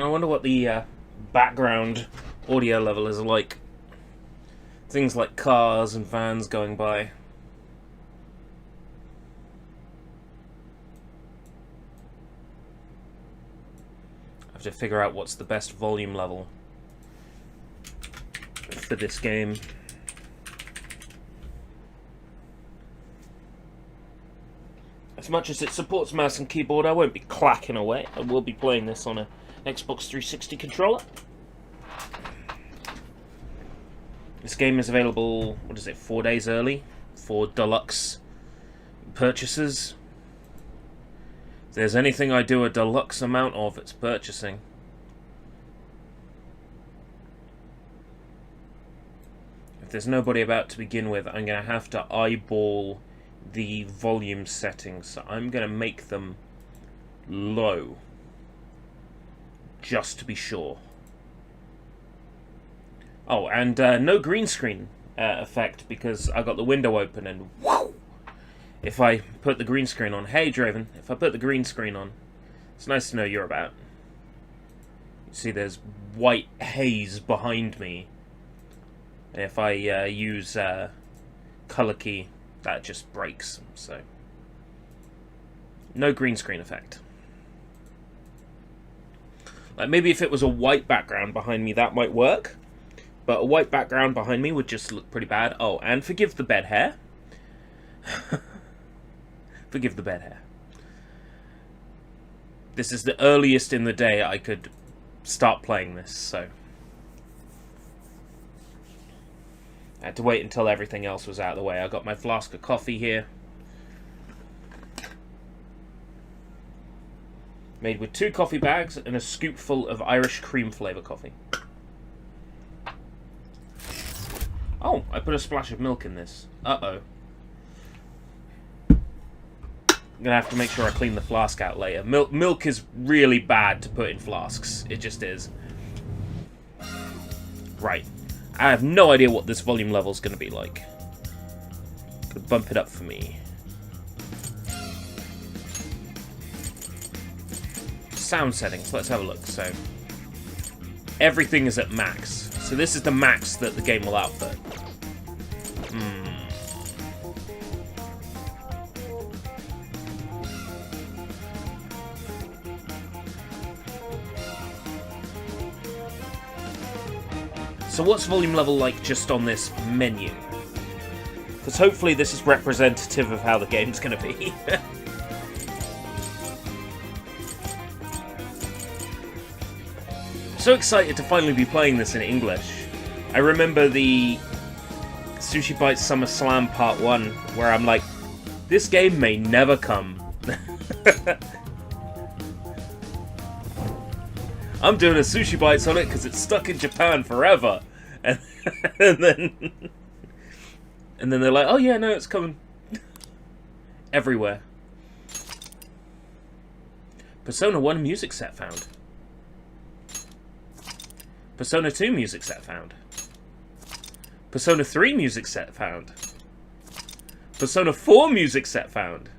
I wonder what the background audio level is like. Things like cars and vans going by. I have to figure out what's the best volume level for this game. As much as it supports mouse and keyboard, I won't be clacking away. I will be playing this on a Xbox 360 controller. This game is available, 4 days early for deluxe purchases. If there's anything I do a deluxe amount of, it's purchasing. If there's nobody about to begin with, I'm going to have to eyeball the volume settings. So I'm going to make them low, just to be sure. Oh, and no green screen effect, because I got the window open and whoo! If I put the green screen on, hey Draven, if I put the green screen on, it's nice to know you're about. You see there's white haze behind me. And if I use color key, that just breaks, so no green screen effect. Like maybe if it was a white background behind me, that might work. But a white background behind me would just look pretty bad. Oh, and forgive the bed hair. Forgive the bed hair. This is the earliest in the day I could start playing this, so I had to wait until everything else was out of the way. I got my flask of coffee here. Made with 2 coffee bags and a scoop full of Irish cream flavour coffee. Oh, I put a splash of milk in this. Uh-oh. I'm gonna have to make sure I clean the flask out later. Milk is really bad to put in flasks. It just is. Right. I have no idea what this volume level is gonna be like. Gonna bump it up for me. Sound settings, let's have a look. So, everything is at max. So this is the max that the game will output. So what's volume level like just on this menu? Because hopefully this is representative of how the game's going to be. So excited to finally be playing this in English. I remember the Sushi Bites Summer Slam Part 1, where I'm like, this game may never come. I'm doing a Sushi Bites on it because it's stuck in Japan forever. And then they're like, oh yeah, no, it's coming. Everywhere. Persona 1 music set found. Persona 2 music set found. Persona 3 music set found. Persona 4 music set found.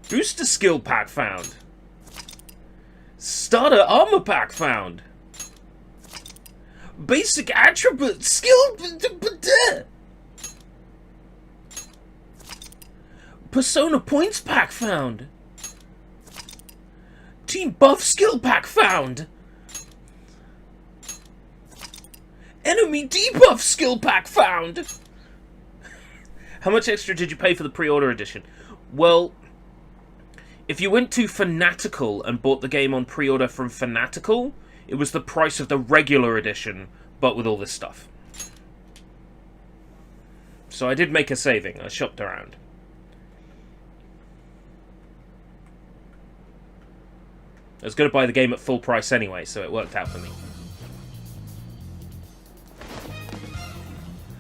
Booster skill pack found. Starter armor pack found. Basic attribute skill. Persona points pack found. Team buff skill pack found. Enemy debuff skill pack found! How much extra did you pay for the pre-order edition? Well, if you went to Fanatical and bought the game on pre-order from Fanatical, it was the price of the regular edition, but with all this stuff. So I did make a saving. I shopped around. I was going to buy the game at full price anyway, so it worked out for me.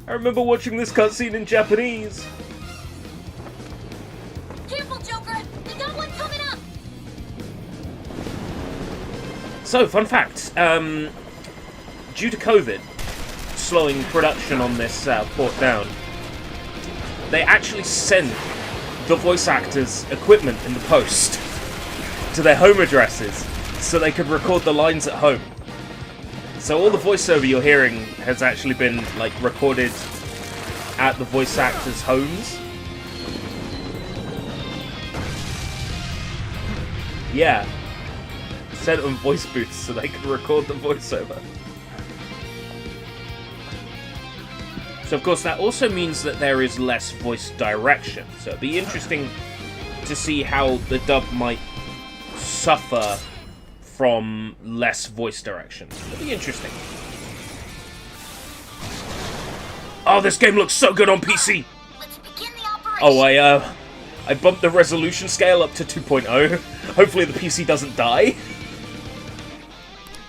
I remember watching this cutscene in Japanese. Careful, Joker! They got one coming up! So, fun fact. Due to COVID slowing production on this port down, they actually sent the voice actors' equipment in the post to their home addresses so they could record the lines at home. So all the voiceover you're hearing has actually been like recorded at the voice actors' homes. Yeah. Set on voice booths so they could record the voiceover. So of course that also means that there is less voice direction. So it'd be interesting to see how the dub might suffer from less voice direction. It'll be interesting. Oh, this game looks so good on PC! Let's begin the operation. Oh, I bumped the resolution scale up to 2.0. Hopefully the PC doesn't die.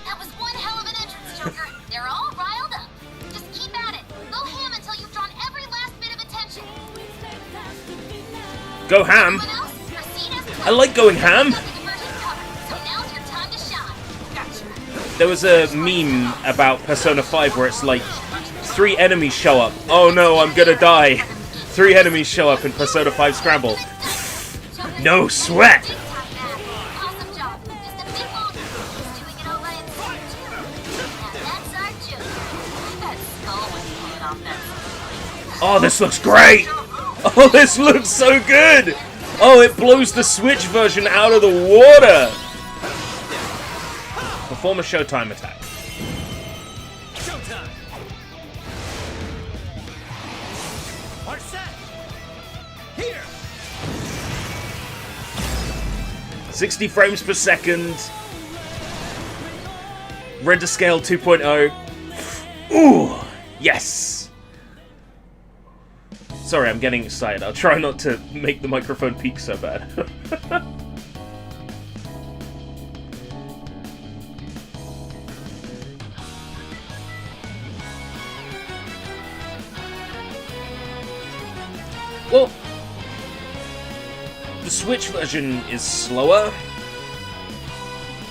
That was one hell of an entrance, Joker. They're all riled up. Just keep at it. Go ham until you've drawn every last bit of attention. Go ham. Everyone else, proceed as planned. I like going ham. Got the diversion covered, so now's your time to shine. Gotcha. There was a meme about Persona 5 where it's like 3 enemies show up. Oh no, I'm gonna die. 3 enemies show up in Persona 5 Scramble. No sweat. Big time, man. Awesome job. Just a bit longer. He's doing it all by himself, too. And that's our Joker. That skull was pulling off that. Oh, this looks great. Oh, this looks so good. Oh, it blows the Switch version out of the water. Perform a Showtime attack. Showtime! Are set! Here! 60 frames per second. Render scale 2.0. Ooh, yes. Sorry, I'm getting excited. I'll try not to make the microphone peak so bad. Well, the Switch version is slower,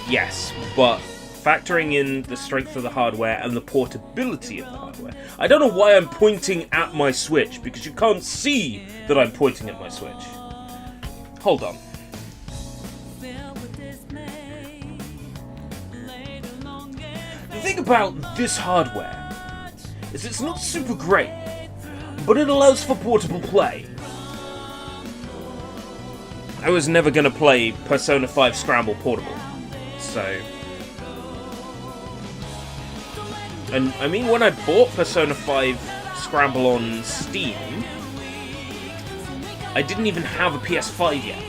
yes, but factoring in the strength of the hardware and the portability of the hardware. I don't know why I'm pointing at my Switch, because you can't see that I'm pointing at my Switch. Hold on. The thing about this hardware is it's not super great, but it allows for portable play. I was never going to play Persona 5 Scramble portable, so... And, I mean, when I bought Persona 5 Scramble on Steam, I didn't even have a PS5 yet.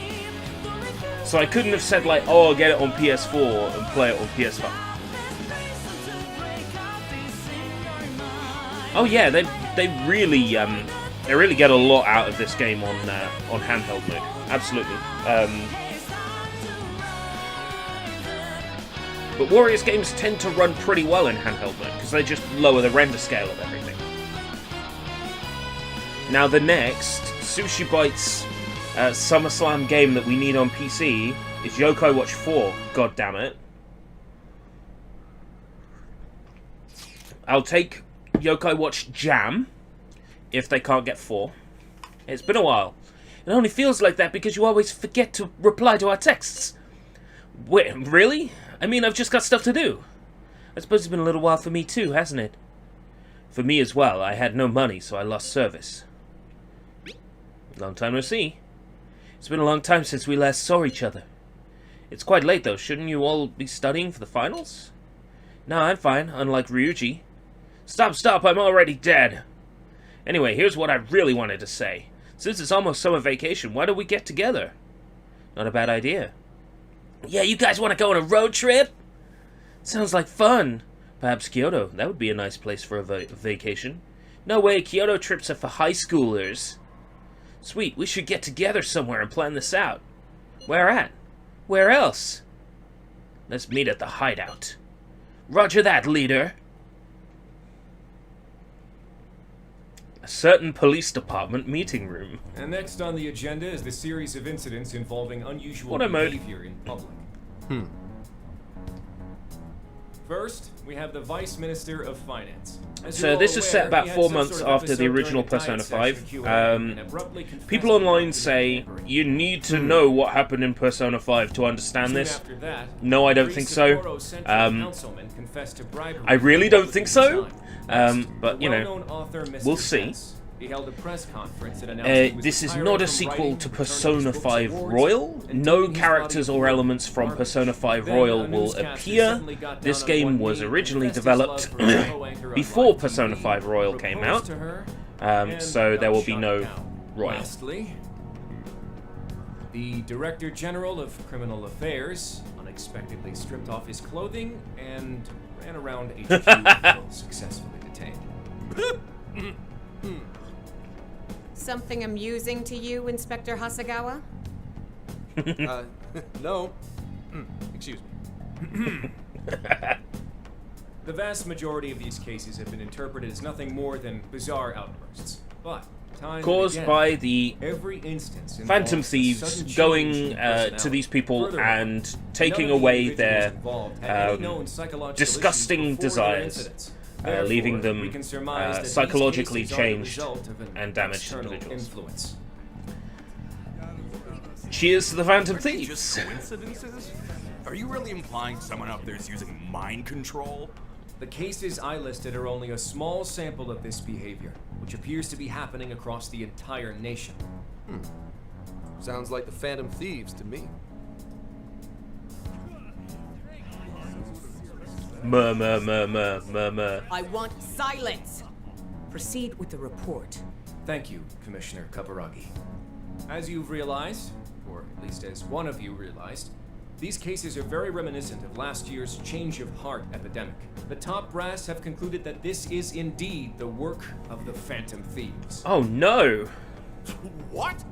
So I couldn't have said, like, oh, I'll get it on PS4 and play it on PS5. Oh yeah, they really get a lot out of this game on handheld mode. Absolutely. But Warriors games tend to run pretty well in handheld mode because they just lower the render scale of everything. Now the next Sushi Bites SummerSlam game that we need on PC is Yokai Watch 4. God damn it! I'll take Yokai Watch Jam if they can't get 4. It's been a while. It only feels like that because you always forget to reply to our texts. Wait, really? I mean, I've just got stuff to do. I suppose it's been a little while for me too, hasn't it? For me as well. I had no money, so I lost service. Long time no see. It's been a long time since we last saw each other. It's quite late though. Shouldn't you all be studying for the finals? No, I'm fine, unlike Ryuji. Stop, I'm already dead. Anyway, here's what I really wanted to say. Since it's almost summer vacation, why don't we get together? Not a bad idea. Yeah, you guys want to go on a road trip? Sounds like fun. Perhaps Kyoto. That would be a nice place for a vacation. No way, Kyoto trips are for high schoolers. Sweet, we should get together somewhere and plan this out. Where at? Where else? Let's meet at the hideout. Roger that, leader. A certain police department meeting room. And next on the agenda is the series of incidents involving unusual What a mode. behavior in public. First, we have the Vice Minister of Finance. As So you're all this is set aware, about he had 4 some months sort of after the episode original during a diet Persona session 5. Q&A and abruptly confessed People to online the say bribery. you need to know what happened in Persona 5 to understand Soon this. after that, No, I don't three think so. Sapporo Central councilmen confessed to bribery I really for don't think so. Next, But, the you know, well-known author Mr. we'll see. Pence. He held a press conference that announced he was This is retiring not a from sequel writing, to returning Persona his books 5 awards, Royal. and No taking his characters body or of elements from garbage. Persona 5 Then Royal a will newscaster appear. suddenly got This down on game one was knee, originally confessed his love developed for a show anchor on before live Persona TV, 5 Royal came out, proposed to her, and so there got will be shot no down. Royal. Lastly, the Director General of Criminal Affairs unexpectedly stripped off his clothing and ran around HQ until successfully detained. Something amusing to you, Inspector Hasagawa? No. Excuse me. The vast majority of these cases have been interpreted as nothing more than bizarre outbursts, but time and Caused again, by the every instance Phantom involves a Thieves sudden change going in to personality. these people Furthermore, and taking none of the away individuals their involved had any known psychological issues disgusting before their desires, incidents. leaving Therefore, them we can surmise that these psychologically cases are the changed result of an and damaged external individuals. influence. Cheers to the Phantom Are they just Thieves. coincidences? Are you really implying someone out there is using mind control? The cases I listed are only a small sample of this behavior, which appears to be happening across the entire nation. Sounds like the Phantom Thieves to me. Murmur. I want silence! Proceed with the report. Thank you, Commissioner Kaburagi. As you've realized, or at least as one of you realized, these cases are very reminiscent of last year's change of heart epidemic. The top brass have concluded that this is indeed the work of the Phantom Thieves. Oh no! What?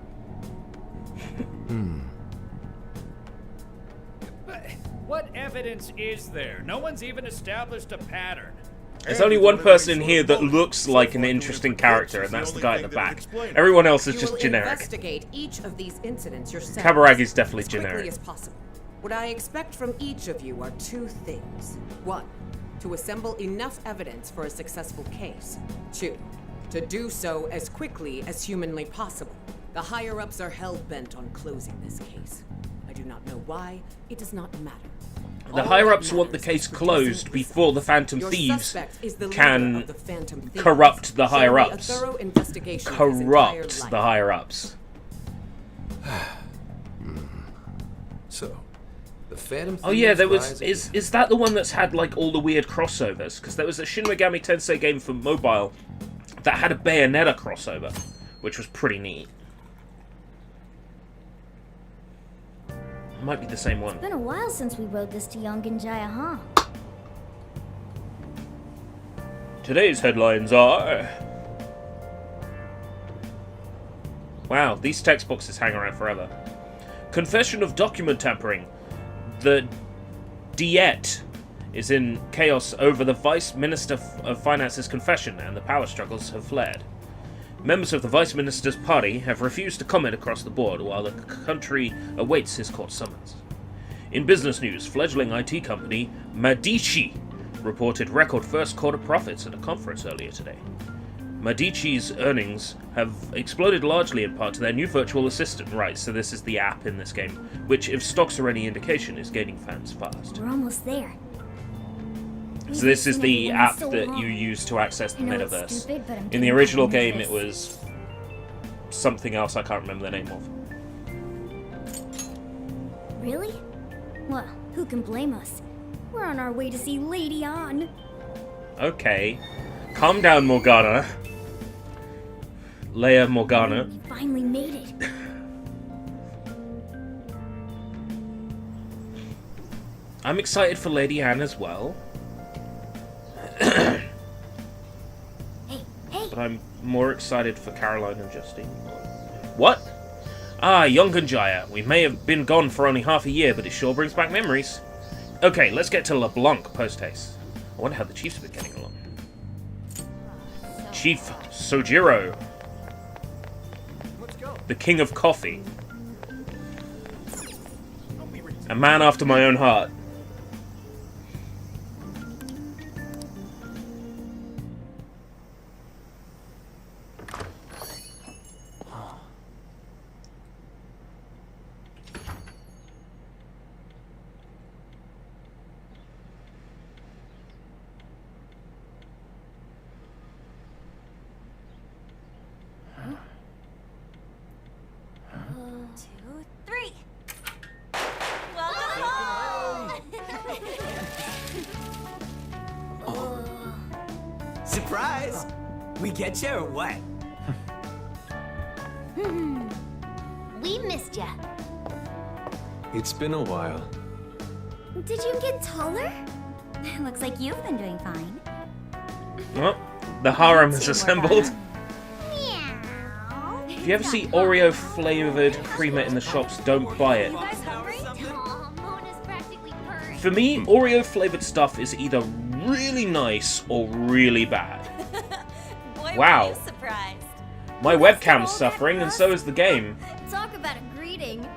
What evidence is there? No one's even established a pattern. There's only one person in here that looks like an interesting character, and that's the guy at the back. Everyone else is You just will generic. investigate each of these incidents yourself. Kaburagi's definitely as quickly generic. as possible. What I expect from each of you are two things. One, to assemble enough evidence for a successful case. Two, to do so as quickly as humanly possible. The higher-ups are hell-bent on closing this case. I do not know why. It does not matter. The higher-ups want the case closed before the Phantom Your Thieves suspect is the leader can of the Phantom Thieves. corrupt the Show me higher-ups. A thorough investigation of his entire corrupt life. the higher-ups. So, the Phantom Thieves Oh yeah, there was rise is that the one that's had like all the weird crossovers? Because there was a Shin Megami Tensei game for mobile that had a Bayonetta crossover, which was pretty neat. It might be the same one. Been a while since we rode this to Yongenjaya, huh? Today's headlines are... Wow, these text boxes hang around forever. Confession of document tampering. The Diet is in chaos over the Vice Minister of Finance's confession, and the power struggles have flared. Members of the Vice Minister's party have refused to comment across the board while the country awaits his court summons. In business news, fledgling IT company Medici reported record first quarter profits at a conference earlier today. Medici's earnings have exploded largely in part to their new virtual assistant, right, so this is the app in this game, which, if stocks are any indication, is gaining fans fast. We're almost there. So this is the We've app been so that long. you use to access the I know it's metaverse. stupid, but I'm In the getting original kinda game, it nervous. was something else I can't remember the name of. Really? Well, who can blame us? We're on our way to see Lady Ann. Okay. Calm down, Morgana. Leia Morgana. We finally made it. I'm excited for Lady Anne as well, Hey, hey! but I'm more excited for Caroline and Justine. What? Ah, Yongenjaya. We may have been gone for only half a year, but it sure brings back memories. Okay, let's get to LeBlanc post-haste. I wonder how the Chief's been getting along. Chief Sojiro. The King of Coffee. A man after my own heart. Surprise! We get you or what? We missed ya. It's been a while. Did you get taller? Looks like you've been doing fine. Oh, the harem has Teamwork, assembled. Meow. If you ever see Oreo flavored creamer in the shops, don't buy it. Guys hungry? Aw, Mona's practically purring. For me, Oreo flavored stuff is either really nice or really bad. Boy, Wow. were you surprised. My webcam's suffering, and so is the game. Talk about a greeting.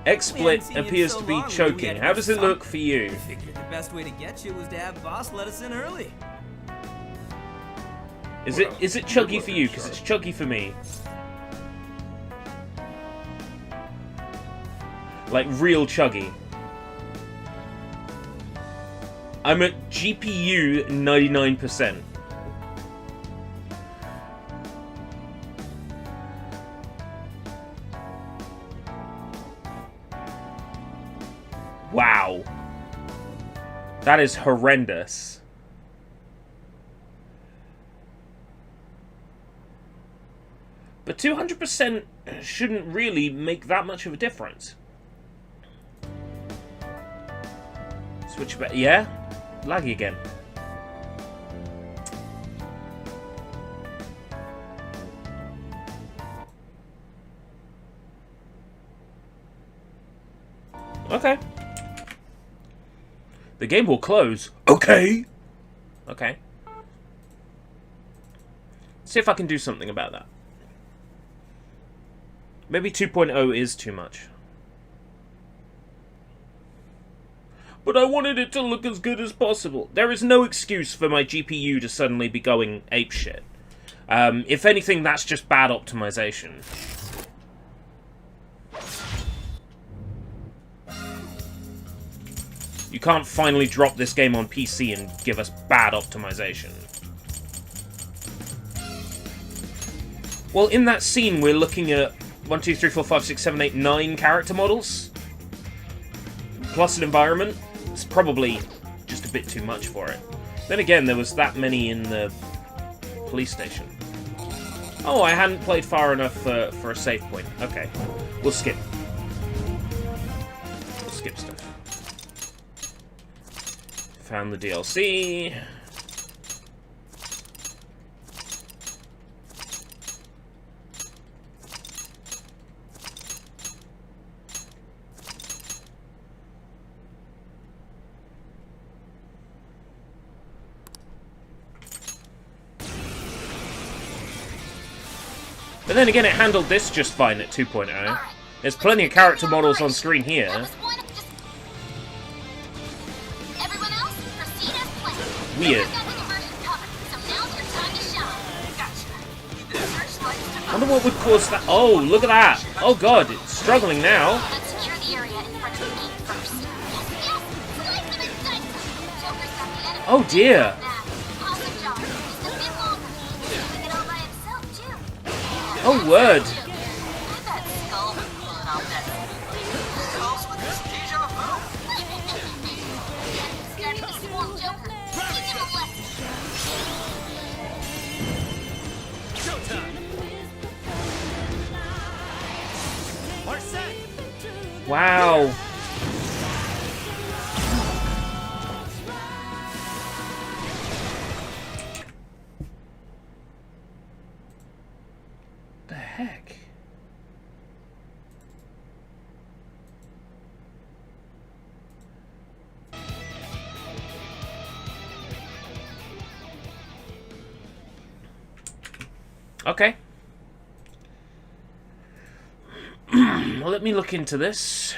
XSplit appears to be choking. How does it look for you? Figured the best way to get you was to have boss let us in early. Is it chuggy for you? Because it's chuggy for me. Like real chuggy. I'm at GPU 99%. Wow. That is horrendous. But 200% shouldn't really make that much of a difference. Switch back. Yeah? Laggy again. Okay. The game will close. Okay. Okay. See if I can do something about that. Maybe 2.0 is too much. But I wanted it to look as good as possible. There is no excuse for my GPU to suddenly be going apeshit. If anything, that's just bad optimization. You can't finally drop this game on PC and give us bad optimization. Well, in that scene, we're looking at 1, 2, 3, 4, 5, 6, 7, 8, 9 character models. Plus an environment. It's probably just a bit too much for it. Then again, there was that many in the police station. Oh, I hadn't played far enough for a save point. Okay. We'll skip. We'll skip stuff. Found the DLC. But then again, it handled this just fine at 2.0. There's plenty of character models on screen here. Everyone else, proceed as planned. Weird. Got the diversion covered, so now's your time to shine. Gotcha. Searchlights to Wonder what would cause that. Oh, look at that. Oh god, it's struggling now. Let's secure the area in front of the gate first. Yes, slice them and dice them. Joker's got the enemy. Oh dear. Awesome job. Just a bit longer. Doing it all by himself, too. Oh word. I bet Skull was pulling off that. Skulls with this deja vu. Starting to swarm Joker. Teach him a lesson. Wow. The heck? Okay. Well, let me look into this.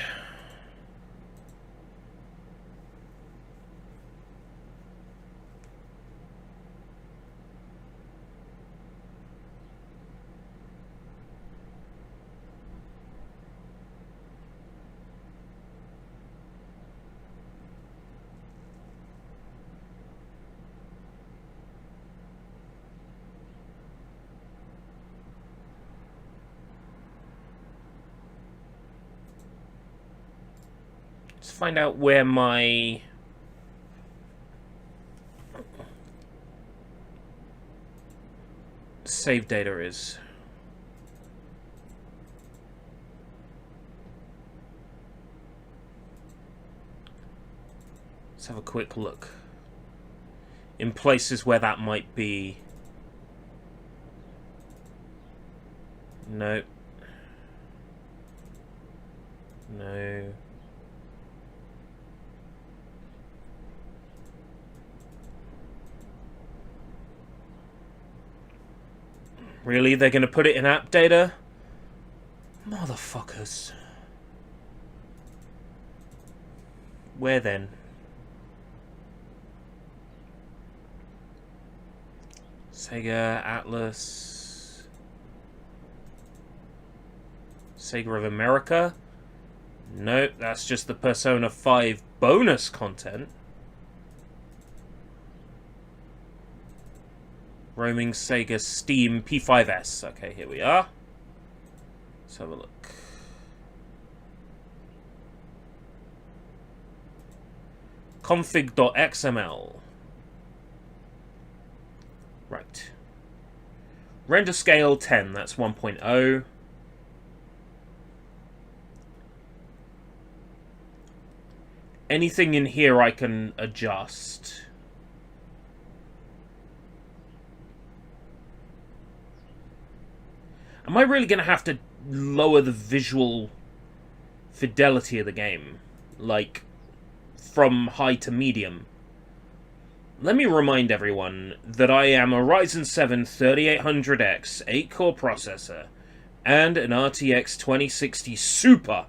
Let's find out where my save data is. Let's have a quick look. In places where that might be. No. No. Really? They're gonna put it in app data? Motherfuckers. Where then? Sega, Atlas... Sega of America? Nope, that's just the Persona 5 bonus content. Roaming Sega Steam P5S. Okay, here we are. Let's have a look. Config.xml. Right. Render scale 10, that's 1.0. Anything in here I can adjust. Am I really going to have to lower the visual fidelity of the game? Like, from high to medium? Let me remind everyone that I am a Ryzen 7 3800X 8-core processor and an RTX 2060 Super.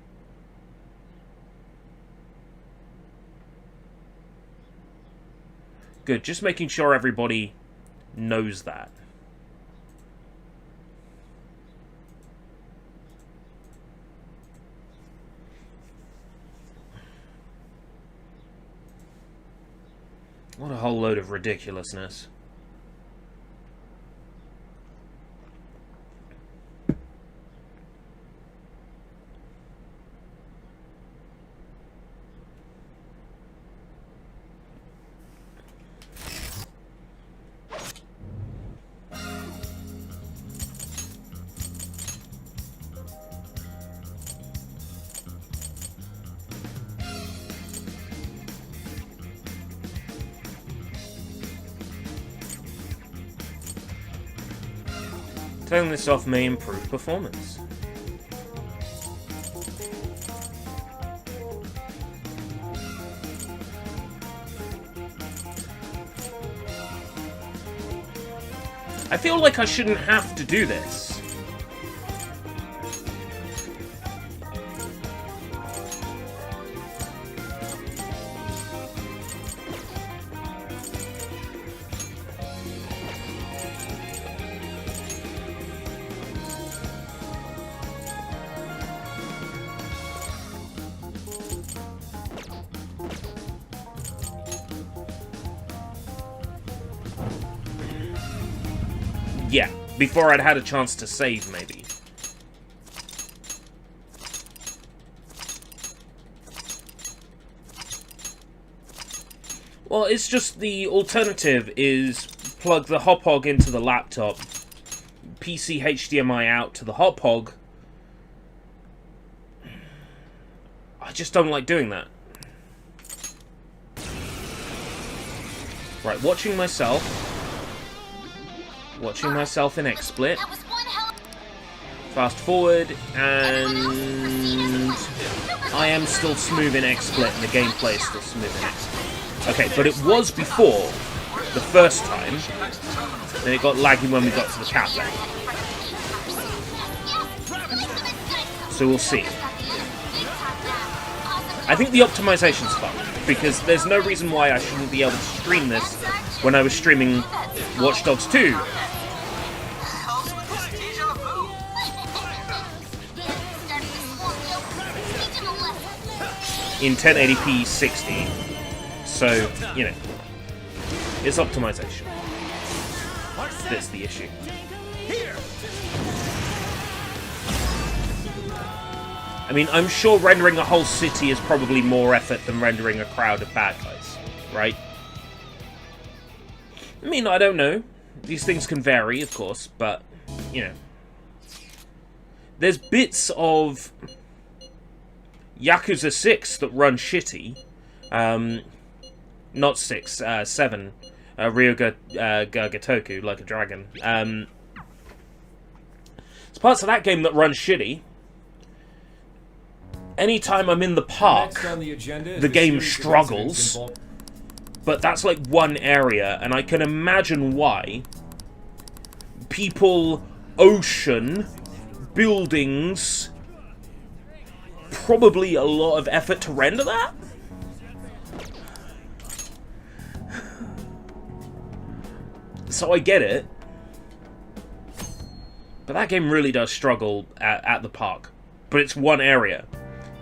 Good, just making sure everybody knows that. What a whole load of ridiculousness. Turning this off may improve performance. I feel like I shouldn't have to do this. Yeah, before I'd had a chance to save, maybe. Well, it's just the alternative is plug the hop-hog into the laptop, PC HDMI out to the hop-hog. I just don't like doing that. Right, watching myself in XSplit. Fast forward, and I am still smooth in XSplit, and the gameplay is still smooth in XSplit. Okay, but it was before the first time. Then it got laggy when we got to the cap level. So we'll see. I think the optimization's fun, because there's no reason why I shouldn't be able to stream this when I was streaming Watch Dogs 2. In 1080p 60. So, you know, it's optimization. That's the issue. I mean, I'm sure rendering a whole city is probably more effort than rendering a crowd of bad guys, right? I mean, I don't know. these things can vary, of course, but, you know. There's bits of Yakuza 6 that run shitty. Not 6, 7. Ryoga Gatoku, like a dragon. There's parts of that game that run shitty. Anytime I'm in the park, the game struggles. But that's like one area, and I can imagine why. People, ocean, buildings, probably a lot of effort to render that. So I get it. But that game really does struggle at the park. But it's one area.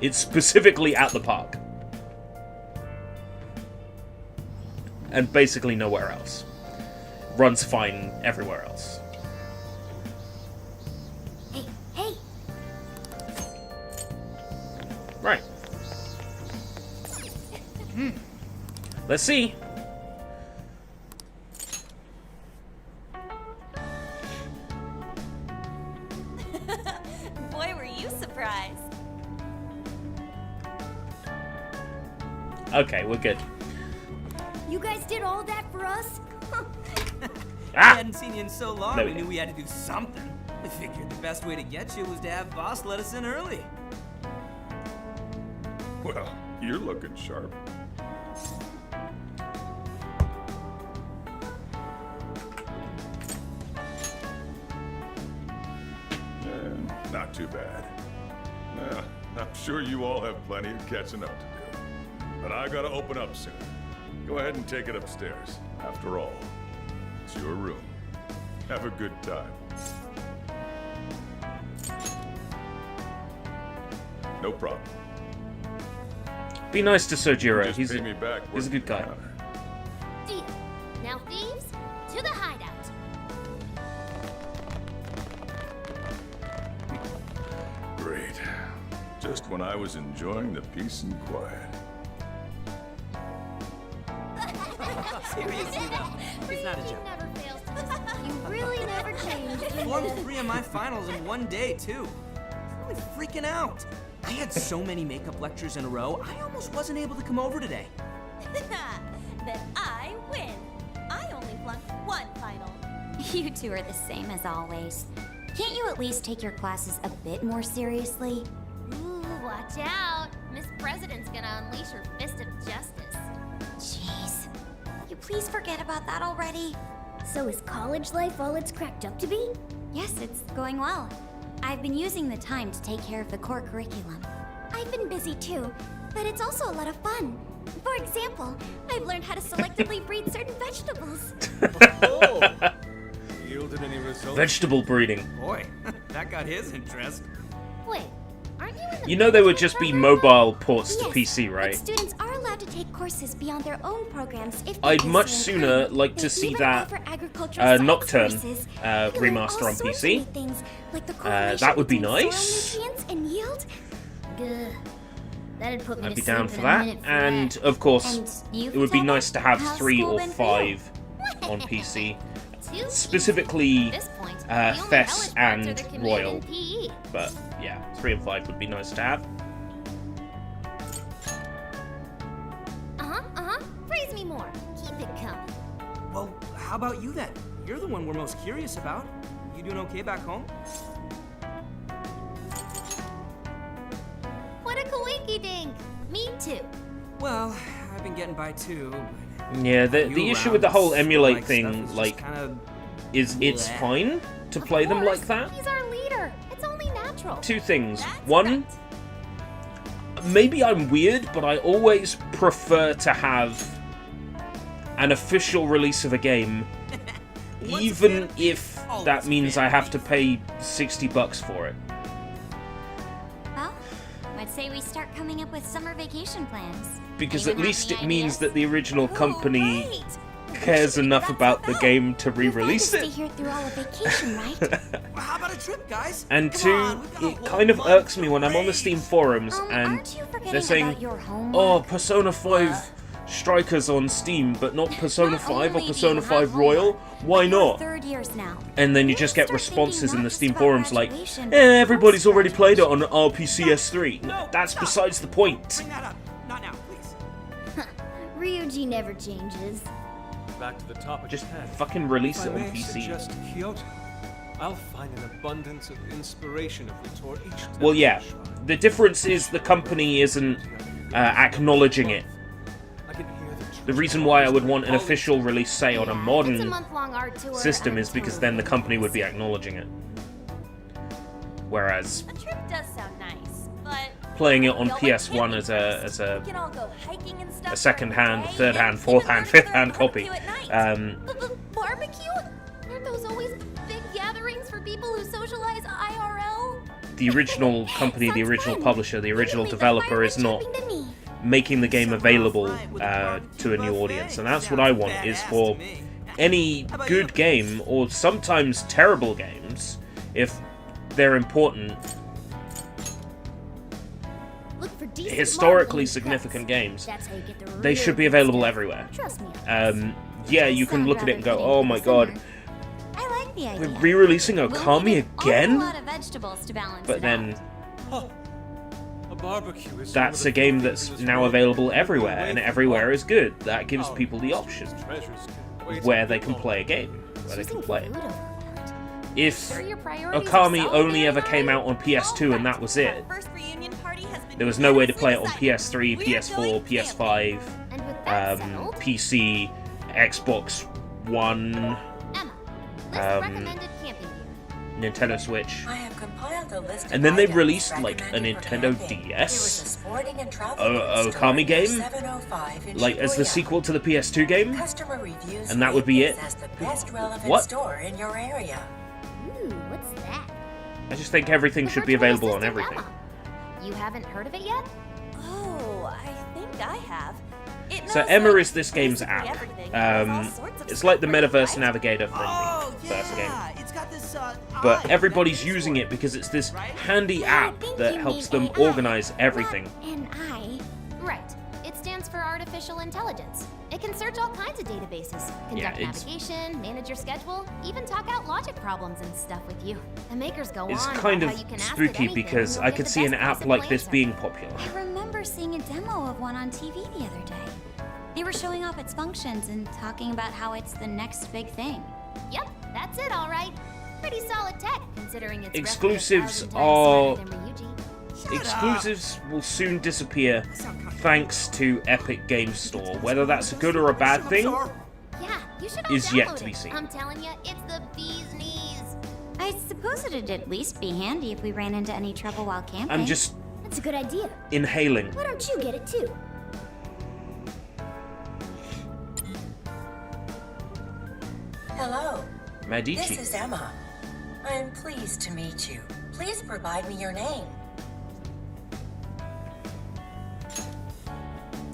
It's specifically at the park. And basically nowhere else. Runs fine everywhere else. Hey, hey! Right. Let's see. Boy, were you surprised. Okay, we're good. You guys did all that for us? We hadn't seen you in so long, There we we knew go. we had to do something. We figured the best way to get you was to have Boss let us in early. Well, you're looking sharp. Not too bad. I'm sure you all have plenty of catching up to do. But I gotta open up soon. Go ahead and take it upstairs. After all, it's your room. Have a good time. No problem. Be nice to Sojiro. Just He's pay me back a good guy. Deal. Now, thieves, to the hideout. Great. Just when I was enjoying the peace and quiet. Seriously though, it's not a joke. Never fails to disappoint. You really never changed. Won 3 of my finals in one day, too. I'm really freaking out. I had so many makeup lectures in a row, I almost wasn't able to come over today. Then I win. I only flunked one final. You two are the same as always. Can't you at least take your classes a bit more seriously? Ooh, watch out. Miss President's gonna unleash her fist of justice. Jeez. You please forget about that already? So is college life all it's cracked up to be? Yes, it's going well. I've been using the time to take care of the core curriculum. I've been busy too, but it's also a lot of fun. For example, I've learned how to selectively breed certain vegetables. Yielded any results? Vegetable breeding. Boy, that got his interest. Wait, aren't you in the You know there would just be mobile ports to Yes, PC, but right? students are allowed to take courses beyond their own programs if they I'd do much so sooner inclined. like to They see even that, offer agricultural science Nocturne, courses. You can learn remaster all on sorts of PC. neat things, like the That would be correlation between nice. soil nutrients and yield. That'd put me I'd to be sleep down in for a that. minute And, flat. of course, And you it would be tell nice them to have how's 3 school or been for you? 5 on PC. Too Specifically, At this point, the only Fess hellish parts are and the command Royal. and PE. But, yeah, 3 and 5 would be nice to have. Praise me more. Keep it coming. Well, how about you then? You're the one we're most curious about. You doing okay back home? What a coinky dink. Me too. Well, I've been getting by too. Yeah, the You issue around with the whole this emulate like thing, stuff is like, just kinda is it's bleh. fine to play them like that. He's our leader. It's only natural. 2 things. That's One, right. maybe I'm weird, but I always prefer to have an official release of a game, Once a even fan, if always that a means fan. I have to pay $60 for it. Well, I'd say we start coming up with summer vacation plans. Because Anyone at have least any it means ideas? that the original company right. cares enough about the game to You're fine to re-release stay it. here through all of vacation, right? Well, how about a trip, guys? And Come 2, on, we've got a it whole kind of month irks to me when I'm on the Steam race. forums and aren't you forgetting they're saying, about your homework? "Oh, Persona 5 Strikers on Steam, but not Persona Not 5 or only do Persona you 5 have Royal? homework, Why but you're not? third years now. And then you You just need get to start responses thinking in the not Steam just about forums like, graduation, but everybody's already played it on post-graduation. RPCS3. That's besides the point. Bring that up. Not now, please. Ryuji never changes. Back to the topic. Just at hand. fucking release If it I on may PC. suggest Kyoto, I'll find an abundance of inspiration if we tour each temple Well, yeah. shrine. The difference is the company isn't acknowledging it. I can hear The reason why I would want an official release, say, on a It's a modern month-long art tour. system is I'm because totally then the company would be acknowledging it. Whereas A trip does sound nice, but playing it on Y'all like PS1 camping as first. a we can all go hiking and stuff a second-hand, during the day, third-hand, and fourth-hand, even learn fifth-hand about copy. barbecue at night. Um, Barbecue? Aren't those always big gatherings for people who socialize IRL? the original company, the Sounds original fun. publisher, the We can original leave the developer is fireworks not jumping to me. making the game available to a new audience, and that's what I want, is for any good game, or sometimes terrible games, if they're important, Look for decent historically marketing significant cuts. games, That's how you get the they real should be good available stuff. everywhere. Trust me. on this. Yeah, you can Sound look at it and go, rather oh fitting my for god, summer. I like the idea. we're re-releasing We'll Okami need an awful again? lot of vegetables to balance But it then, out. a barbecue is that's a game that's now available everywhere, and everywhere is good. That gives people the option where they can play a game, where they can play it. If Sure your priorities are Okami solid only there, ever Nari? came out on PS2 and that was it, First reunion party has been there was no way to play it on unanimously PS3, decided. PS4, We're going PS5, And with that settled, PC, Xbox One, Emma, list um, recommended camping gear. Nintendo Switch. I have compiled a list of And then they items released, like, a recommended for Nintendo camping. DS? There was a sporting and travel A goods store Okami near game? 705 in Like, as the Shibuya. sequel to the PS2 game? Customer reviews And that would rate be this it? as the best relevant What? store in your area. Ooh, what's that? I just think everything The should be virtual available on assistant everything. Emma. You haven't heard of it yet? Oh, I think I have. It So knows, Emma like, is this game's basically app. everything. It has all sorts of It's like the stuff, Metaverse right? Navigator thing, Oh, first game. yeah. It's got this, But eye everybody's that is using it working. because it's this Right? handy I app think that you helps mean them AI, organize everything. And I. Right. It stands for artificial intelligence. It can search all kinds of databases, Yeah, conduct it's- navigation, manage your schedule, even talk out logic problems and stuff with you. The makers go It's on kind about of how you can ask it spooky anything because and I you'll could get see the an best app possible like this answer. being popular. I remember seeing a demo of one on TV the other day. They were showing off its functions and talking about how it's the next big thing. Yep, that's it, all right. Pretty solid tech, considering it's Exclusives roughly 1,000 times are- smarter than Ryuji. Exclusives will soon disappear thanks to Epic Games Store. Whether that's a good or a bad thing, Yeah, you should all is yet download to be it. seen. I'm telling you, it's the bee's knees. I suppose it'd at least be handy if we ran into any trouble while camping. I'm just That's a good idea. inhaling. Why don't you get it too? Hello, this Medici. is Emma. I'm pleased to meet you. Please provide me your name.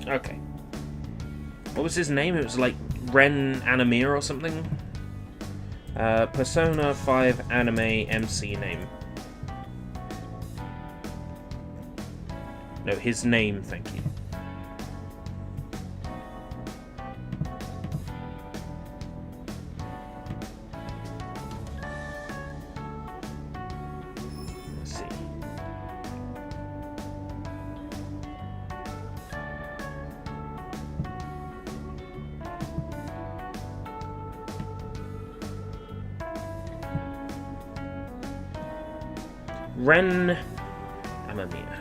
Okay. What was his name? It was like Ren Animir or something? Persona 5 anime MC name. No, his name, thank you. Let's see. Ren Amamiya.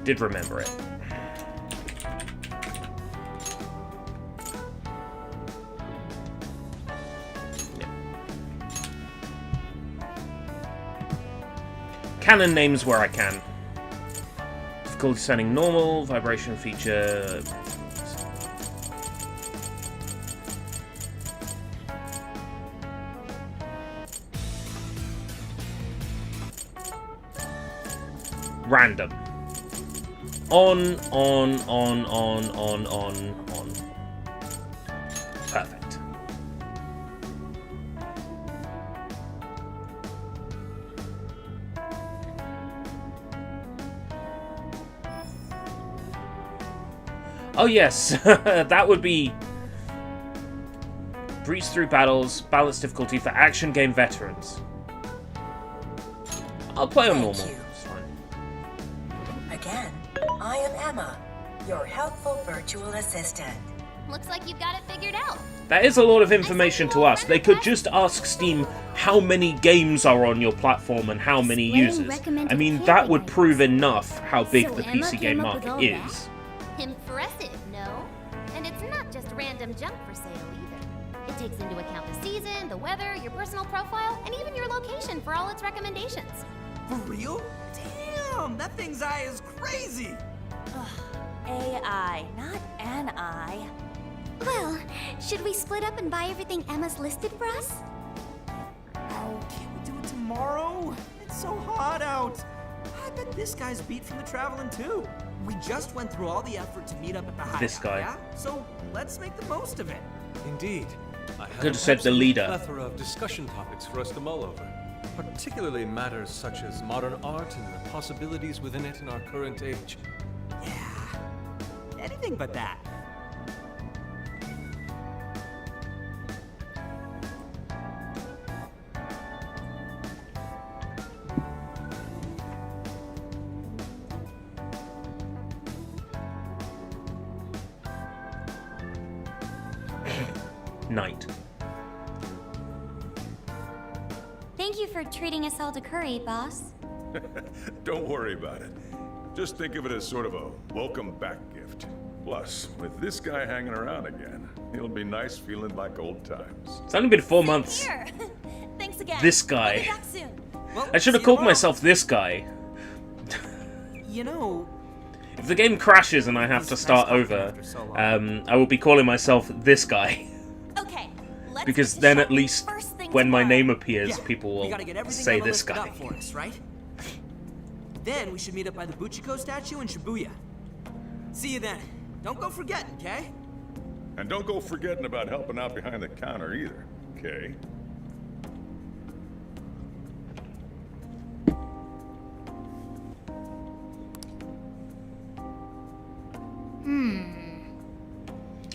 Did remember it. Yeah. Canon names where I can. Difficulty setting normal, vibration feature. Random. On. Perfect. Oh yes, that would be breeze through battles, balance difficulty for action game veterans. I'll play on normal. It's fine. Again, I am Emma, your helpful virtual assistant. Looks like you've got it figured out. That is a lot of information to us. They could just ask Steam how many games are on your platform and how many users. I mean, that would prove enough how big the PC game market is. Impressive, no? And it's not just random junk for sale either. It takes into account the season, the weather, your personal profile, and even your location for all its recommendations. For real? Damn, that thing's eye is crazy. AI, not an eye. Well, should we split up and buy everything Emma's listed for us? Oh, can't we do it tomorrow? It's so hot out. I bet this guy's beat from the traveling too. We just went through all the effort to meet up at the hideout. This guy. Yeah? So let's make the most of it. Indeed. I have Could have said the leader. a plethora of discussion topics for us to mull over, particularly matters such as modern art and the possibilities within it in our current age. Yeah, anything but that. Night. Thank you for treating us all to curry, boss. Don't worry about it. Just think of it as sort of a welcome back gift. Plus, with this guy hanging around again, it'll be nice feeling like old times. It's only been 4 months. Here. Thanks again. This guy. I'll be back soon. Well, I should have see you called tomorrow. myself this guy. You know, If the game crashes and I have to start over, I will be calling myself this guy. Okay, let's Because get to then at shopping least first thing when my tomorrow. name appears, yeah, people we will gotta get everything say on the this list guy. up for us, right? Then we should meet up by the Buchiko statue in Shibuya. See you then. Don't go forgetting, okay? And don't go forgetting about helping out behind the counter either, okay?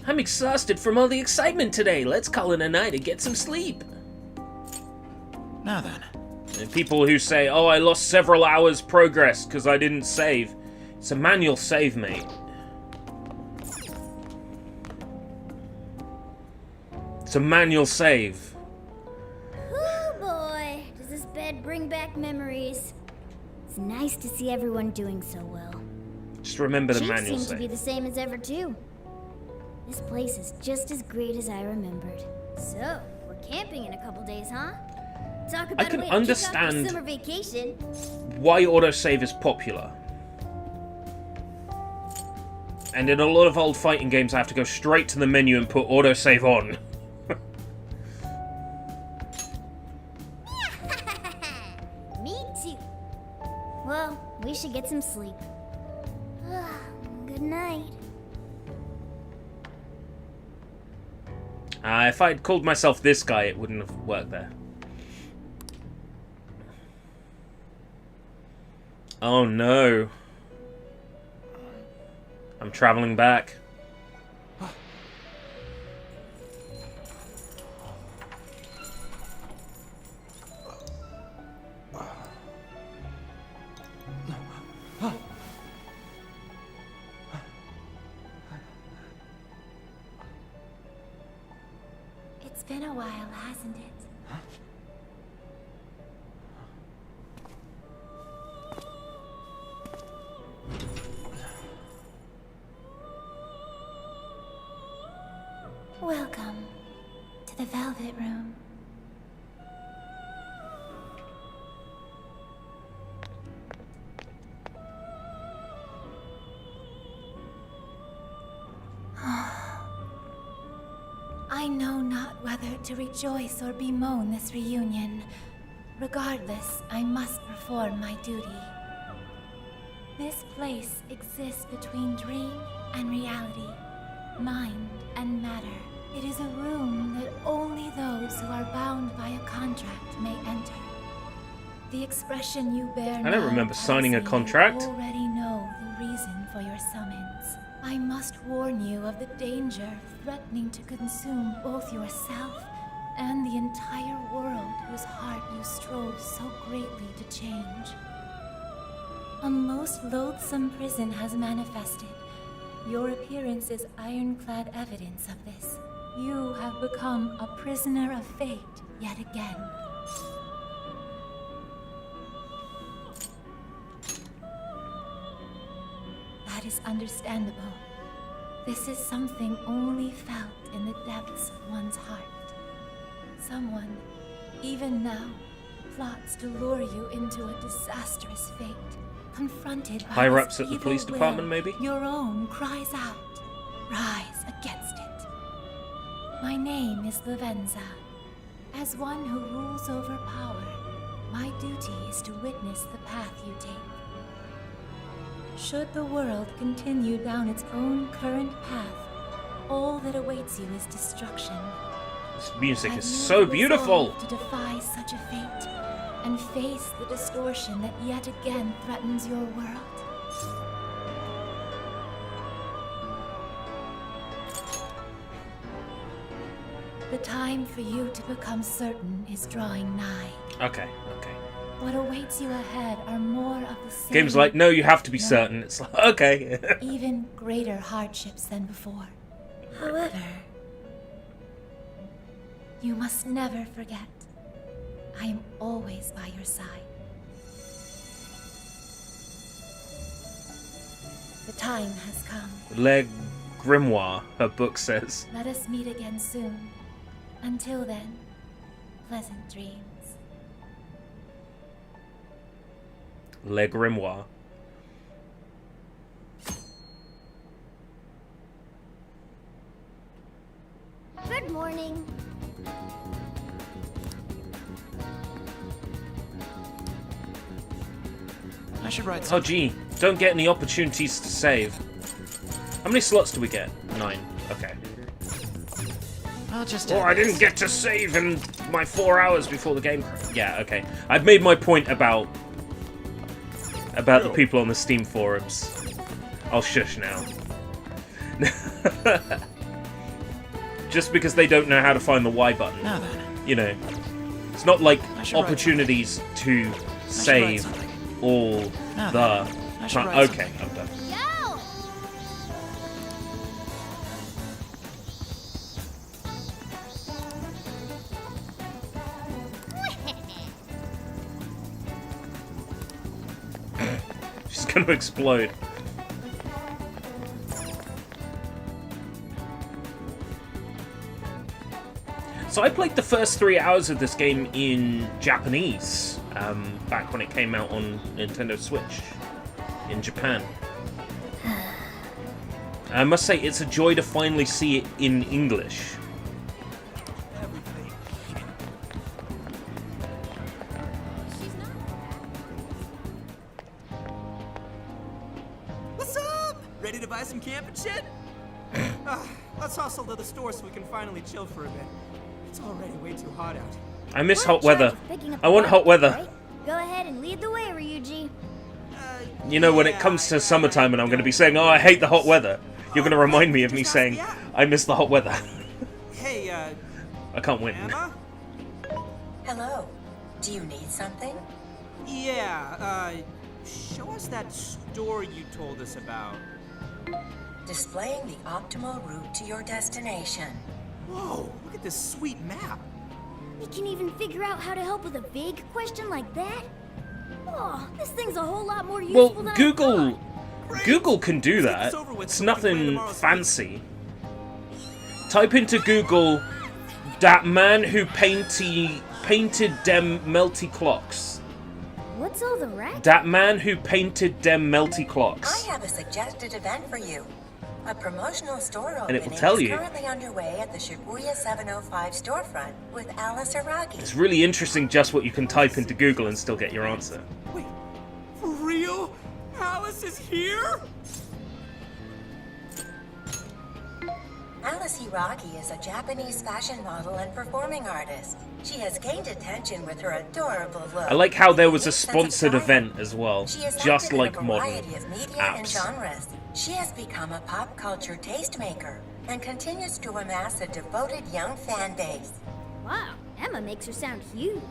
I'm exhausted from all the excitement today. Let's call it a night and get some sleep. Now then. And people who say, oh, I lost several hours progress because I didn't save. It's a manual save, mate. It's a manual save. Oh boy, does this bed bring back memories. It's nice to see everyone doing so well. Just remember the Chief manual seemed to be save. the same as ever too. This place is just as great as I remembered. So, we're camping in a couple days, huh? Talk about can a way to kick off understand- your summer vacation. Why autosave is popular. And in a lot of old fighting games, I have to go straight to the menu and put autosave on. Me too. Well, we should get some sleep. Good night. If I'd called myself this guy, it wouldn't have worked there. Oh no. I'm traveling back. It's been a while, hasn't it? Welcome to the Velvet Room. I know not whether to rejoice or bemoan this reunion. Regardless, I must perform my duty. This place exists between dream and reality, mind and matter. It is a room that only those who are bound by a contract may enter. The expression you bear I don't remember signing a contract. You already know the reason for your summons. I must warn you of the danger threatening to consume both yourself and the entire world whose heart you strove so greatly to change. A most loathsome prison has manifested. Your appearance is ironclad evidence of this. You have become a prisoner of fate yet again. That is understandable. This is something only felt in the depths of one's heart. Someone, even now, plots to lure you into a disastrous fate. Confronted by Higher this ups at the evil police will, department, maybe? your own cries out. Rise against it. My name is Lavenza. As one who rules over power, my duty is to witness the path you take. Should the world continue down its own current path, all that awaits you is destruction. This music Have is you so beautiful! resolved to defy such a fate and face the distortion that yet again threatens your world? The time for you to become certain is drawing nigh. Okay, okay. What awaits you ahead are more of the same. Game's like, no, you have to be certain. It's like, okay. Even greater hardships than before. However, you must never forget, I am always by your side. The time has come. Le Grimoire, her book says. Let us meet again soon. Until then, pleasant dreams. Le Grimoire. Good morning. I should write Oh gee, don't get any opportunities to save. How many slots do we get? 9. Okay. I'll just. Oh, I didn't get to save in my 4 hours before the game. Yeah, okay. I've made my point about the people on the Steam forums. I'll shush now. Just because they don't know how to find the Y button. Now then. You know, it's not like I should write opportunities to save all Now the I should time. write Okay, I'm done. She's gonna explode. So I played the first 3 hours of this game in Japanese, back when it came out on Nintendo Switch in Japan. I must say, it's a joy to finally see it in English. What's up? Ready to buy some camping shit? Let's hustle to the store so we can finally chill for a bit. It's already way too hot out. I miss We're in hot weather. charge of picking up I the want hot garbage, weather. right? Go ahead and lead the way, Ryuji. You know, when it comes to summertime and I'm going to be saying, oh, I hate the hot weather, you're going to remind me of me saying, I miss the hot weather. Hey, I can't win. Emma? Hello. Do you need something? Yeah, show us that store you told us about. Displaying the optimal route to your destination. Whoa, look at this sweet map. We can even figure out how to help with a big question like that? Oh, this thing's a whole lot more useful Well, than I Google thought. Google can do that. It's nothing fancy. Type into Google, that man who painted them melty clocks. What's all the racket? That man who painted them melty I clocks. have a suggested event for you. A promotional store And it opening will tell is you. currently underway at the Shibuya 705 storefront with Alice Araki. It's really interesting just what you can type into Google and still get your answer. Wait, for real? Alice is here? Alice Hiraki is a Japanese fashion model and performing artist. She has gained attention with her adorable look. I like how there was a Unique sense of sponsored style. event as well, She is just active like in a modern variety of media and apps. genres, She has become a pop culture tastemaker and continues to amass a devoted young fan base. Wow, Emma makes her sound huge.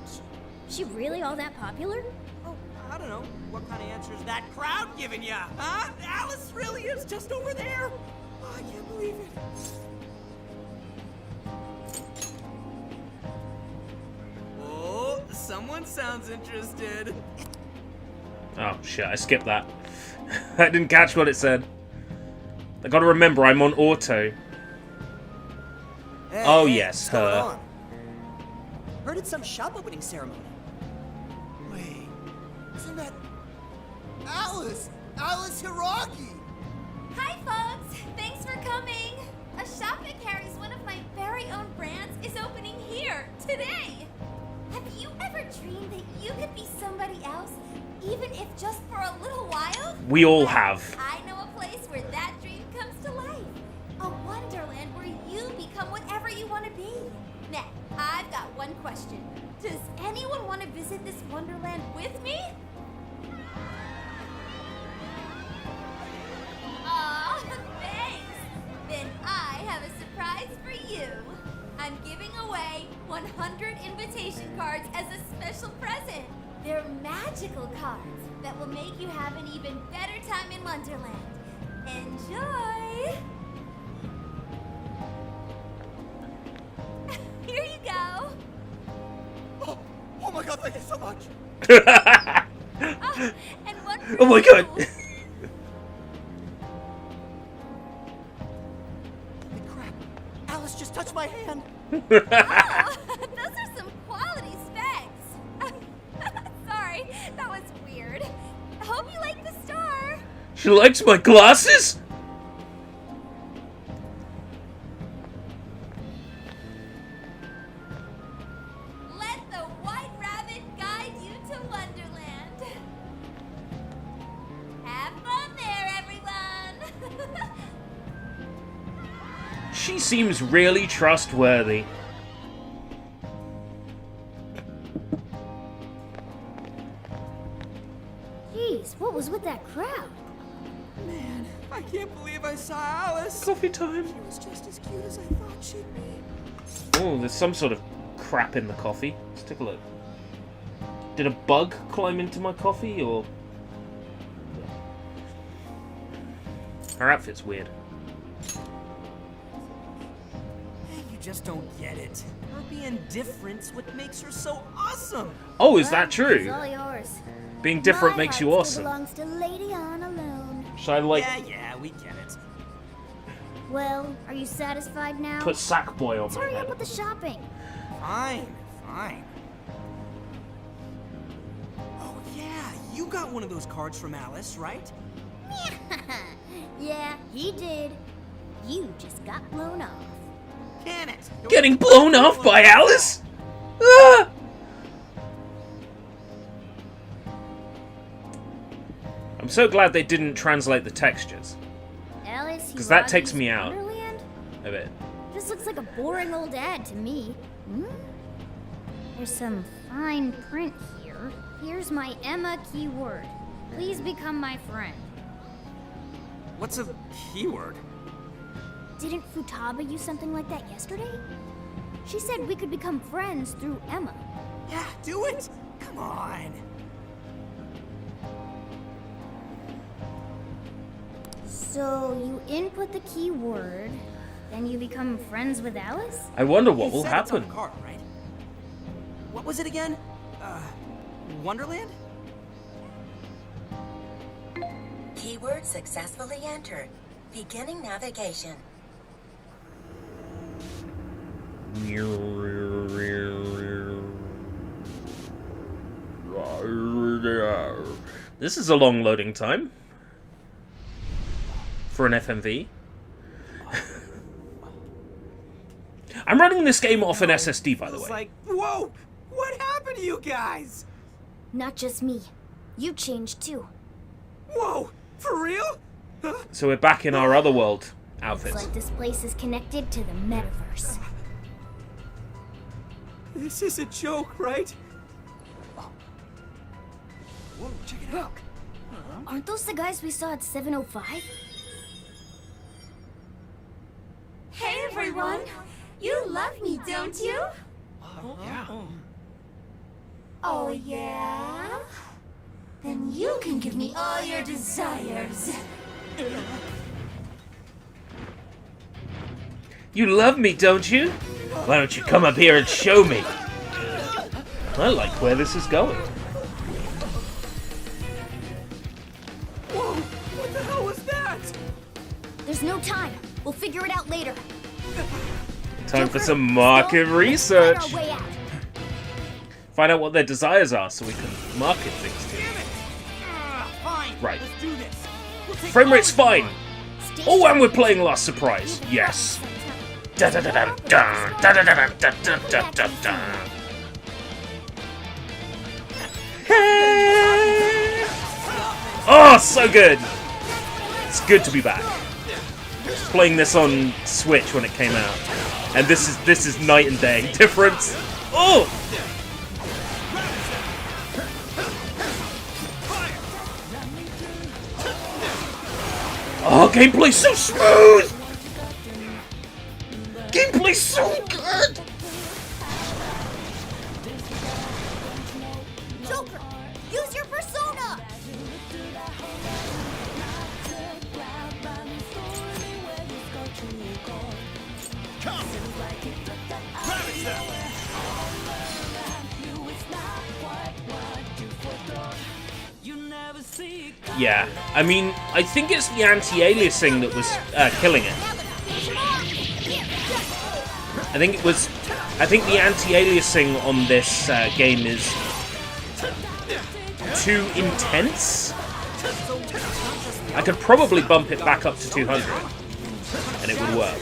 Is she really all that popular? Oh, I don't know. What kind of answers that crowd giving ya, huh? Alice really is just over there. Oh, I can't believe it. Oh, someone sounds interested. Oh shit, I skipped that. I didn't catch what it said. I gotta remember, I'm on auto. Hey, Oh hey, yes, what's going her. on? Heard it's some shop opening ceremony. Wait, isn't that Alice? Alice Hiragi! Hi, folks! Thanks for coming! A shop that carries one of my very own brands is opening here, today! Have you ever dreamed that you could be somebody else, even if just for a little while? We all have. I know a place where that dream comes to life. A wonderland where you become whatever you want to be. Now, I've got one question. Does anyone want to visit this wonderland with me? Aw, thanks! Then I have a surprise for you. I'm giving away 100 invitation cards as a special present. They're magical cards that will make you have an even better time in Wonderland. Enjoy! Here you go. Oh my god, thank you so much! And one for Oh my god! you. Holy crap! Alice just touched my hand! Oh, those are some quality specs. Sorry, that was weird. Hope you like the star. She likes my glasses? Let the White Rabbit guide you to Wonderland. Have fun there, everyone. She seems really trustworthy. Jeez, what was with that crowd? Man, I can't believe I saw Alice! Coffee time. She was just as cute as I thought she'd be. Oh, there's some sort of crap in the coffee. Let's take a look. Did a bug climb into my coffee, or... Her outfit's weird. You just don't get it. Her being different's what makes her so awesome! Oh, is that true? It's all yours. Being different My makes you heart still awesome. belongs to Lady Anne alone. Should I, like, Yeah, we get it. Well, are you satisfied now? put Sackboy on Let's my hurry head? up with the shopping. Fine. Oh yeah, you got one of those cards from Alice, right? Yeah, he did. You just got blown off. Can it? Getting blown off by Alice? Ah! I'm so glad they didn't translate the textures, Alice, because that Hiragi's takes me out Wonderland? a bit. Just looks like a boring old ad to me. There's some fine print here. Here's my Emma keyword. Please become my friend. What's a keyword? Didn't Futaba use something like that yesterday? She said we could become friends through Emma. Yeah, do it! Come on! So you input the keyword, then you become friends with Alice? I wonder what You will said it's on happen. the card, right? What was it again? Wonderland? Keyword successfully entered. Beginning navigation. This is a long loading time for an FMV. I'm running this game off an SSD, by the It's way. like, whoa! What happened to you guys? Not just me. You changed too. Whoa! For real? So we're back in our other world It's outfits. like this place is connected to the metaverse. This is a joke, right? Whoa, check it out. Aren't those the guys we saw at 705? one. You love me, don't you? Yeah. Oh, yeah? Then you can give me all your desires. You love me, don't you? Why don't you come up here and show me? I like where this is going. Whoa! What the hell was that? There's no time. We'll figure it out later. Time for some market research. Find our way out. Find out what their desires are so we can market things to them. Fine. Right. Let's do this. We'll take Frame rate's all fine. Oh, and we're playing Last Surprise. Yes. Da da da da da da da da da da da da da. Oh, so good. It's good to be back. Playing this on Switch when it came out, and this is night and day difference. Oh. Oh, gameplay's so smooth! Gameplay's so good! Joker, use your persona! Yeah, I mean, I think it's the anti-aliasing that was killing it. I think the anti-aliasing on this game is too intense. I could probably bump it back up to 200, and it would work.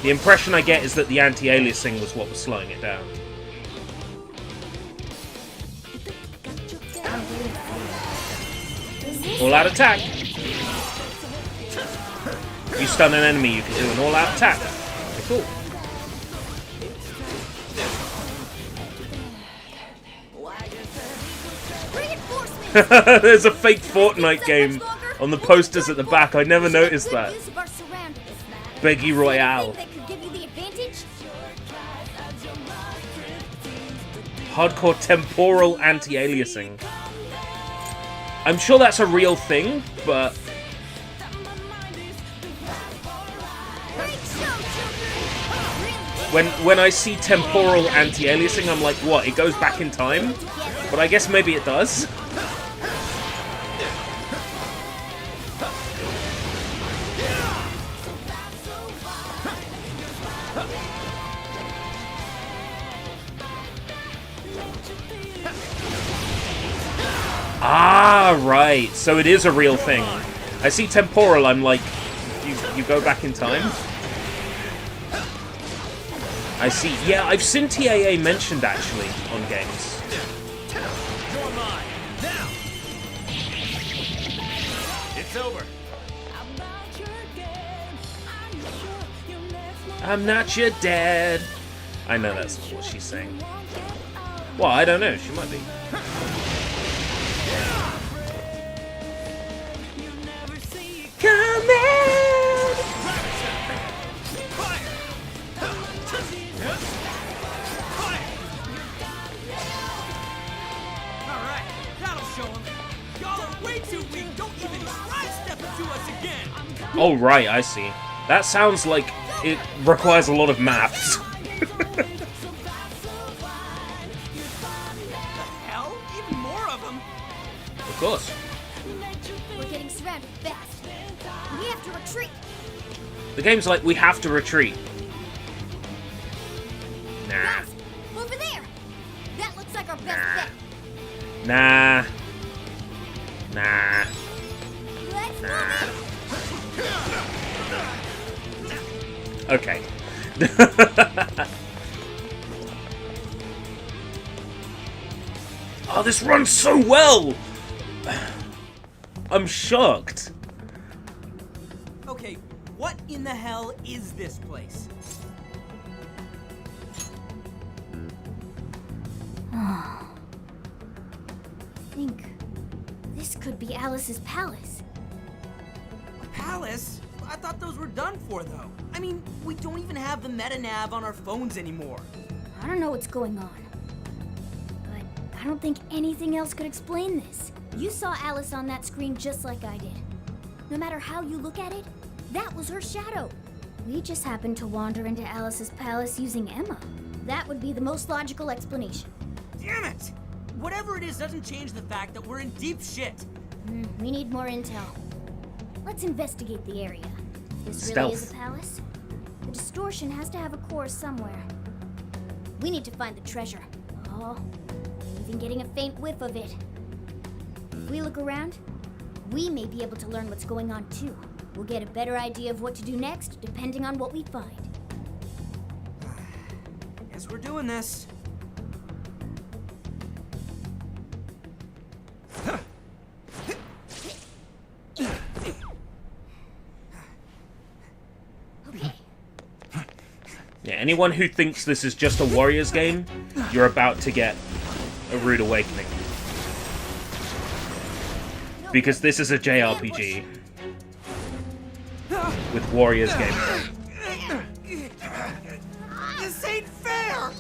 The impression I get is that the anti-aliasing was what was slowing it down. All-out attack. You stun an enemy, you can do an all-out attack. Okay, cool. There's a fake Fortnite game on the posters at the back. I never noticed that. Beggy Royale. Hardcore temporal anti-aliasing. I'm sure that's a real thing, but when I see temporal anti-aliasing, I'm like, what? It goes back in time? But I guess maybe it does. Ah, right. So it is a real thing. I see temporal, I'm like, you go back in time? I see. Yeah, I've seen TAA mentioned, actually, on games. You're mine. Now! It's over. I'm not your dad. I know that's not what she's saying. Well, I don't know. She might be. Come in! Alright, that'll show him. Y'all are way too weak. Don't even try to step into us again. Oh, right, I see. That sounds like it requires a lot of maths. Hell, even more of them. Of course. We're getting surrounded fast. We have to retreat. The game's like, we have to retreat. Nah. Guys, over there. That looks like our best bet. Nah. Nah. Let's move Okay. Oh, this runs so well! I'm shocked. Okay, what in the hell is this place? I think this could be Alice's palace. A palace? I thought thought those were done for, though. I mean, we don't even have the meta-nav on our phones anymore. I don't know what's going on. But I don't think anything else could explain this. You saw Alice on that screen just like I did. No matter how you look at it, that was her shadow. We just happened to wander into Alice's palace using Emma. That would be the most logical explanation. Damn it! Whatever it is doesn't change the fact that we're in deep shit. We need more intel. Let's investigate the area. This really Stealth. is a palace? The distortion has to have a core somewhere. We need to find the treasure. Oh, even getting a faint whiff of it. If we look around, we may be able to learn what's going on too. We'll get a better idea of what to do next, depending on what we find. Guess we're doing this. Yeah, anyone who thinks this is just a Warriors game, you're about to get a rude awakening. Because this is a JRPG with Warriors gameplay. This ain't fair!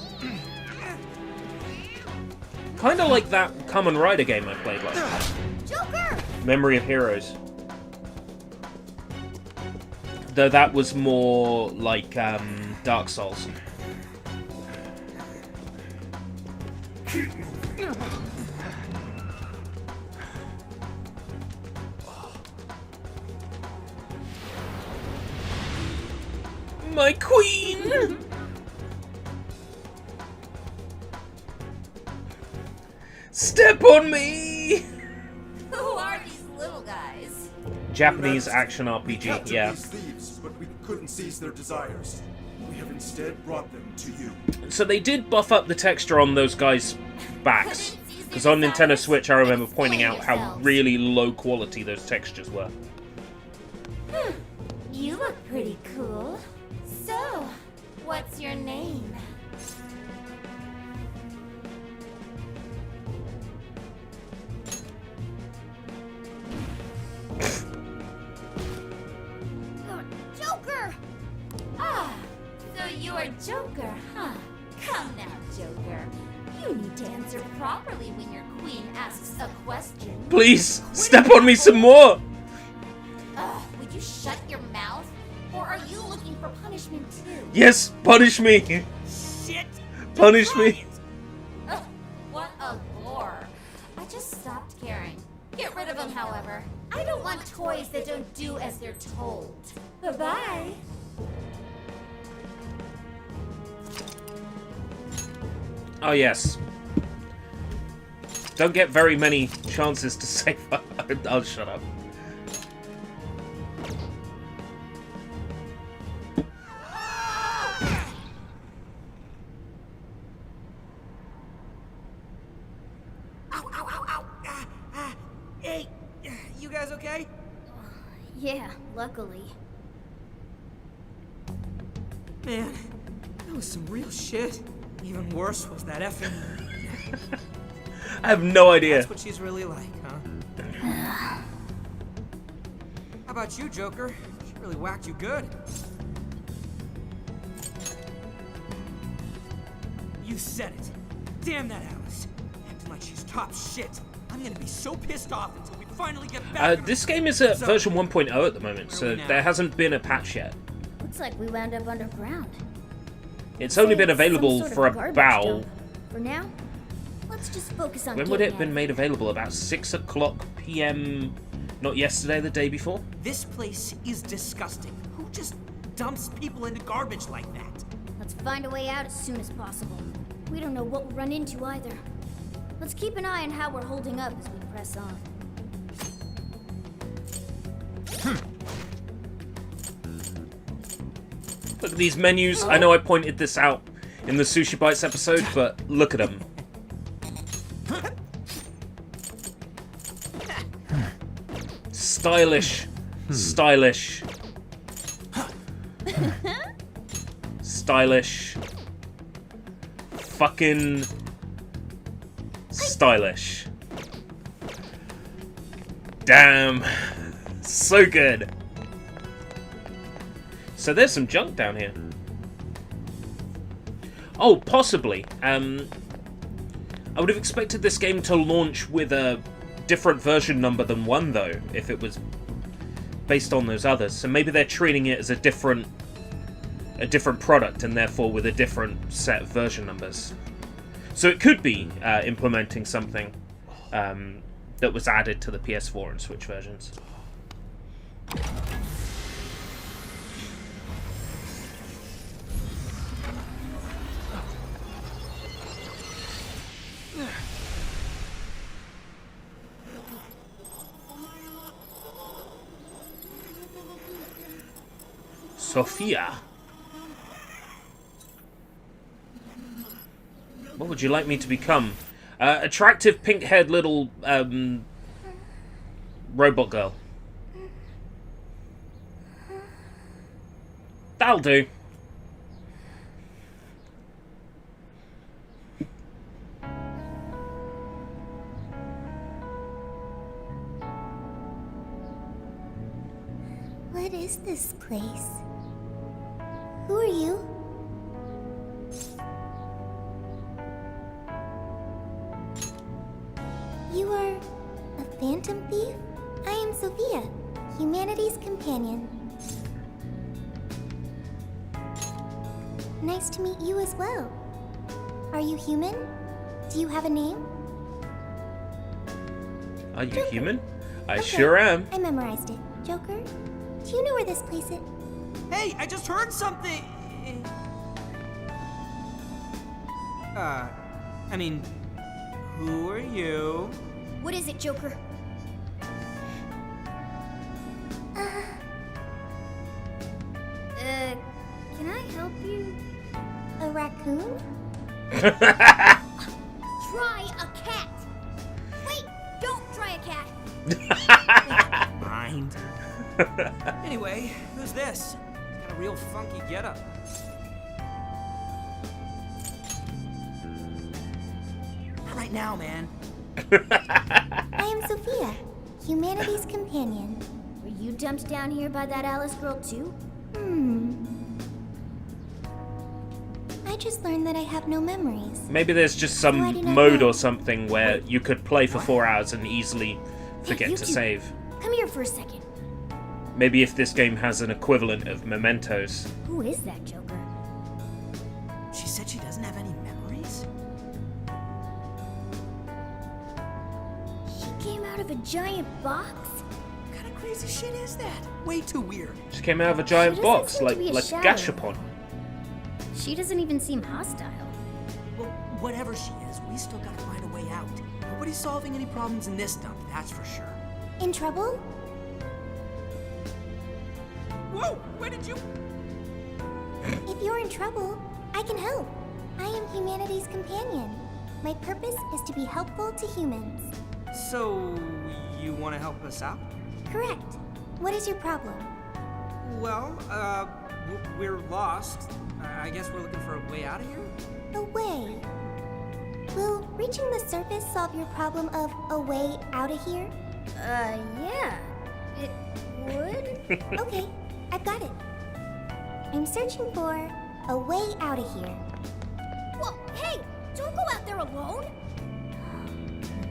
Kinda like that Kamen Rider game I played last time. Joker! Memory of Heroes. Though that was more like Dark Souls. My queen! Step on me! Who are these little guys? Japanese action RPG, yeah. These thieves, but we couldn't seize their desires. We have instead brought them to you. So they did buff up the texture on those guys' backs. Because on Nintendo Switch I remember pointing out how really low quality those textures were. You look pretty cool. So, what's your name? Joker! Ah, so you're Joker, huh? Come now, Joker. You need to answer properly when your queen asks a question. Please, step on me some more! Would you shut your mouth? Or are you looking for punishment too? Yes, punish me! Shit! Punish me! Ugh, what a bore. I just stopped caring. Get rid of them, however. I don't want toys that don't do as they're told. Bye-bye. Oh yes. Don't get very many chances to save her. I'll shut up. Hey, you guys okay? Yeah, luckily. Man, that was some real shit. Even worse was that effing... I have no idea. That's what she's really like, huh? How about you, Joker? She really whacked you good. You said it. Damn that Alice. Acting like she's top shit. I'm gonna be so pissed off until we finally get back. This game is at version 1.0 at the moment, so there hasn't been a patch yet. Looks like we wound up underground. It's only been Some available sort of for garbage about... dump. For now, let's just focus on When would it getting have been made available? About 6 o'clock PM, not yesterday, the day before? This place is disgusting. Who just dumps people into garbage like that? Let's find a way out as soon as possible. We don't know what we'll run into either. Let's keep an eye on how we're holding up as we press on. Look at these menus. I know I pointed this out in the Sushi Bites episode, but look at them. Stylish. Stylish. Stylish. Fucking stylish. Damn. So good. So there's some junk down here. Oh, possibly. I would have expected this game to launch with a different version number than 1, though, if it was based on those others. So maybe they're treating it as a different product, and therefore with a different set of version numbers. So it could be implementing something that was added to the PS4 and Switch versions. Sophia. What would you like me to become? Attractive pink-haired little robot girl. That'll do. What is this place? Who are you? You are a phantom thief? I am Sophia, humanity's companion. Nice to meet you as well. Are you human? Do you have a name? Are you Joker. human? I Okay, sure am. I memorized it. Joker, do you know where this place is? Hey, I just heard something. I mean, who are you? What is it, Joker? Can I help you? A raccoon? Try a cat! Wait, don't try a cat! Mind. Anyway, who's this? He's got a real funky getup. Not right now, man. I am Sophia, humanity's companion. Were you dumped down here by that Alice girl too? I just learned that I have no memories. Maybe there's just Why did some I mode know? or something where you could play for 4 hours and easily forget you to two. save. Come here for a second. Maybe if this game has an equivalent of Mementos. Who is that, Joker? She said she doesn't have any memories? She came out of a giant box? What kind of crazy shit is that? Way too weird. She came out of a giant She doesn't box, seem to like be a shadow. Gashapon. She doesn't even seem hostile. Well, whatever she is, we still gotta find a way out. Nobody's solving any problems in this dump, that's for sure. In trouble? Whoa! Where did you... If you're in trouble, I can help. I am humanity's companion. My purpose is to be helpful to humans. So, you want to help us out? Correct. What is your problem? Well, we're lost. I guess we're looking for a way out of here? A way. Will reaching the surface solve your problem of a way out of here? Yeah. It would? Okay, I've got it. I'm searching for a way out of here. Whoa, hey! Don't go out there alone!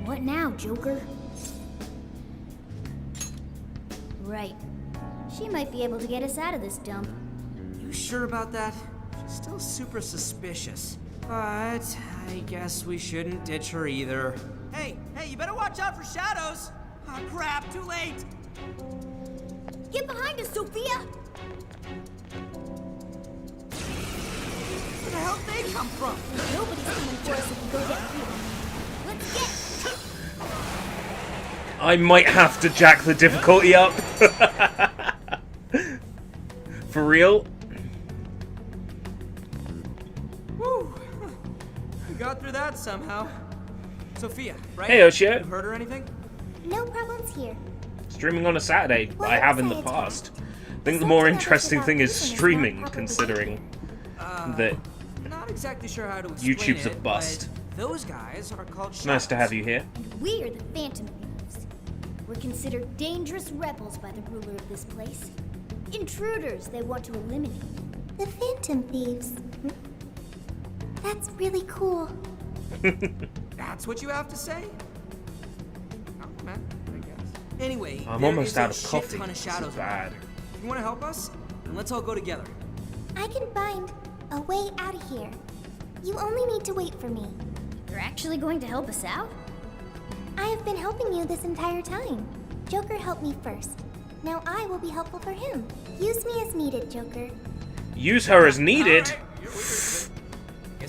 What now, Joker? Right. She might be able to get us out of this dump. You sure about that? She's still super suspicious. But I guess we shouldn't ditch her either. Hey, you better watch out for shadows! Oh crap, too late! Get behind us, Sophia! Where the hell did they come from? Nobody's coming for us if we go down here. Let's get... I might have to jack the difficulty up. For real? Woo! We got through that somehow. Sophia, right? Hey, Oshio. You heard or anything? No problems here. Streaming on a Saturday, Well, I have in say the it's past. I think the more interesting thing is streaming, considering that Not exactly sure how to explain YouTube's a it, bust. but those guys are called It's nice to have you here. We're the Phantom Thieves. We're considered dangerous rebels by the ruler of this place. Intruders they want to eliminate. The Phantom Thieves. That's really cool. That's what you have to say? Oh, man, I guess. Anyway, I'm there almost is a out of shit coffee. ton of This is shadows bad. If you want to help us, then let's all go together. I can find a way out of here. You only need to wait for me. You're actually going to help us out? I have been helping you this entire time. Joker helped me first. Now I will be helpful for him. Use me as needed, Joker. Use her as needed.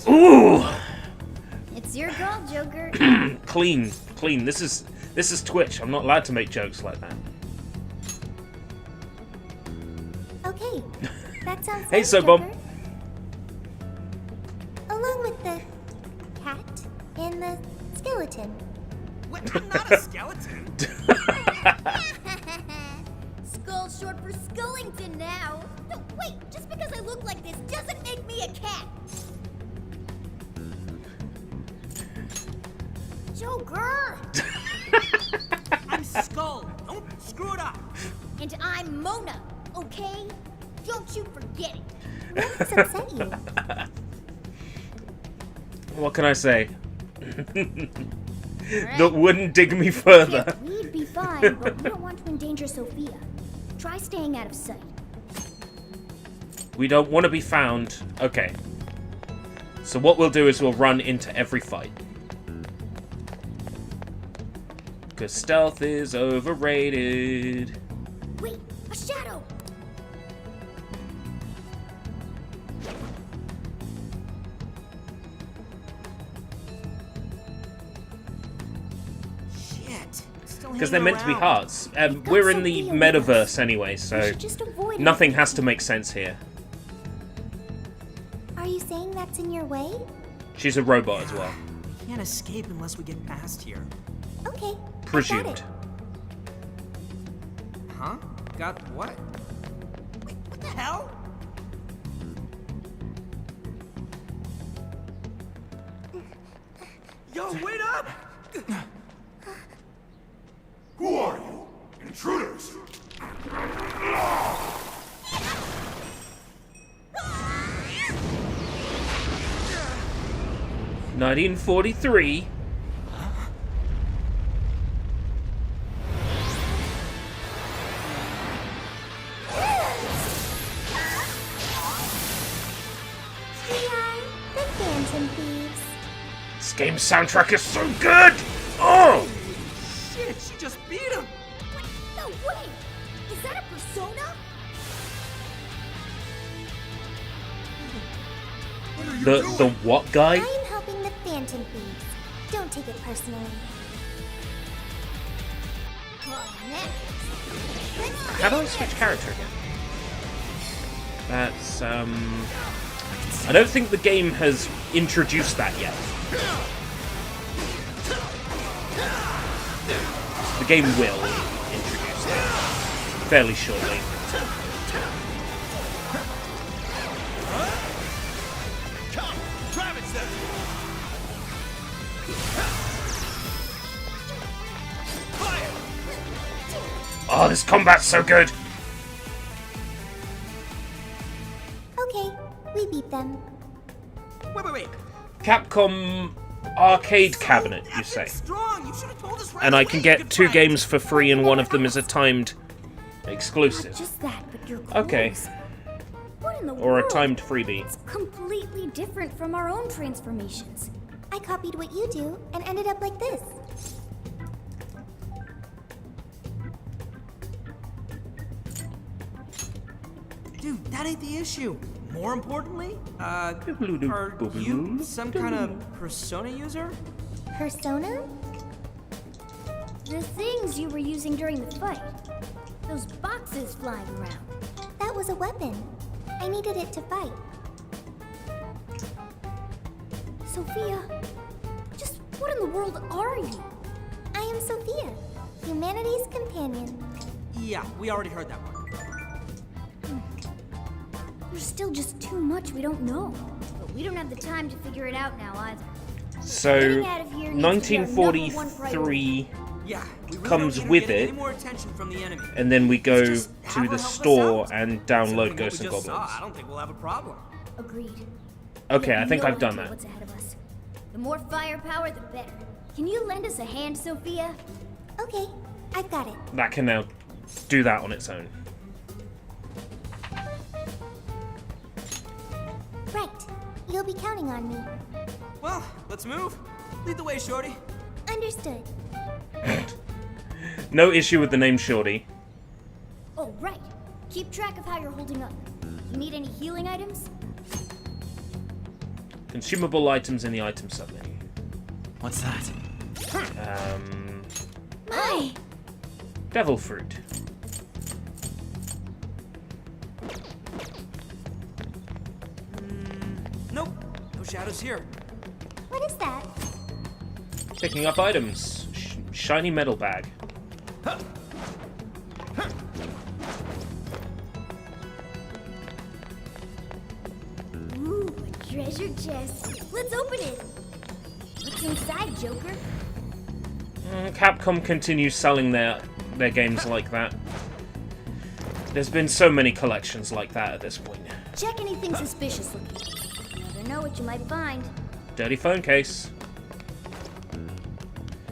Ooh. It's your call, Joker. Clean. This is Twitch. I'm not allowed to make jokes like that. Okay, that sounds Hey, nice, Sobom. Joker. Along with the cat and the skeleton. What? I'm not a skeleton. Skull's short for Skullington now. No, wait, just because I look like this doesn't make me a cat. Joker! I'm Skull. Don't screw it up. And I'm Mona, okay? Don't you forget it. What has upset you? What can I say? That wouldn't dig me further. We'd be fine, but we don't want to endanger Sophia. Try staying out of sight. We don't want to be found. Okay. So what we'll do is we'll run into every fight. Because stealth is overrated. Wait, a shadow! Shit. Because they're meant to be hearts. We're in the metaverse anyway, so nothing has to make sense here. Are you saying that's in your way? She's a robot as well. We can't escape unless we get past here. Okay. Presumed. Huh? Got what? Wait, what the hell? Yo, wait up! Who are you? Intruders! 1943. We are the Phantom Thieves. This game's soundtrack is so good! Oh! Shit, she just beat him! No way! Is that a persona? The what guy? I am helping the Phantom Thieves. Don't take it personally. How do I switch character again? That's, I don't think the game has introduced that yet. The game will introduce that fairly shortly. Oh, this combat's so good! Okay, we beat them. Wait. Capcom arcade cabinet, you say? Strong. You should have told us right And I away, can get good 2 friend. games for free, and one of them is a timed exclusive. Not just that, but your clothes. Okay. What in the Or a world? timed freebie. It's completely different from our own transformations. I copied what you do and ended up like this. Dude, that ain't the issue. More importantly, are you some kind of persona user? Persona? The things you were using during the fight. Those boxes flying around. That was a weapon. I needed it to fight. Sophia, just what in the world are you? I am Sophia, humanity's companion. Yeah, we already heard that one. There's still just too much we don't know. But we don't have the time to figure it out now either. So, Getting out of here needs to be our number one 1943 Yeah, we really comes don't need her with getting it, any more attention from the enemy. and then we go Just have to her the help us store out. and download Considering Ghosts what and we just Goblins. saw, I don't think we'll have a problem. Agreed. Okay, We I have think no I've done idea that. What's ahead of us. The more firepower, the better. Can you lend us a hand, Sophia? Okay, I've got it. That can now do that on its own. Right. You'll be counting on me. Well, let's move. Lead the way, Shorty. Understood. No issue with the name Shorty. Oh, right. Keep track of how you're holding up. You need any healing items? Consumable items in the item submenu. What's that? My! Devil fruit. Nope. No shadows here. What is that? Picking up items. Shiny metal bag. Ooh, a treasure chest. Let's open it. What's inside, Joker? Capcom continues selling their games like that. There's been so many collections like that at this point. Check anything suspicious looking. Never know what you might find. Dirty phone case.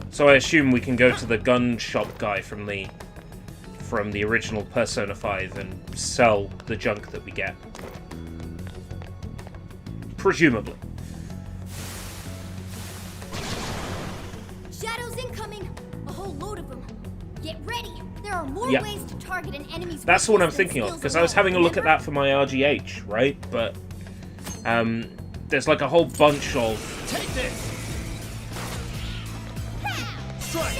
So I assume we can go to the gun shop guy from the original Persona 5 and sell the junk that we get. Presumably. Shadows incoming! A whole load of them. Get ready! There are more Yeah. ways to target an enemy's That's what I'm weakness than thinking of, skills because I was alone, having a look at remember? that for my RGH, right? But there's like a whole bunch of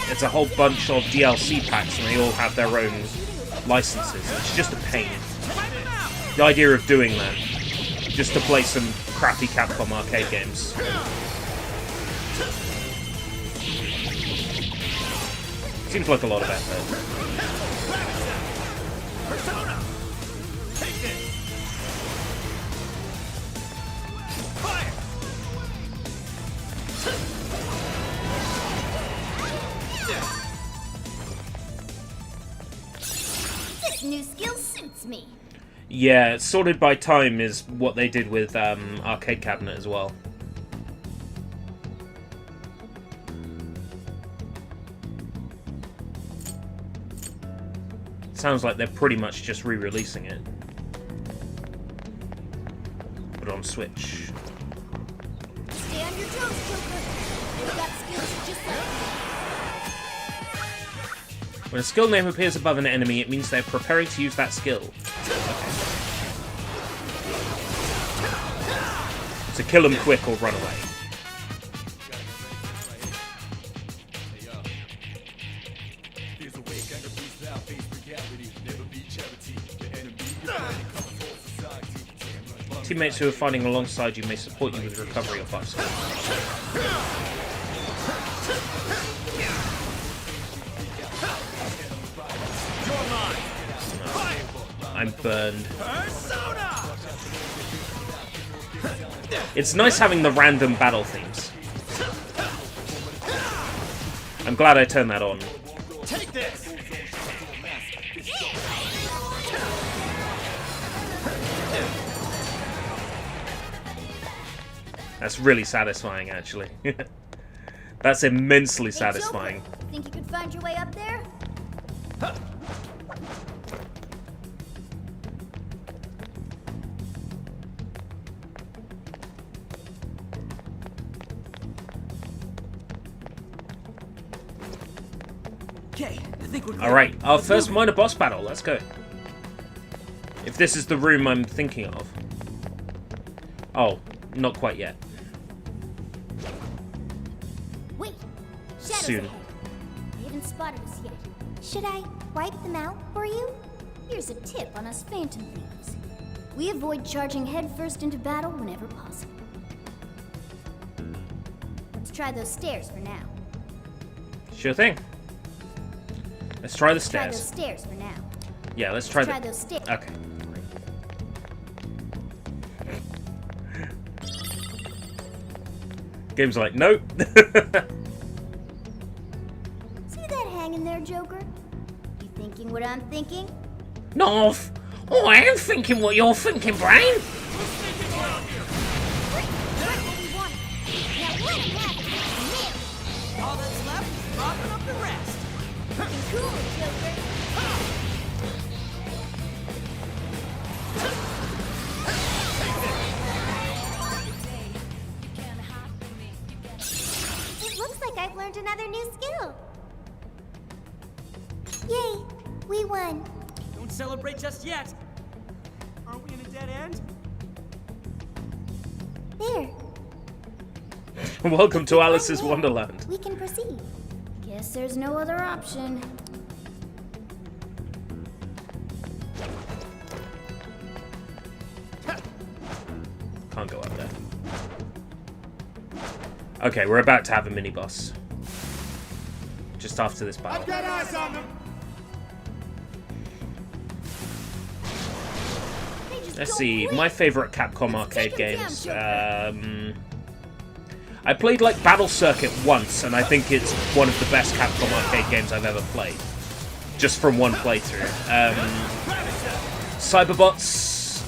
there's a whole bunch of DLC packs, and they all have their own licenses. It's just a pain. The idea of doing that, just to play some crappy Capcom arcade games. Seems like a lot of effort. This new skill suits me. Yeah, sorted by time is what they did with Arcade Cabinet as well. Sounds like they're pretty much just re-releasing it, but on Switch. Stay on your toes, Joker. They've got skills just like When a skill name appears above an enemy, it means they're preparing to use that skill. So kill them quick or run away. Teammates who are fighting alongside you may support you with recovery or buffs. I'm burned. It's nice having the random battle themes. I'm glad I turned that on. Take this! That's really satisfying, actually. That's immensely Hey, satisfying. Joker, think you could find your way up there? Okay, I think we're clear. Alright, our Let's first move. minor boss battle. Let's go. If this is the room I'm thinking of. Oh, not quite yet. Wait, shadows Soon. ahead. They haven't spotted us yet. Should I wipe them out for you? Here's a tip on us Phantom Thieves. We avoid charging headfirst into battle whenever possible. Let's try those stairs for now. Sure thing. Let's try the Try those stairs. stairs for now. Yeah, let's try Try the... those stairs. Okay. See Game's like, nope. that Joker? You thinking what I'm thinking? No, I am thinking what you're thinking, brain. All that's left is mopping up the rest. Looking cool, Joker. It looks like I've learned another new skill. Yay, we won. Don't celebrate just yet. Aren't we in a dead end? There, Welcome to Alice's Wonderland. we can proceed. Guess there's no other option. Can't go up there. Okay, we're about to have a mini boss. Just after this battle. I've got eyes on them. Let's see, my favorite Capcom arcade games. I played like Battle Circuit once, and I think it's one of the best Capcom arcade games I've ever played. Just from one playthrough. Cyberbots,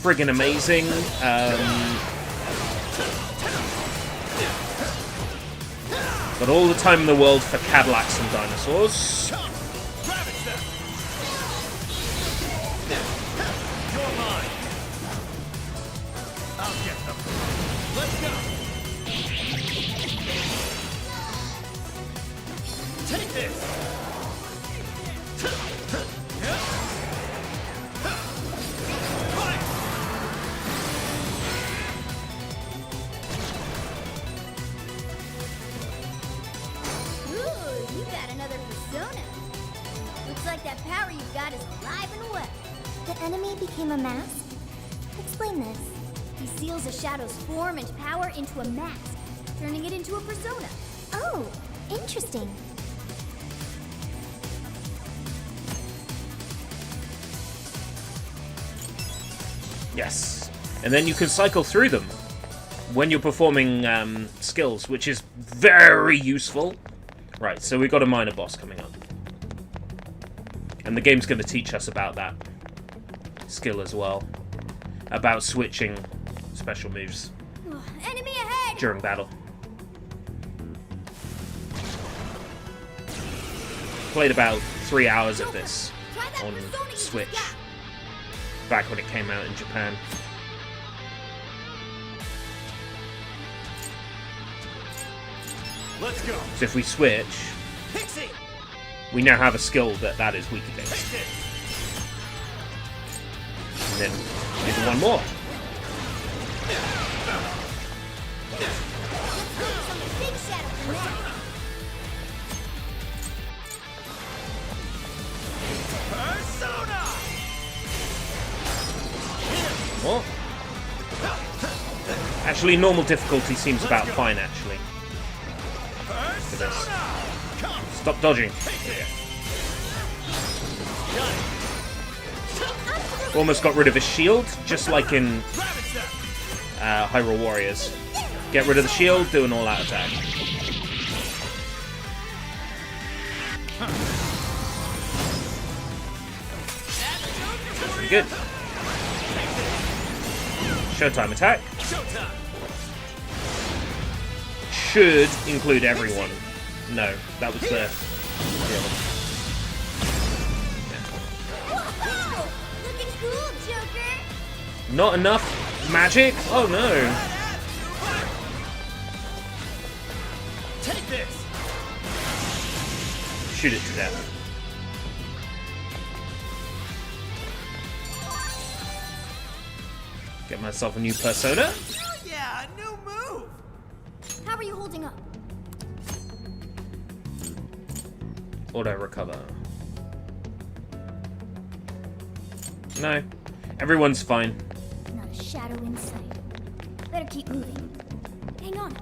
friggin' amazing. Got all the time in the world for Cadillacs and dinosaurs. Ooh, you got another persona. Looks like that power you got is alive and well. The enemy became a mask? Explain this. He seals a shadow's form and power into a mask, turning it into a persona. Oh, interesting. Yes. And then you can cycle through them when you're performing skills, which is very useful. Right, so we've got a minor boss coming up. And the game's going to teach us about that skill as well. About switching special moves Enemy ahead! during battle. Played about 3 hours of this on Switch. Back when it came out in Japan. Let's go. So if we switch, we now have a skill that is weak against. And then maybe one more. Big shadow for now. What? Actually, normal difficulty seems about fine, actually. For this. Stop dodging. Almost got rid of his shield, just like in Hyrule Warriors. Get rid of the shield, do an all-out attack. Pretty good. Showtime attack. Should include everyone. No, that was the... Whoa! Looking cool, Joker! Not enough magic? Oh no. Take this. Shoot it to death. Get myself a new persona. Oh yeah, a new move. How are you holding up? Auto recover. No. Everyone's fine. Not a shadow in sight. Better keep moving. Hang on.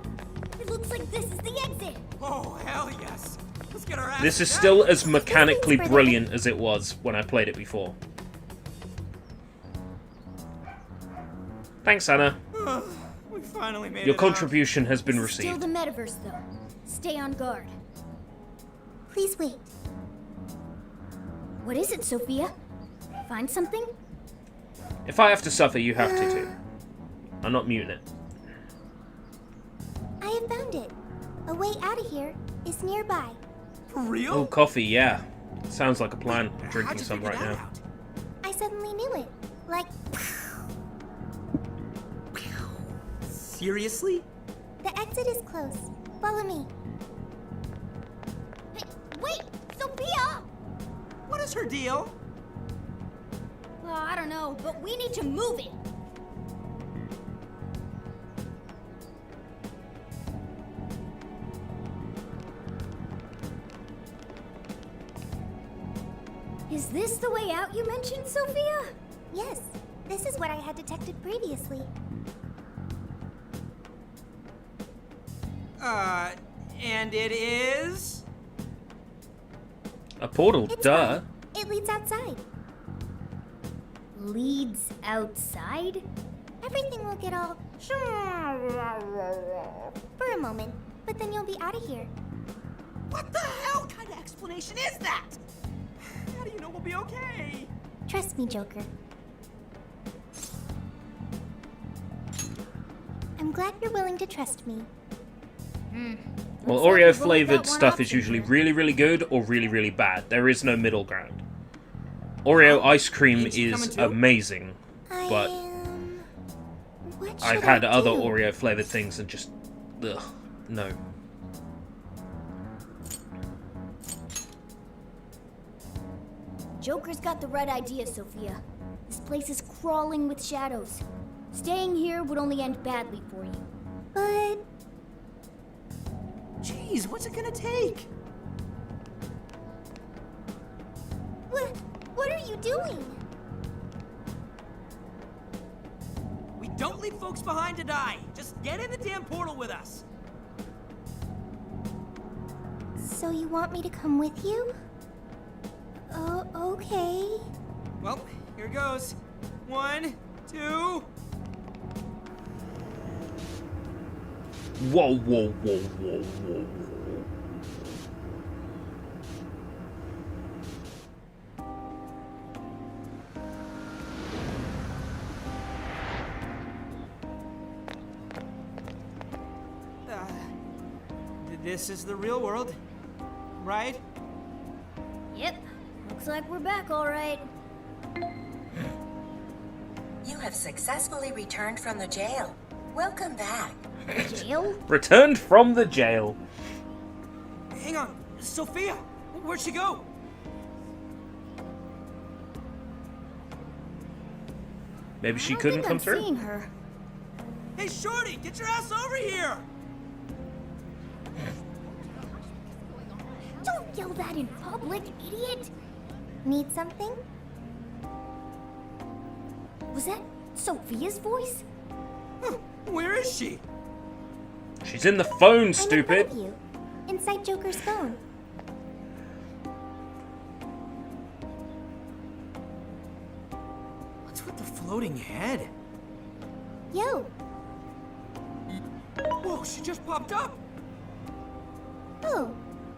It looks like this is the exit. Oh, hell yes. Let's get our ass This is down. still as mechanically brilliant as it was when I played it before. Thanks, Anna. We finally made Your it contribution has been Still received. the metaverse, though. Stay on guard. Please wait. What is it, Sophia? Find something? If I have to suffer, you have to too. I'm not muting it. I have found it. A way out of here is nearby. For real? Oh, coffee, yeah. Sounds like a plan. I'm drinking some right now. I suddenly knew it. Like... Seriously? The exit is close. Follow me. Hey, wait! Sophia! What is her deal? Well, I don't know, but we need to move it. Is this the way out you mentioned, Sophia? Yes. This is what I had detected previously. And it is? A portal, It's duh. fine. It leads outside. Leads outside? Everything will get all... for a moment, but then you'll be out of here. What the hell kind of explanation is that? How do you know we'll be okay? Trust me, Joker. I'm glad you're willing to trust me. Well, Looks like Oreo we've only flavored got one stuff is option usually here. really, really good or really, really bad. There is no middle ground. Oreo ice cream Ain't you is coming too? amazing, but What I've should had I other do? Oreo flavored things and just, ugh, no. Joker's got the right idea, Sophia. This place is crawling with shadows. Staying here would only end badly for you. But... Jeez, what's it gonna take? What are you doing? We don't leave folks behind to die. Just get in the damn portal with us. So you want me to come with you? Oh, okay. Well, here goes. 1, 2... Whoa, whoa, whoa, whoa, whoa. This is the real world, right? Yep. Looks like we're back, all right. You have successfully returned from the jail. Welcome back. Jail? Returned from the jail. Hang on, Sophia, where'd she go? Maybe she I don't couldn't think come I'm through. seeing her. Hey, Shorty, get your ass over here! Don't yell that in public, idiot! Need something? Was that Sophia's voice? Where is she? She's in the phone, I'm in stupid. front of you, inside Joker's phone. What's with the floating head? Yo, Whoa, she just popped up! oh,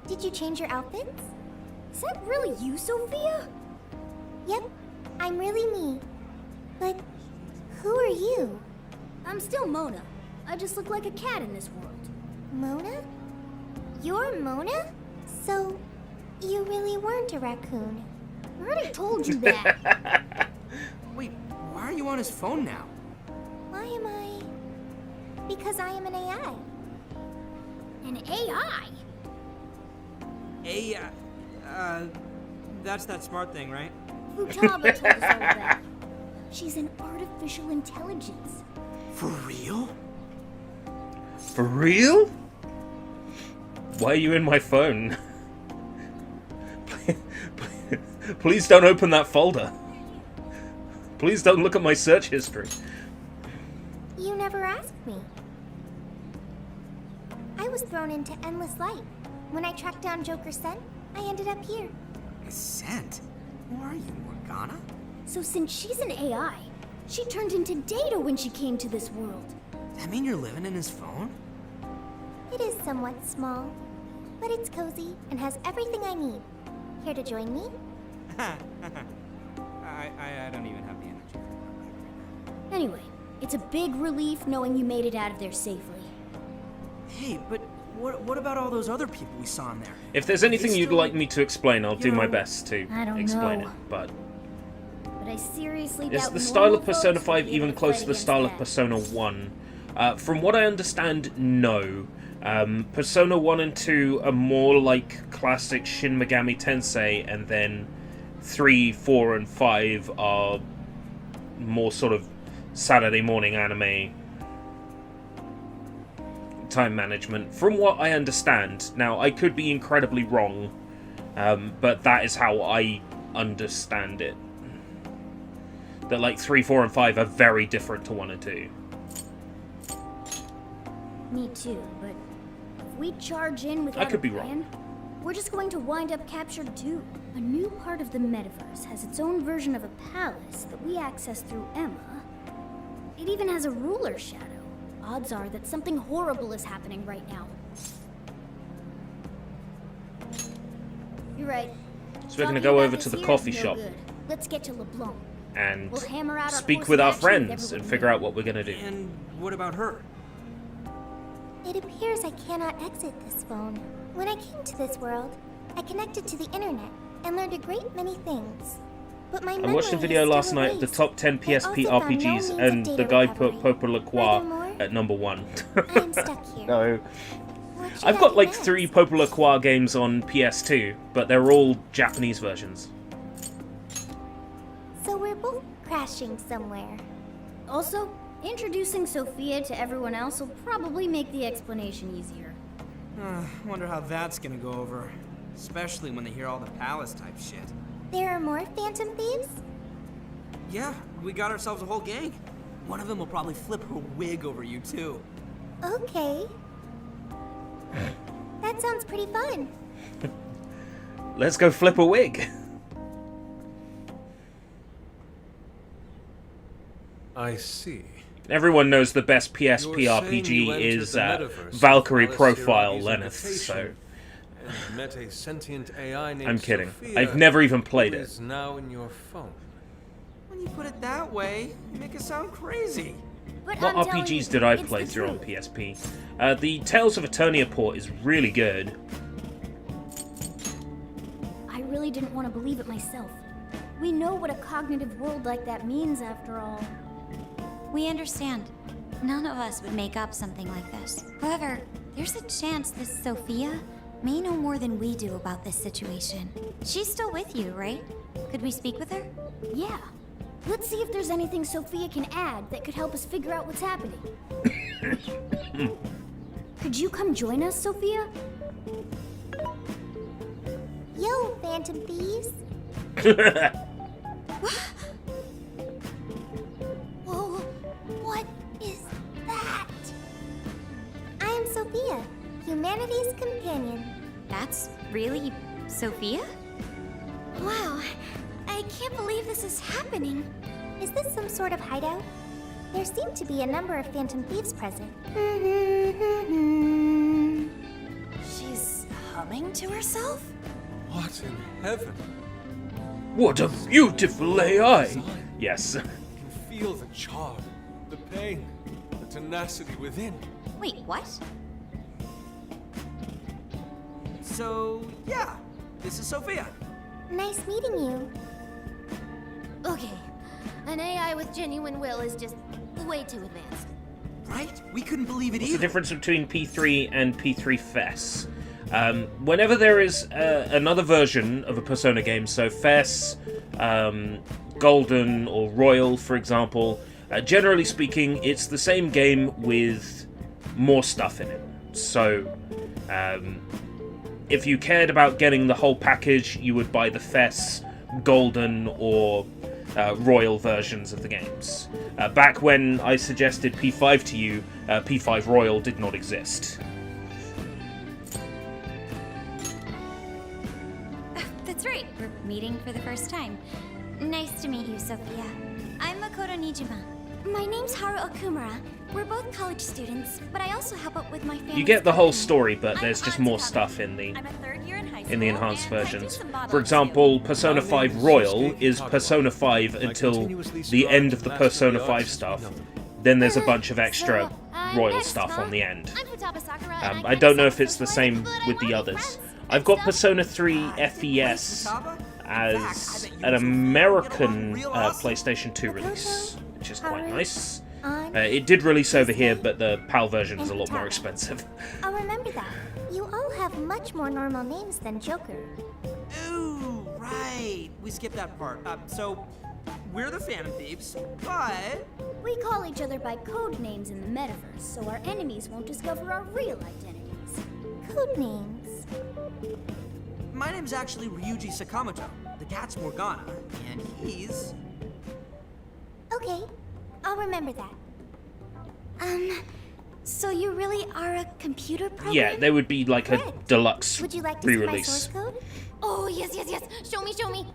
did you change your outfits? Is that really you, Sophia? Yep, I'm really me. But who are you? I'm still Mona. I just look like a cat in this world. Mona? You're Mona? So, you really weren't a raccoon. I already told you that. Wait, why are you on his phone now? Why am I? Because I am an AI. An AI? That's that smart thing, right? Futaba told us all of that. She's an artificial intelligence. For real? For real? Why are you in my phone? Please don't open that folder. Please don't look at my search history. You never asked me. I was thrown into endless light. When I tracked down Joker's scent, I ended up here. Scent? Who are you, Morgana? So since she's an AI, she turned into Data when she came to this world. Does that mean you're living in his phone? It is somewhat small. but it's cozy and has everything I need. Here to join me? I don't even have the energy. Anyway, it's a big relief knowing you made it out of there safely. Hey, but what about all those other people we saw in there? If there's anything you'd still, like me to explain, I'll do my know, best to I don't explain know. it. But I seriously is doubt the style of normal Persona folks would 5 be even able to close fight to the against style of that. Persona 1? From what I understand, no. Persona 1 and 2 are more like classic Shin Megami Tensei, and then 3, 4, and 5 are more sort of Saturday morning anime time management. From what I understand, now I could be incredibly wrong, but that is how I understand it. That like 3, 4, and 5 are very different to 1 and 2. Me too, but if we charge in without could a be plan, we're just going to wind up captured too. A new part of the metaverse has its own version of a palace that we access through Emma. It even has a ruler shadow. Odds are that something horrible is happening right now. You're right. So we're going to Talking go about over this to the here coffee is no shop good. Let's get to LeBlanc. and We'll hammer out our speak course with of our action with friends and everyone figure out what we're going to do. And what about her? It appears I cannot exit this phone. When I came to this world, I connected to the internet and learned a great many things. But my I watched a memory video is last still night of the erased. top 10 PSP I also found no RPGs, means of and data the guy recovery. put Popo La Croix Furthermore, at number 1. I am stuck here. No. What should I've I got do like next? 3 Popo La Croix games on PS2, but they're all Japanese versions. So we're both crashing somewhere. Also, introducing Sophia to everyone else will probably make the explanation easier. Wonder how that's gonna go over. Especially when they hear all the palace type shit. There are more Phantom Thieves? Yeah, we got ourselves a whole gang. One of them will probably flip her wig over you too. Okay. That sounds pretty fun. Let's go flip a wig. I see. Everyone knows the best PSP You're saying you RPG entered is the metaverse Valkyrie with Profile Alice Lenneth, so invitation and met a sentient AI named I'm kidding. Sophia, I've never even played who it. is now in your phone. When you put it that way, you make it sound crazy. But What I'm telling RPGs you, did I it's play the through on truth. PSP? The Tales of Eternia port is really good. I really didn't want to believe it myself. We know what a cognitive world like that means, after all. We understand. None of us would make up something like this. However, there's a chance this Sophia may know more than we do about this situation. She's still with you, right? Could we speak with her? Yeah. Let's see if there's anything Sophia can add that could help us figure out what's happening. Could you come join us, Sophia? Yo, Phantom Thieves. Whoa, what is that? I am Sophia, humanity's companion. That's really Sophia? Wow, I can't believe this is happening. Is this some sort of hideout? There seem to be a number of Phantom Thieves present. She's humming to herself? What in heaven? What a beautiful AI! Yes. I can feel the charm, the pain, the tenacity within. Wait, what? So, yeah, this is Sophia. Nice meeting you. Okay, an AI with genuine will is just way too advanced. Right? We couldn't believe it What's the either. difference between P3 and P3 FES? Whenever there is another version of a Persona game, so FES, Golden, or Royal, for example, generally speaking, it's the same game with more stuff in it. So, if you cared about getting the whole package, you would buy the FES, Golden, or Royal versions of the games. Back when I suggested P5 to you, P5 Royal did not exist. That's right, we're meeting for the first time. Nice to meet you, Sophia. I'm Makoto Nijima. My name's Haru Okumura. We're both college students, but I also help out with my family. You get the whole story, but there's just more stuff in the enhanced versions. For example, Persona 5 Royal is Persona 5 until the end of the Persona 5 stuff. Then there's a bunch of extra Royal stuff on the end. I don't know if it's the same with the others. I've got Persona 3 FES as an American PlayStation 2 release, which is quite nice. It did release over here, but the PAL version is a lot more expensive. I'll remember that. You all have much more normal names than Joker. Ooh, right. We skipped that part. So, we're the Phantom Thieves, but... We call each other by code names in the metaverse, so our enemies won't discover our real identities. Code names? My name's actually Ryuji Sakamoto. The cat's Morgana, and he's... Okay, I'll remember that. So you really are a computer program? Yeah, there would be like a deluxe Would you like to see my re-release. source code? Oh, yes. Show me.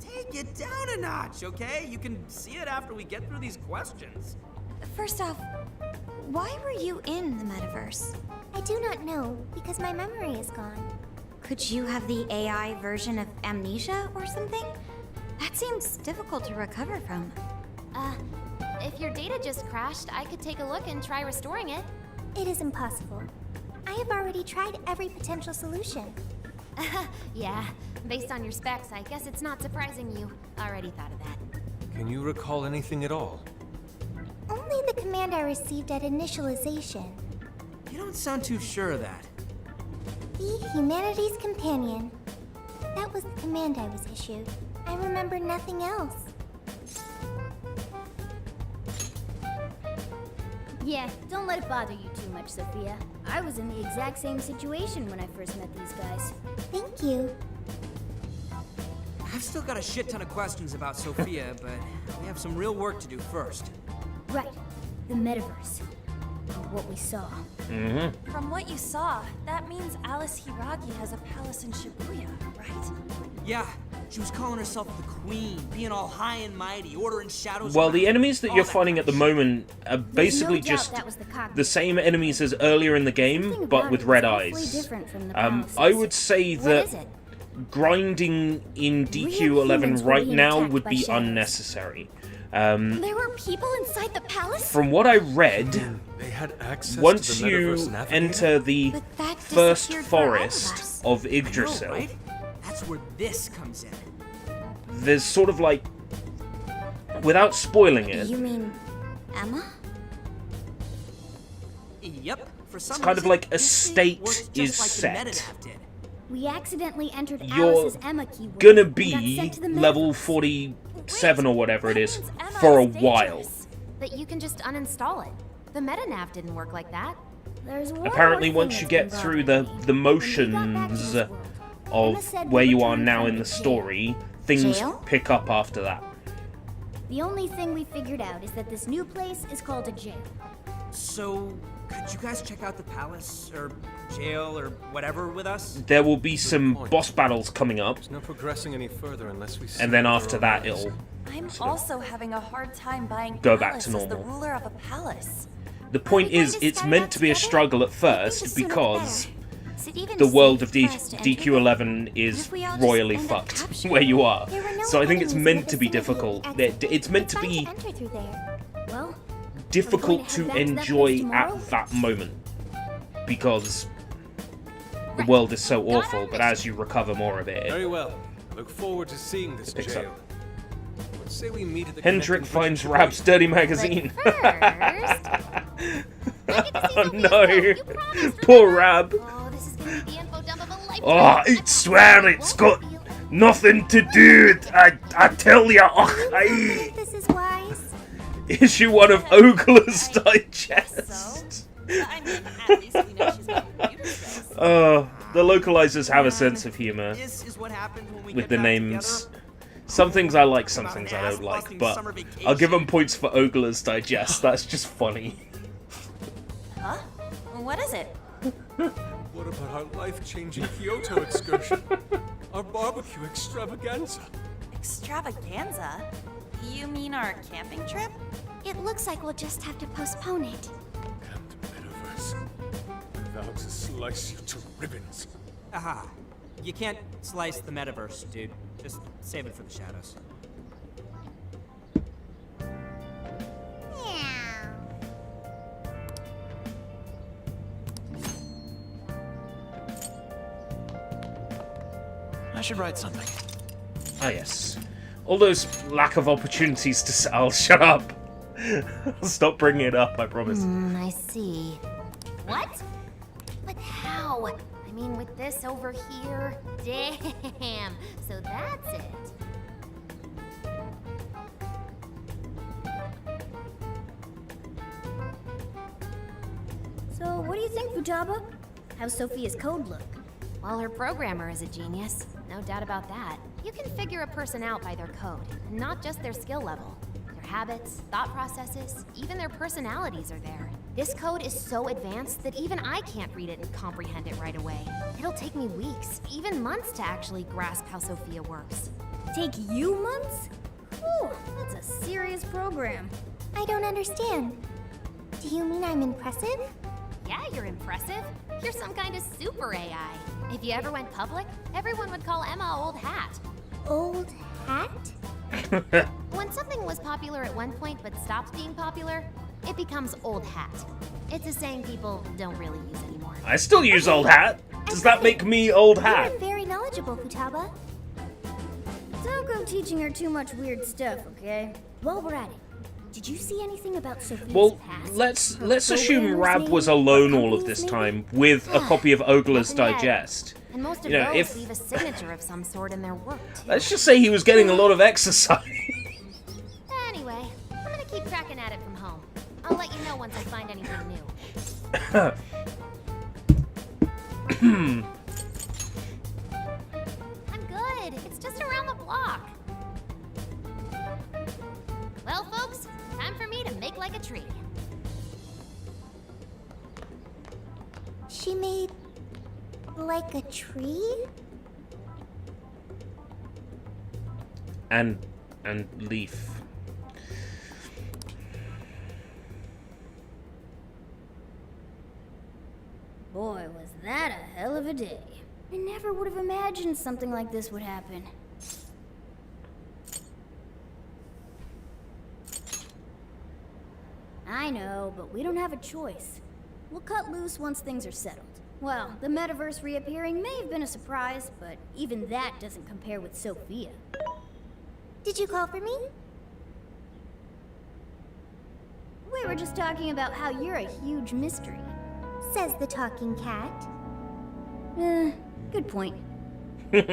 Take it down a notch, okay? You can see it after we get through these questions. First off, why were you in the metaverse? I do not know, because my memory is gone. Could you have the AI version of amnesia or something? That seems difficult to recover from. If your data just crashed, I could take a look and try restoring it. It is impossible. I have already tried every potential solution. Yeah, based on your specs, I guess it's not surprising you already thought of that. Can you recall anything at all? Only the command I received at initialization. You don't sound too sure of that. The Humanity's Companion. That was the command I was issued. I remember nothing else. Yeah, don't let it bother you too much, Sophia. I was in the exact same situation when I first met these guys. Thank you. I've still got a shit ton of questions about Sophia, but we have some real work to do first. Right, the metaverse. And what we saw. From what you saw, that means Alice Hiragi has a palace in Shibuya, right? Yeah, she was calling herself the Queen, being all high and mighty, ordering shadows. Well, the enemies that you're fighting at the moment are basically just the same enemies as earlier in the game, but with red eyes. I would say that grinding in DQ11 right now would be unnecessary. There were people inside the palace? From what I read, They had access once to the you Metaverse Navigator? enter the first forest of Yggdrasil, Right? That's where this comes in. there's sort of like, without spoiling it, You mean Emma? Yep. For some it's kind of reason, like a this state works is just like the set. Metanav did. We accidentally entered You're Alice's Emma keyword gonna and got be sent to the level metaverse. 47 or whatever it is Emma for a is while. dangerous, but you can just uninstall it. The metanav didn't work like that. There's one Apparently, more once thing you that's get been through bothering the me. motions of where you are now in the story, things Jail? pick up after that. The only thing we figured out is that this new place is called a jail. So, could you guys check out the palace or jail or whatever with us? There will be some boss battles coming up, There's no progressing any further unless we see and then it with after our that own eyes. it'll I'm sort of also having a hard time buying go back Alice to as the normal. ruler of a palace. The point is, it's meant to be a struggle at first because Even the world of seemed pressed to enter DQ11 is we all just royally end up fucked captured? where you are. There were no So I think it's enemies in meant the to be vicinity of difficult. the exit. It's meant to It's fine be to enter through there. Well, difficult to head back to that place enjoy tomorrow? at that moment because the world is so awful, but as you recover more of it, Very well. I look forward to seeing this picks jail. Let's say we meet at the Hendrik connecting finds bridge Rab's dirty magazine. Oh no! Poor Rab. Oh, I swear it's got nothing to do with. I tell ya. Oh, I... This is wise. Issue 1 of Ogler's Digest. The localizers have a sense of humor This is what happens when we with get the back names. together. Some things I like, some things I don't like, but I'll give them points for Ogler's Digest. That's just funny. Huh? What is it? What about our life-changing Kyoto excursion? Our barbecue extravaganza? Extravaganza? You mean our camping trip? It looks like we'll just have to postpone it. Metaverse. I vow to slice you to ribbons. Aha. You can't slice the metaverse, dude. Just save it for the shadows. I should write something. Ah, yes. All those lack of opportunities to... I'll shut up. I'll stop bringing it up, I promise. I see. What? But how? I mean, with this over here? Damn. So that's it. So, what do you think, Futaba? How's Sophia's code look? Well, her programmer is a genius. No doubt about that. You can figure a person out by their code, and not just their skill level. Their habits, thought processes, even their personalities are there. This code is so advanced that even I can't read it and comprehend it right away. It'll take me weeks, even months to actually grasp how Sophia works. Take you months? Whew, that's a serious program. I don't understand. Do you mean I'm impressive? Yeah, you're impressive. You're some kind of super AI. If you ever went public, everyone would call Emma Old Hat. Old hat? When something was popular at one point but stops being popular, it becomes Old Hat. It's a saying people don't really use anymore. I still use Old Hat. Does that make me Old Hat? You're very knowledgeable, Futaba. Don't go teaching her too much weird stuff, okay? While we're at it, did you see anything about Sophia's Well, past? let's assume Rab was alone all of this time with a copy of Ogla's Digest. And most of You know, those leave a signature of some sort in their work, too. Let's just say he was getting a lot of exercise. Anyway, I'm gonna keep cracking at it from home. I'll let you know once I find anything new. I'm good. It's just around the block. Well, folks, time for me to make like a tree. She made like a tree? And Leaf. Boy, was that a hell of a day. I never would have imagined something like this would happen. I know, but we don't have a choice. We'll cut loose once things are settled. Well, the metaverse reappearing may have been a surprise, but even that doesn't compare with Sophia. Did you call for me? We were just talking about how you're a huge mystery. Says the talking cat. Good point. Wait,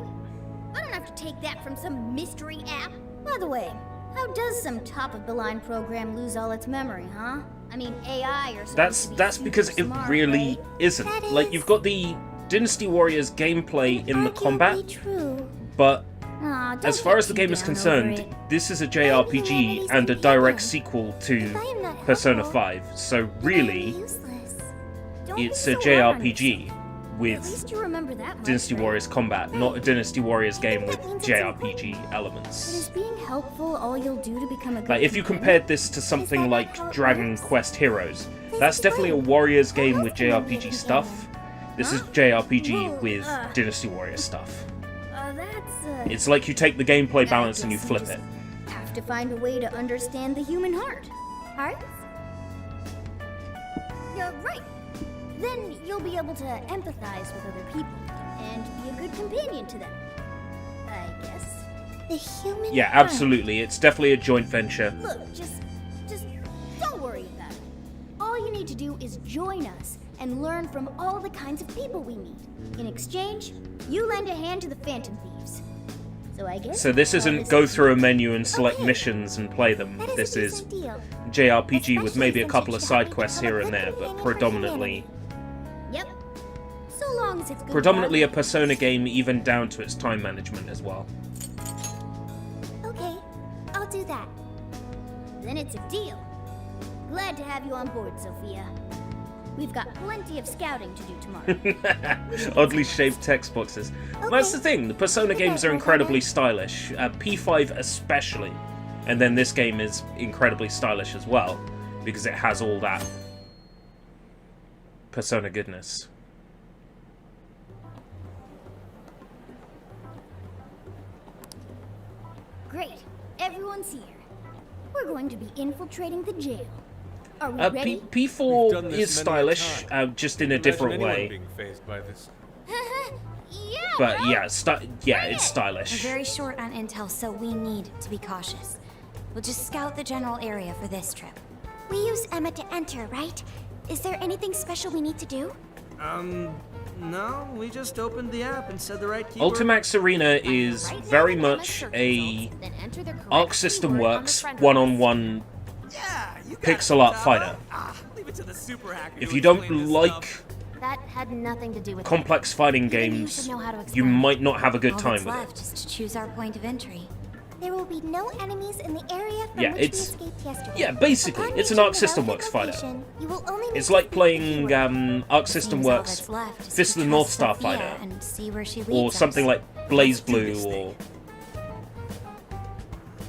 I don't have to take that from some mystery app. By the way, how does some top-of-the-line program lose all its memory, huh? I mean, AI or something. That's because it really isn't. Like, you've got the Dynasty Warriors gameplay in the combat, true. but Aw, don't as far get as the too game is down over concerned, it. this is a JRPG and a direct sequel to Persona 5. So really, Don't it's be a so hard on JRPG At with least you remember that much, Dynasty right? Warriors combat, not a Dynasty Warriors game with JRPG But elements. is being helpful all you'll do to become a good Like, if you companion? compared this to something like Dragon Quest Heroes, that's definitely a Warriors game with JRPG stuff. This is JRPG with Dynasty Warriors stuff. That's, It's like you take the gameplay balance and you flip it. have to find a way to understand the human heart. Hearts? You're right. Then you'll be able to empathize with other people and be a good companion to them. I guess. The human Yeah, heart. absolutely. It's definitely a joint venture. Look, just don't worry about it. All you need to do is join us and learn from all the kinds of people we meet. In exchange, you lend a hand to the Phantom Thieves. So I guess. So this all isn't this go is- through a menu and select missions and play them. That is This a is decent deal. JRPG with maybe a since couple you of should side have quests become a here and good there, but companion for predominantly Yep. So long as it's good. predominantly a bargain. Persona game, even down to its time management as well. Okay, I'll do that. Then it's a deal. Glad to have you on board, Sophia. We've got plenty of scouting to do tomorrow. Oddly shaped text boxes. Well, that's the thing. The Persona games are incredibly stylish. P5 especially. And then this game is incredibly stylish as well, because it has all that Persona goodness. Great. Everyone's here. We're going to be infiltrating the jail. Are we ready? P4 is stylish, just in a different way. Being fazed by this. Yeah, But yeah, it's stylish. We're very short on intel, so we need to be cautious. We'll just scout the general area for this trip. We use Emma to enter, right? Is there anything special we need to do? No, we just opened the app and said the right keyword. Ultimax Arena is very much a Arc System Works one-on-one pixel art fighter. Leave it to the super hacker. If you don't like That had nothing to do with complex fighting games, you might not have a good All time that's with left is to choose our point of entry. There will be no enemies in the area from Yeah, which we it's- escaped yesterday. yeah, basically, Upon it's an reaching Arc the System relevant Works fighter. location, you will only need It's to like speak the playing keyword. Arc System Seems all Works that's left is Fist to of the North trust Star Sophia Fighter, and see where she or leads something us. like Blaze Blue,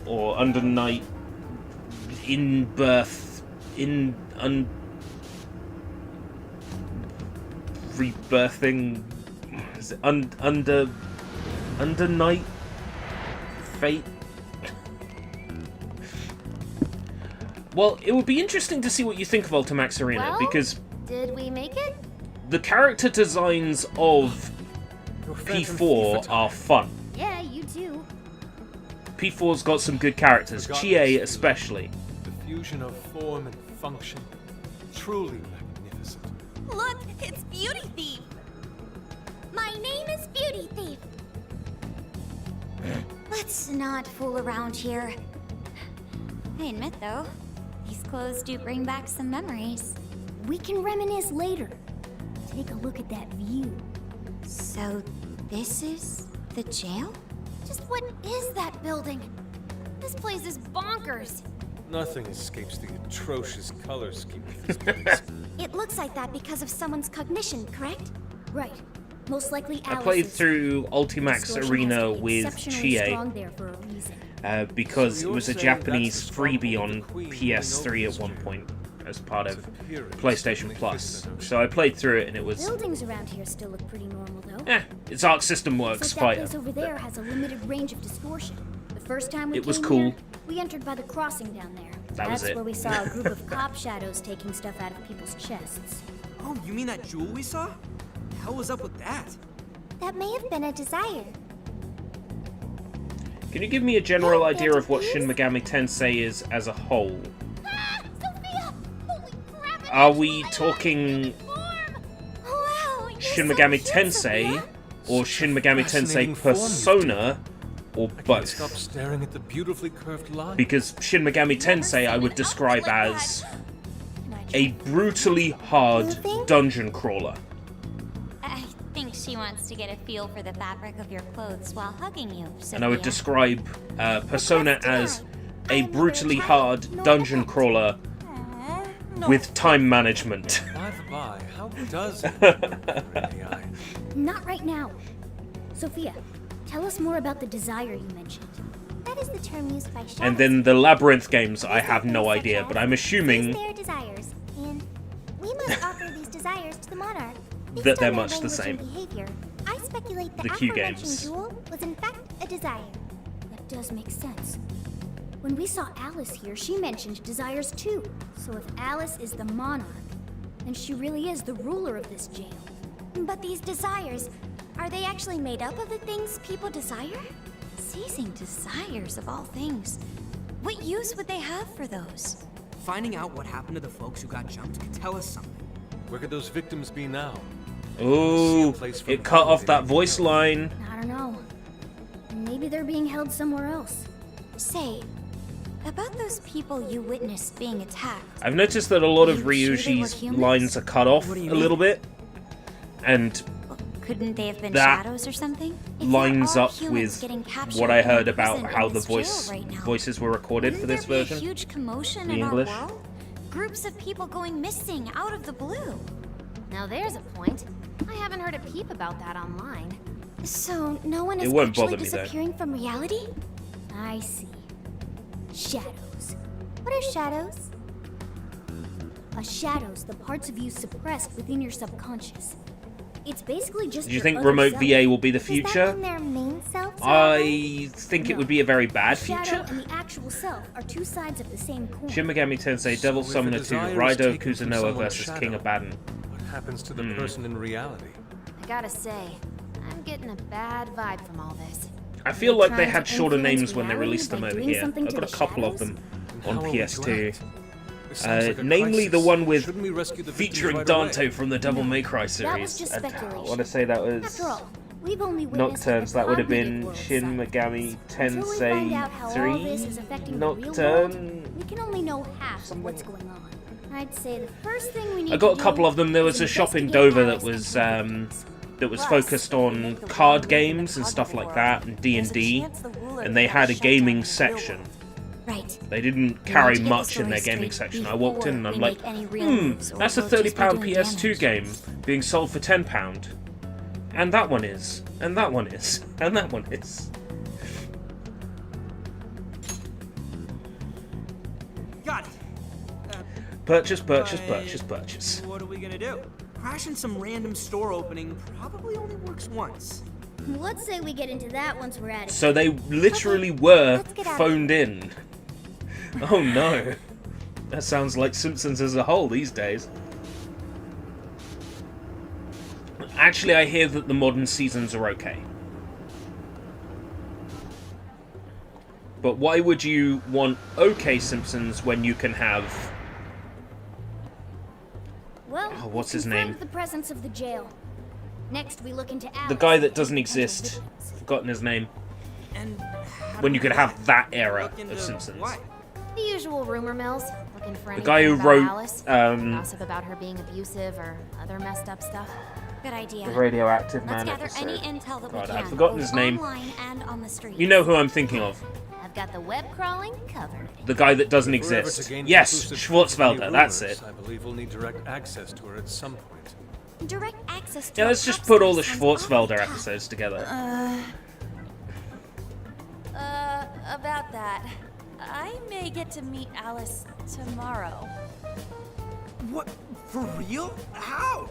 or Under Night, Rebirthing, is it Under Night Fate? Well, it would be interesting to see what you think of Ultimax Arena, Well, because did we make it? the character designs of P4 are fun. Yeah, you too. P4's got some good characters, Chie especially. The fusion of form and function. Truly magnificent. Look, it's Beauty Thief. My name is Beauty Thief. Let's not fool around here. I admit, though, these clothes do bring back some memories. We can reminisce later. Take a look at that view. So, this is the jail? Just what is that building? This place is bonkers. Nothing escapes the atrocious color scheme of this place. It looks like that because of someone's cognition, correct? Right. Most likely I played Alice's. through Ultimax Distortion has Arena to be with exceptionally Chie, strong there for a reason. because So it was a you're saying Japanese that's the freebie stronghold on of the Queen PS3 moving at over one this point as part of appearance PlayStation only Plus. fits in So I played through it and it was, Buildings around here still look pretty normal, though. it's Arc System Looks Works like that fighter. place over there has a limited range of distortion. The first time we It was came cool. here, we entered by the crossing down there. That was That's it. where we saw a group of cop shadows taking stuff out of people's chests. Oh, you mean that jewel we saw? The hell was up with that? That may have been a desire. Can you give me a general idea of what Shin Megami Tensei is as a whole? Ah, Sophia! Holy crap! Are we talking Wow, you're Shin so Megami cute, Tensei Sophia. or Shin Megami Fascinating Tensei form you've Persona, or Can't stop both? staring at the beautifully curved line. Because Shin Megami Tensei I would describe as a brutally hard dungeon crawler. I think she wants to get a feel for the fabric of your clothes while hugging you, Sophia. And I would describe Persona as a brutally hard dungeon crawler with time management. By the by, how does AI? Not right now. Sophia, tell us more about the desire you mentioned. That is the term used by shadows. And then the Labyrinth games, I have no idea, but I'm These assuming their desires, and we must offer these desires to the monarch. Based that on they're their much the language same. and behavior, I speculate the The Q aforementioned games. jewel was in fact a desire. That does make sense. When we saw Alice here, she mentioned desires too. So if Alice is the monarch, then she really is the ruler of this jail. But these desires, are they actually made up of the things people desire? Seizing desires of all things. What use would they have for those? Finding out what happened to the folks who got jumped could tell us something. Where could those victims be now? Ooh, it cut off that voice line. I don't know. Maybe they're being held somewhere else. Say, about those people you witnessed being attacked. I've noticed that a lot of You sure they were Ryuji's humans? lines are cut off a little bit, and Couldn't they have been that shadows or something? If lines they're all up humans with getting captured what I and heard about imprisoned how in the this jail right now, voices were recorded for wouldn't this there be version. a huge commotion The in English. our world? Groups of people going missing out of the blue. Now there's a point. I haven't heard a peep about that online. So no one It is won't actually bother me, though. disappearing from reality? I see. shadows. What are shadows? A shadow's the parts of you suppressed within your subconscious. It's basically just Do you your think other remote self. VA will be the Does that future? mean their main selves? I think it would be a very bad The shadow future. and the actual self are two sides of the same coin. Shin Megami Tensei Devil So if Summoner the 2 desire is Raido taken from Kuzunoa someone's versus shadow, King Abaddon. What happens to the person in reality? I gotta say, I'm getting a bad vibe from all this. I feel They're like they trying had to shorter influence names when they reality released them by over doing here. something I've to got a the couple of shadows? them Then on how will we PS2. do it? This sounds like a Namely the crisis. one with Shouldn't we rescue the victims featuring right Dante away? from the Devil May Cry That was series. just And speculation. I want to say that was After all, we've only witnessed Nocturnes. the That would have cognitive been world Shin side. Megami Until we find out how Tensei all this is 3 affecting the real world, Nocturne. we can only know half of what's going on. I'd say the first thing we need I got to a couple do of them. There was is a shop in investigate Dover Alice that and was her that was focused on card games and stuff like that, and D&D, and they had a gaming section. Right. They didn't carry much in their gaming section. I walked in and I'm like, that's a £30 PS2 game being sold for £10. And that one is. And that one is. And that one is. Got it. Purchase, purchase, purchase, purchase. What are we gonna do? Crashing some random store opening probably only works once. Let's say we get into that once we're at it. So they literally were let's get out of phoned in. Oh no. That sounds like Simpsons as a whole these days. Actually, I hear that the modern seasons are okay. But why would you want okay Simpsons when you can have... Well, Oh, what's we've his name? confirmed the presence of the jail. Next, we look into Alice the guy that and doesn't any exist? potential victims. Forgotten his name. And When you could have that era of Simpsons. What? The usual rumor mills, looking for The anything guy who about wrote, Alice, gossip about her being abusive or other messed up stuff. Good idea. The Radioactive Let's Man gather episode. any intel that God, we I've can, forgotten both his name. online and on the streets. You know who I'm thinking of. I've got the web crawling covered. The guy that doesn't If we're ever exist. to gain Yes, conclusive proof of any Schwarzwälder, that's rumors, it. I believe we'll need direct access to her at some point. Direct access to Yeah, a let's just top put all the source sounds Schwarzwälder awfully episodes together. About that. I may get to meet Alice tomorrow. What? For real? How?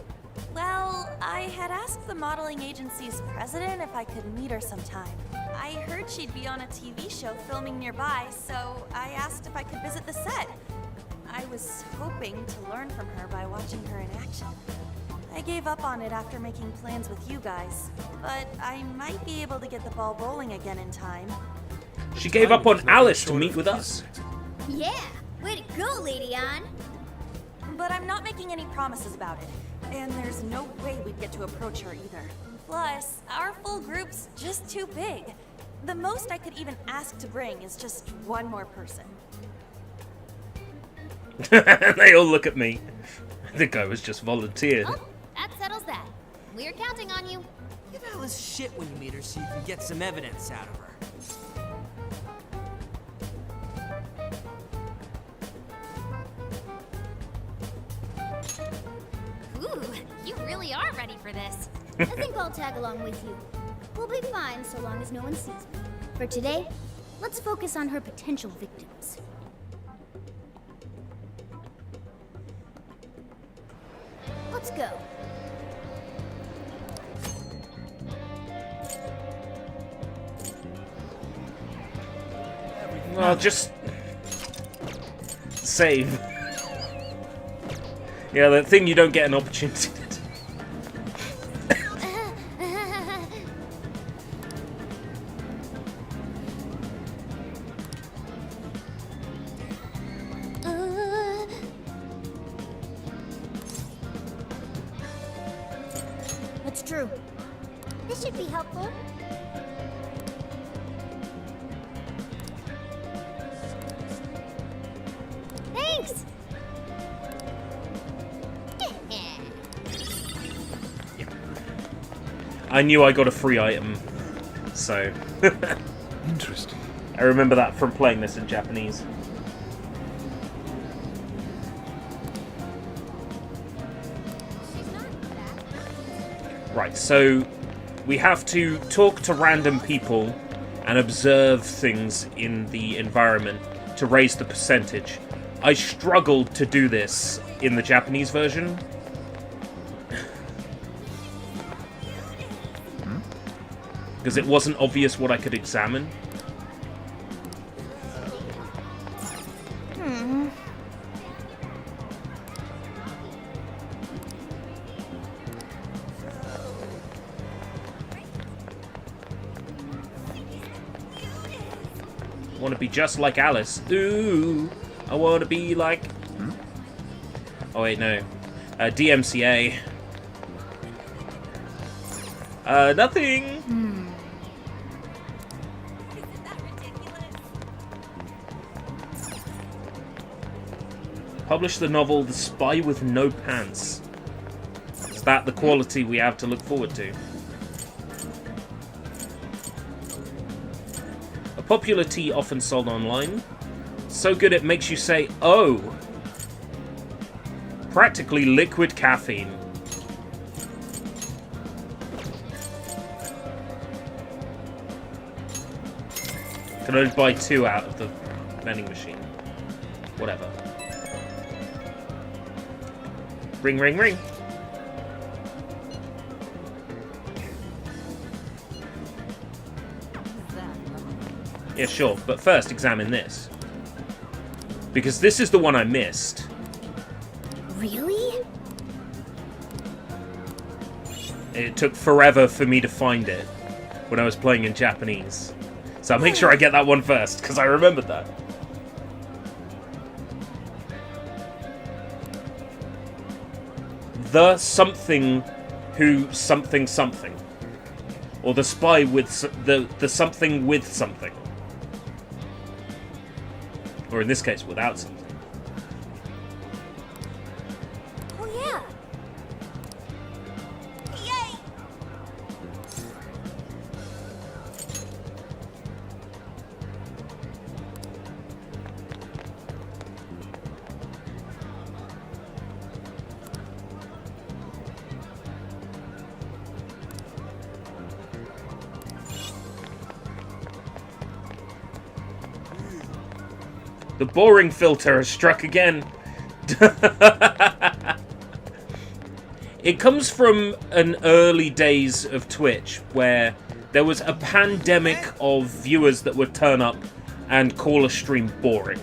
Well, I had asked the modeling agency's president if I could meet her sometime. I heard she'd be on a TV show filming nearby, so I asked if I could visit the set. I was hoping to learn from her by watching her in action. I gave up on it after making plans with you guys, but I might be able to get the ball rolling again in time. She gave up on Alice to meet with us. Yeah, way to go, Lady Ann. But I'm not making any promises about it, and there's no way we'd get to approach her either. Plus, our full group's just too big. The most I could even ask to bring is just one more person. They all look at me. The guy was just volunteered. Oh, that settles that. We're counting on you. Give Alice shit when you meet her so you can get some evidence out of her. Ooh, you really are ready for this. I think I'll tag along with you. We'll be fine so long as no one sees me. For today, let's focus on her potential victims. Let's go. Well, just... save. Yeah, the thing you don't get an opportunity to do. That's true. This should be helpful. Thanks! I knew I got a free item, so... Interesting. I remember that from playing this in Japanese. Right, so we have to talk to random people and observe things in the environment to raise the percentage. I struggled to do this in the Japanese version. Because it wasn't obvious what I could examine. I want to be just like Alice. Ooh, I want to be like... Oh wait, no. DMCA. Nothing. Publish the novel The Spy with No Pants. Is that the quality we have to look forward to? A popular tea often sold online. So good it makes you say, oh. Practically liquid caffeine. Can only buy 2 out of the vending machine. Whatever. Ring, ring, ring. Yeah, sure. But first, examine this. Because this is the one I missed. Really? It took forever for me to find it when I was playing in Japanese. So I'll make sure I get that one first, because I remembered that. The something who something something. Or the spy with... The something with something. Or in this case, without something. Oh yeah. Yay! The boring filter has struck again. It comes from an early days of Twitch where there was a pandemic of viewers that would turn up and call a stream boring.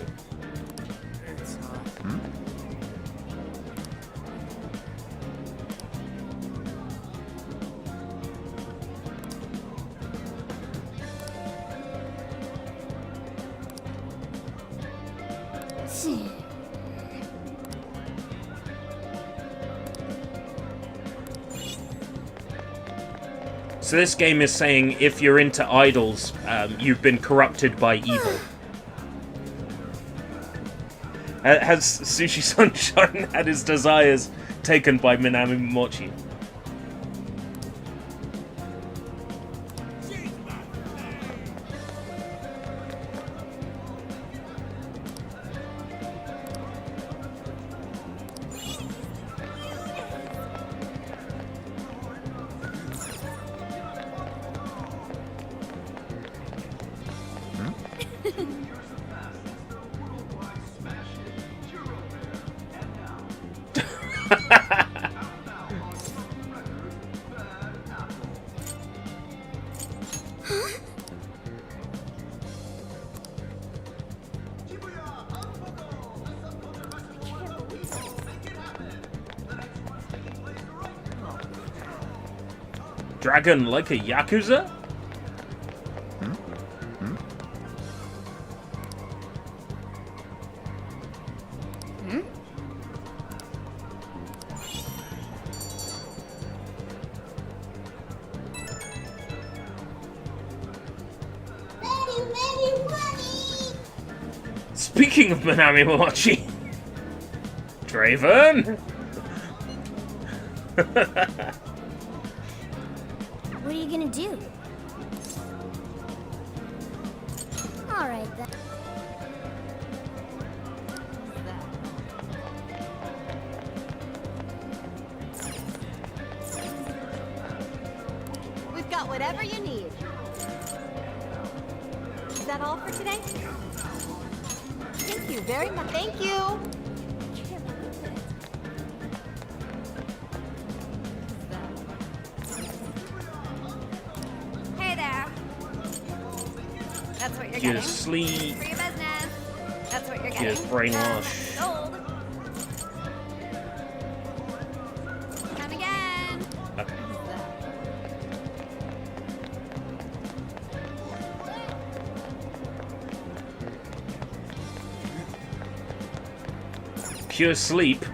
So this game is saying if you're into idols, you've been corrupted by evil. Has Sushi Sunshine had his desires taken by Minami Mochi? Dragon like a Yakuza? Speaking of Minami Mochi, Draven. What are you gonna do? All right then. We've got whatever you need. Is that all for today? Thank you very much. Thank you. Hey there. That's what you're You're getting. asleep. For your business. That's what you're getting. You're brainwashed. Sold. Come again. Okay. Pure sleep.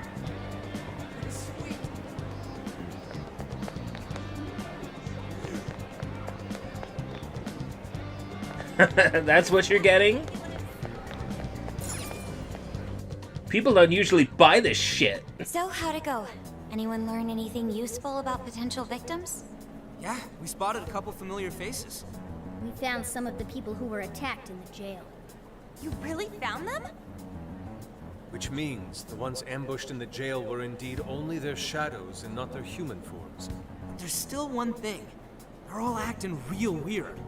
That's what you're getting? People don't usually buy this shit. So, how'd it go? Anyone learn anything useful about potential victims? Yeah, we spotted a couple familiar faces. We found some of the people who were attacked in the jail. You really found them? Which means the ones ambushed in the jail were indeed only their shadows and not their human forms. There's still one thing. They're all acting real weird.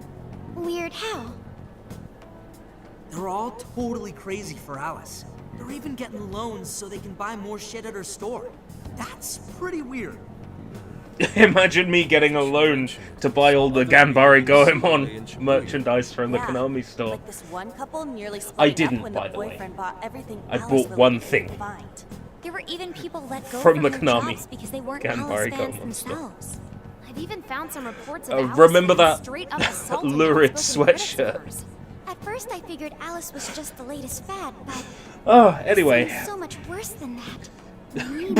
Weird how? They're all totally crazy for Alice. They're even getting loans so they can buy more shit at her store. That's pretty weird. Imagine me getting a loan to buy all the Ganbare Goemon merchandise from the Konami store. Like this one couple nearly split I up didn't, when by the the way. boyfriend bought everything I Alice bought really one needed thing. to find. There were even people let go From the their Konami jobs because they weren't Ganbare Alice fans Goemon store. themselves. I've even found some reports of Alice remember being that straight up assaulting lurid outspoken critics of sweatshirt? hers. At first I figured Alice was just the latest fad, but Oh, it anyway. seems so much worse than that.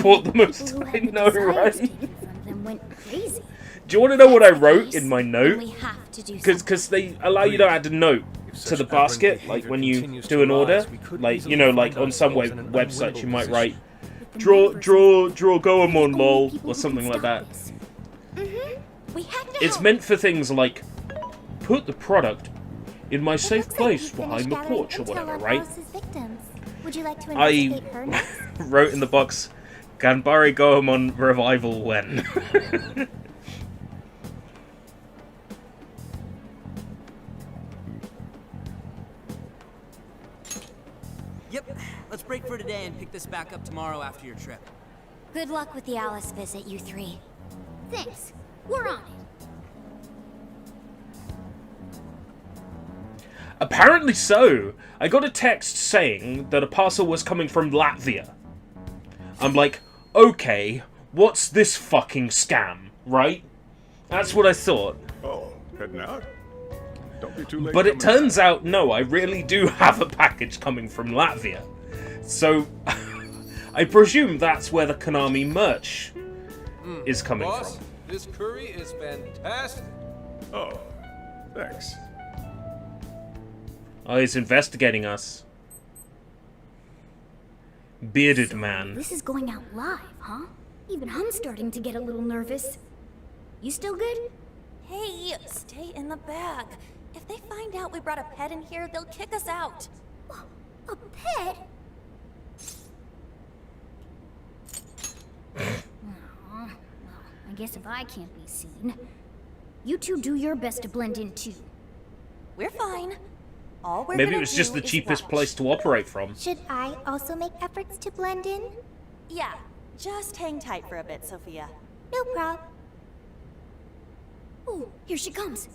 Bought the most People who I had the know, desires right? taken from them went crazy. Do you want to know what I wrote in my note? We have to do Because they allow you to add a note to the basket, like when you do an order, like you know, like on some websites you might write, draw Goemon lol or something like that. We have to It's help. meant for things like put the product in my safe Looks like place you've behind finished the gathering porch or intel whatever, on right? Alice's victims. Would you like to I investigate her next? wrote in the box, Ganbare Goemon revival when. Yep, let's break for today and pick this back up tomorrow after your trip. Good luck with the Alice visit, you three. Thanks. We're on it. Apparently so. I got a text saying that a parcel was coming from Latvia. I'm like, okay, what's this fucking scam, right? That's what I thought. Oh, heading out? Don't be too late. But it turns out, no, I really do have a package coming from Latvia. So, I presume that's where the Konami merch is coming Boss, from. this curry is fantastic. Oh, thanks. Oh, he's investigating us. Bearded man. This is going out live, huh? Even I'm starting to get a little nervous. You still good? Hey, stay in the bag. If they find out we brought a pet in here, they'll kick us out. A pet? Well, I guess if I can't be seen, you two do your best to blend in too. We're fine. All we're Maybe gonna it was just do the is cheapest watch. place to operate from. Should I also make efforts to blend in? Yeah, just hang tight for a bit, Sophia. No prob. Oh, here she comes.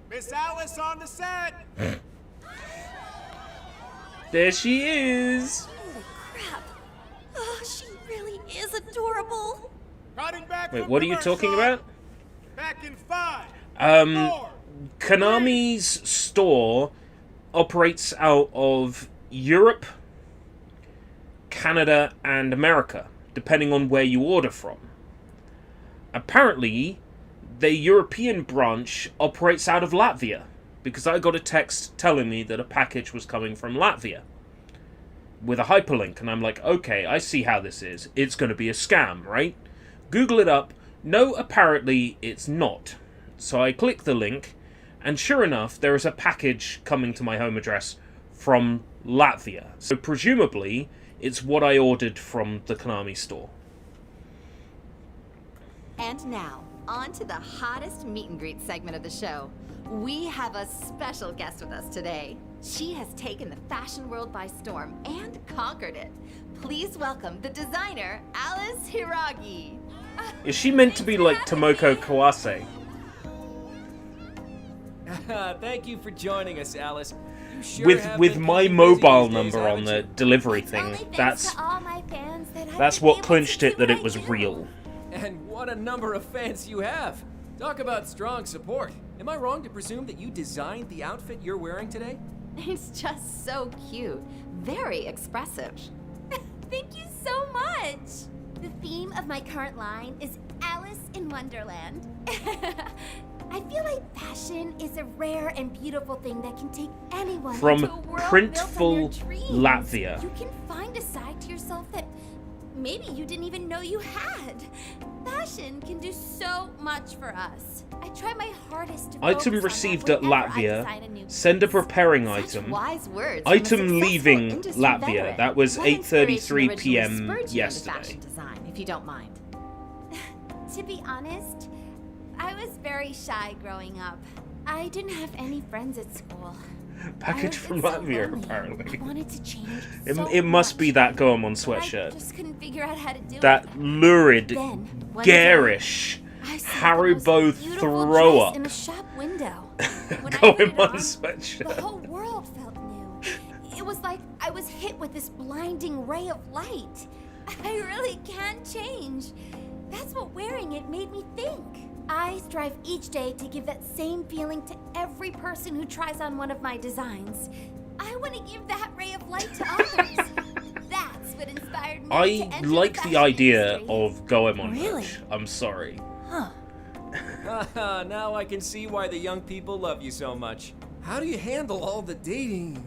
Miss Alice on the set! There she is. Holy crap. Oh, she really is adorable. Cutting back Wait, from what are you talking commercial. about? Back in 5. Konami's store operates out of Europe, Canada, and America, depending on where you order from. Apparently, the European branch operates out of Latvia, because I got a text telling me that a package was coming from Latvia with a hyperlink, and I'm like, okay, I see how this is. It's going to be a scam, right? Google it up. No, apparently it's not. So I click the link, and sure enough, there is a package coming to my home address from Latvia. So presumably, it's what I ordered from the Konami store. And now, on to the hottest meet and greet segment of the show. We have a special guest with us today. She has taken the fashion world by storm and conquered it. Please welcome the designer, Alice Hiragi. Is she meant to be like Tomoko Kawase? Thank you for joining us, Alice. You sure have With been my keeping busy mobile these days, number on haven't the you? delivery thing, that's what clinched it that it was real. And what a number of fans you have. Talk about strong support. Am I wrong to presume that you designed the outfit you're wearing today? It's just so cute. Very expressive. Thank you so much! The theme of my current line is Alice in Wonderland. I feel like fashion is a rare and beautiful thing that can take anyone From into a world Printful, built on your dreams. Latvia. You can find a side to yourself that maybe you didn't even know you had. Fashion can do so much for us. I try my hardest to Item focus on received that at whenever I Latvia. design a new Send a piece. preparing Such item. wise words from a Item successful leaving industry Latvia. veteran. That was What inspiration 8:33 originally p.m. spurred you into yesterday. fashion design, if you don't mind. To be honest, I was very shy growing up. I didn't have any friends at school. Package from Latvia, apparently. I wanted to change It must be that Goemon I sweatshirt. just couldn't figure out how to do That it. lurid, Then, one day, garish, I saw Haribo the most beautiful throw dress up in a shop window. When I put it Goemon on, sweatshirt. the whole world felt new. It was like I was hit with this blinding ray of light. I really can change. That's what wearing it made me think. I strive each day to give that same feeling to every person who tries on one of my designs. I want to give that ray of light to others. That's what inspired me to I enter like the the fashion idea industry. of Goemon Really? merch. I'm sorry. Haha, now I can see why the young people love you so much. How do you handle all the dating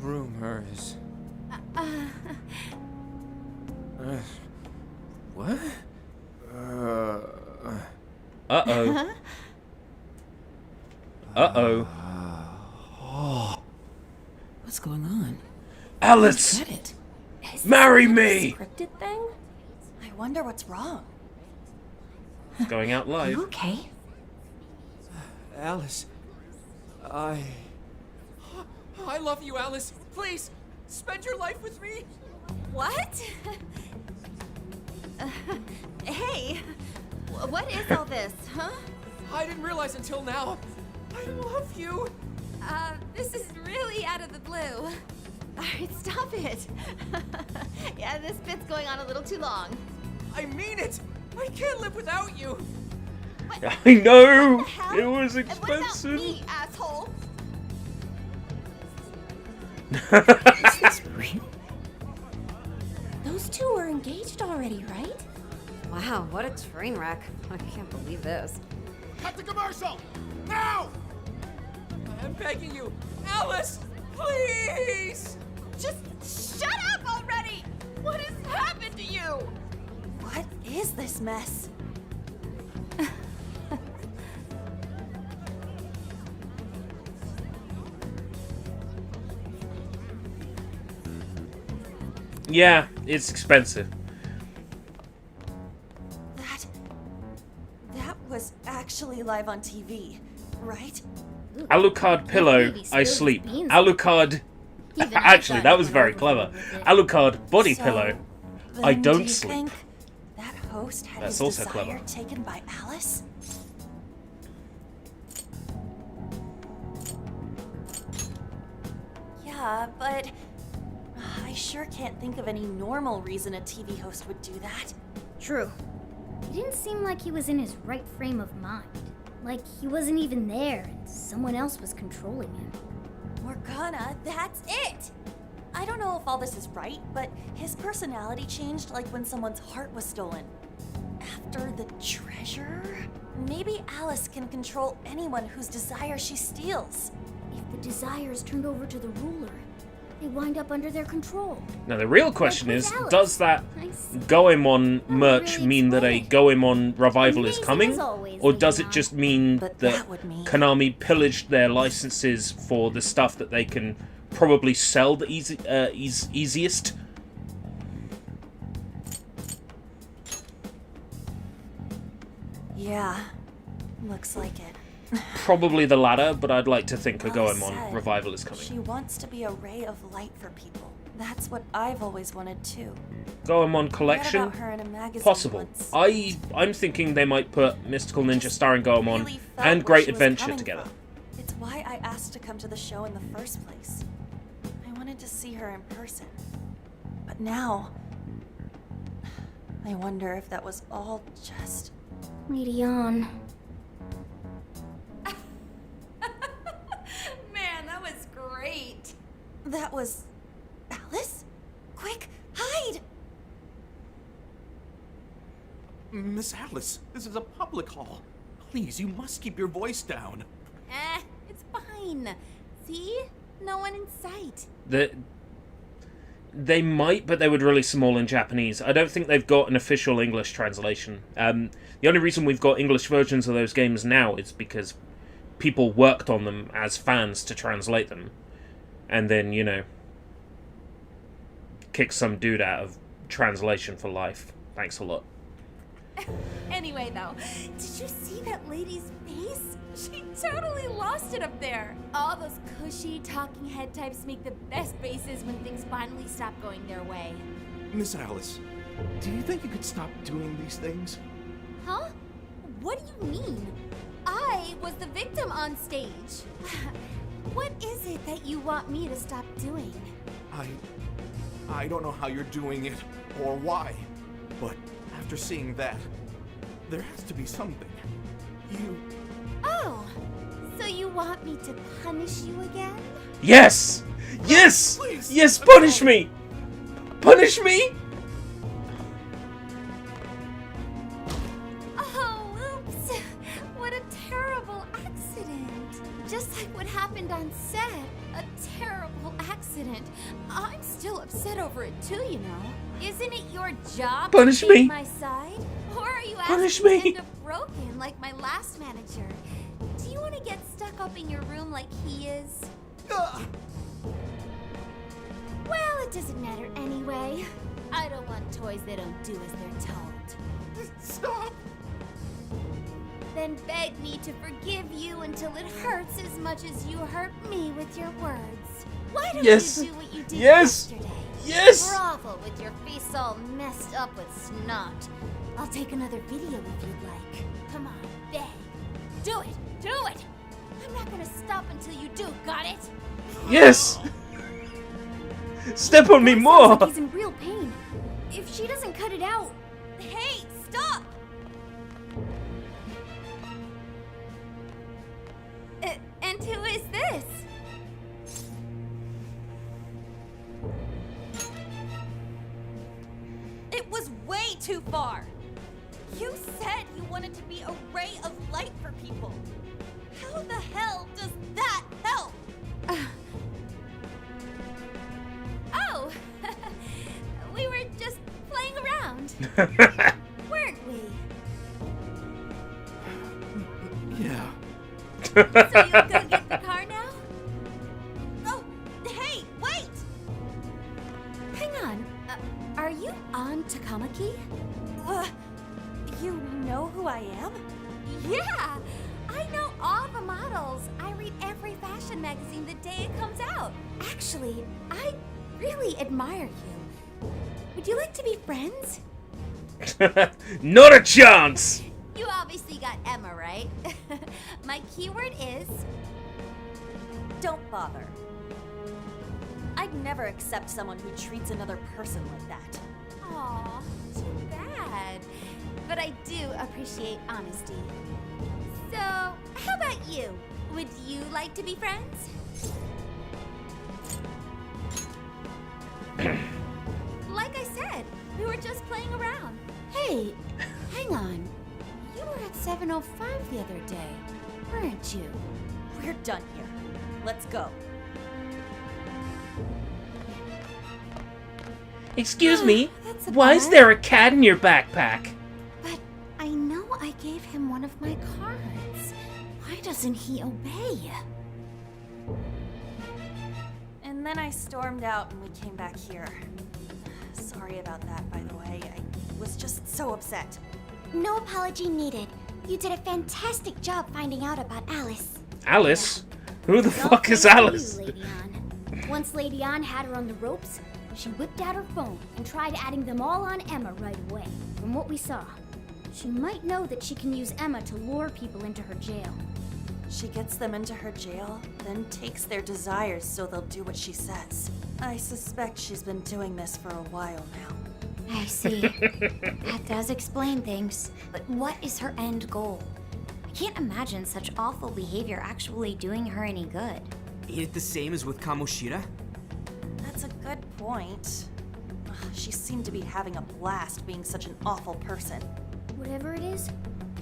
rumors? What? Uh-oh. Uh-oh. What's going on? Alice! Marry me! Scripted thing? I wonder what's wrong. It's going out live. Okay. Alice, I love you, Alice. Please, spend your life with me. What? Hey, what is all this, huh? I didn't realize until now. I love you. This is really out of the blue. All right, stop it. Yeah, this bit's going on a little too long. I mean it. I can't live without you. I know! hell? It was And what about expensive. me, asshole? Those two were engaged already, right? Wow, what a train wreck. I can't believe this. Cut the commercial! Now! I'm begging you, Alice, please. Just shut up already! What has happened to you? What is this mess? Yeah, it's expensive. That was actually live on TV, right? Alucard pillow, I sleep. Alucard... Actually, that was very clever. Alucard body So, pillow, I then do don't you sleep. think that host had That's his also desire clever. taken by Alice? Yeah, but I sure can't think of any normal reason a TV host would do that. True. It didn't seem like he was in his right frame of mind. Like he wasn't even there and someone else was controlling him. Morgana, that's it! I don't know if all this is right, but his personality changed like when someone's heart was stolen. After the treasure? Maybe Alice can control anyone whose desire she steals. If the desire is turned over to the ruler, they wind up under their control. Now the real question is, Alice. does that I see. Goemon merch mean that a Goemon revival is Amazing coming? as always, Or does it Leon. just mean But that that would mean- Konami pillaged their licenses for the stuff that they can probably sell the easiest? Yeah, looks like it. Probably the latter, but I'd like to think a Alice Goemon said revival is coming. She wants to be a ray of light for people. That's what I've always wanted too. Goemon collection? Read about her in a magazine Possible. once. I'm thinking they might put Mystical Ninja starring Goemon Really felt and where Great she was Adventure coming together. from. It's why I asked to come to the show in the first place. I wanted to see her in person. But now, I wonder if that was all just... Medion. Man, that was great. That was... Alice? Quick, hide! Miss Alice, this is a public hall. Please, you must keep your voice down. It's fine. See? No one in sight. They might, but they would release them all in Japanese. I don't think they've got an official English translation. The only reason we've got English versions of those games now is because people worked on them as fans to translate them. And then, you know, kick some dude out of translation for life. Thanks a lot. Anyway, though, did you see that lady's face? She totally lost it up there. All those cushy, talking head types make the best faces when things finally stop going their way. Miss Alice, do you think you could stop doing these things? Huh? What do you mean? I was the victim on stage. What is it that you want me to stop doing? I don't know how you're doing it or why, but after seeing that, there has to be something. Oh, so you want me to punish you again? Yes! Yes! Please, yes, punish me! Punish me! Oh, oops. What a terrible accident. Just like what happened on set. A terrible accident. I'm still upset over it too, you know. Isn't it your job Punish to take me. my side? Or are you Punish asking me. to end up broken like my last manager? Do you want to get stuck up in your room like he is? Well, it doesn't matter anyway. I don't want toys that don't do as they're told. Stop! Then beg me to forgive you until it hurts as much as you hurt me with your words. Why don't Yes. you do what you did Yes. yesterday? Yes. Grovel with your face all messed up with snot. I'll take another video if you'd like. Come on, beg. Do it! Do it! I'm not gonna stop until you do, got it? Yes! Step on me Sounds more! like he's in real pain. If she doesn't cut it out... Hey, stop! And who is this? It was way too far. You said you wanted to be a ray of light for people. How the hell does that help? Oh, we were just playing around, weren't we? Yeah. So you'll go get the car now? Oh, hey, wait! Hang on. Are you on Takamaki? You know who I am? Yeah! I know all the models. I read every fashion magazine the day it comes out. Actually, I really admire you. Would you like to be friends? Not a chance! You obviously got Emma, right? My keyword is... don't bother. I'd never accept someone who treats another person like that. Aw, too bad. But I do appreciate honesty. So, how about you? Would you like to be friends? Like I said, we were just playing around. Hey, hang on. You were at 705 the other day, weren't you? We're done here. Let's go. Excuse me, That's a why is bummer. there a cat in your backpack? But I know I gave him one of my cards. Why doesn't he obey? And then I stormed out and we came back here. Sorry about that, by the way. I was just so upset. No apology needed. You did a fantastic job finding out about Alice. Alice? Who the Well, fuck is thanks to Alice? you, Lady Anne. Once Lady Anne had her on the ropes, she whipped out her phone and tried adding them all on Emma right away. From what we saw, she might know that she can use Emma to lure people into her jail. She gets them into her jail, then takes their desires so they'll do what she says. I suspect she's been doing this for a while now. I see. That does explain things. But what is her end goal? I can't imagine such awful behavior actually doing her any good. Ain't it the same as with Kamoshida? That's a good point. Ugh, she seemed to be having a blast being such an awful person. Whatever it is,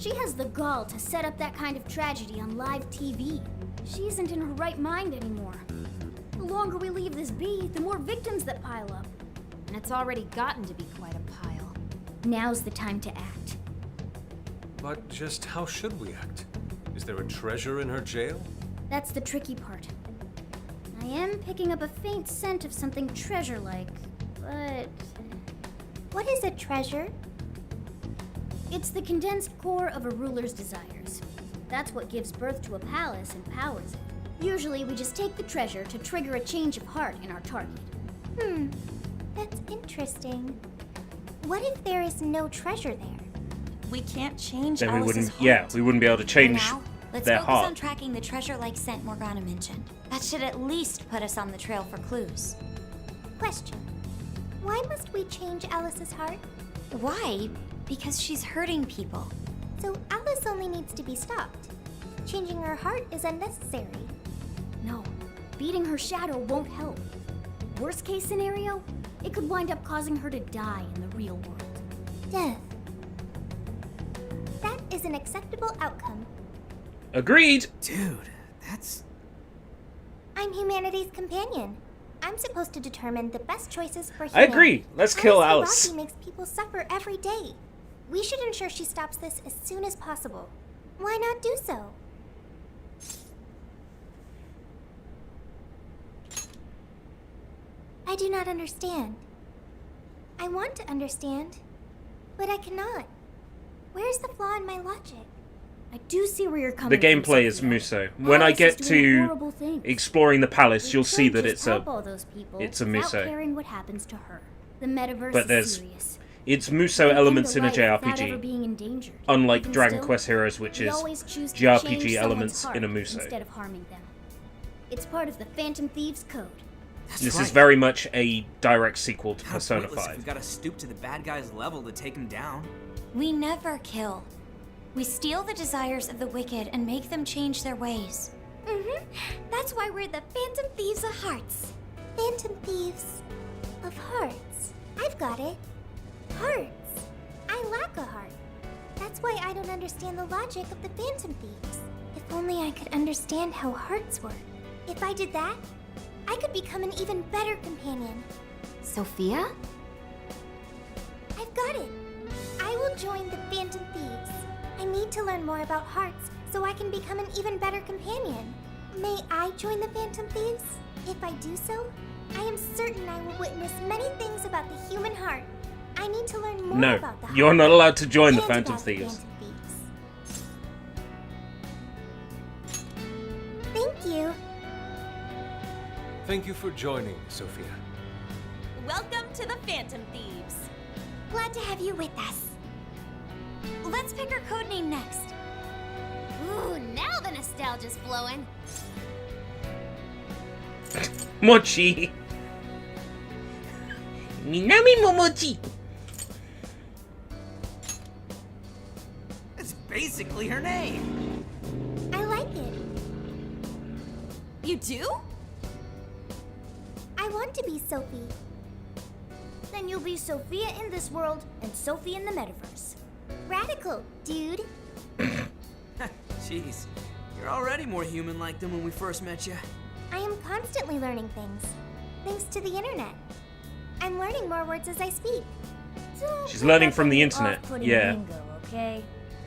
she has the gall to set up that kind of tragedy on live TV. She isn't in her right mind anymore. The longer we leave this be, the more victims that pile up. And it's already gotten to be quite a pile. Now's the time to act. But just how should we act? Is there a treasure in her jail? That's the tricky part. I am picking up a faint scent of something treasure-like, but... What is a treasure? It's the condensed core of a ruler's desires. That's what gives birth to a palace and powers it. Usually we just take the treasure to trigger a change of heart in our target. That's interesting. What if there is no treasure there? We can't change Then we Alice's wouldn't. heart. Yeah, we wouldn't be able to change For now, let's their focus on heart. tracking the treasure-like scent Morgana mentioned. That should at least put us on the trail for clues. Question. Why must we change Alice's heart? Why? Because she's hurting people. So Alice only needs to be stopped. Changing her heart is unnecessary. No, beating her shadow won't help. Worst case scenario, it could wind up causing her to die in the real world. Death. That is an acceptable outcome. Agreed. Dude, that's... I'm humanity's companion. I'm supposed to determine the best choices for I humanity. agree. Let's kill Alice. Rocky makes people suffer every day. We should ensure she stops this as soon as possible. Why not do so? I do not understand. I want to understand, but I cannot. Where's the flaw in my logic? I do see where you're The coming from. gameplay is Sophia. Muso. When I Alice get is doing to horrible things. exploring the palace, you'll see Can't that just it's help a all those people it's a without Muso. caring what happens to her. The metaverse But is there's serious. it's Muso We can elements in a end life without ever JRPG, being endangered. unlike Even Dragon still, Quest Heroes, which we is always choose to JRPG change someone's elements heart in a Muso. instead of harming them. It's part of the Phantom Thieves Code. This is very much a direct sequel to How Persona pointless if 5. we gotta stoop to the bad guy's level to take him down. We never kill. We steal the desires of the wicked and make them change their ways. That's why we're the Phantom Thieves of Hearts. Phantom Thieves of Hearts. I've got it. Hearts. I lack a heart. That's why I don't understand the logic of the Phantom Thieves. If only I could understand how hearts work. If I did that, I could become an even better companion. Sophia? I've got it. I will join the Phantom Thieves. I need to learn more about hearts so I can become an even better companion. May I join the Phantom Thieves? If I do so, I am certain I will witness many things about the human heart. I need to learn more No, about the heart. you're not allowed to join the and Phantom about the Thieves. Phantom Thieves. Thank you. Thank you for joining, Sophia. Welcome to the Phantom Thieves. Glad to have you with us. Let's pick our codename next. Ooh, now the nostalgia's flowing. Mochi. Minami Momochi. It's basically her name. I like it. You do? I want to be Sophie. Then you'll be Sophia in this world and Sophie in the metaverse. Radical, dude. Jeez, you're already more human-like than when we first met you. I am constantly learning things, thanks to the internet. I'm learning more words as I speak. She's learning from the internet. Yeah. Lingo, okay?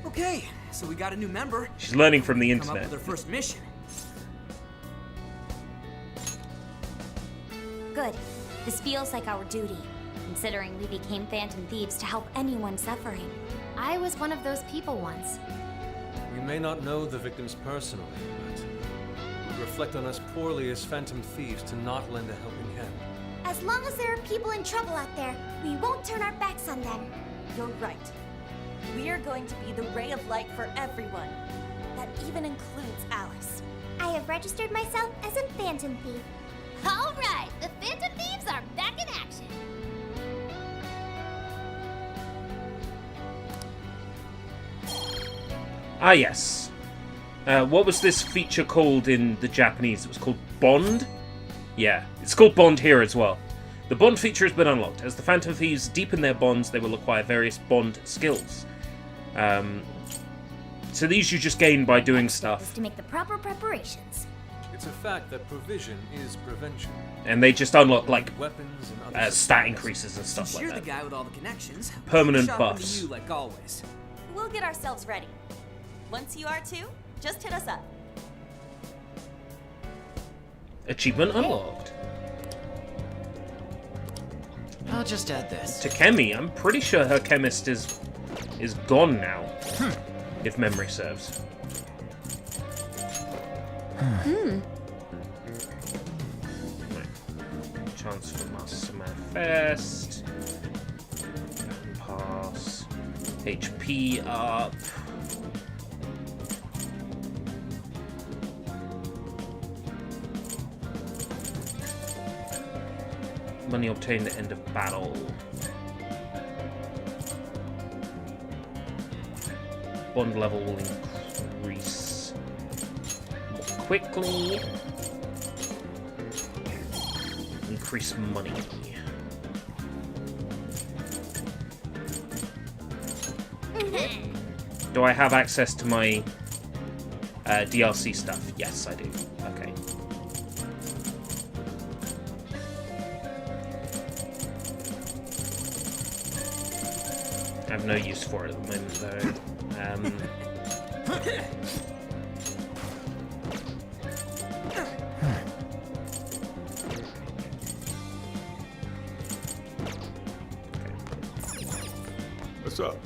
Okay, so we got a new member. She's learning from the Come up internet. with her first mission. Good. This feels like our duty, considering we became Phantom Thieves to help anyone suffering. I was one of those people once. We may not know the victims personally, but it would reflect on us poorly as phantom thieves to not lend a helping hand. As long as there are people in trouble out there, we won't turn our backs on them. You're right. We are going to be the ray of light for everyone. That even includes Alice. I have registered myself as a Phantom Thief. All right, the Phantom Thieves are back in action. Ah, yes. What was this feature called in the Japanese? It was called Bond? Yeah, it's called Bond here as well. The Bond feature has been unlocked. As the Phantom Thieves deepen their bonds, they will acquire various Bond skills. So these you just gain by doing stuff. To make the proper preparations. It's a fact that provision is prevention. And they just unlock, like, weapons and other stat increases and stuff Since like you're that. the guy with all the connections, Permanent we'll shop buffs. into you like always. We'll get ourselves ready. Once you are too, just hit us up. Achievement unlocked. I'll just add this. Takemi, I'm pretty sure her chemist is gone now. If memory serves. Chance for Master Manifest. Pass. HP up. Money obtained at end of battle. Bond level will increase more quickly. Increase money. Do I have access to my DLC stuff? Yes, I do. Okay. I have no use for it at the moment, though. What's up?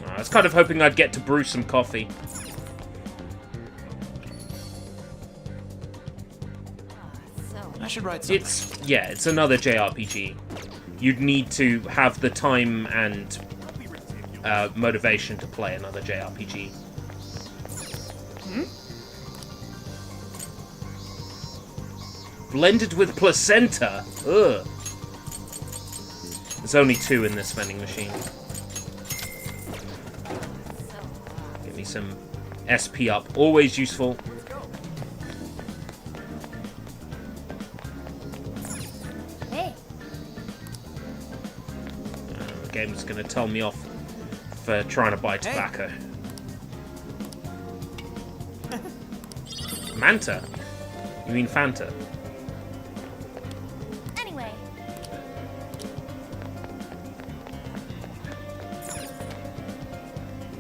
I was kind of hoping I'd get to brew some coffee. I should write something. It's another JRPG. You'd need to have the time and motivation to play another JRPG. Blended with placenta. Ugh. There's only 2 in this vending machine. Give me some SP up. Always useful. Hey. The game's going to tell me off for trying to buy tobacco. Manta? You mean Fanta? Anyway.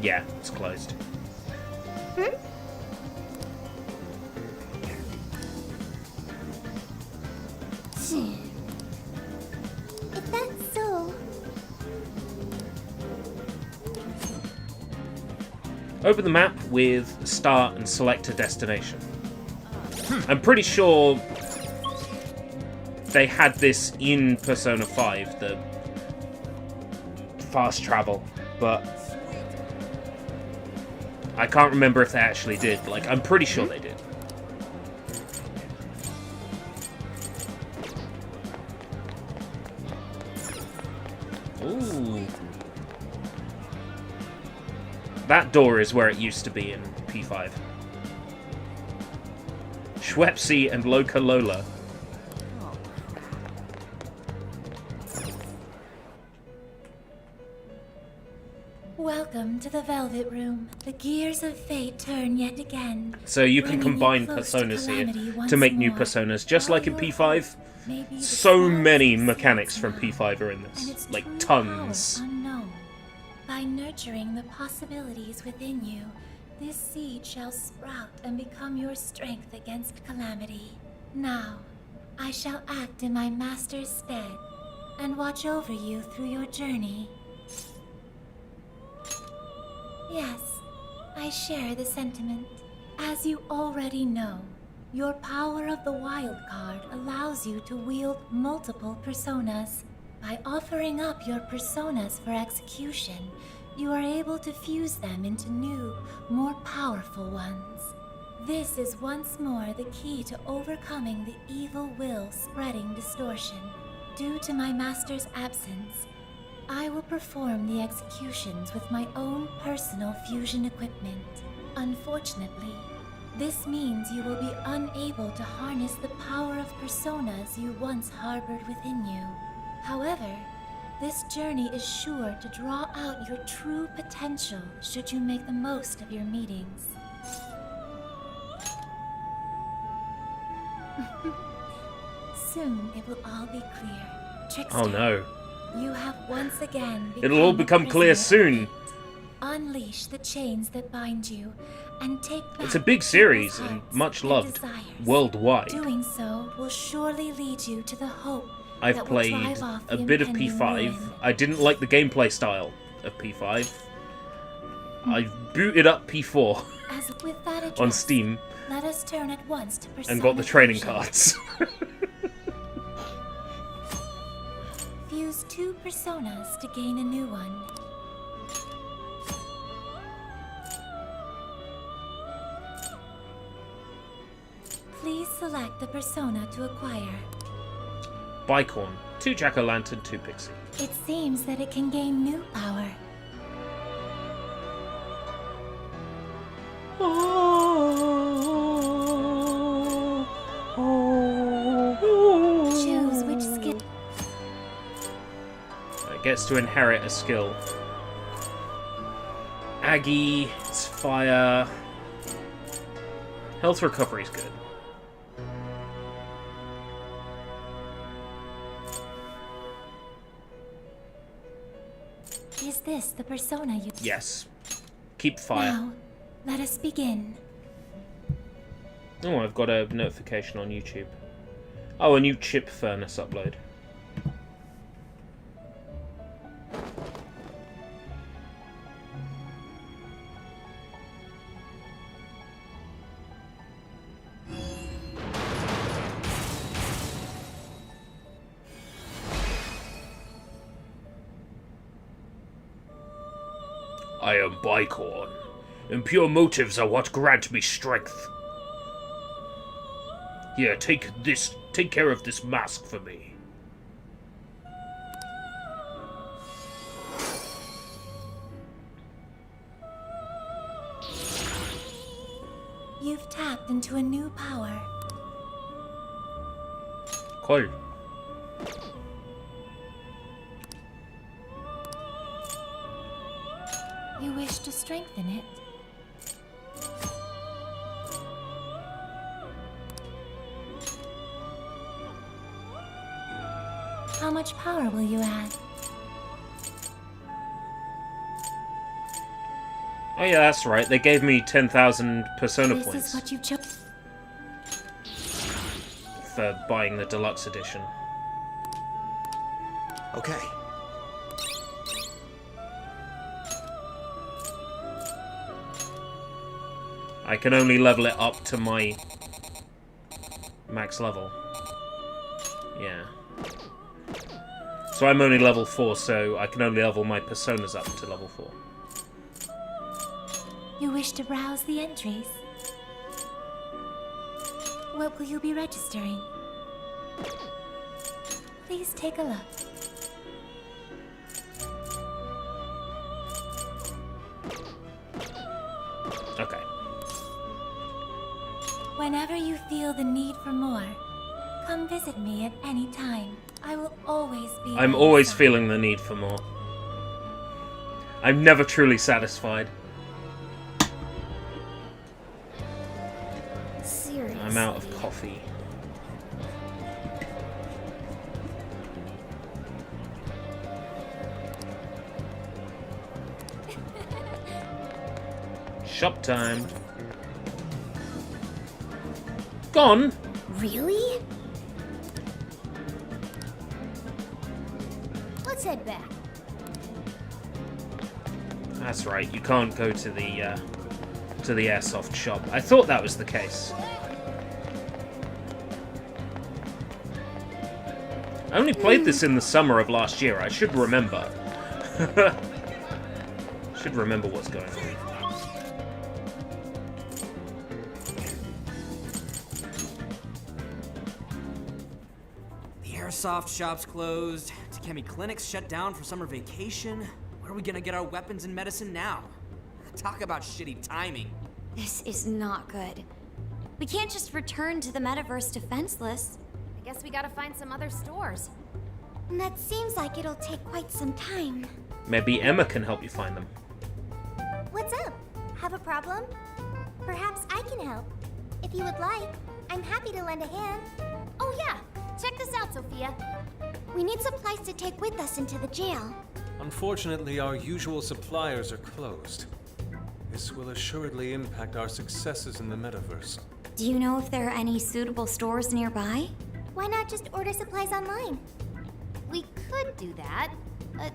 Yeah, it's closed. If that's so... Open the map with start and select a destination. I'm pretty sure they had this in Persona 5, the fast travel, but I can't remember if they actually did. Like, I'm pretty sure they did. Ooh. That door is where it used to be in P5. Schweppes and Loca Lola. Welcome to the Velvet Room. The gears of fate turn yet again. So you can bringing combine close to personas here calamity once to make new more. personas, just like in All your P5. hopes may be So the many smallest mechanics of from seeds P5 are in now, and this. its Like, true tons. power unknown. By nurturing the possibilities within you, this seed shall sprout and become your strength against calamity. Now, I shall act in my master's stead. and watch over you through your journey. Yes, I share the sentiment. As you already know, your power of the wild card allows you to wield multiple personas. By offering up your personas for execution, you are able to fuse them into new, more powerful ones. This is once more the key to overcoming the evil will spreading distortion. Due to my master's absence, I will perform the executions with my own personal fusion equipment. Unfortunately, this means you will be unable to harness the power of personas you once harbored within you. However, this journey is sure to draw out your true potential should you make the most of your meetings. Soon it will all be clear. Trickster, Oh no. you have once again It'll all become a clear prisoner. soon. Unleash the chains that bind you and take back It's a big people's series and hearts much and loved desires. worldwide. Doing so will surely lead you to the hope I've that will played drive off a the bit of impending P5. ruin. I didn't like the gameplay style of P5. I booted up P4 As with that on address, Steam let us turn at once to and got the training persona cards. Fuse 2 personas to gain a new one. Please select the persona to acquire. Bicorn, 2 Jack-o'-lantern, 2 Pixie. It seems that it can gain new power. Choose which skill. It gets to inherit a skill. Aggie, it's fire. Health recovery is good. Is this the persona you... Yes. Keep fire. Now, let us begin. Oh, I've got a notification on YouTube. Oh, a new chip furnace upload. I am Bicorn. Impure motives are what grant me strength. Here, take care of this mask for me. You've tapped into a new power. Cool. You wish to strengthen it? How much power will you add? Oh yeah, that's right. They gave me 10,000 Persona This points is what you chose. for buying the deluxe edition. Okay. I can only level it up to my max level. Yeah. So I'm only level 4, so I can only level my personas up to level 4. You wish to browse the entries? What will you be registering? Please take a look. Okay. Whenever you feel the need for more, come visit me at any time. I will always be. I'm by always your side. feeling the need for more. I'm never truly satisfied. Seriously. I'm out of coffee. Shop time. Gone? Really? let's head back. That's right, you can't go to the airsoft shop. I thought that was the case. I only played this in the summer of last year. I should remember. Should remember what's going on. The airsoft shop's closed. Takemi Clinic's shut down for summer vacation. Where are we gonna get our weapons and medicine now? Talk about shitty timing. This is not good. We can't just return to the metaverse defenseless. I guess we gotta find some other stores. And that seems like it'll take quite some time. Maybe Emma can help you find them. What's up? Have a problem? Perhaps I can help. If you would like, I'm happy to lend a hand. Oh yeah, check this out, Sophia. We need supplies to take with us into the jail. Unfortunately, our usual suppliers are closed. This will assuredly impact our successes in the metaverse. Do you know if there are any suitable stores nearby? Why not just order supplies online? We could do that.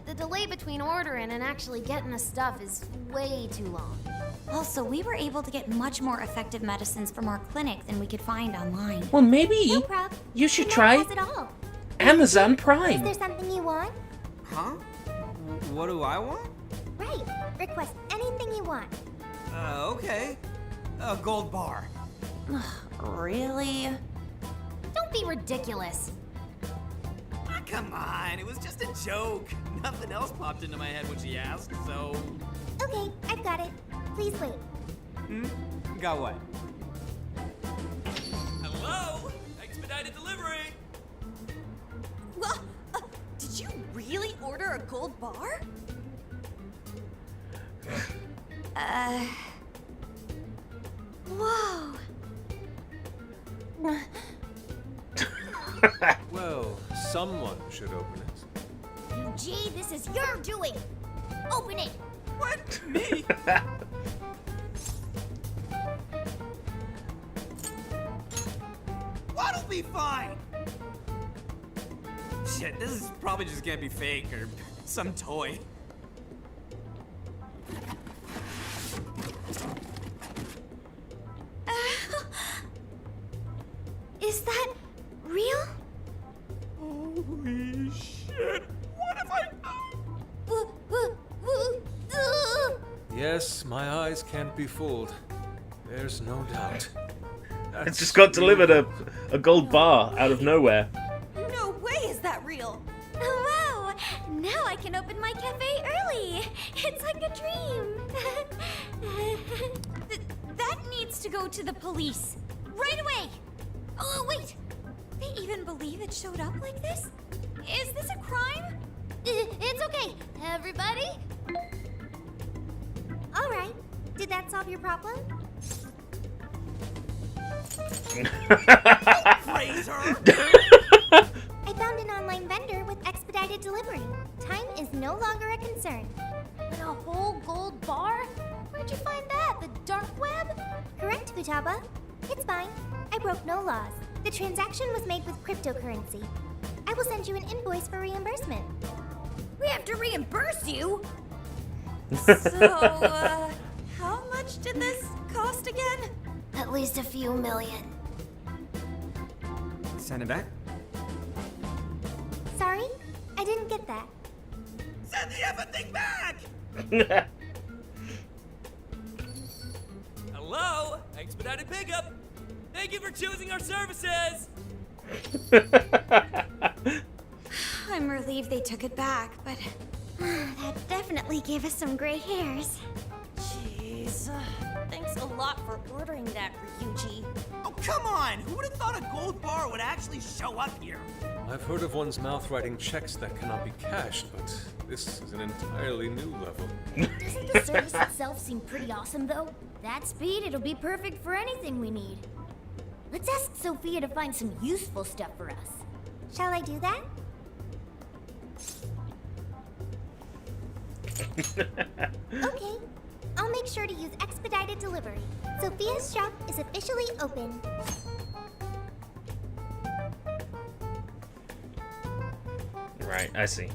The delay between ordering and actually getting the stuff is way too long. Also, we were able to get much more effective medicines from our clinic than we could find online. Well, maybe No prob. you should No try pause at all. Amazon Is Prime. there something you want? Huh? What do I want? Right. Request anything you want. Okay. A gold bar. Really? Don't be ridiculous. Ah, come on, it was just a joke. Nothing else popped into my head when she asked, so... Okay, I've got it. Please wait. Got what? Hello? Expedited delivery! Well, did you really order a gold bar? Whoa. Well, someone should open it. Gee, this is your doing. Open it. What? Me? What'll be fine? Shit, this is probably just gonna be fake or some toy. Is that real? Holy shit! What have I Yes, my eyes can't be fooled. There's no doubt. It's just got delivered a gold bar out of nowhere. No way is that real! Wow! Now I can open my cafe early. It's like a dream. That needs to go to the police. Right away. Oh, wait. They even believe it showed up like this? Is this a crime? It's okay. Everybody? All right. Did that solve your problem? I found an online vendor with expedited delivery. Time is no longer a concern. And a whole gold bar? Where'd you find that? The dark web? Correct, Futaba. It's fine. I broke no laws. The transaction was made with cryptocurrency. I will send you an invoice for reimbursement. We have to reimburse you? So, how much did this cost again? At least a few million. Send it back? Sorry? I didn't get that. Send the effing thing back! Hello? Expedited pickup! Thank you for choosing our services! I'm relieved they took it back, but That definitely gave us some gray hairs. Jeez. Thanks a lot for ordering that, Ryuji. Oh, come on! Who would have thought a gold bar would actually show up here? I've heard of one's mouth writing checks that cannot be cashed, but this is an entirely new level. Doesn't the service itself seem pretty awesome, though? That speed, it'll be perfect for anything we need. Let's ask Sophia to find some useful stuff for us. Shall I do that? Okay. I'll make sure to use expedited delivery. Sophia's shop is officially open. Right, I see.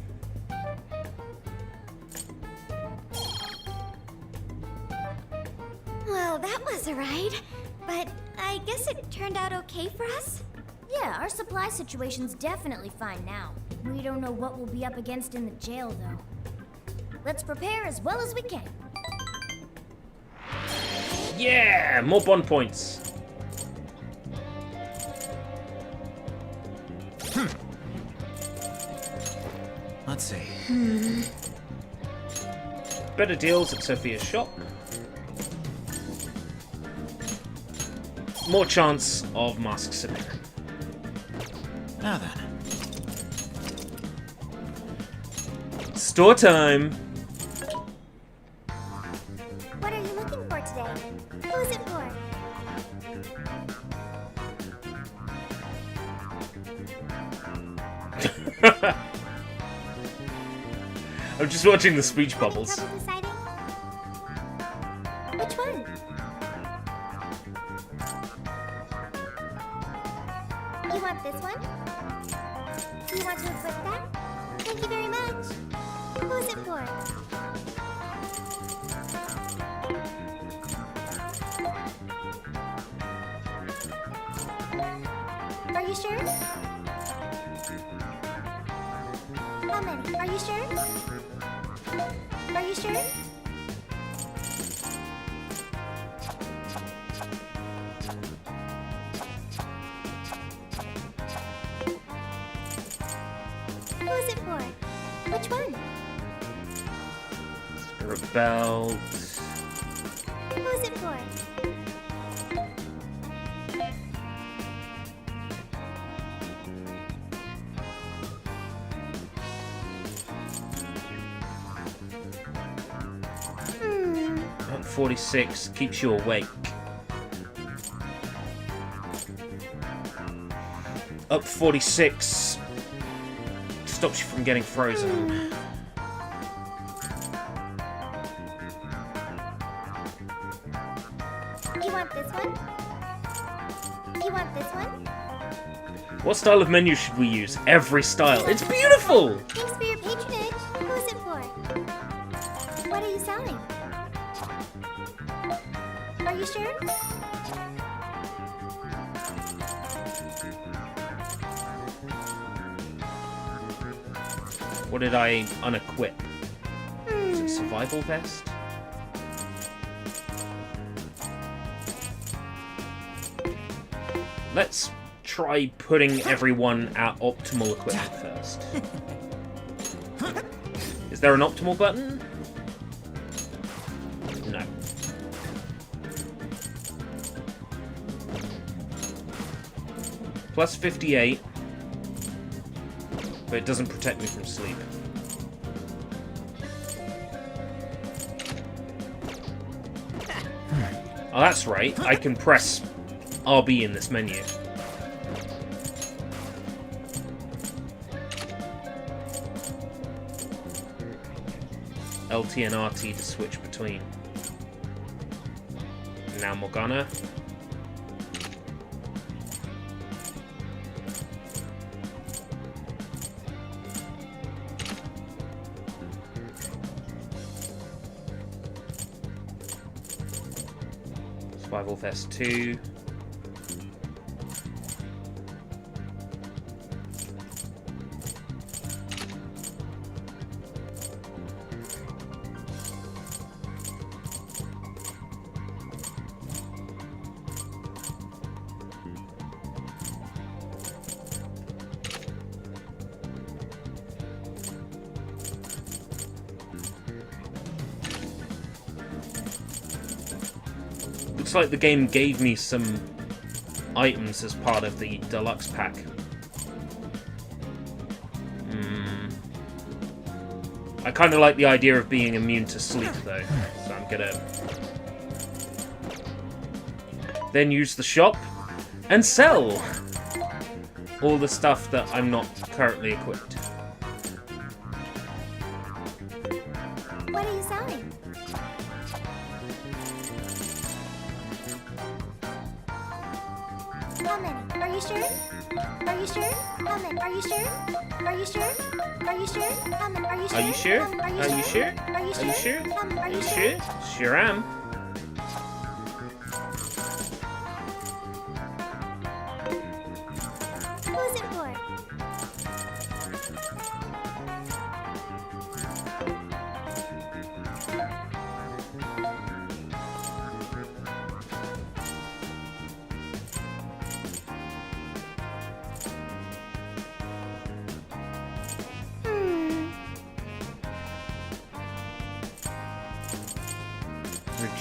that was a ride. But I guess it turned out okay for us? Yeah, our supply situation's definitely fine now. We don't know what we'll be up against in the jail, though. Let's prepare as well as we can. Yeah! More bond points. Let's see. Better deals at Sophia's shop. More chance of masks appearing. Now then. Store time! What are you looking for today? Who's it for? I'm just watching the speech bubbles. Trouble deciding? Which one? You want this one? You want to equip that? Thank you very much. Who's it for? Are you sure? How many? Are you sure? Are you sure? Who's it for? Which one? Rebel. Who's it for? Up 46 keeps you awake. Up 46 stops you from getting frozen. You want this one? You want this one? What style of menu should we use? Every style. It's beautiful! Thanks for your patronage. Who's it for? What are you selling? Are you sure? What did I unequip? Is it survival vest? Let's try putting everyone at optimal equipment first. Is there an optimal button? No. Plus 58. But it doesn't protect me from sleep. Oh, that's right. I can press RB in this menu. LT and RT to switch between. Now Morgana. Survival Vest 2. Looks like the game gave me some items as part of the deluxe pack. I kind of like the idea of being immune to sleep though, so I'm gonna then use the shop and sell all the stuff that I'm not currently equipped. What are you selling? How many? Are you sure? Are you sure? How many? Are you sure? Are you sure? Are you sure? How many? Are you sure? Are you sure? Are you sure? Are you sure? Are you sure? Are you sure? Are you Are you sure? sure? Sure am.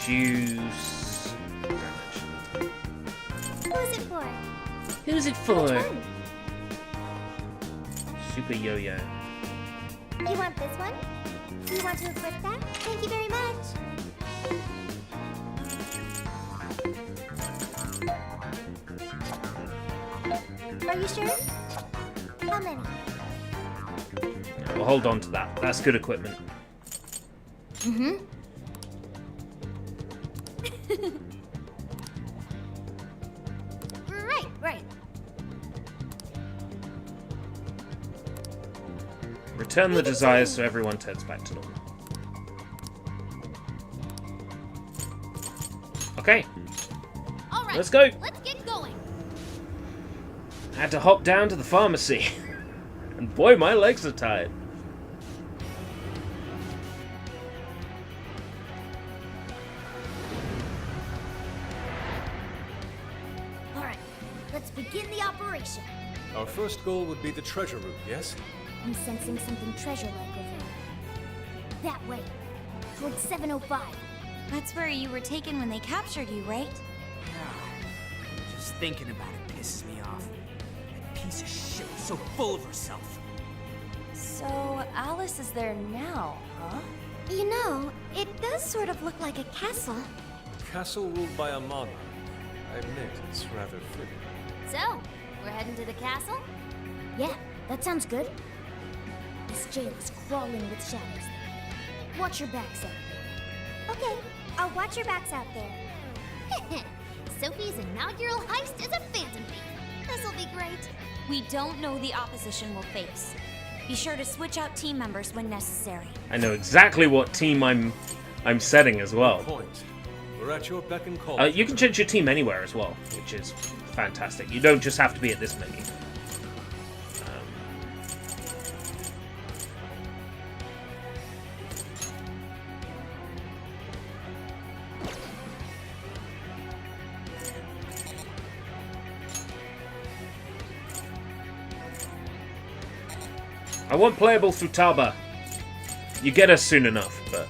reduce damage. Who's it for? Who's it for? Super Yo-Yo. You want this one? You want to equip that? Thank you very much. Are you sure? How many? We'll hold on to that. That's good equipment. Mm-hmm. Right. Return the desires so everyone turns back to normal. Okay. All right, Let's go. Let's get going. I had to hop down to the pharmacy. And boy, my legs are tired. All right, let's begin the operation. Our first goal would be the treasure room, yes? I'm sensing something treasure-like over there. That way, towards 705. That's where you were taken when they captured you, right? Just thinking about it pisses me off. That piece of shit is so full of herself. So, Alice is there now, huh? You know, it does sort of look like a castle. Castle ruled by a monarch. I admit, it's rather flippant. So, we're heading to the castle? Yeah, that sounds good. This jail is crawling with shadows. Watch your backs out there. Okay, I'll watch your backs out there. Sophie's inaugural heist is a Phantom Thief. This'll be great. We don't know the opposition we'll face. Be sure to switch out team members when necessary. I know exactly what team I'm setting as well. Point. We're at your beck and call. You can change your team anywhere as well, which is fantastic. You don't just have to be at this menu. I want playable Futaba. You get us soon enough, but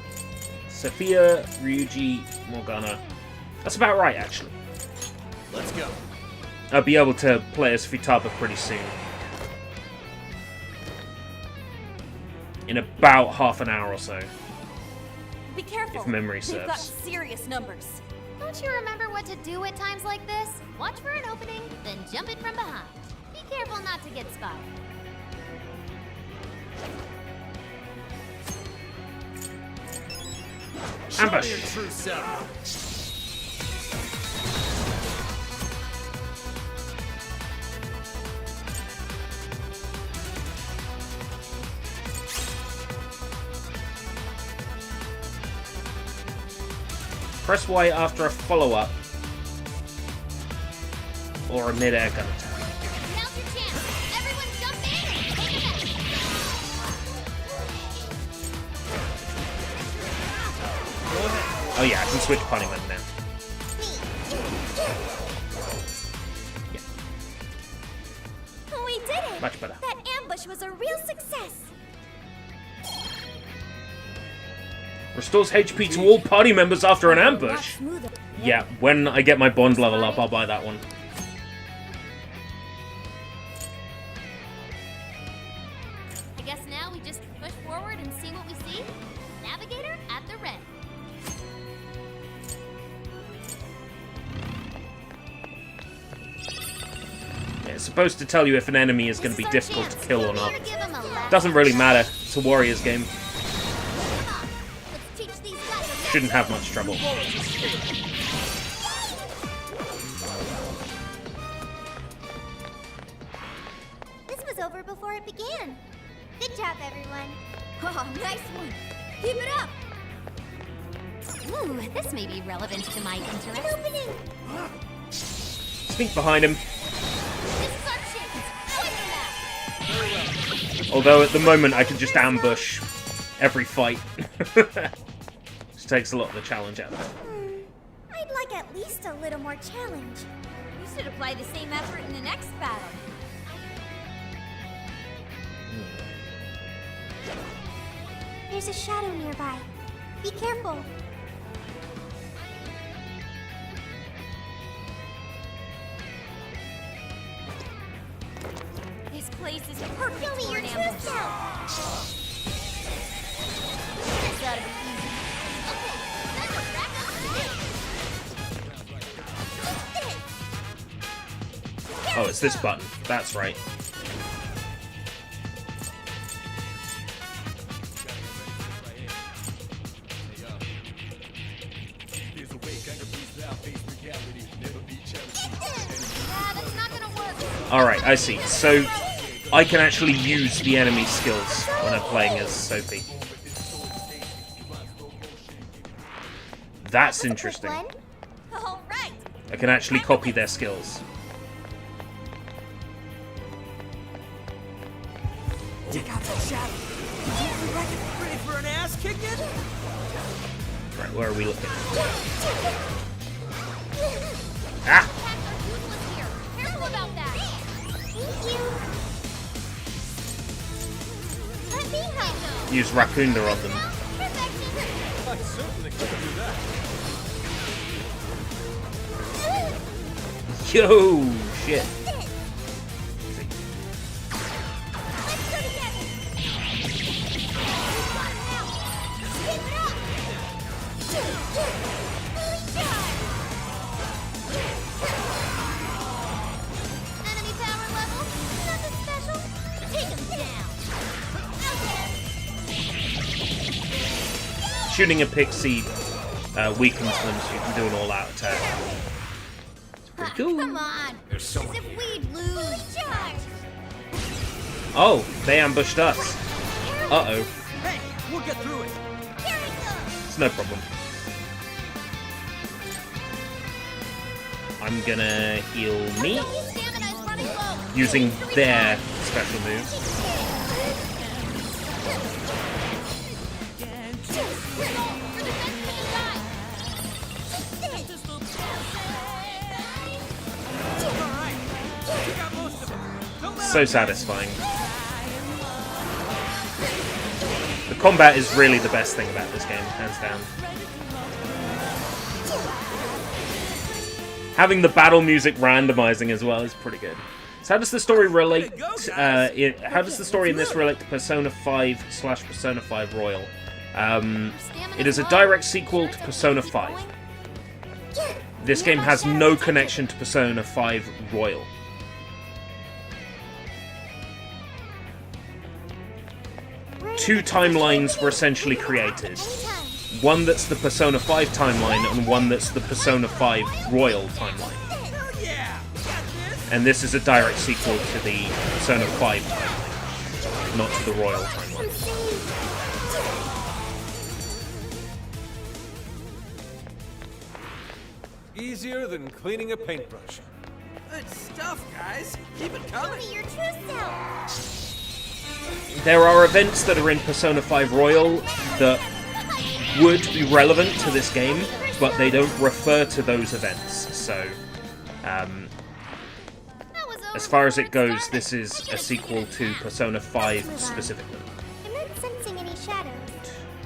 Sophia, Ryuji, Morgana. That's about right, actually. Let's go. I'll be able to play as Futaba pretty soon. In about half an hour or so. Be careful. If memory They've got serves. serious numbers. Don't you remember what to do at times like this? Watch for an opening, then jump in from behind. Be careful not to get spotted. Ambush. Show me your true self. Press Y after a follow-up or a mid-air gun attack. Now's your chance. Everyone jump in and take it out. Oh yeah, I can switch Ponyman now. We did it! Much better. That ambush was a real success. Restores HP to all party members after an ambush. Yeah, when I get my bond level up, I'll buy that one. I guess now we just push forward and see what we see. Navigator at the ready. Yeah, it's supposed to tell you if an enemy is going to be difficult to kill or not. Give him a laugh. Doesn't really matter. It's a Warriors game. Let's teach these guys a Shouldn't have much trouble. This was over before it began. Good job, everyone. Oh, nice one. Keep it up. Ooh, this may be relevant to my An interest. opening. Sneak behind him. This is our chance. Fight back. Although at the moment I can just ambush every fight. Which takes a lot of the challenge out of it. I'd like at least a little more challenge. You should apply the same effort in the next battle. There's a shadow nearby. Be careful. it's this button. That's right. Alright, I see. So, I can actually use the enemy skills when I'm playing as Sophie. That's interesting. I can actually copy their skills. Check out that shadow. You reckon ready for an ass kicking? Right, where are we looking? Ah! Careful about that. Thank you. Let me help. Use Raccoonda on them. I certainly could do that. Yo, shit. Enemy power level? Nothing special? Take him down. Shooting a pixie weakens them, so you can do an all-out attack. It's pretty cool. Come on. As if we'd lose. Oh, they ambushed us. Uh-oh. Hey, we'll get through it. It's no problem. I'm gonna heal me using their special moves. So satisfying. The combat is really the best thing about this game, hands down. Having the battle music randomizing as well is pretty good. So how does the story relate? How does the story in this relate to Persona 5/Persona 5 Royal? It is a direct sequel to Persona 5. This game has no connection to Persona 5 Royal. Two timelines were essentially created. One that's the Persona 5 timeline and one that's the Persona 5 Royal timeline. And this is a direct sequel to the Persona 5 timeline, not to the Royal timeline. Easier than cleaning a paintbrush. Good stuff, guys. Keep it coming. Show me your true self. There are events that are in Persona 5 Royal that would be relevant to this game, but they don't refer to those events. So, as far as it goes, this is a sequel to Persona 5 specifically. I'm not sensing any shadows.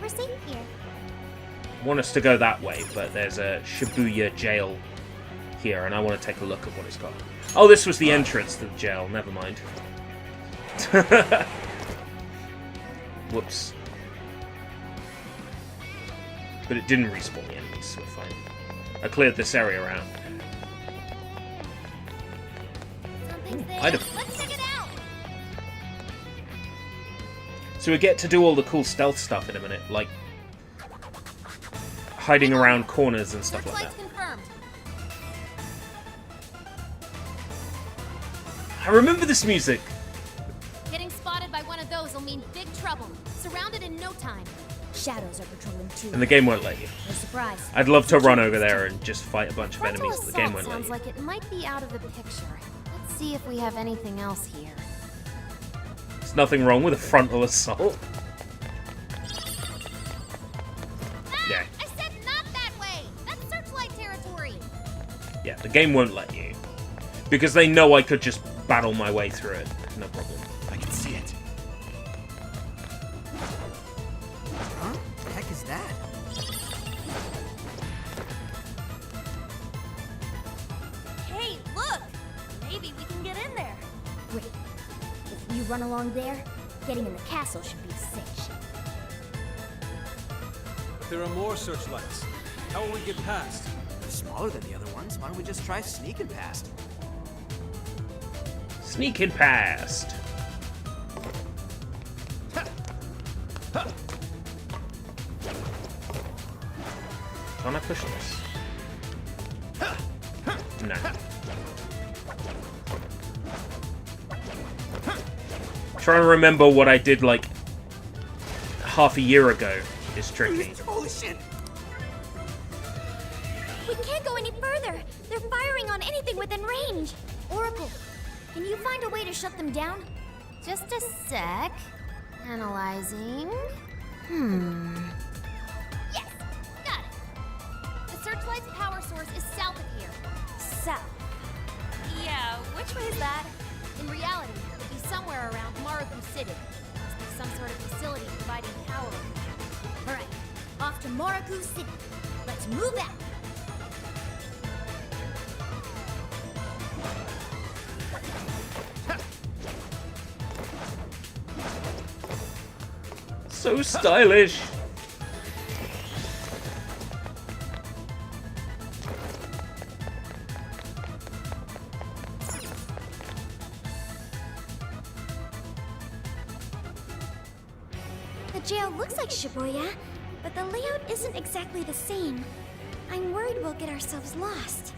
We're safe here. I want us to go that way, but there's a Shibuya jail here, and I want to take a look at what it's got. Oh, this was the entrance to the jail. Never mind. Whoops. But it didn't respawn the enemies, so we're fine. I cleared this area out. Item. Let's check it out. So we get to do all the cool stealth stuff in a minute, like hiding around corners and stuff like that. Confirmed. I remember this music. Getting spotted by one of those will mean big trouble. Surrounded in no time. Shadows are patrolling too. And the game won't let you. No surprise. I'd love to run over there and just fight a bunch of enemies, but the game won't let Sounds you. like it might be out of the picture. Let's see if we have anything else here. There's nothing wrong with a frontal assault. Yeah. I said not that way. That's Searchlight territory. Yeah, the game won't let you. Because they know I could just battle my way through it. No problem. I can see it. Huh? The heck is that? Hey, look! Maybe we can get in there. Wait, if you run along there, getting in the castle should be a cinch. But there are more searchlights. How will we get past? They're smaller than the other ones. Why don't we just try sneaking past? Sneaking past. Can't I push this? No. Trying to remember what I did like half a year ago is tricky. Holy shit! We can't go any further. They're firing on anything within range. Oracle, can you find a way to shut them down? Just a sec. Analyzing. Yes, got it. The searchlight's power source is south of here. South. Yeah, which way is that? In reality, it'd be somewhere around Maruku City. Must be some sort of facility providing power. Alright, off to Maruku City. Let's move out. So stylish. The jail looks like Shibuya, but the layout isn't exactly the same. I'm worried we'll get ourselves lost.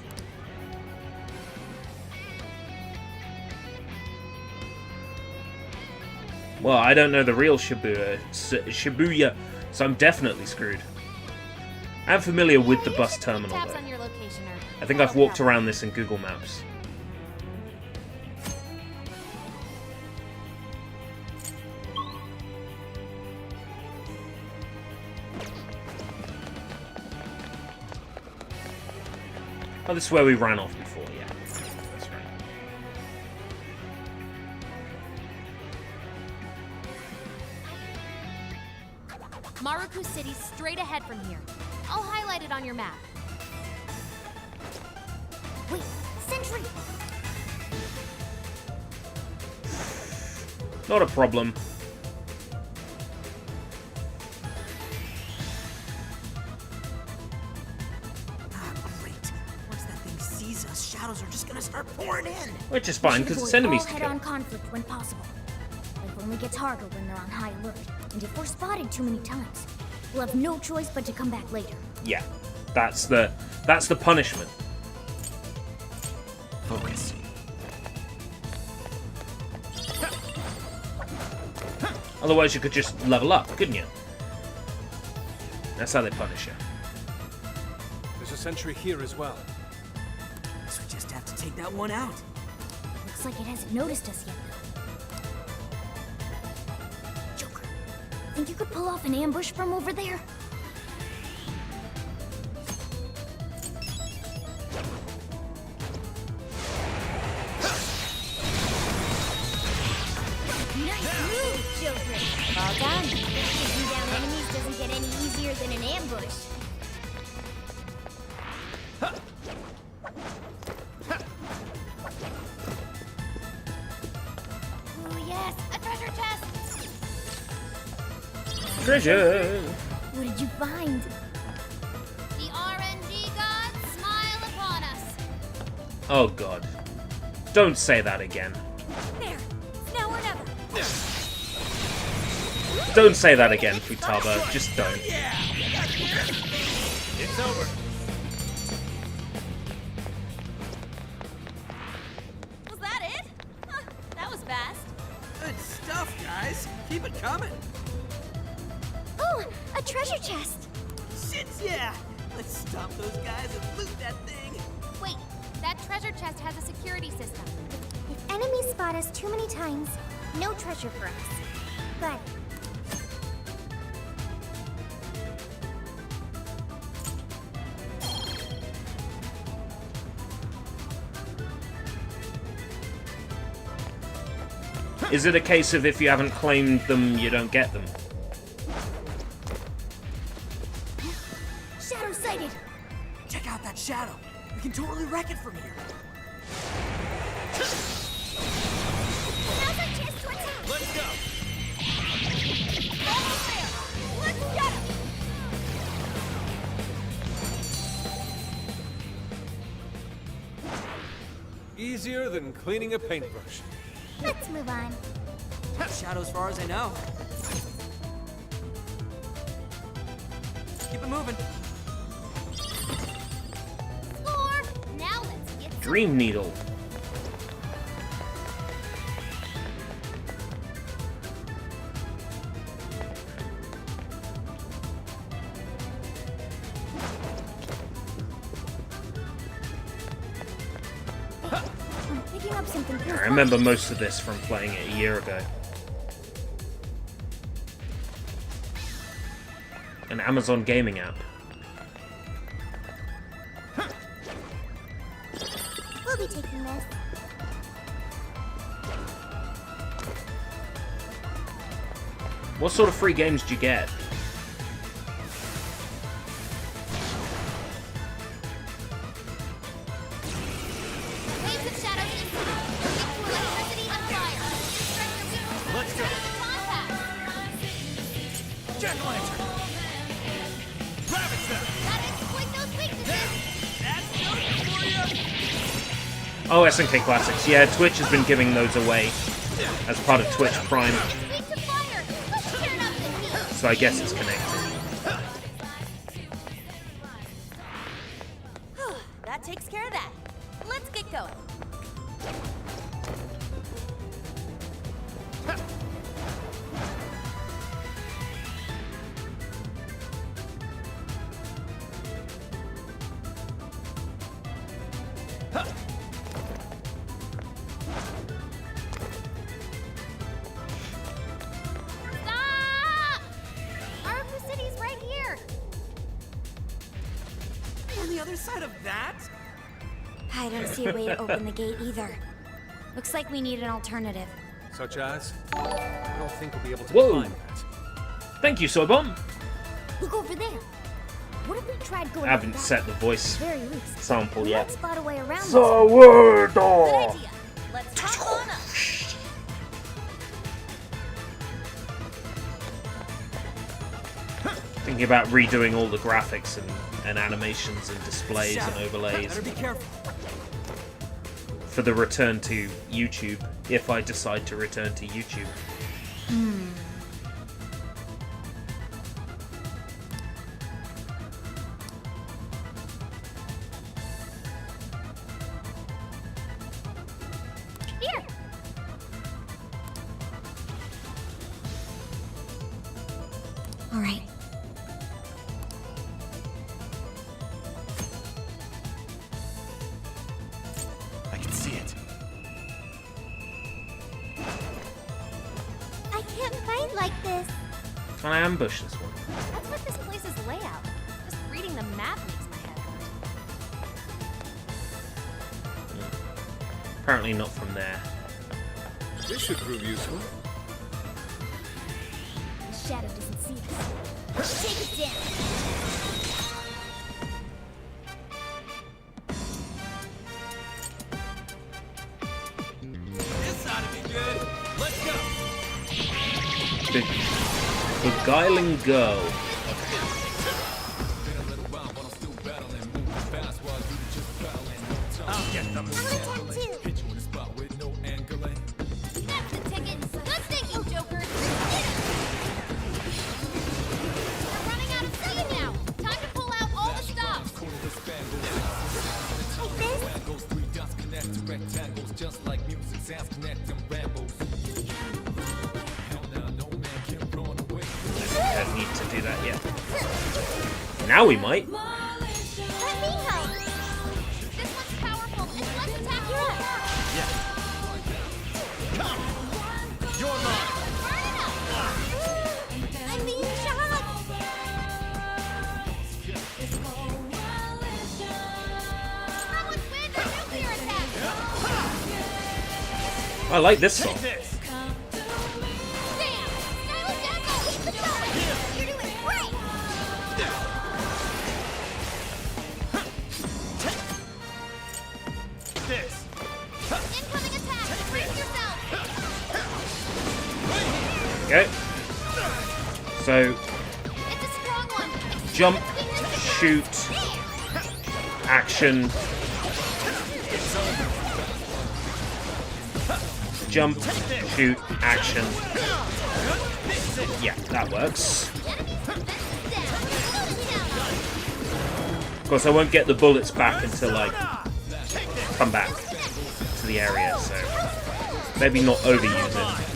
Well, I don't know the real Shibuya, so I'm definitely screwed. I'm familiar with the bus terminal, Tabs though. on your locationer. I think I've walked around this in Google Maps. Oh, this is where we ran off before, yeah. That's right. Maruku City's straight ahead from here. I'll highlight it on your map. Wait, sentry! Not a problem. Once that thing sees us, shadows are just gonna start pouring in. Which is fine, because it's enemies to all kill. head-on conflict when possible. Life only gets harder when they're on high alert, and if we're spotted too many times, we'll have no choice but to come back later. Yeah, that's the punishment. Focus. Otherwise, you could just level up, couldn't you? That's how they punish you. There's a sentry here as well. So we just have to take that one out. Looks like it hasn't noticed us yet, though. Joker, think you could pull off an ambush from over there? Nice move, Joker! Well done. Taking down enemies doesn't get any easier than an ambush. Oh yes, a treasure chest! Treasure! What did you find? The RNG gods smile upon us. Oh god. Don't say that again. There! Now or never! Don't say that again, Futaba. Just don't. It's over. Was that it? Huh, that was fast. Good stuff, guys. Keep it coming. Oh, a treasure chest! Shit, yeah. Let's stop those guys and loot that thing. Wait, that treasure chest has a security system. If enemies spot us too many times, no treasure for us. But Is it a case of if you haven't claimed them, you don't get them? Shadow sighted. Check out that shadow. We can totally wreck it from here. now's our chance to attack! Let's go. Almost there! Let's get him! easier than cleaning a paintbrush. Let's move on. Shadow as far as I know. Keep it moving. Score! Now let's get Dream Needle. I'm picking up something. I remember most of this from playing it a year ago. An Amazon gaming app. We'll be taking this. What sort of free games do you get? Waves of shadows and subject to electricity and fire. Let's go. Jack-o'-lantern! Ravage them! Gotta exploit those weaknesses. That's nothing for you! Oh, SNK Classics. Yeah, Twitch has been giving those away as part of Twitch Prime. Weak to fire. Let's turn up the heat. So I guess it's connected. That takes care of that. Let's get going. Stop! Araku City's right here. On the other side of that? I don't see a way to open the gate either. Looks like we need an alternative. Such as? I don't think we'll be able to Whoa. climb that. Thank you, Soybomb. Look over there. What if we tried going I haven't up that set the voice way? At the very least, sample we yet. might spot a way around this. Good Sourdough! idea. Let's hop on up. Thinking about redoing all the graphics and animations and displays and overlays Better be careful. for the return to YouTube, if I decide to return to YouTube. Here. All right. I can see it. I can't fight like this. Can I ambush this one? That's what this place's layout. Just reading the map makes my head hurt. Apparently not from there. This should prove useful. The shadow doesn't see us. Take it down. This ought to be good. Let's go! Beguiling Girl. I'll get them. Hit you in the spot with no angling. That's the ticket. Good thinking, Joker. We're running out of steam now. Time to pull out all the stops. I don't need to do that yet. Now we might. Let me help. This one's powerful. It's less attack you. You're mine. Burn it up. I'm being shot. Someone's wind or nuclear attack. I like this song. Take this. Damn. Skylar Jackal, keep it going. You're doing great. This. Incoming attack. Brace yourself. Okay. So, It's a strong one. jump, shoot, action, jump, shoot, action. Yeah, that works. Of course, I won't get the bullets back until I come back to the area, so maybe not overuse it.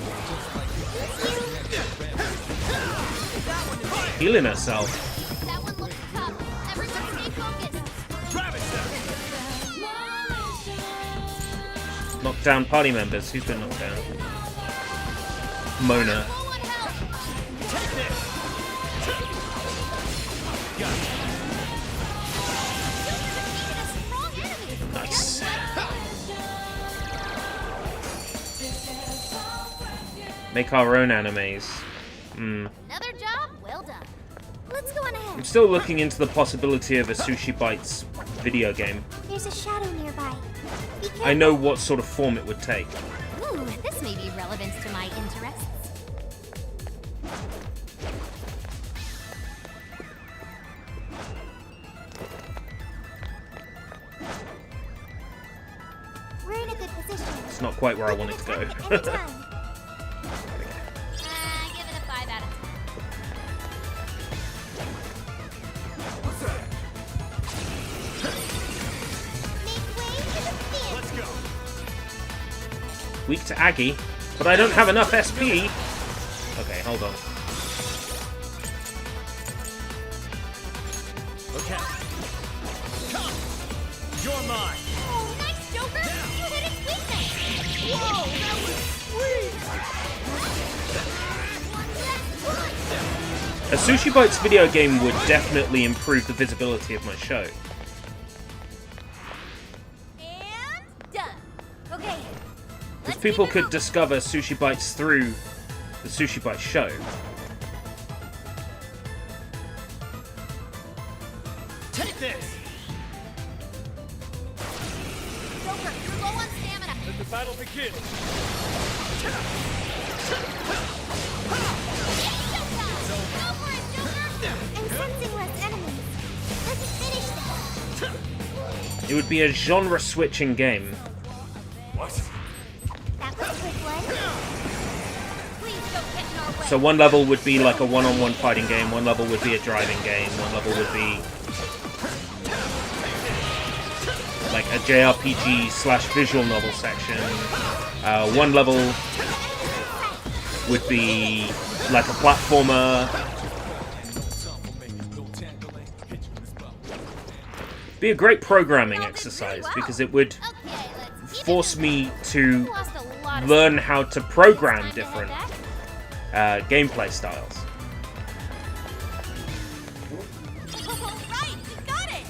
Healing herself. Knock down party members. Who's been knocked down? Mona. Nice. Make our own animes. Another job well done. Let's go on ahead. I'm still looking into the possibility of a Sushi Bites video game. There's a shadow nearby. Be careful. I know what sort of form it would take. Ooh, this may be relevant to my interests. We're in a good position. It's not quite where I want it to go. Anytime. Give it a 5 out of 10. Let's go. Weak to Aggie, but I don't have enough SP. Okay, hold on. Okay. Come! You're mine! Oh, nice, Joker! You hit its weakness! Whoa, that was sweet! A Sushi Bites video game would definitely improve the visibility of my show. And done. Okay. If people could discover Sushi Bites through the Sushi Bites show. Take this! Joker, you're low on stamina. Let the battle begin! I'm sensing less enemies. Let's finish this. It would be a genre-switching game. What? That was a quick one. Please don't get in our way. So one level would be like a one-on-one fighting game, one level would be a driving game, one level would be like a JRPG/visual novel section. One level would be like a platformer. Be a great programming exercise because it would force me to learn how to program different gameplay styles. Right, you got it!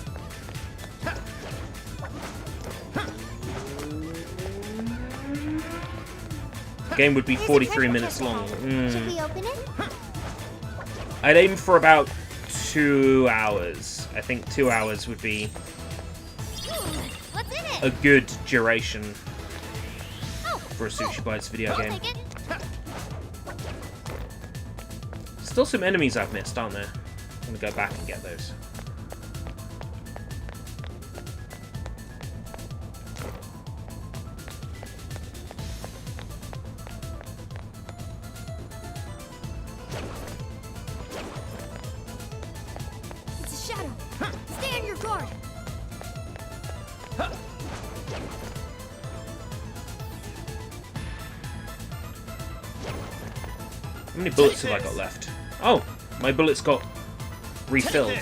The game would be 43 minutes long. Should we open it? I'd aim for about 2 hours. I think 2 hours would be What's in it? a good duration for a Sushi Bites video game. Take it. Still some enemies I've missed, aren't there? I'm gonna go back and get those. It's a shadow. Stay on your guard. How many bullets have I got left? Oh, my bullets got refilled.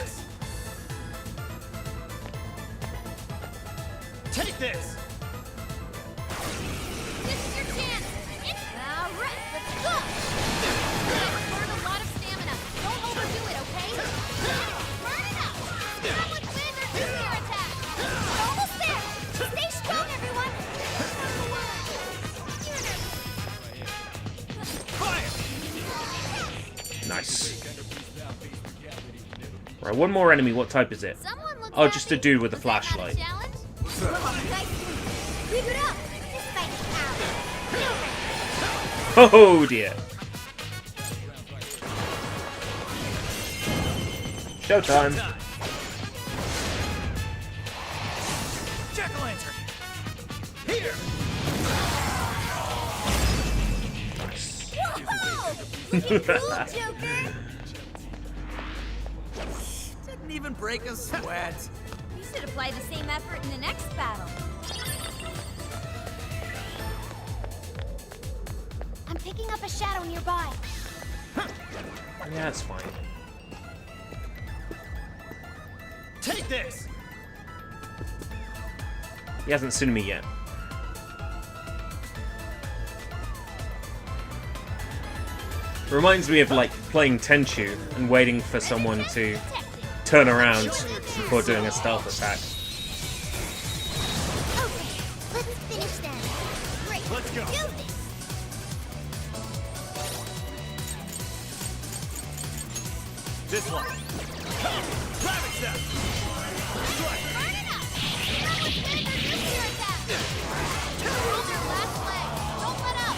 Take this! This is your chance. All right, let's go. Burn a lot of stamina. Don't overdo it, okay? Burn it up. Someone win or do your attack. Almost there. Stay strong, everyone. Nice. Right, one more enemy. What type is it? Oh, just a dude with a flashlight. Challenge? Keep it up. This fight is ours. Oh dear. Showtime. Jack-o'-lantern! Here! Looking cool, Joker. Didn't even break a sweat. You should apply the same effort in the next battle. I'm picking up a shadow nearby. Yeah, it's fine. Take this! He hasn't seen me yet. Reminds me of like playing Tenchu and waiting for someone to turn around before doing a stealth attack. Okay, let's finish that. Great, Let's go. do this. This one. Traffic step! Burn it up! That was good for this year attack! Hold your last leg! Don't let up!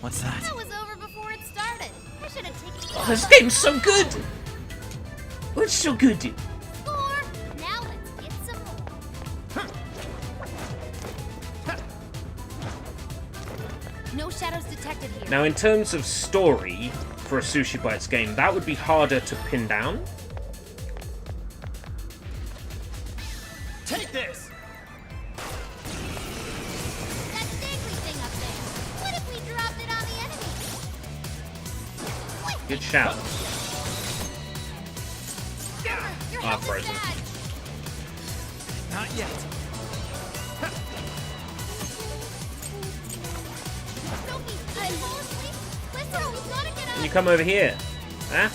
What's that? That was over before it started. I should have taken Oh, this game's so good! Oh, it's so good. score. Now let's get some more. No shadows detected here. Now, in terms of story for a Sushi Bites game, that would be harder to pin down. Take this! That dangly thing up there. What if we dropped it on the enemy? Good shout. Your Ah, health is frozen. bad. Not yet. Sophie, I fall asleep. Listen, we gotta get out. Can you come over here? Huh?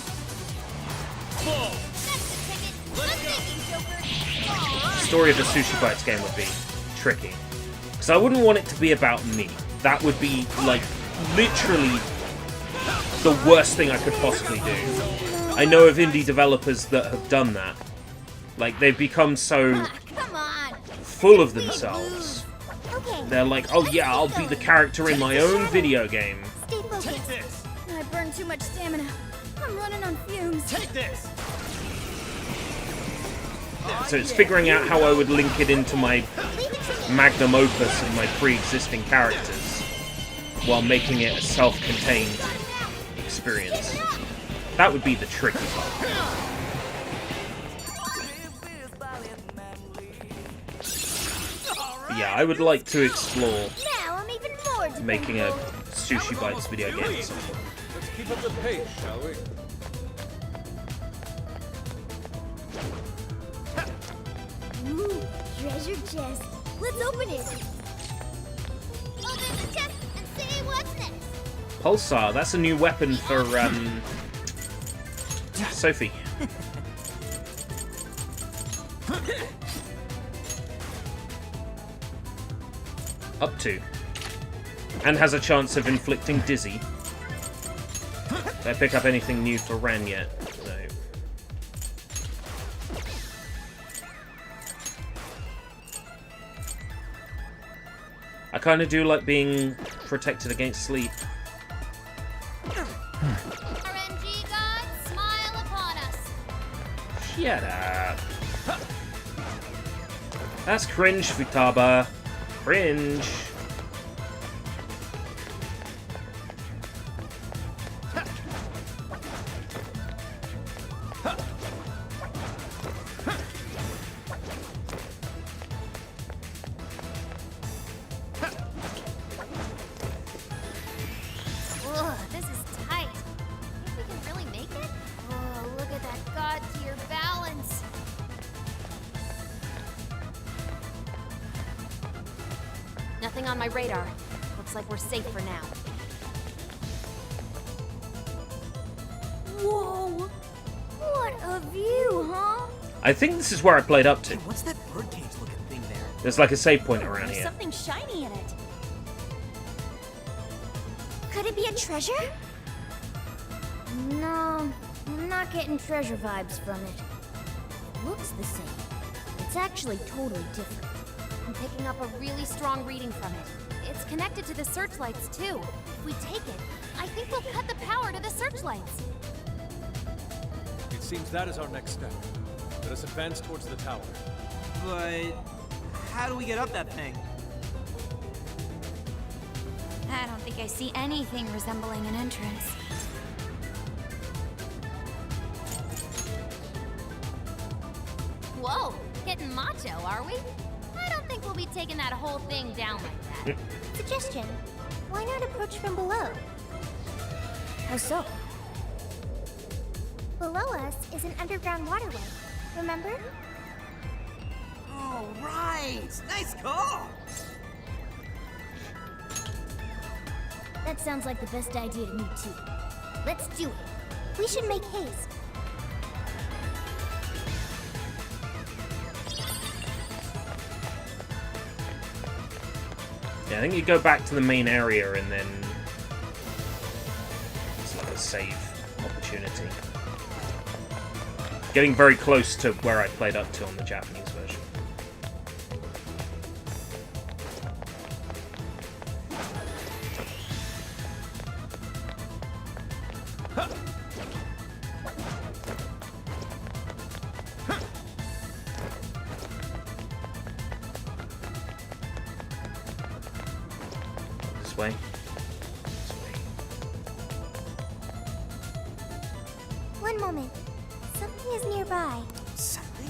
Full! That's the ticket. Good thinking, Joker. All right. The story of the Sushi Bites game would be tricky. Because I wouldn't want it to be about me. That would be, like, literally the worst thing I could possibly do. I know of indie developers that have done that. Like, they've become so Come on. full of themselves. Okay. They're like, oh yeah, I'll be the character in my own video game. Stay focused. Take this! I burned too much stamina. I'm running on fumes. Take this! So it's figuring out how I would link it into my magnum opus and my pre-existing characters, while making it a self-contained experience. That would be the tricky part. But yeah, I would like to explore Now I'm even more dependable. making a Sushi Bites video game. Let's keep up the pace, shall we? Ooh, treasure chest. Let's open it. Open the chest and see what's next. Pulsar, that's a new weapon for Sophie. Up to. And has a chance of inflicting dizzy. Did I pick up anything new for Ren yet? No. I kind of do like being protected against sleep. RNG God, smile upon us. Shut up. That's cringe, Futaba. Cringe. Ugh, this is tight. Think we can really make it? Oh, look at that god tier balance. Nothing on my radar. Looks like we're safe for now. Whoa! What a view, huh? I think this is where I played up to. What's that birdcage looking thing there? There's like a save point around There's here. something shiny in it. Could it be a treasure? No, I'm not getting treasure vibes from it. Looks the same. It's actually totally different. I'm picking up a really strong reading from it. It's connected to the searchlights, too. If we take it, I think we'll cut the power to the searchlights. It seems that is our next step. Let us advance towards the tower. But how do we get up that thing? I see anything resembling an entrance. Whoa, getting macho, are we? I don't think we'll be taking that whole thing down like that. Suggestion. Why not approach from below? How so? Below us is an underground waterway. Remember? Oh, right! Nice call! That sounds like the best idea to me, too. Let's do it. We should make haste. Yeah, I think you go back to the main area and then it's like a save opportunity. Getting very close to where I played up to on the Japanese version. This way. One moment. Something is nearby. Something?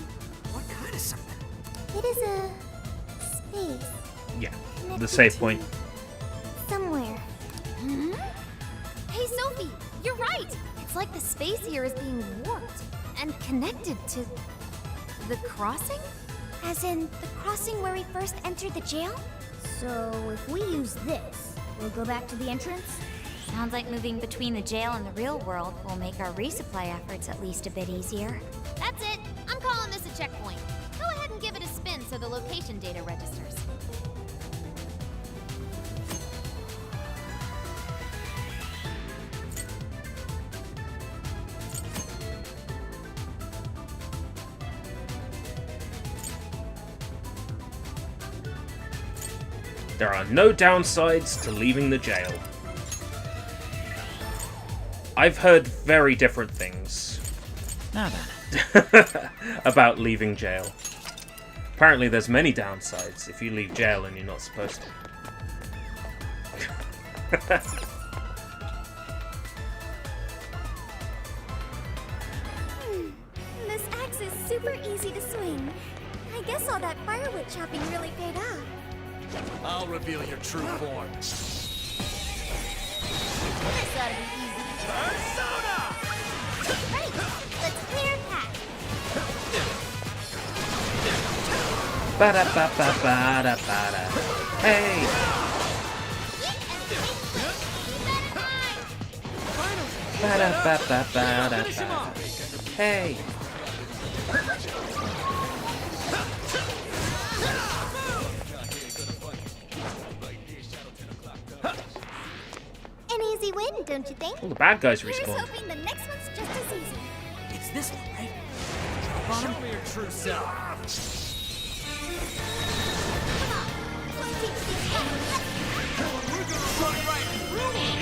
What kind of something? It is a space Yeah, the connected save to point. somewhere. Hmm? Hey, Sophie, you're right! It's like the space here is being warped and connected to the crossing? As in the crossing where we first entered the jail? So, if we use this, we'll go back to the entrance? Sounds like moving between the jail and the real world will make our resupply efforts at least a bit easier. That's it. I'm calling this a checkpoint. Go ahead and give it a spin so the location data registers. There are no downsides to leaving the jail. I've heard very different things Now then. about leaving jail. Apparently there's many downsides if you leave jail and you're not supposed to. This axe is super easy to swing. I guess all that firewood chopping really paid off. I'll reveal your true form. This ought to be easy. Persona! Right, let's clear a path. Ba-da-ba-ba-ba-da-ba-da. Hey! Ba-da-ba-ba-ba-da-ba-da. Hey! An easy win, don't you think? All the bad guys Here's respawn. hoping the next one's just as easy. It's this one, right? Show me your true self. Let's teach these guys. We're gonna run right through them!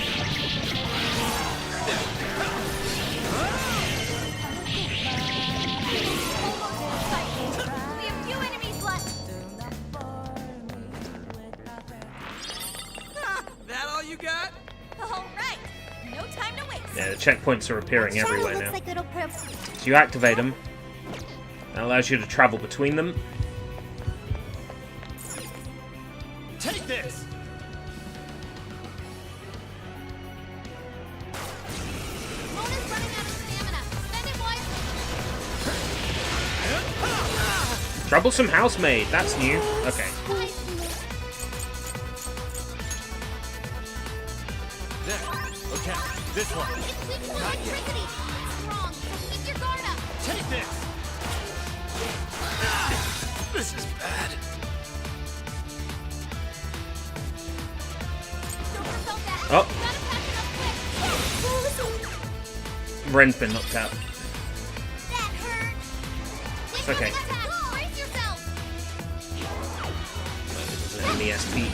We have 2 enemies left. That all you got? All right, no time to waste. Yeah, the checkpoints are appearing Shadow everywhere looks now. like it'll prove. So you activate them. That allows you to travel between them. Take this! Mona's running out of stamina. Spend it wisely. Troublesome housemaid. That's new. Okay. There. Okay, this one. Electricity. Strong. So keep your guard up. Take this! This is bad. Oh. Ren's been knocked out. It's okay. Brace yourself. There's an enemy SP.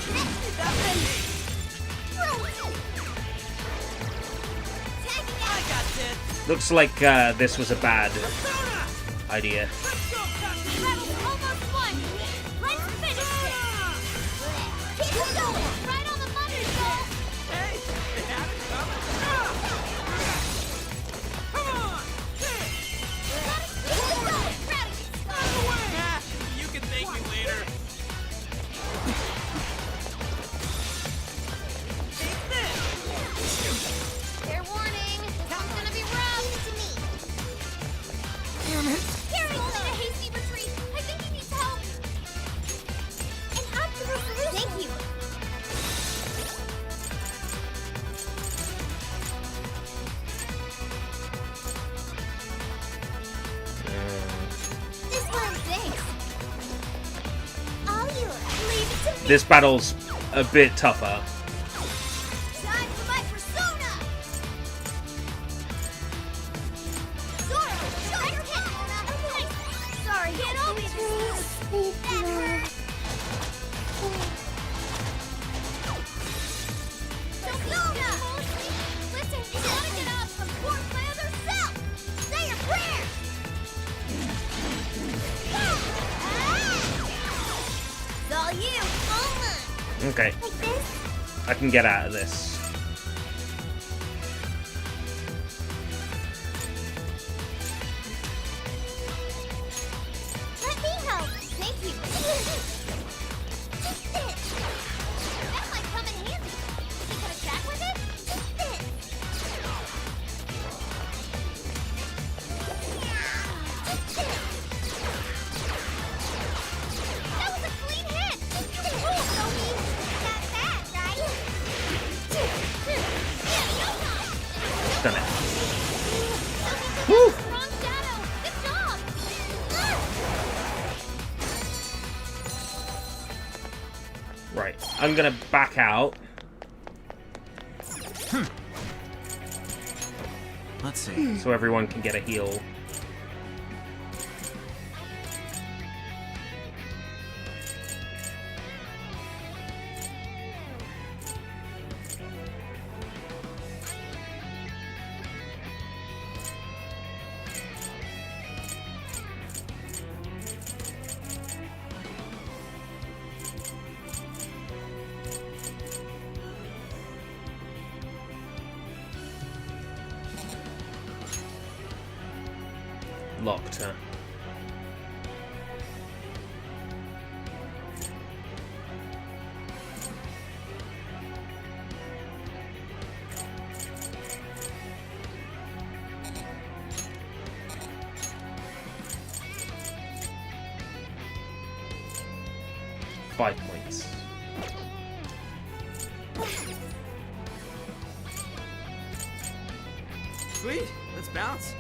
Looks like this was a bad idea. Battle's almost won. Let's finish this. Keep going. Right on the money, Soul. Hey, this battle's a bit tougher. Time for my persona! Zoro, shut your head! Sorry, can't always resist. That hurt. Persona! Listen, you gotta get up and support my other self! Say your prayers! It's all you, Oma! Okay. Like this? I can get out of this. Let me help. Thank you. Just this. That might come in handy. You can attack with it? Just this. Just this. That was a clean hit. Oh, no mean. Not bad, right? Done it. Woo! Strong shadow. Good job. Right, I'm gonna back out. Let's see. So everyone can get a heal. Locked, huh? Five points. Sweet, let's bounce.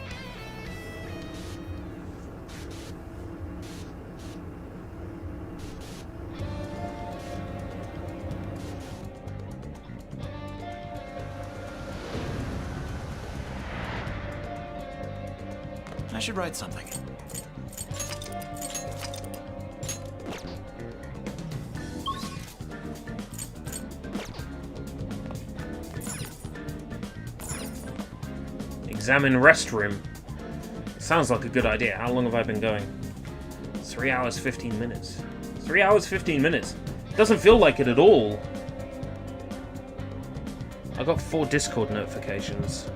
I should write something. Examine restroom. Sounds like a good idea. How long have I been going? 3 hours, 15 minutes. 3 hours, 15 minutes. Doesn't feel like it at all. I got 4 Discord notifications.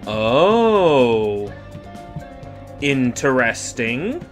Oh, interesting.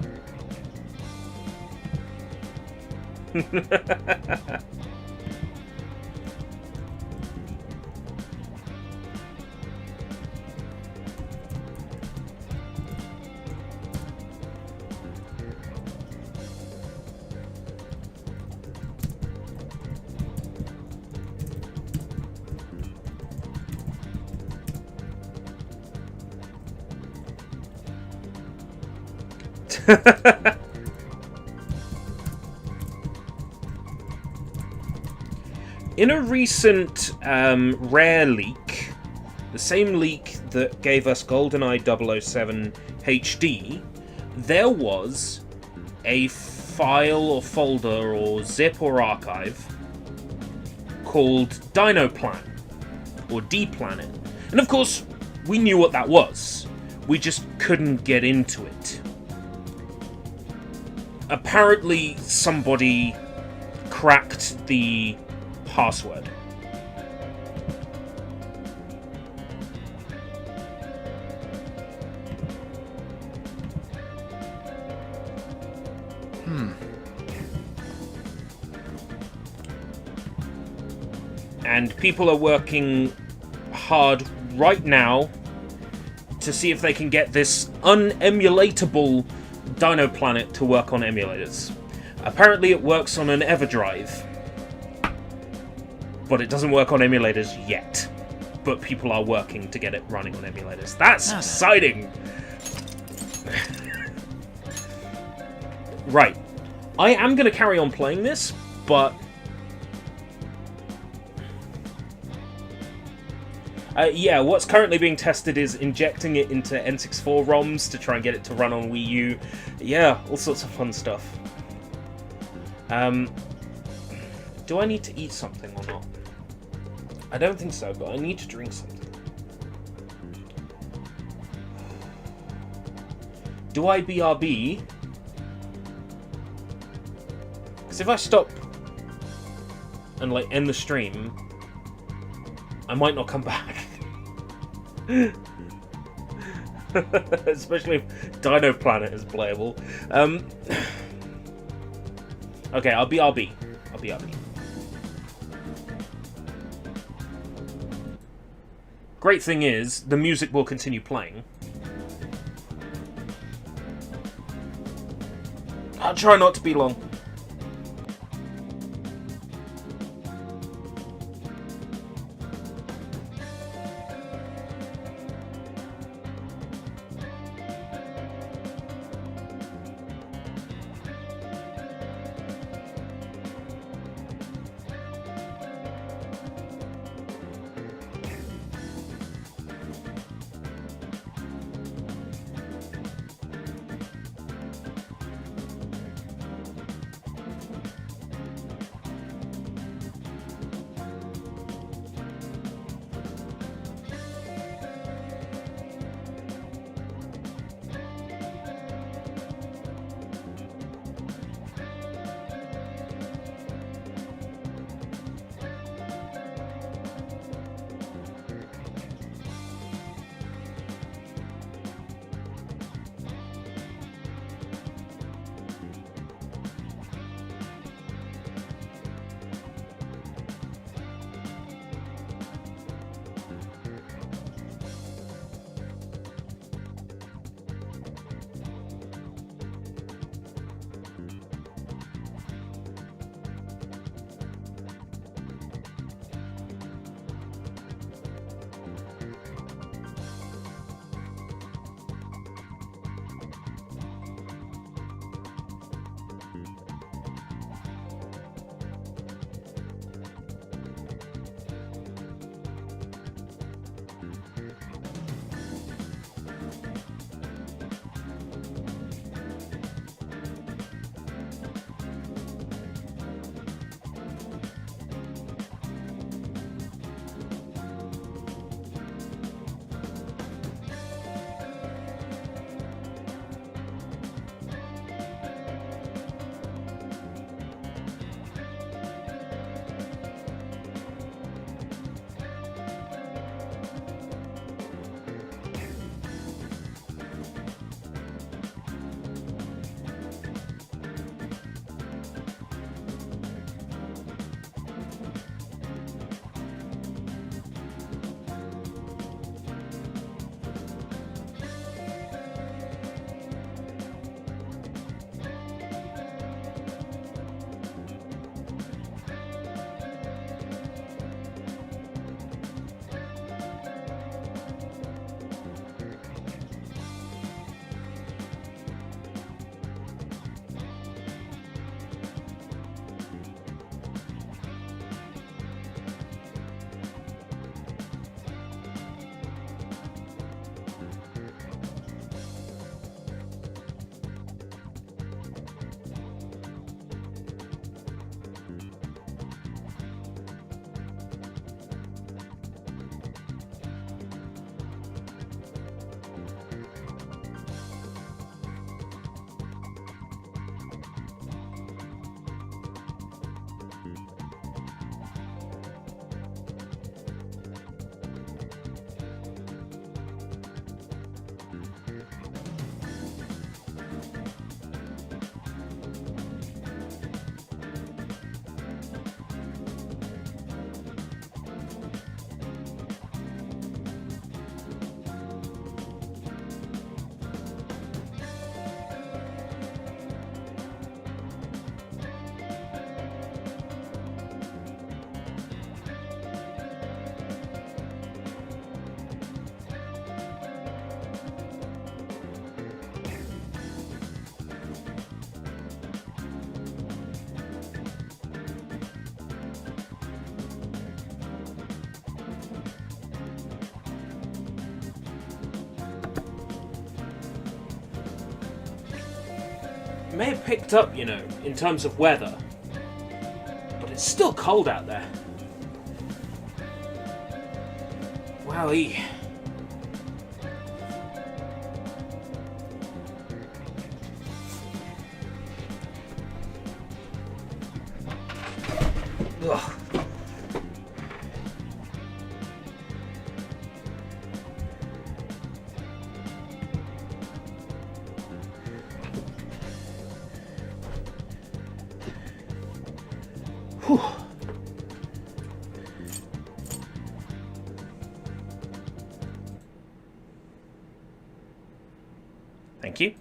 In a recent rare leak, the same leak that gave us GoldenEye 007 HD, there was a file or folder or zip or archive called Dinoplan or D-Planet. And of course, we knew what that was. We just couldn't get into it. Apparently, somebody cracked the password. And people are working hard right now to see if they can get this unemulatable Dino Planet to work on emulators. Apparently it works on an EverDrive, but it doesn't work on emulators yet. But people are working to get it running on emulators. That's exciting! Right. I am going to carry on playing this, but... yeah, what's currently being tested is injecting it into N64 ROMs to try and get it to run on Wii U. Yeah, all sorts of fun stuff. Do I need to eat something or not? I don't think so, but I need to drink something. Do I BRB? Because if I stop and like end the stream, I might not come back. Especially if Dino Planet is playable. Okay, I'll BRB. I'll BRB. Great thing is, the music will continue playing. I'll try not to be long. may have picked up, you know, in terms of weather, but it's still cold out there. Wowee. Ugh. Whew. Thank you.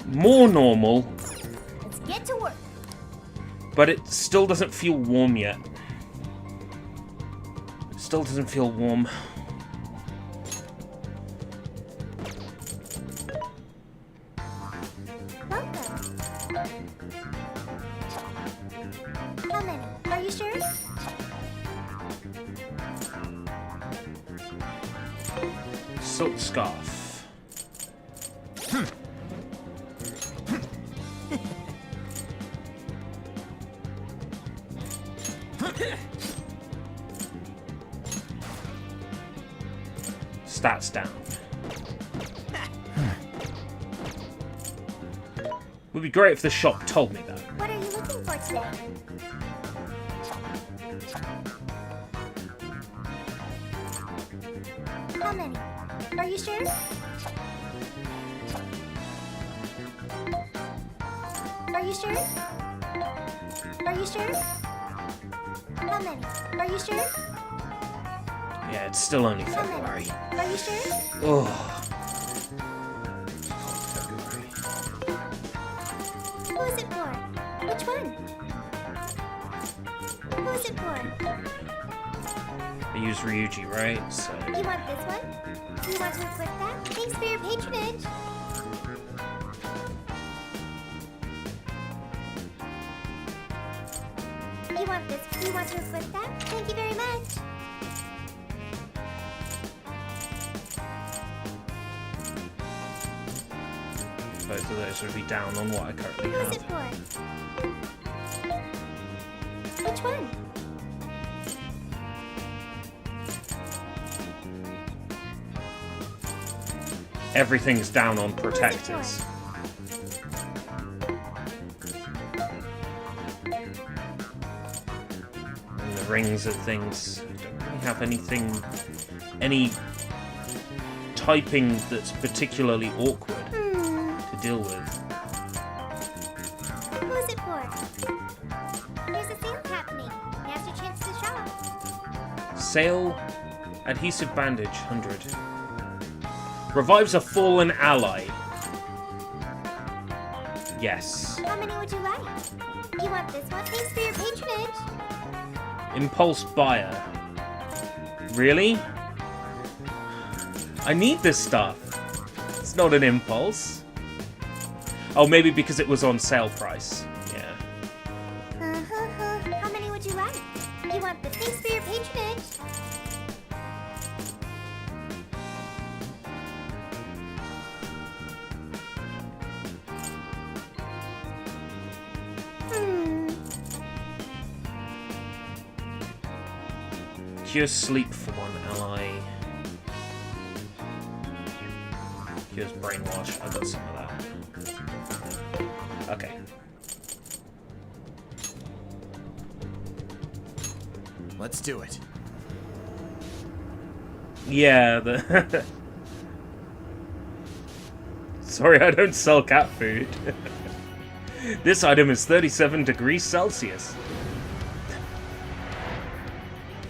More normal. Let's get to work. But it still doesn't feel warm yet. It still doesn't feel warm. How many? Are you sure? Silk scarf. Stats down. Would be great if the shop told me that. What are you looking for today? How many? Are you sure? Are you sure? Are you sure? How many? Are you sure? Yeah, it's still only How February. many? Are you sure? Oh. Who is it for? Which one? Who is it for? I use Ryuji, right? So. You want this one? You want to equip that? Thanks for your patronage. You want this? You want to equip that? Thank you very much. Both of those would be down on what I currently Who is have. it for? Which one? Everything's down on protectors. And the rings and things. I don't really have anything, any typing that's particularly awkward to deal with. Who is it for? There's a sale happening. Now's your chance to shop. Sale, adhesive bandage, 100. Revives a fallen ally. Yes. How many would you like? You want this one? Thanks for your patronage. Impulse buyer. Really? I need this stuff. It's not an impulse. Oh, maybe because it was on sale price. Yeah. How many would you like? You want this? Thanks for your patronage. Cure sleep for one ally. Cures brainwash. I got some of that. Okay. Let's do it. Yeah, the... Sorry, I don't sell cat food. This item is 37 degrees Celsius.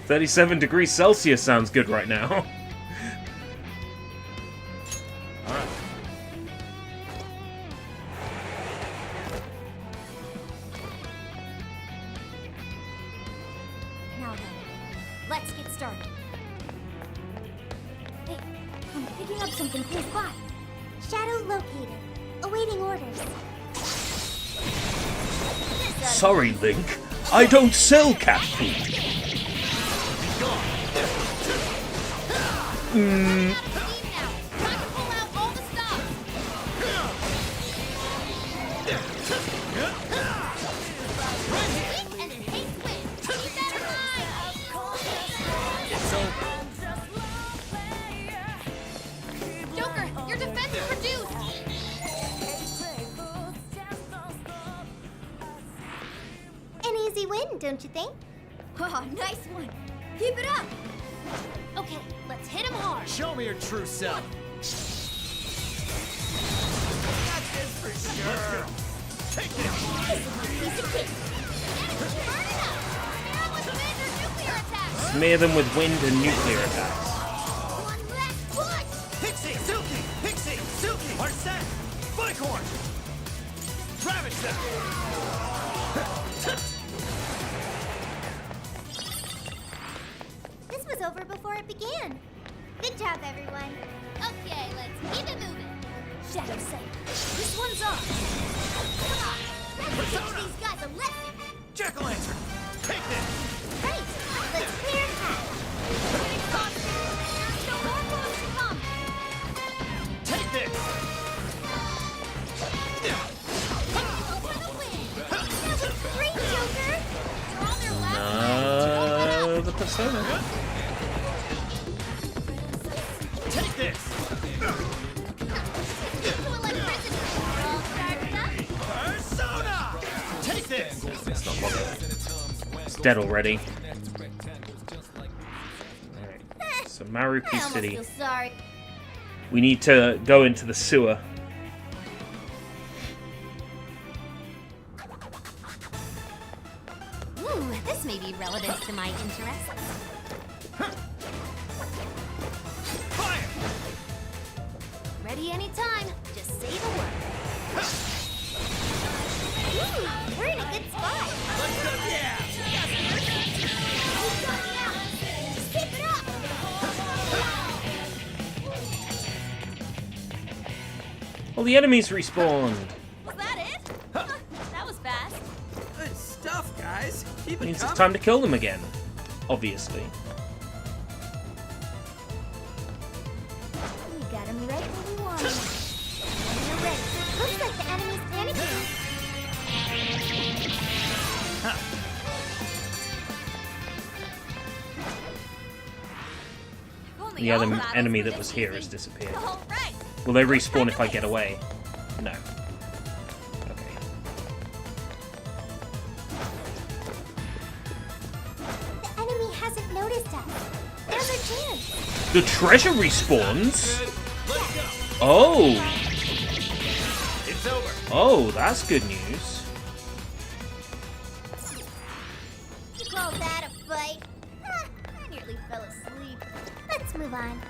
37 degrees Celsius sounds good right now. Alright. Now then, let's get started. Hey, I'm picking up something close by. Shadow located. Awaiting orders. Sorry, Link. I don't sell cat food. Joker, your defense is reduced! An easy win, don't you think? Oh, nice one. Keep it up. Okay, let's hit him hard. Show me your true self. Got this for sure. Take this. Piece of cake. Burn it up! Smear Smear 'em with wind or nuclear attacks! them with wind and nuclear attacks. One last push. Pixie, Suki, Pixie, Suki, Arsene, Spikehorn. Ravage them. This was over before it began. Good job, everyone. Okay, let's keep it moving. Shadow Sight. This one's off. Come on. Let's teach these guys a lesson. Jack-o'-lantern, take this. Right. Let's clear a path. Getting exhausted. There's still more foes to come. Take this. For the win! That was great, Joker. You're on their last The persona. Take this. to electricity. We're all started up. Persona. Take this. It's not long. It's dead already. Alright. So Maruki I almost City. feel sorry. We need to go into the sewer. Ooh, this may be relevant to my interests. Fire. Ready anytime. Just say the word. Ooh, we're in a good spot. Let's go. Yeah. Keep going now. Just keep it up. Well, the enemies respawned. Was that it? That was fast. Good stuff, guys. Keep it Means coming. it's time to kill them again. Obviously. We got him right where we want him. When you're ready. Looks like the enemy's panicking. Only The all other battles enemy were that this was here easy. has disappeared. All right. Will they respawn if I get away? No. Okay. The enemy hasn't noticed us. There's our chance. The treasure respawns? Let's go. Oh! It's over. Oh, that's good news. You call that a fight? Huh, I nearly fell asleep. Let's move on.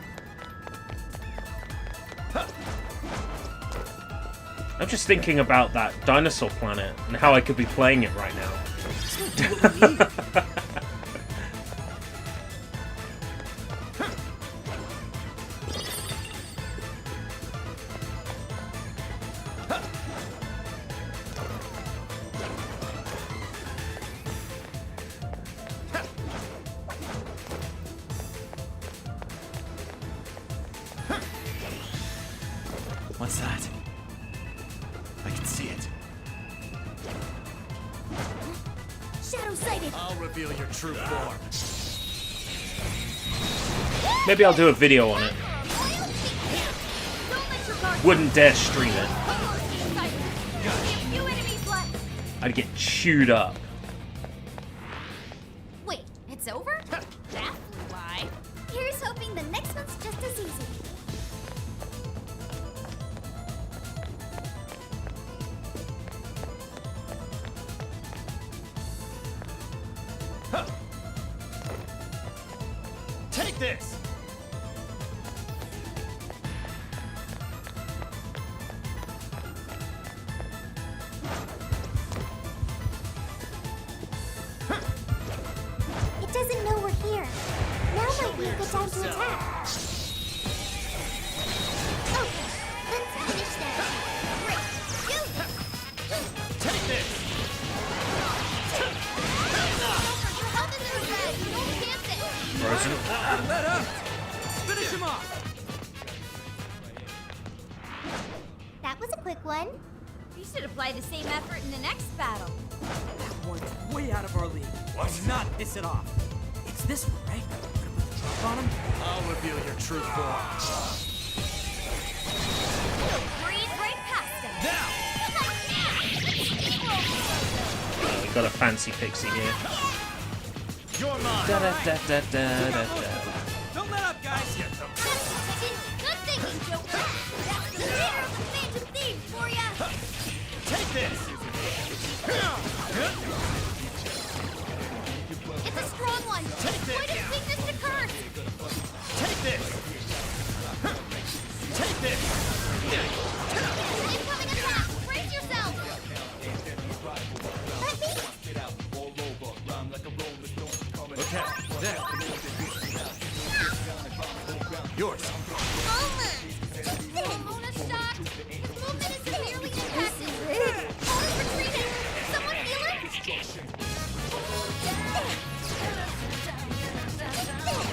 I'm just thinking about that dinosaur planet and how I could be playing it right now. What's that? I can see it. Shadow sighted. I'll reveal your true form. Maybe I'll do a video on it. Don't let your guard Wouldn't dare stream it. few enemies left. I'd get chewed up. Wait, it's over? That flew by. Here's hoping the next one's just as easy. Take this. It doesn't know we're here. Now might be a good time to attack. Okay, let's finish that. Great. Take this. Your health is in red. Don't chance it. Frozen. Let up. Finish him off. That was a quick one. These should apply the same effort in the next battle. That one's way out of our league. Why not piss it off? It's this one, right? Gonna put the drop on him? I'll reveal your true form. Breeze right past him. Now! We got a fancy pixie here. You're mine. Da da da da da da. Don't let up, guys. Get them. Good thinking, Joker. That's the leader of the Phantom Thieves for ya. Take this. It's a strong one. Take this. Way to weakness to curse. Take this. Take this. Incoming attack. Brace yourself. Okay, there. Yours. Mona shot. His movement is severely impacted. Mona's retreating. Someone heal him?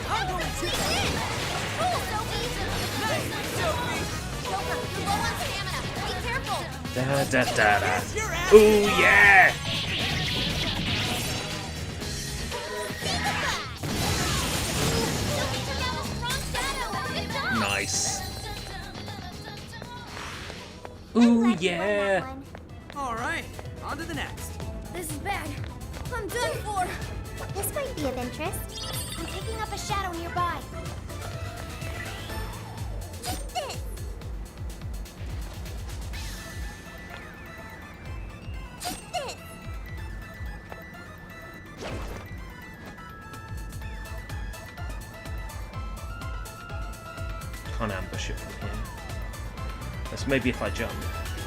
I'm going to. Cool, Sophie. Nice, Sophie. Joker, you're low on stamina. Be careful. Da da da da. Ooh yeah! Nice. Ooh yeah! All right, on to the next. This is bad. I'm done for. This might be of interest. I'm picking up a shadow nearby. Can't ambush it from here. That's maybe if I jump.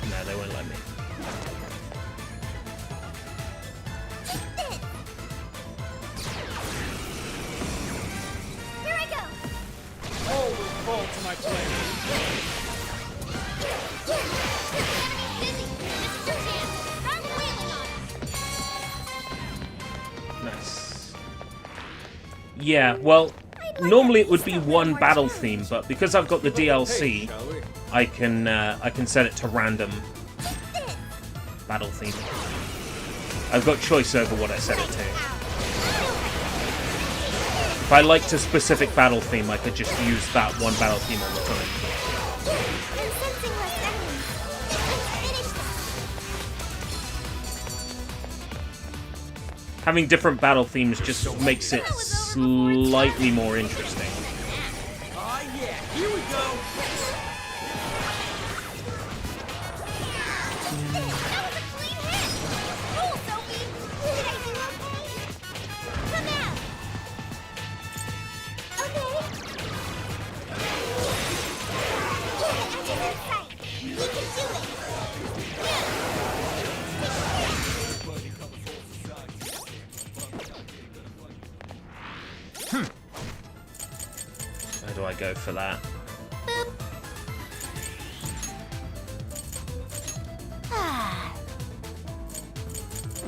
No, they won't let me. Here I go. All will fall to my plate. Enemy's busy. This is your chance. Start wheeling on him. Nice. Yeah, well, normally it would be one battle theme, but because I've got the DLC, I can set it to random battle theme. I've got choice over what I set it to. If I liked a specific battle theme, I could just use that one battle theme all the time. Having different battle themes just makes it slightly more interesting. Oh yeah, here we go. That was a clean hit. Cool, Sophie. Come out. You can do it. Where do I go for that?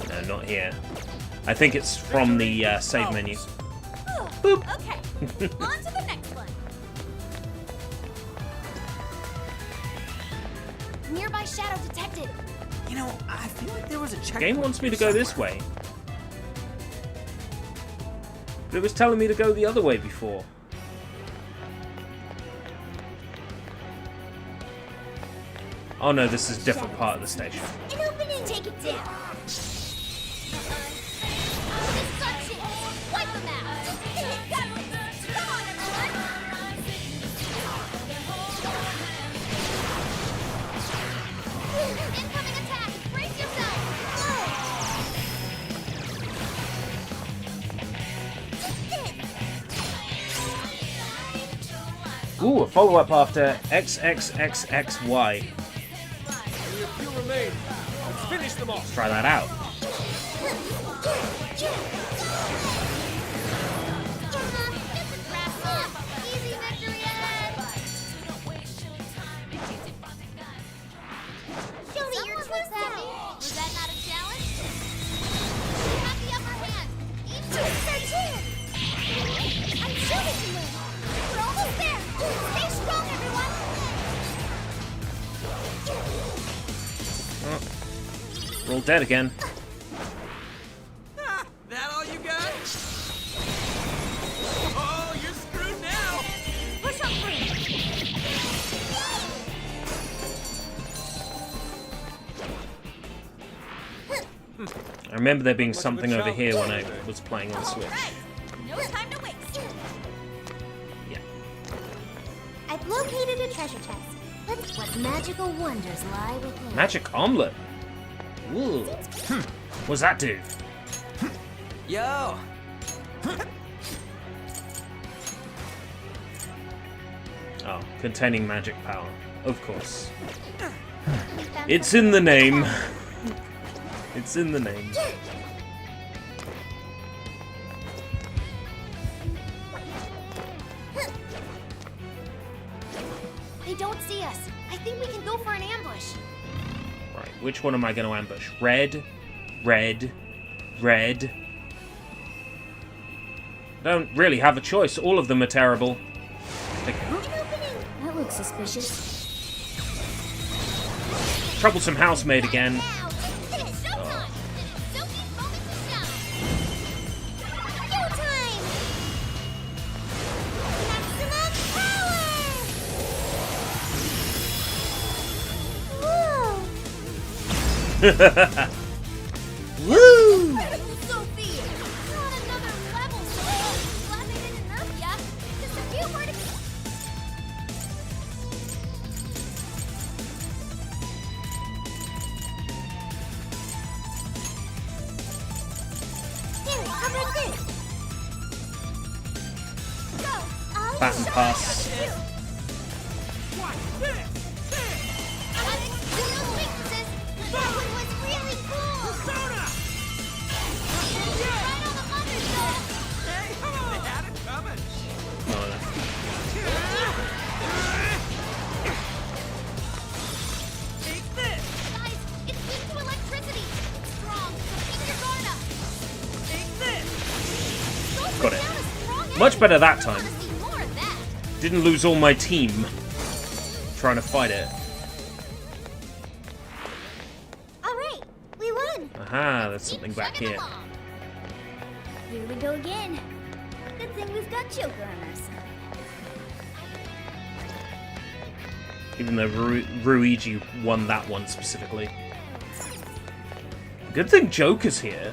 No, not here. I think it's from the save menu. Okay, on to the next one. Nearby shadow detected. You know, I feel like there was a checkpoint. Game wants me to go this way. But it was telling me to go the other way before. Oh no, this is a different part of the station. An opening. Take it down. This sucks it. Wipe them out. Come on, everyone. Incoming attack. Brace yourself. Ooh, a follow-up after XXXXY. Only a few remain. Let's finish them off. Let's try that out. Easy victory ahead. Show me your true self. Was that not a challenge? We have the upper hand. Each This is our chance. I'm sure we can win. We're almost there. Stay strong, everyone. Oh, We're all dead again. Ah, that all you got? Oh, you're screwed now! Push up free! I remember there being something over here when I was playing on the Switch. No time to waste. Yeah. I've located a treasure chest. Let's What magical wonders lie within? Magic omelet. Ooh. What's that do? Yo! Oh, containing magic power. Of course. It's in the name. It's in the name. They don't see us. I think we can go for an ambush. Right, which one am I going to ambush? Red, red, red. Don't really have a choice. All of them are terrible. That looks suspicious. Troublesome housemaid again. Woo! Sophie! Not another level, Sophie! Glad they didn't nerf ya! Just a few more to... Here, how about this? Go! I'll Baton pass. That one was really cool! Persona! Right on the underdog! Hey, they had it coming! Oh, no. Take this! Guys, it's weak to electricity! It's strong, so keep your guard up! Take this! Don't Got put it. down a strong Much better that enemy. I time. wanna see more of that! Didn't lose all my team trying to fight it. Alright, we won! Aha, there's something back here. Here we go again. Good thing we've got Joker on our side. Even though Ruigi won that one specifically. Good thing Joker's here.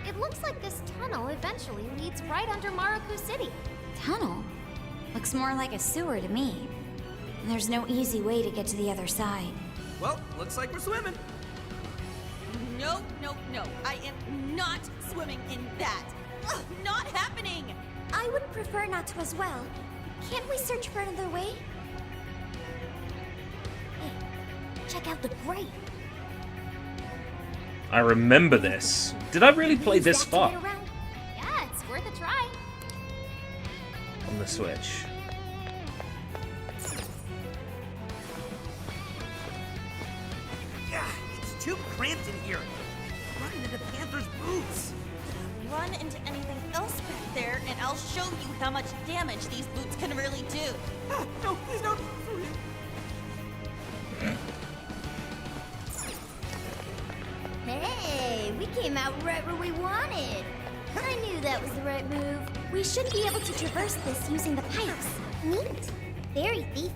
It looks like this tunnel eventually leads right under Maruku City. Tunnel? Looks more like a sewer to me. There's no easy way to get to the other side. Well, looks like we're swimming. No, no, no. I am not swimming in that. Ugh, not happening! I would prefer not to as well. Can't we search for another way? Hey, check out the grate. I remember this. Did I really play this far Yeah, it's worth a try. on the Switch? Yeah, it's too cramped in here. Run into Panther's boots. Run into anything else back there, and I'll show you how much damage these boots can really do. Ah, no, please don't. Hey, we came out right where we wanted. I knew that was the right move. We should be able to traverse this using the pipes. Neat. Very thief.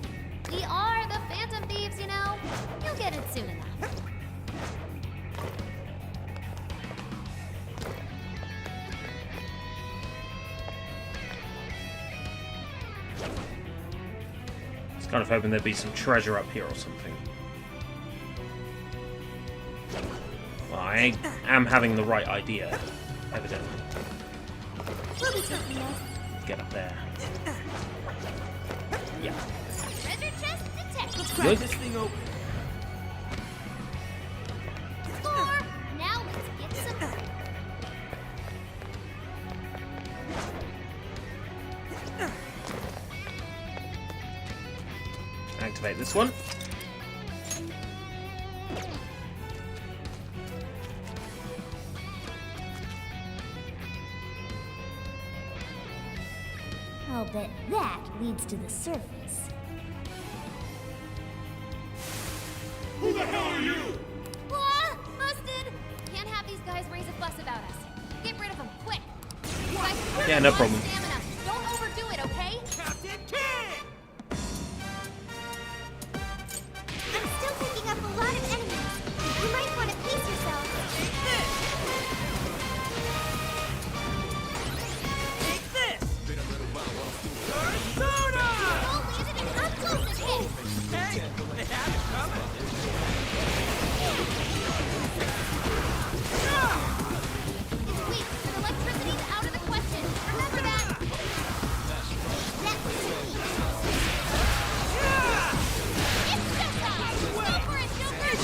We are the Phantom Thieves, you know. You'll get it soon enough. I was kind of hoping there'd be some treasure up here or something. Well, I am having the right idea, evidently. We'll be taking this. Get up there. Yeah. Treasure chest detected! Let's crack this thing open. More! Now let's get some... Activate this one. I'll bet that leads to the surface. Who the hell are you? Ah, busted! Can't have these guys raise a fuss about us. Get rid of them, quick! You guys Yeah, no problem. stamina. Don't overdo it, okay? Captain Kidd! I'm still picking up a lot of enemies. You might want to pace yourself. Take this! Persona! Oh, isn't it up close and hit? Hey, they have it coming. It's weak, but electricity's out of the question. Remember that! That was me. It's showtime! Go for it, Joker!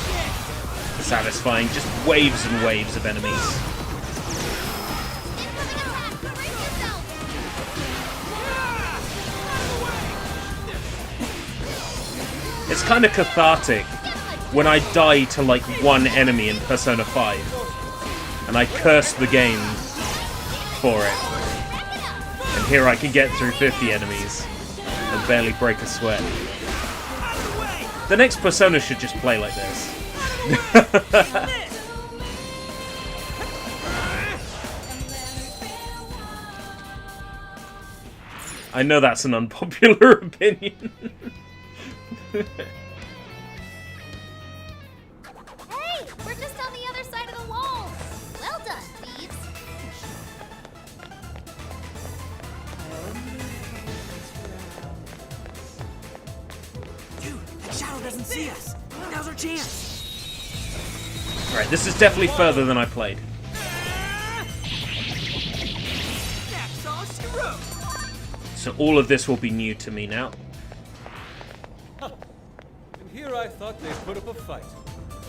Satisfying. Just waves and waves of enemies. Incoming attack! Brace yourself! It's kind of cathartic when I die to like one enemy in Persona 5, and I curse the game for it. And here I can get through 50 enemies and barely break a sweat. The next Persona should just play like this. I know that's an unpopular opinion. Hey! We're just on the other side of the wall! Well done, thieves! Dude, that shadow doesn't see us. Now's our chance. Alright, this is definitely further than I played. That's all she wrote. So all of this will be new to me now. And here I thought they'd put up a fight.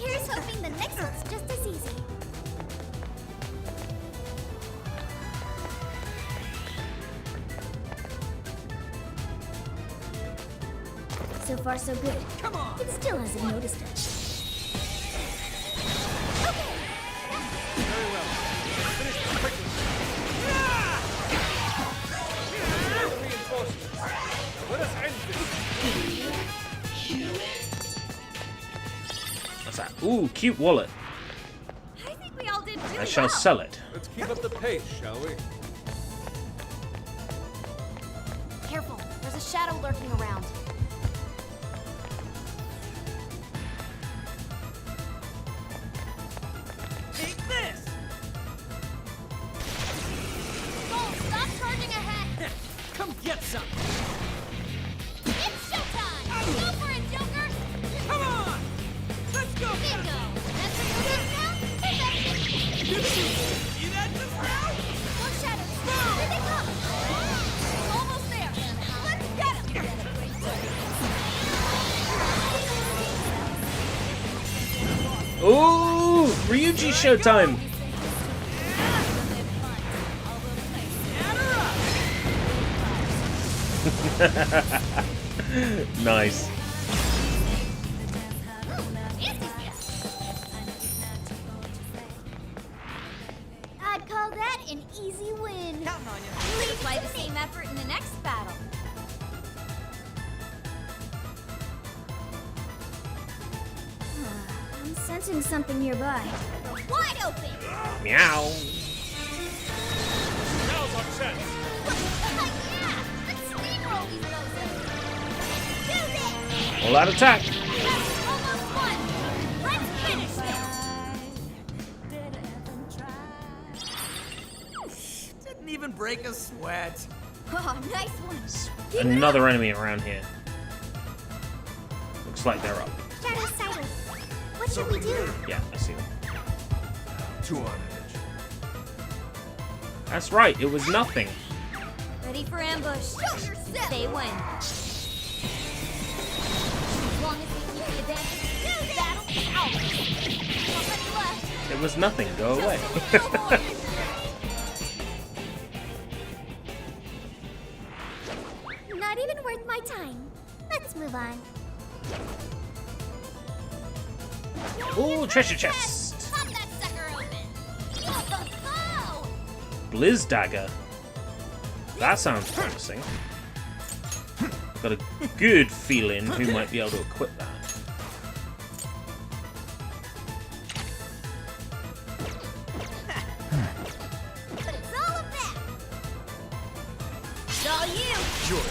Here's hoping the next one's just as easy. So far, so good. Come on. It still hasn't noticed us. Very well. Finish this quickly. Reinforcements. Let us end this. What's that? Ooh, cute wallet. I think we all did really I shall well. sell it. Let's keep up the pace, shall we? Careful, there's a shadow lurking around. Take this! Go, stop charging ahead! Come get some! It's showtime! Go for it, Joker! Come on! Let's go! Bingo! That's what you're doing now? Take that! See that just now? More shadows! Here they come! Almost there! Let's get him! Ooh, Ryuji showtime. Nice. I'd call that an easy win. Counting on you. Please apply the same effort in the next battle. I'm sensing something nearby. Wide open. Meow. Now's our chance. Yeah, let's steamroll these bozos. Do this. All out attack. Almost won. Let's finish this. Didn't even break a sweat. Oh, nice one. Another enemy around here. Looks like they're up. Shadow Sighter. What should we do? Yeah, I see them. Two on edge. That's right, it was nothing. Ready for ambush. Show yourself. They win. As long as we keep the advantage, battle's ours. Nobody left. It was nothing, go away. Not even worth my time. Let's move on. Ooh, treasure chest. Pop that sucker open. Oh, Blizz dagger. That sounds promising. I've got a good feeling who might be able to equip that. Enjoy.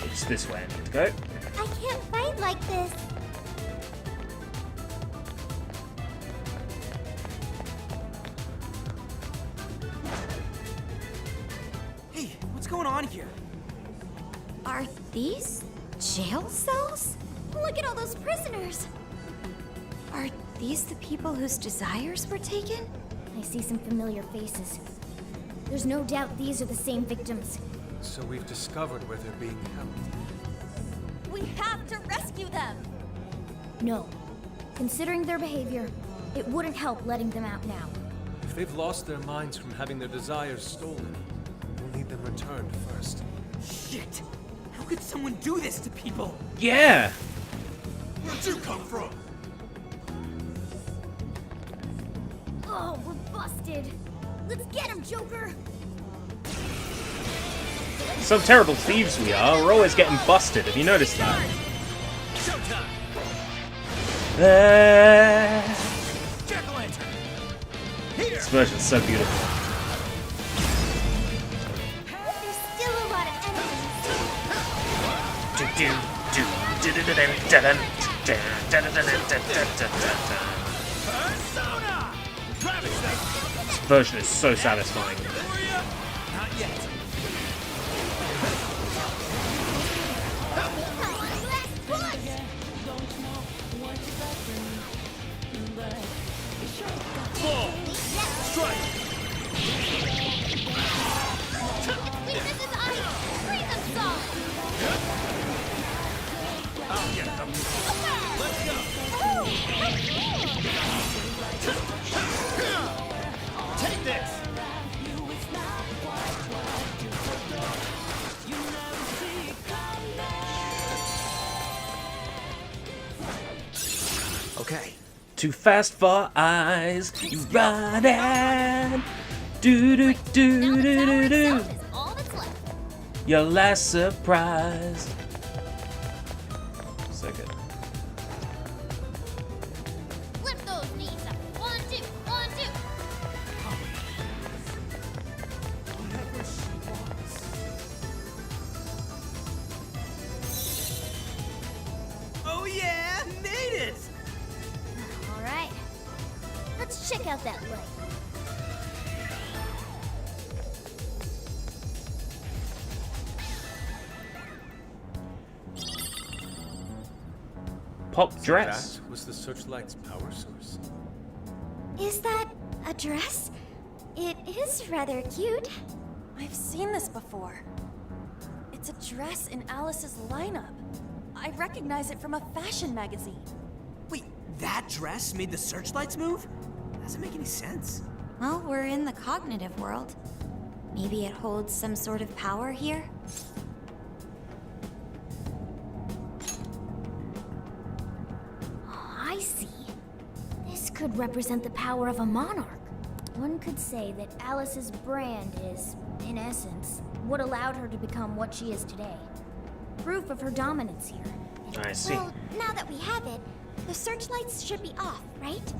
It's this way I need to go. I can't fight like this. Hey, what's going on here? Are these jail cells? Look at all those prisoners. Are these the people whose desires were taken? I see some familiar faces. There's no doubt these are the same victims. So we've discovered where they're being held. We have to rescue them! No. Considering their behavior, it wouldn't help letting them out now. If they've lost their minds from having their desires stolen, we'll need them returned first. Shit! How could someone do this to people? Yeah! Where'd you come from? Oh, we're busted. Let's get him, Joker! Some terrible thieves we are. We're always getting busted. Have you noticed that? Jack-o'-lantern. This version's so beautiful. There's still a lot of Persona! Ravage them! This version is so satisfying. Not yet. Fall! Strike! Weakness is ice! Freedom song! I'll get them. Let's go! Take this! Okay. Too fast for eyes, you running. Do do do do do do. All that's left. Your last surprise. So good. Lift those knees up. 1, 2, 1, 2. Whatever she wants. Oh yeah, made it! All right. Let's check out that light. Pop So dress. that was the Searchlight's power source. Is that a dress? It is rather cute. I've seen this before. It's a dress in Alice's lineup. I recognize it from a fashion magazine. Wait, that dress made the Searchlights move? Doesn't make any sense. Well, we're in the cognitive world. Maybe it holds some sort of power here? Oh, I see. This could represent the power of a monarch. One could say that Alice's brand is, in essence, what allowed her to become what she is today. Proof of her dominance here. I see. Well, now that we have it, the searchlights should be off, right?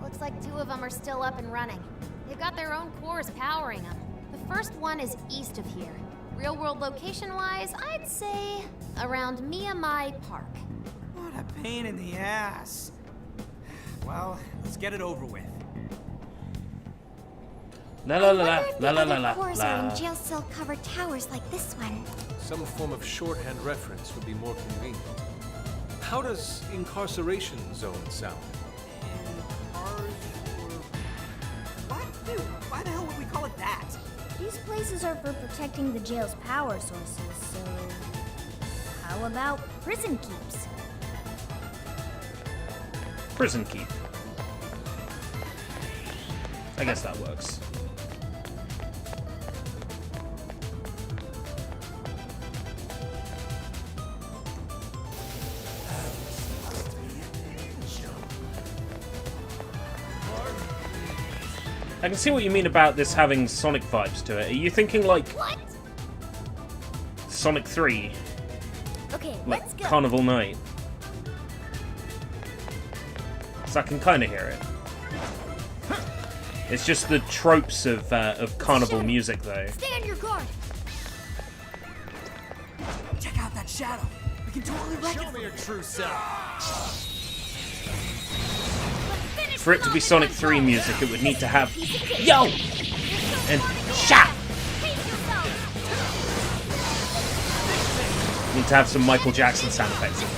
Looks like 2 of them are still up and running. They've got their own cores powering them. The first one is east of here. Real-world location-wise, I'd say around Miyamai Park. What a pain in the ass. Well, let's get it over with. La la la I wonder if la la the la other la cores are la. in jail cell covered towers like this one. Some form of shorthand reference would be more convenient. How does incarceration zone sound? What? Dude, why the hell would we call it that? These places are for protecting the jail's power sources, so... How about prison keeps? Prison keep. I guess that works. I can see what you mean about this having Sonic vibes to it. Are you thinking like What? Sonic 3. Okay, Like let's go. Carnival Night. So I can kind of hear it. It's just the tropes of carnival music, though. Stay on your guard. Check out that shadow. We can totally wreck it. Show me your true self. For it to be Sonic 3 music, it would need to have yo and shot. Need to have some Michael Jackson sound effects in there.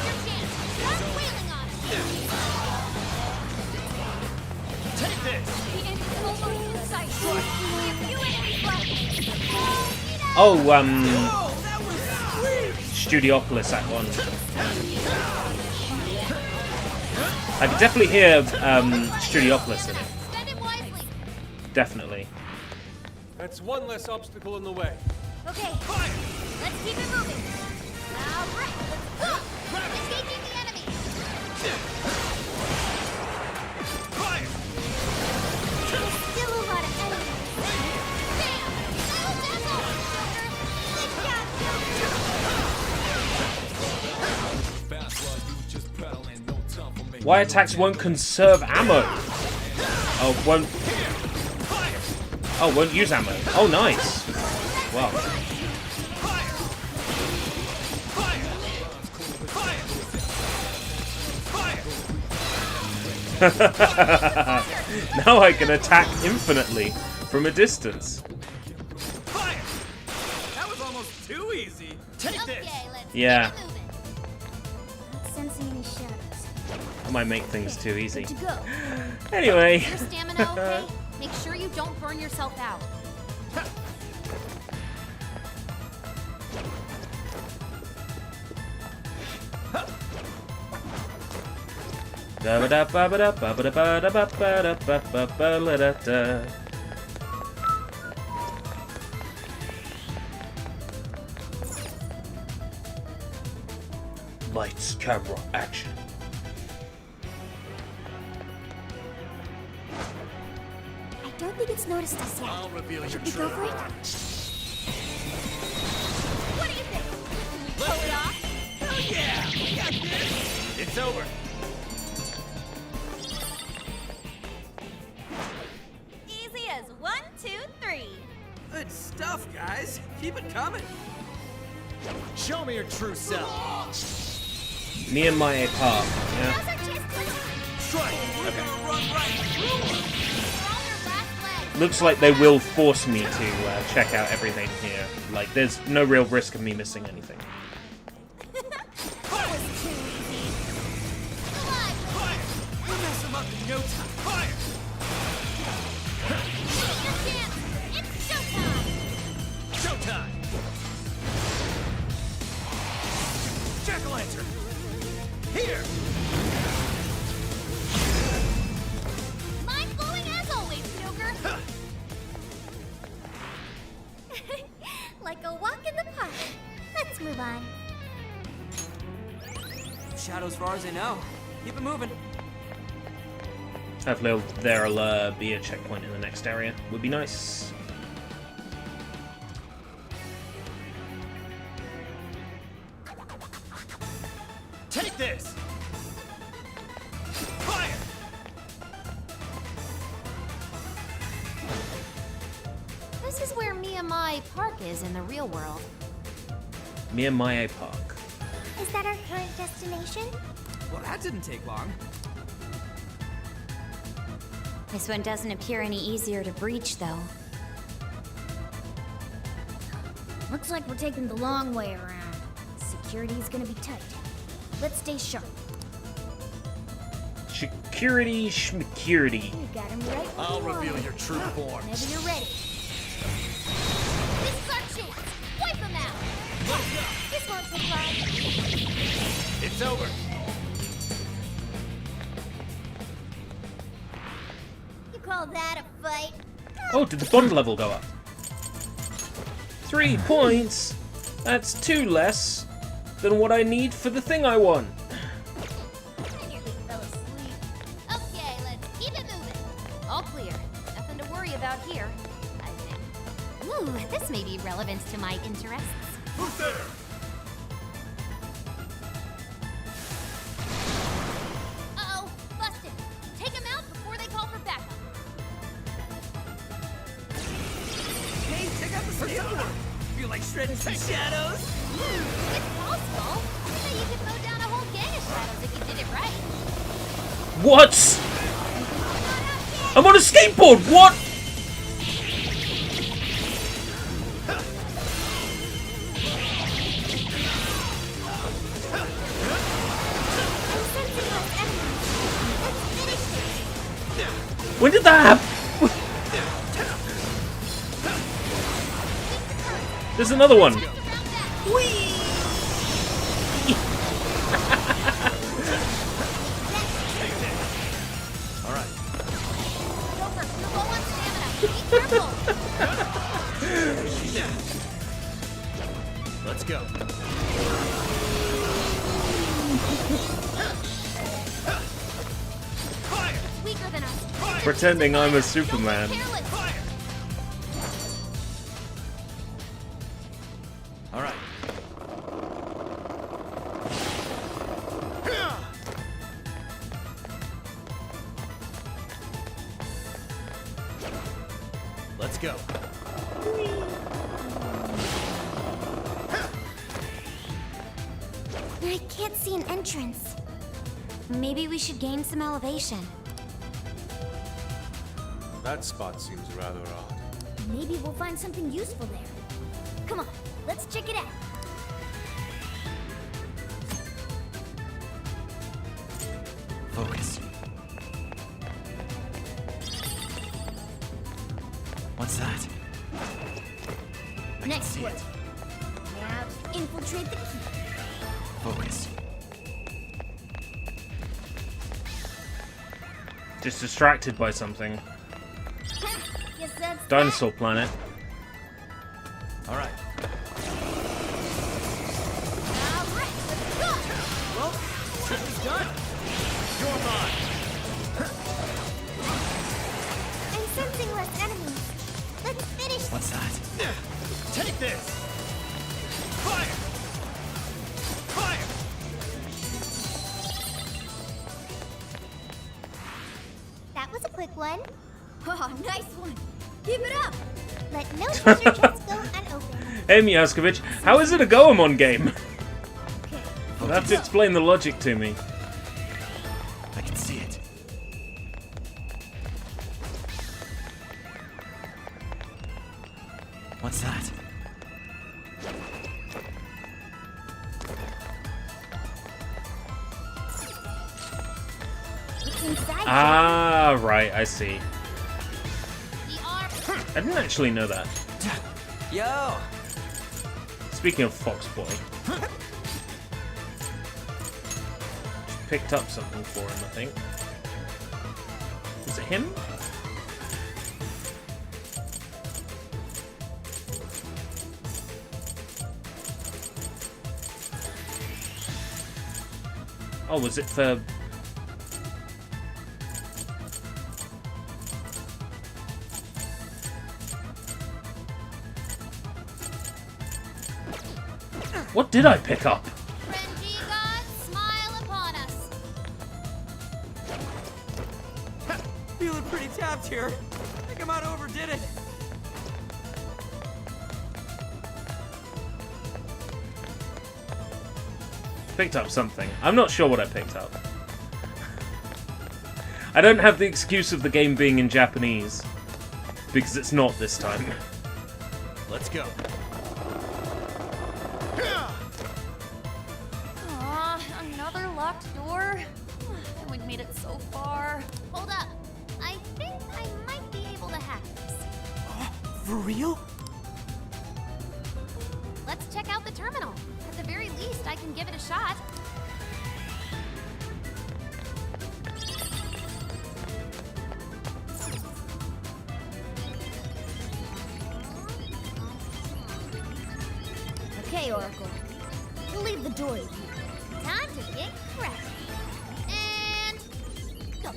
Oh, Studiopolis Act 1. I could definitely hear Studiopolis in it. Definitely. That's one less obstacle in the way. Okay, let's keep it moving. All right, let's go. Engaging the enemy. There's still a lot of enemies. Bam! That's all, Joker. Good job, Joker. Why attacks won't conserve ammo? Oh, won't use ammo. Oh, nice. Wow. Now I can attack infinitely from a distance. That was almost too easy. Take this. Yeah, Not sensing any shadows. I might make things too easy. Good to go. Anyway. Your stamina okay? Make sure you don't burn yourself out. Lights, camera, action. I don't think it's noticed us yet. I'll reveal your Should we go for it? What do you think? Pull it off? Oh yeah! We got this! It's over. Easy as 1, 2, 3. Good stuff, guys. Keep it coming. Show me your true self. Nehemiah Park. Yeah. Now's our chance to Strike. We're gonna run right through her. We're on their last leg. Looks like they will force me to check out everything here. Like, there's no real risk of me missing anything. That was too easy. Alive. We'll mess him up in no time. Fire! Take your chance. It's showtime. Showtime! Jack-o'-lantern! Here! Mind-blowing as always, Joker. Like a walk in the park. Let's move on. Shadows far as I know. Keep it moving. Hopefully there'll be a checkpoint in the next area. Would be nice. Take this! Fire! This is where Miyamai Park is in the real world. Nehemiah Park. Is that our current destination? Well, that didn't take long. This one doesn't appear any easier to breach, though. Looks like we're taking the long way around. Security's gonna be tight. Let's stay sharp. Security schmecurity. We got him right. where I'll we want reveal him. your true form. Whenever you're ready. This is our chance. Wipe them out. This won't take long. It's over. You call that a fight? Oh, did the bond level go up? 3 points? That's 2 less than what I need for the thing I want. I nearly fell asleep. Okay, let's keep it moving. All clear. Nothing to worry about here, I think. Ooh, this may be relevant to my interests. Who's there? Uh-oh, busted. Take him out before they call for backup. Hey, check out the skateboard. Feel like shredding some shadows? It's possible. I bet you could mow down a whole gang of shadows if you did it right. What? I'm on a skateboard. What? When did that happen? There's another one. All right. Joker, you're low on stamina. Be careful. Let's go. Weaker than us. Pretending I'm a Superman. All right. Let's go. I can't see an entrance. Maybe we should gain some elevation. That spot seems rather odd. Maybe we'll find something useful there. Come on, let's check it out. Focus. What's that? Next word. Now to infiltrate the key. Focus. Just distracted by something. Guess that's Dinosaur Planet. All right. Well, trip is done. You're mine. I'm sensing less enemies. Let's finish. What's that? Take this. Fire. Fire. That was a quick one. Oh, nice one. Keep it up. Let no treasure chests go unopened. Hey Miaskovich, how is it a Goemon game? You'll have to explain the logic to me. I can see it. What's that? It's inside. Ah, right, I see. The arm. I didn't actually know that. Yo. Speaking of Foxboy, just picked up something for him, I think. Is it him? Oh, was it for... What did I pick up? Renji God, smile upon us. Feeling pretty tapped here. I think I might have overdid it. Picked up something. I'm not sure what I picked up. I don't have the excuse of the game being in Japanese. Because it's not this time. Let's go. Aw, another locked door? We made it so far. Hold up. I think I might be able to hack this. For real? Let's check out the terminal. At the very least, I can give it a shot. Okay, Oracle. We'll leave the door here. Time to get cracking. And go.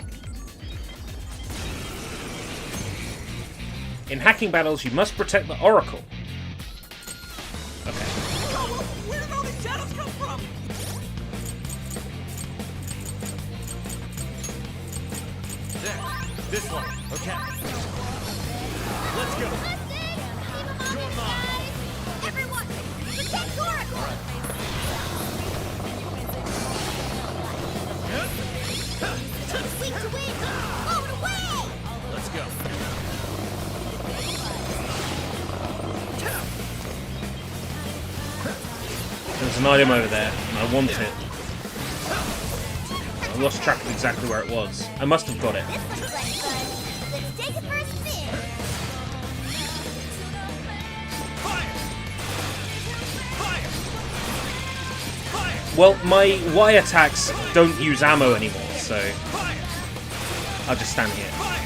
In hacking battles, you must protect the Oracle. Okay. This one, okay. Let's go. You're mine. Everyone, protect Oracle! Weak to win! Blow it away! Let's go. There's an item over there, and I want it. I lost track of exactly where it was. I must have got it. Let's take it for a spin! Well, my Y attacks don't use ammo anymore, so I'll just stand here. Ow!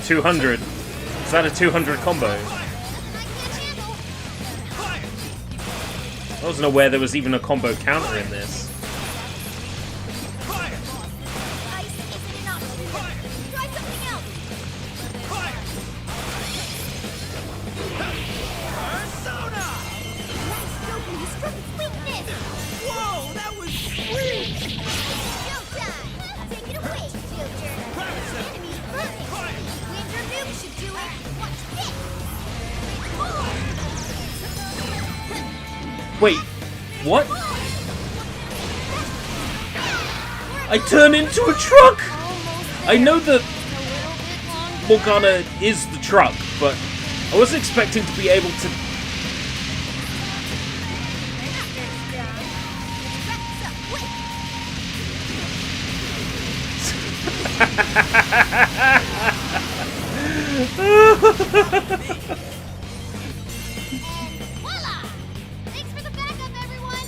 200. Is that a 200 combo? I wasn't aware there was even a combo counter in this. Whoa, that was sweet! Showtime! Take it away, Joker! Enemies burning! Winter Nuke should do it! Watch this! Wait, what? I turn into a truck! I know that Morgana is the truck, but I wasn't expecting to be able to... Voila! Thanks for the backup, everyone!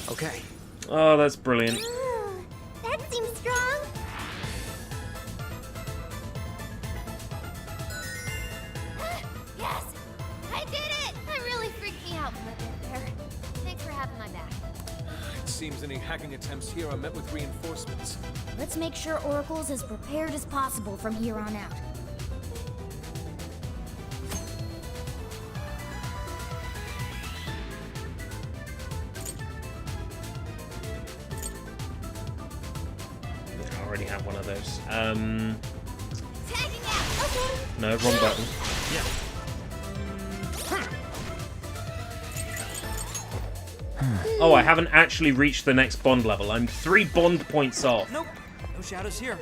Okay. Oh, that's brilliant. That seems strong. Yes! I did it! That really freaked me out for a bit there. Thanks for having my back. It seems any hacking attempts here are met with reinforcements. Let's make sure Oracle's as prepared as possible from here on out. I already have one of those. Tagging out. Okay. No, wrong button. Yeah. Oh, I haven't actually reached the next Bond level. I'm 3 Bond points off. Nope. No shadows here.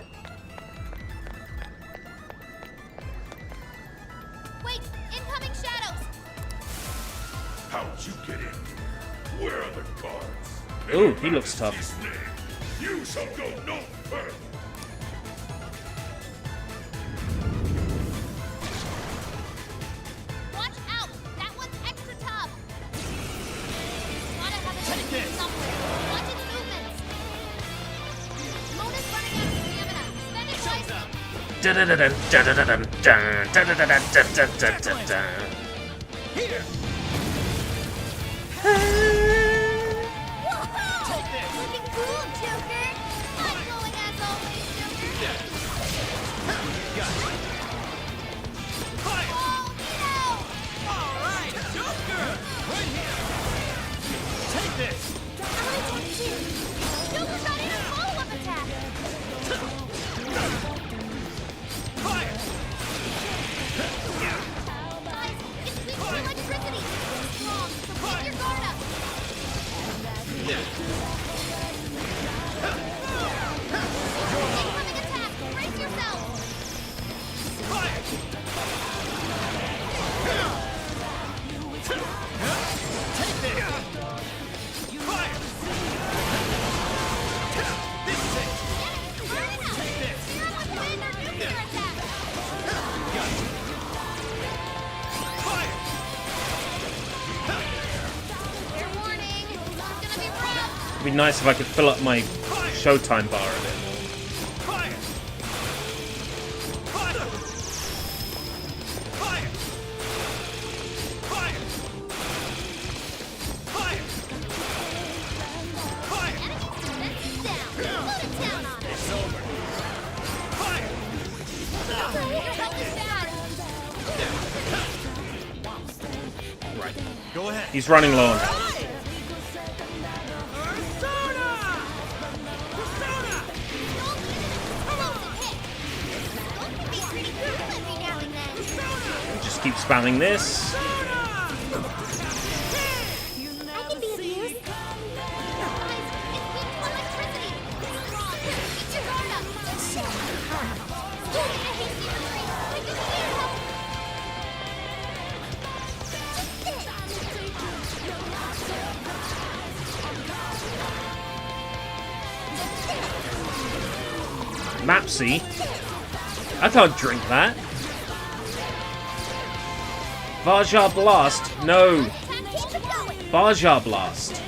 Wait, incoming shadows. How'd you get in? Where are the guards? Ooh, he looks tough. His name. You shall go no further. Watch out. That one's extra tough. Gotta have a take somewhere. Watch its movements. Mona's running out of stamina. Spend it wisely. Here. Whoa! Looking cool, Joker. Mind-blowing as always, Joker. Oh, no! All right, Joker. Right here. Take this. Joker got in a follow-up attack. Fire. Guys, it's weak to electricity. It's strong, so keep your guard up. Incoming attack. Brace yourself. Take this. Fire. This is it. Burn it up. Take this. You're on the wind or nuclear attack. Fair warning. It's gonna be rough. It'd be nice if I could fill up my Showtime bar a bit more. Fire. Fire. Fire. Alright, go ahead. He's running low on. Just keep spamming this. I can be of use. Mapsy? I can't drink that. Vajar Blast? No. Vajar Blast.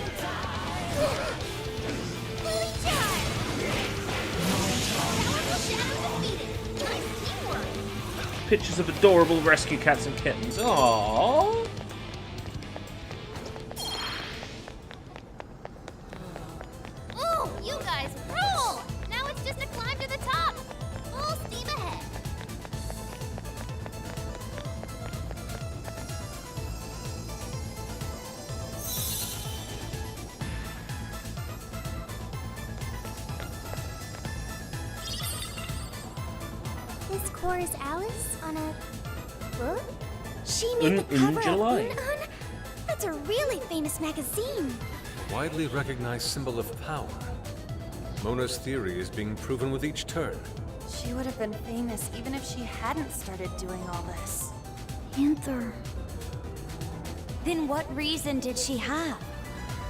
Pictures of adorable rescue cats and kittens. Aww. Ooh, you guys rule! Now it's just a climb to the top. Full steam ahead. This core is Alice on a book? She made the cover of July. Un-Un? That's a really famous magazine. Widely recognized symbol of power. Mona's theory is being proven with each turn. She would have been famous even if she hadn't started doing all this. Panther. Then what reason did she have?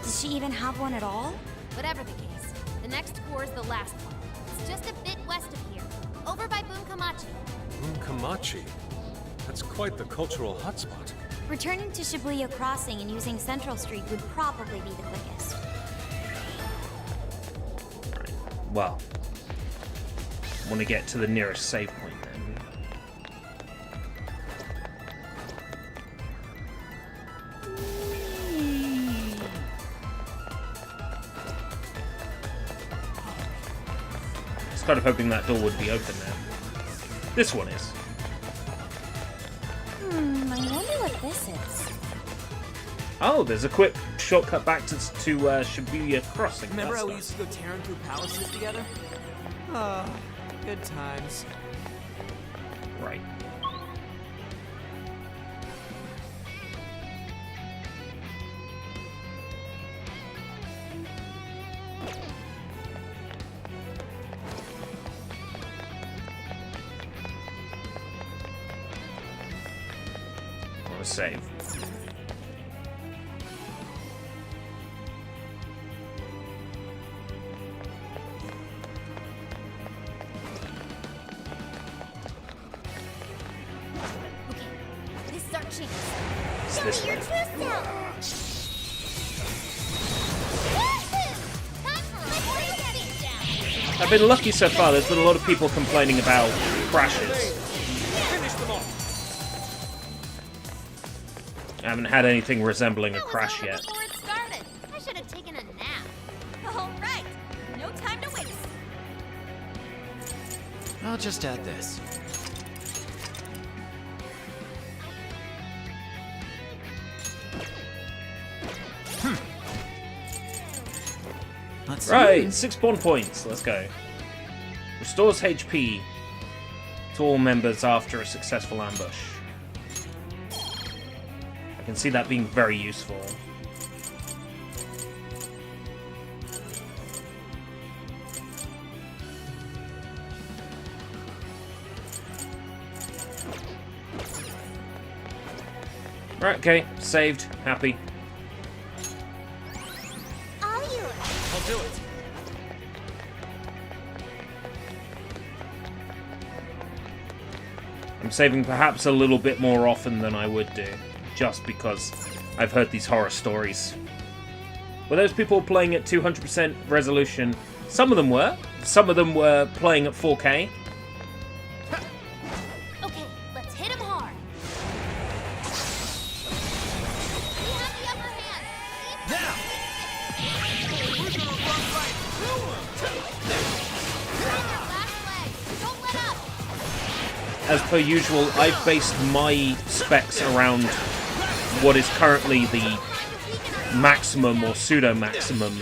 Does she even have one at all? Whatever the case, the next core is the last one. It's just a bit west of here, over by Bunkamachi. Bunkamachi? That's quite the cultural hotspot. Returning to Shibuya Crossing and using Central Street would probably be the quickest. Well, I want to get to the nearest save point then. I was kind of hoping that door would be open now. This one is. I wonder what this is. Oh, there's a quick shortcut back to Shibuya Crossing. Remember That's how we nice. used to go tearing through palaces together? Oh, good times. Right. I want to save. This is our chance. It's this way. I've been lucky so far. There's been a lot of people complaining about crashes. Finish them off. I haven't had anything resembling a crash yet. Before it started, I should have taken a nap. All right, no time to waste. I'll just add this. Right, 6 spawn points. Let's go. Restores HP to all members after a successful ambush. I can see that being very useful. Right, okay. Saved. Happy. I'll do it. I'm saving perhaps a little bit more often than I would do, just because I've heard these horror stories. Were those people playing at 200% resolution? Some of them were. Some of them were playing at 4K. Okay, let's hit him hard. We have the upper hand. Now! We're gonna run right through him! Don't let up! As per usual, I've based my specs around what is currently the maximum or pseudo-maximum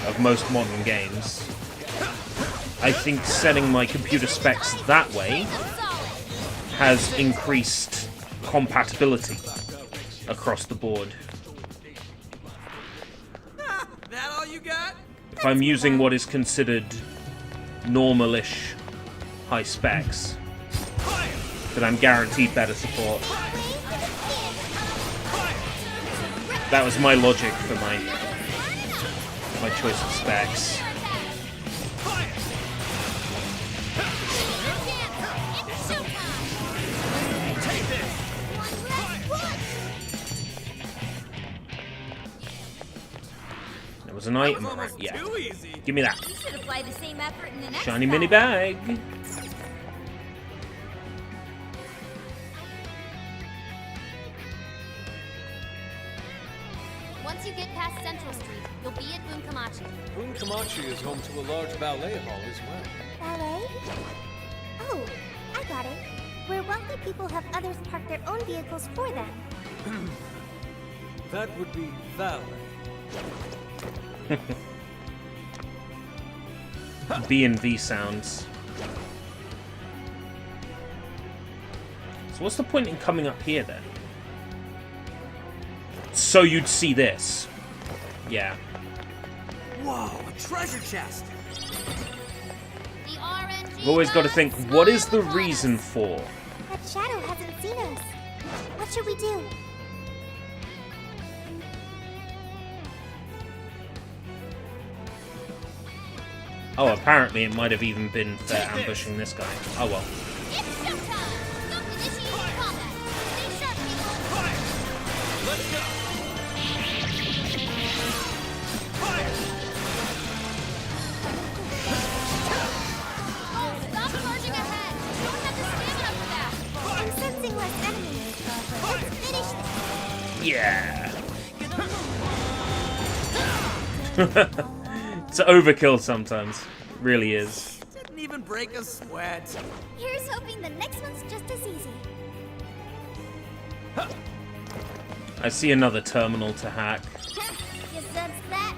of most modern games. I think setting my computer specs that way has increased compatibility across the board. That all you got? If I'm using what is considered normal-ish high specs, then I'm guaranteed better support. That was my logic for my choice of specs. There was an item around. Yeah. Give me that. You should apply the same effort in the next Shiny mini bag. Once you get past Central Street, you'll be at Bunkamachi. Bunkamachi is home to a large ballet hall as well. Ballet? Oh, I got it. Where wealthy people have others park their own vehicles for them. That would be valet. B&V sounds. So what's the point in coming up here then? So you'd see this. Yeah. Whoa, a treasure chest! I've always got to think, what is the reason for? That shadow hasn't seen us. What should we do? Oh, apparently it might have even been for ambushing this guy. Oh well. Let's go. Stop charging ahead! You don't have the stamina for that! I'm sensing less enemies. Let's finish this. Yeah. It's overkill sometimes. It really is. Didn't even break a sweat. Here's hoping the next one's just as easy. I see another terminal to hack. You sense that?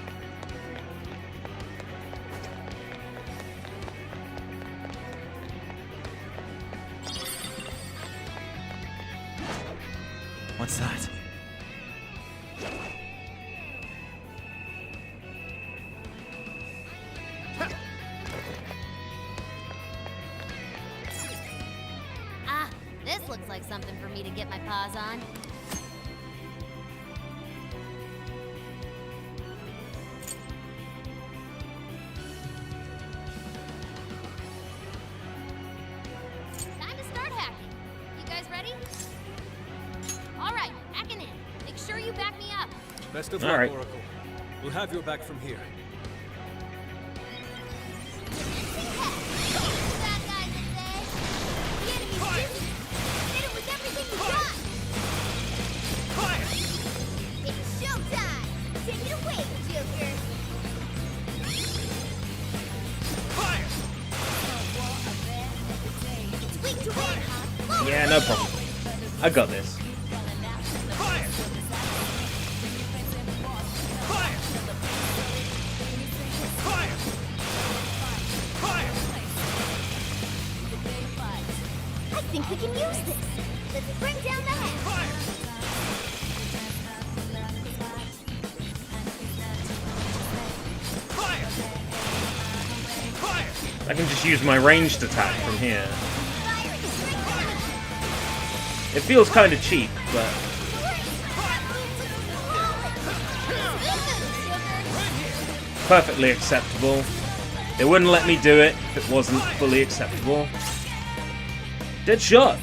What's that? Ah, this looks like something for me to get my paws on. Time to start hacking. You guys ready? All right, hacking in. Make sure you back me up. Best of All luck, right. Oracle. We'll have your back from here. Bad guys in there. The enemy's busy. Hit it with everything you got. It's showtime. Take it away, Joker. It's weak to win, huh? Blow Yeah, no problem. I got this. I think we can use this. Let's bring down the head. I can just use my ranged attack from here. It feels kind of cheap, but perfectly acceptable. They wouldn't let me do it if it wasn't fully acceptable. Dead shot.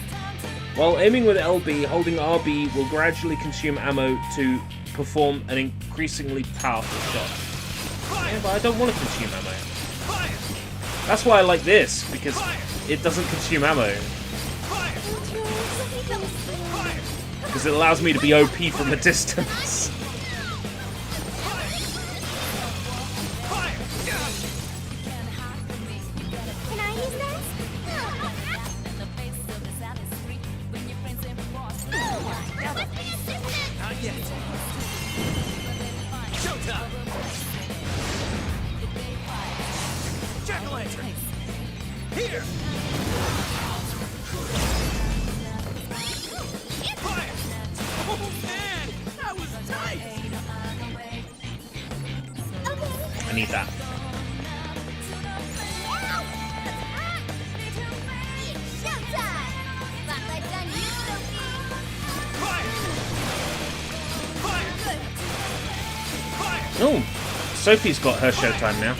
While aiming with LB, holding RB will gradually consume ammo to perform an increasingly powerful shot. Yeah, but I don't want to consume ammo. That's why I like this, because it doesn't consume ammo. Because it allows me to be OP from a distance. Can I use this? need that. Oh, Sophie's got her showtime now.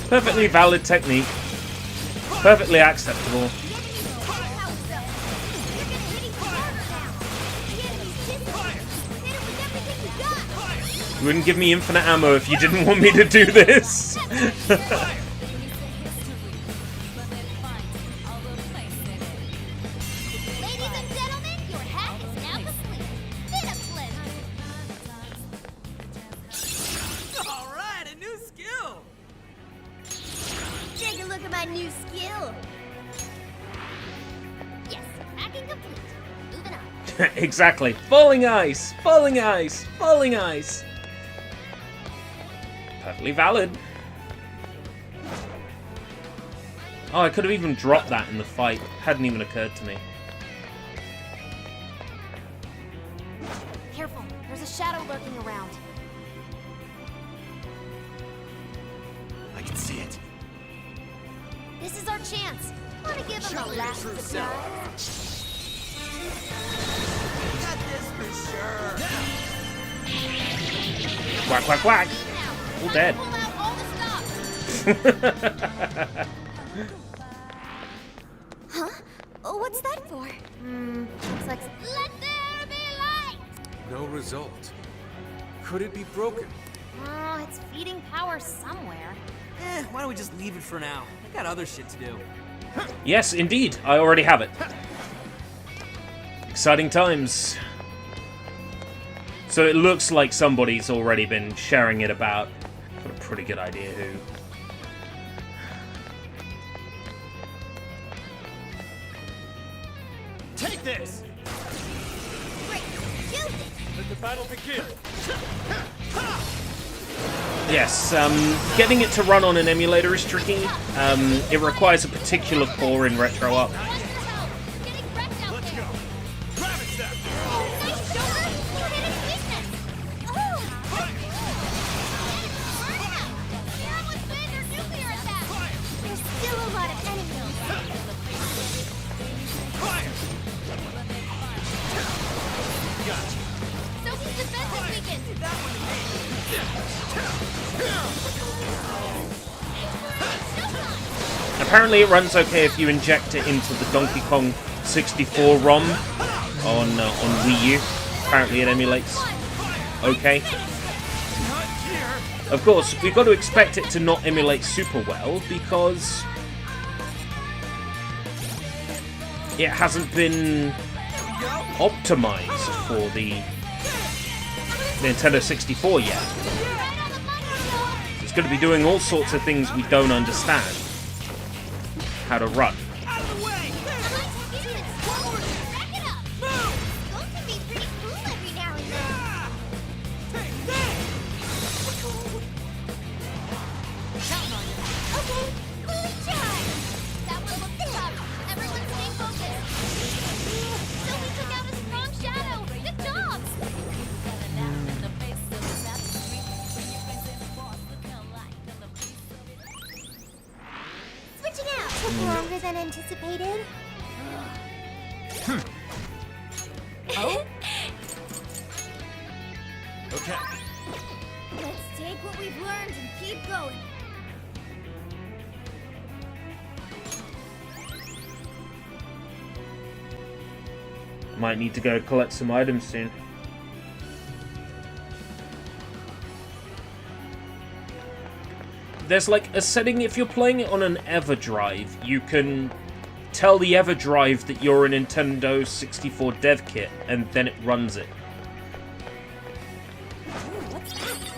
Perfectly valid technique. Perfectly acceptable. You wouldn't give me infinite ammo if you didn't want me to do this. Alright, a new skill! Take a look at my new skill! Yes, hacking complete. Moving on. Exactly. Falling ice! Falling ice! Falling ice! Perfectly valid. Oh, I could have even dropped that in the fight. Hadn't even occurred to me. Careful, there's a shadow lurking around. I can see it. This is our chance. Wanna give him a last surprise? Got this for sure! Quack, quack, quack! All dead. Huh? What's that for? Looks like... Let there be light! No result. Could it be broken? Oh, it's feeding power somewhere. Why don't we just leave it for now? I got other shit to do. Yes, indeed. I already have it. Exciting times. So it looks like somebody's already been sharing it about. Got a pretty good idea who. Take this! Great, use it! Let the battle begin! Yes, getting it to run on an emulator is tricky. It requires a particular core in RetroUp. Let's go! Ravage them! Nice, Joker! You hit his weakness! Oh! Everyone's banned their nuclear attack! There's still a lot of enemies! Sophie's defense is weakened! Apparently it runs okay if you inject it into the Donkey Kong 64 ROM on Wii U. Apparently it emulates okay. Of course, we've got to expect it to not emulate super well because it hasn't been optimized for the Nintendo 64 yet. It's going to be doing all sorts of things we don't understand how to run. Longer than anticipated. Oh? Okay. Let's take what we've learned and keep going. Might need to go collect some items soon. There's like a setting, if you're playing it on an EverDrive, you can tell the EverDrive that you're a Nintendo 64 dev kit, and then it runs it.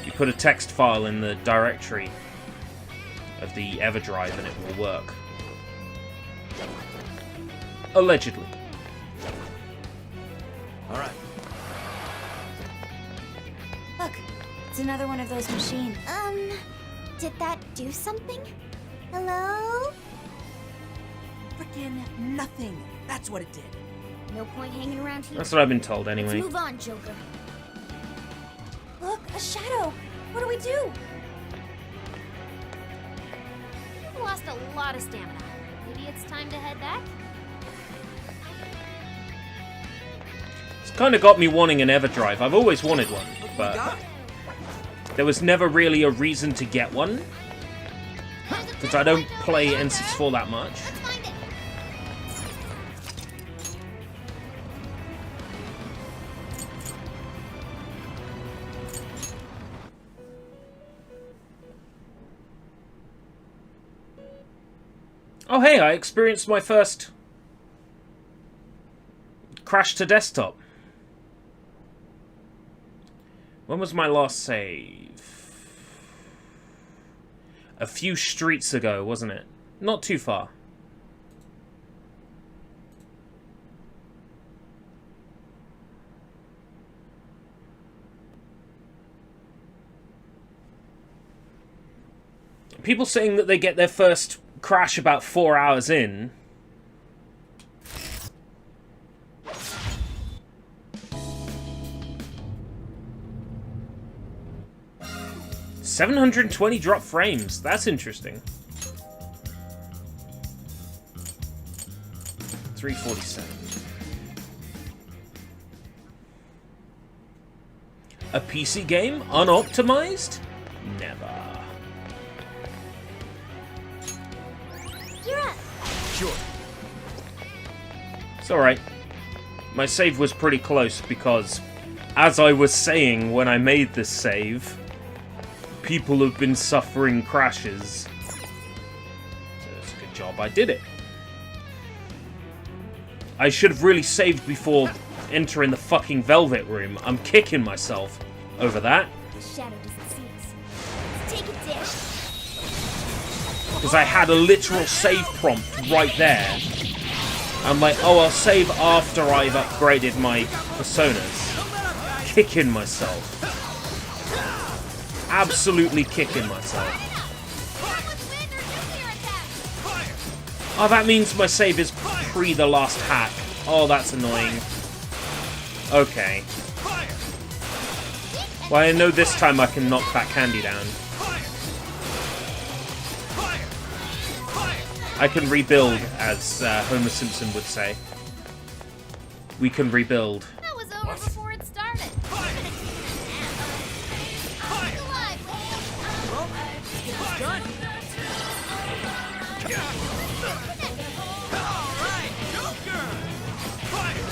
You put a text file in the directory of the EverDrive and it will work. Allegedly. Alright. It's another one of those machines. Did that do something? Hello? Frickin' nothing. That's what it did. No point hanging around here. That's what I've been told Let's anyway. move on, Joker. Look, a shadow. What do we do? You've lost a lot of stamina. Maybe it's time to head back? It's kind of got me wanting an Everdrive. I've always wanted one, but there was never really a reason to get one. Because I don't play N64 that much. Oh hey, I experienced my first crash to desktop. When was my last save? A few streets ago, wasn't it? Not too far. People saying that they get their first crash about 4 hours in. $720 drop frames. That's interesting. 347. A PC game unoptimized? Never. You're up. Sure. It's alright. My save was pretty close because, as I was saying when I made this save, people have been suffering crashes. So it's a good job I did it. I should have really saved before entering the fucking Velvet Room. I'm kicking myself over that. The shadow doesn't see us. Let's take it down. Because I had a literal save prompt right there. I'm like, oh, I'll save after I've upgraded my personas. Kicking myself. Absolutely kicking myself. Oh, that means my save is pre the last hack. Oh, that's annoying. Okay. Well, I know this time I can knock that candy down. I can rebuild, as Homer Simpson would say. We can rebuild. That was over before it started. Alright, Joker! Fire!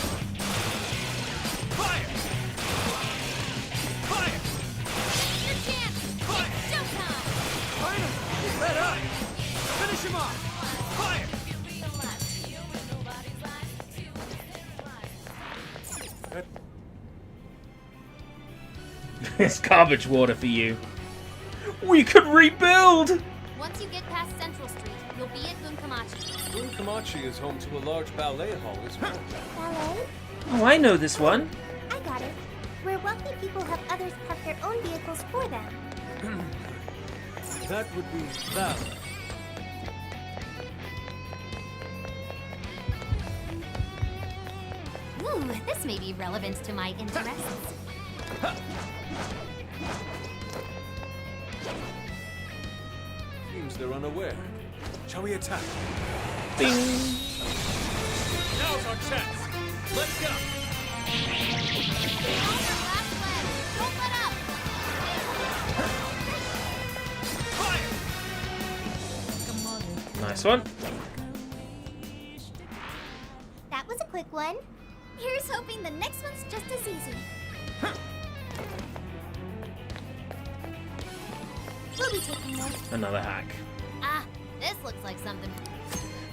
Fire! Fire! Your chance! Fire! It's showtime! Finally! Let up! Finish him off! Fire! It's garbage water for you. We could rebuild! Once you get past Central Street, you'll be at Bunkamachi. Bunkamachi is home to a large ballet hall as well. Ballet? Oh, I know this one. I got it. Where wealthy people have others park their own vehicles for them. That would be ballet. Ooh, this may be relevant to my interests. Seems they're unaware. Shall we attack? Bing! Now's our chance! Let's go! Don't let up! Nice one. That was a quick one. Here's hoping the next one's just as easy. We'll be taking notes. Another hack. Ah, this looks like something.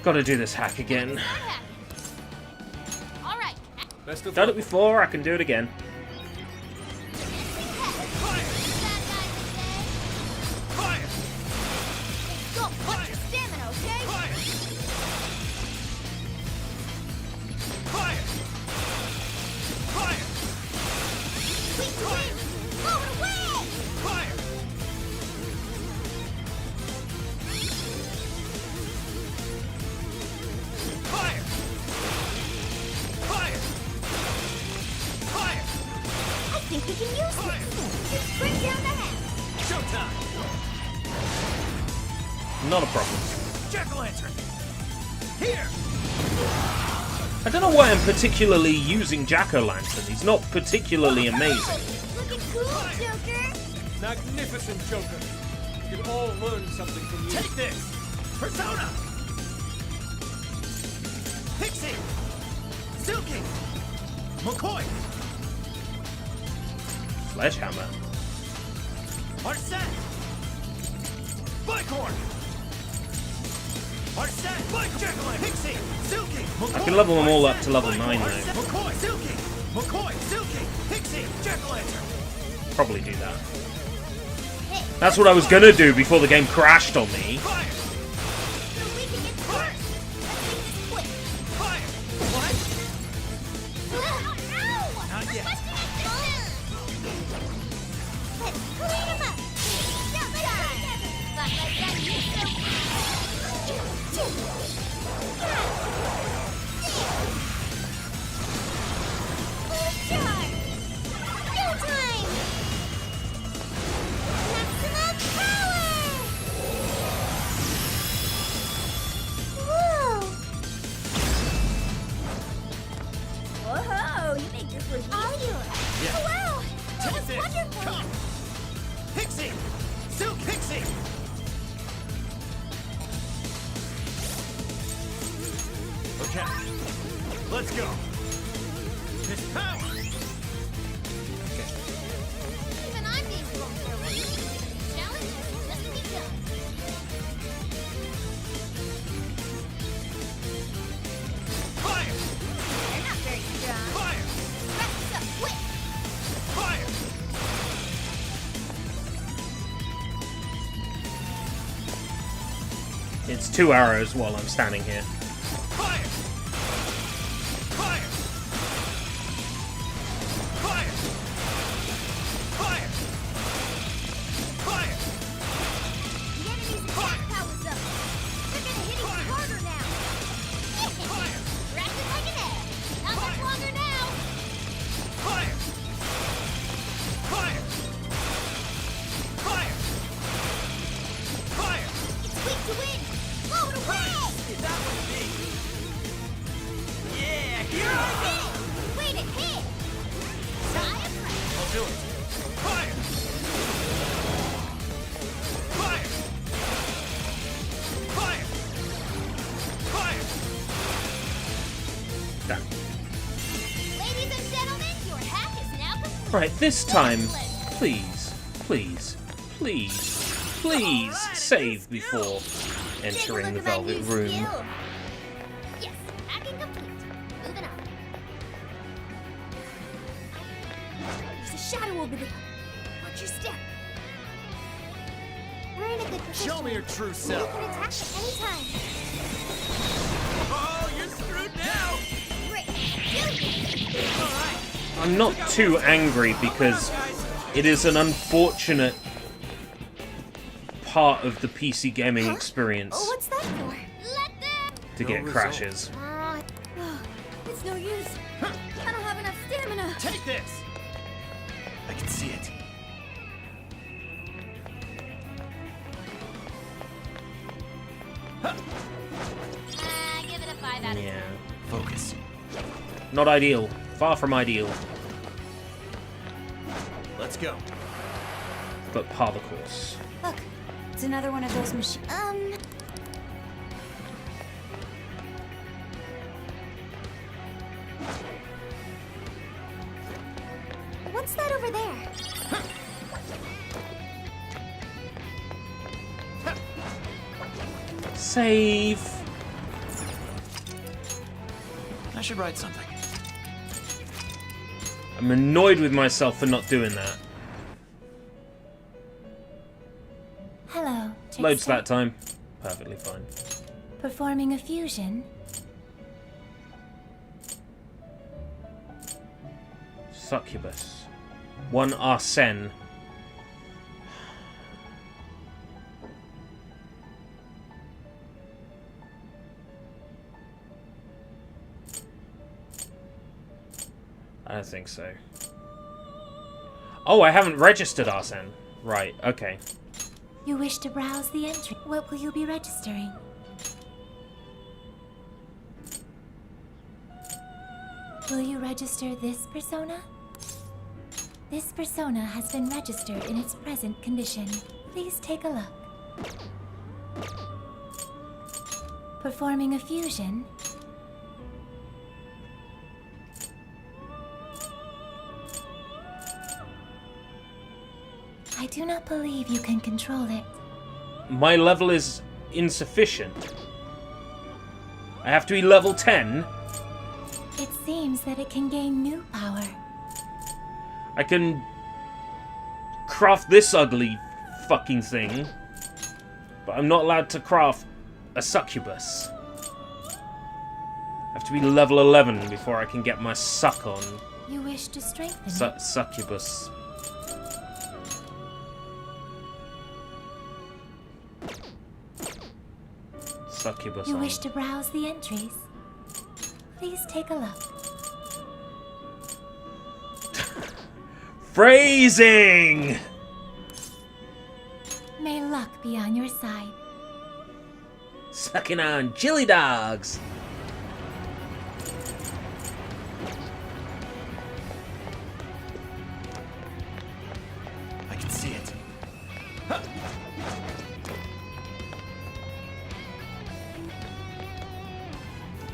Gotta do this hack again. All right. Best of Done it luck. before, I can do it again. Don't watch your stamina, okay? Fire! Sweet dreams, blow it away! Not a problem. Jack-o'-lantern! Here! I don't know why I'm particularly using Jack-o'-lantern. He's not particularly amazing. Looking cool, Joker! Magnificent, Joker. We can all learn something from you. Take this! Persona! Pixie! Silky! McCoy! Sledgehammer. Arsene! Bicorn! Arsene! Bicorn! Pixie! Silky! McCoy! I can level them all up to level 9 though. McCoy! Silky! McCoy! Silky! Pixie! Jack-o'-lantern! Probably do that. That's what I was gonna do before the game crashed on me. Fire! Not yet. Whoa, you make this look easy. Yeah. Oh, wow! That Take was this. wonderful! Come! Pixie! Silk Pixie! Okay. Let's go. His power! Even I'm being blown away. Challenge has just begun. Fire! You're not very strong. Fire! Wrap this up quick! Fire! It's 2 arrows while I'm standing here. Fire! Fire! Fire! Fire! Fire! The enemy's attack power's up. They're gonna hit even harder now. Wrap it like an egg. Not much longer now. Fire! Fire! Fire! Fire! It's weak to win. Blow it away! That was me! Yeah! Wait a hit! I'll do it! Fire! Fire! Fire! Fire! Done. Ladies and gentlemen, your hack is now complete. Right, this time, please, please, please, please save before entering the Velvet Room. Yes, hacking complete. Moving on. There's a shadow over there. Watch your step. We're in a good position. Show me your true self! You can attack at any time. Oh, you're screwed now! Great. I'm not too angry because it is an unfortunate part of the PC gaming experience Oh, what's that for? to get crashes. It's no use. I don't have enough stamina. Take this! I can see it. Give it a 5 out of 10. Yeah. Focus. Not ideal. Far from ideal. Let's go. But par the course. Look, it's another one of those machines. What's that over there? Save. I should write something. I'm annoyed with myself for not doing that. Hello, Loads trickster. that time. Perfectly fine. Performing a fusion. Succubus. One Arsene. I don't think so. Oh, I haven't registered Arsene. Right, okay. You wish to browse the entry. What will you be registering? Will you register this persona? This persona has been registered in its present condition. Please take a look. Performing a fusion. I do not believe you can control it. My level is insufficient. I have to be level 10. It seems that it can gain new power. I can craft this ugly fucking thing, but I'm not allowed to craft a succubus. I have to be level 11 before I can get my suck on. You wish to strengthen it. Succubus. Succubus. You wish to browse the entries? Please take a look. Phrasing! May luck be on your side. Sucking on chili dogs. I can see it.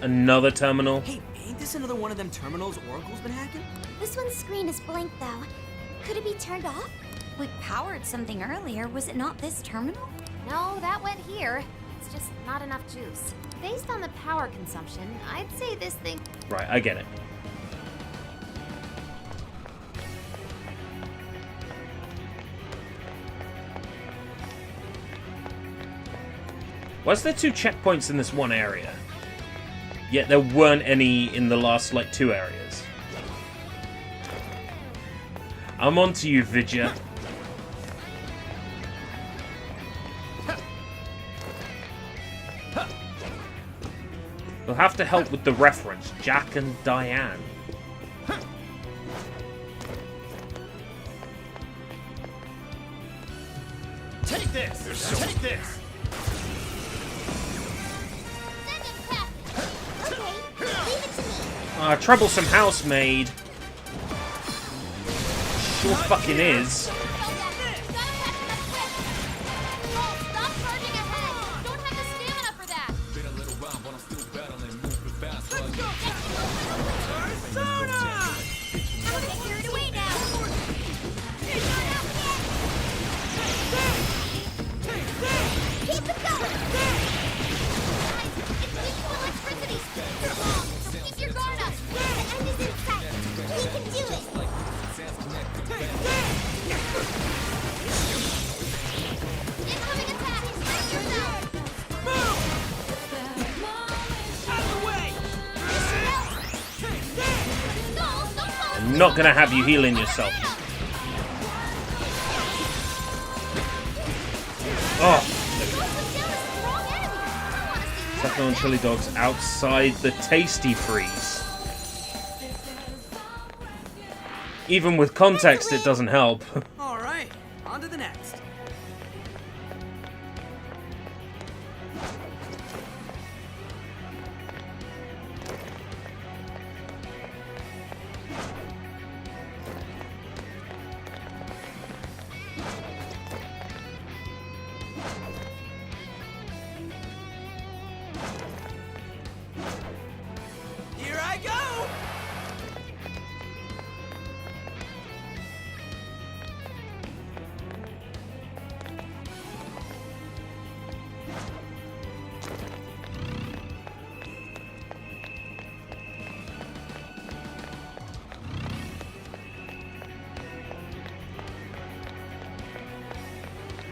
Another terminal. Hey, ain't this another one of them terminals Oracle's been hacking? This one's screen is blank, though. Could it be turned off? We powered something earlier. Was it not this terminal? No, that went here. It's just not enough juice. Based on the power consumption, I'd say this thing... Right, I get it. Was there 2 checkpoints in this one area? Yet there weren't any in the last, like, 2 areas. I'm on to you, Vidya. We'll have to help with the reference, Jack and Diane. Take this! Take this! Troublesome housemaid. Sure fucking is. I'm not gonna have you healing yourself. Oh! Sucking on chili dogs outside the Tasty Freeze. Even with context, it doesn't help. Alright, on to the next. Here I go!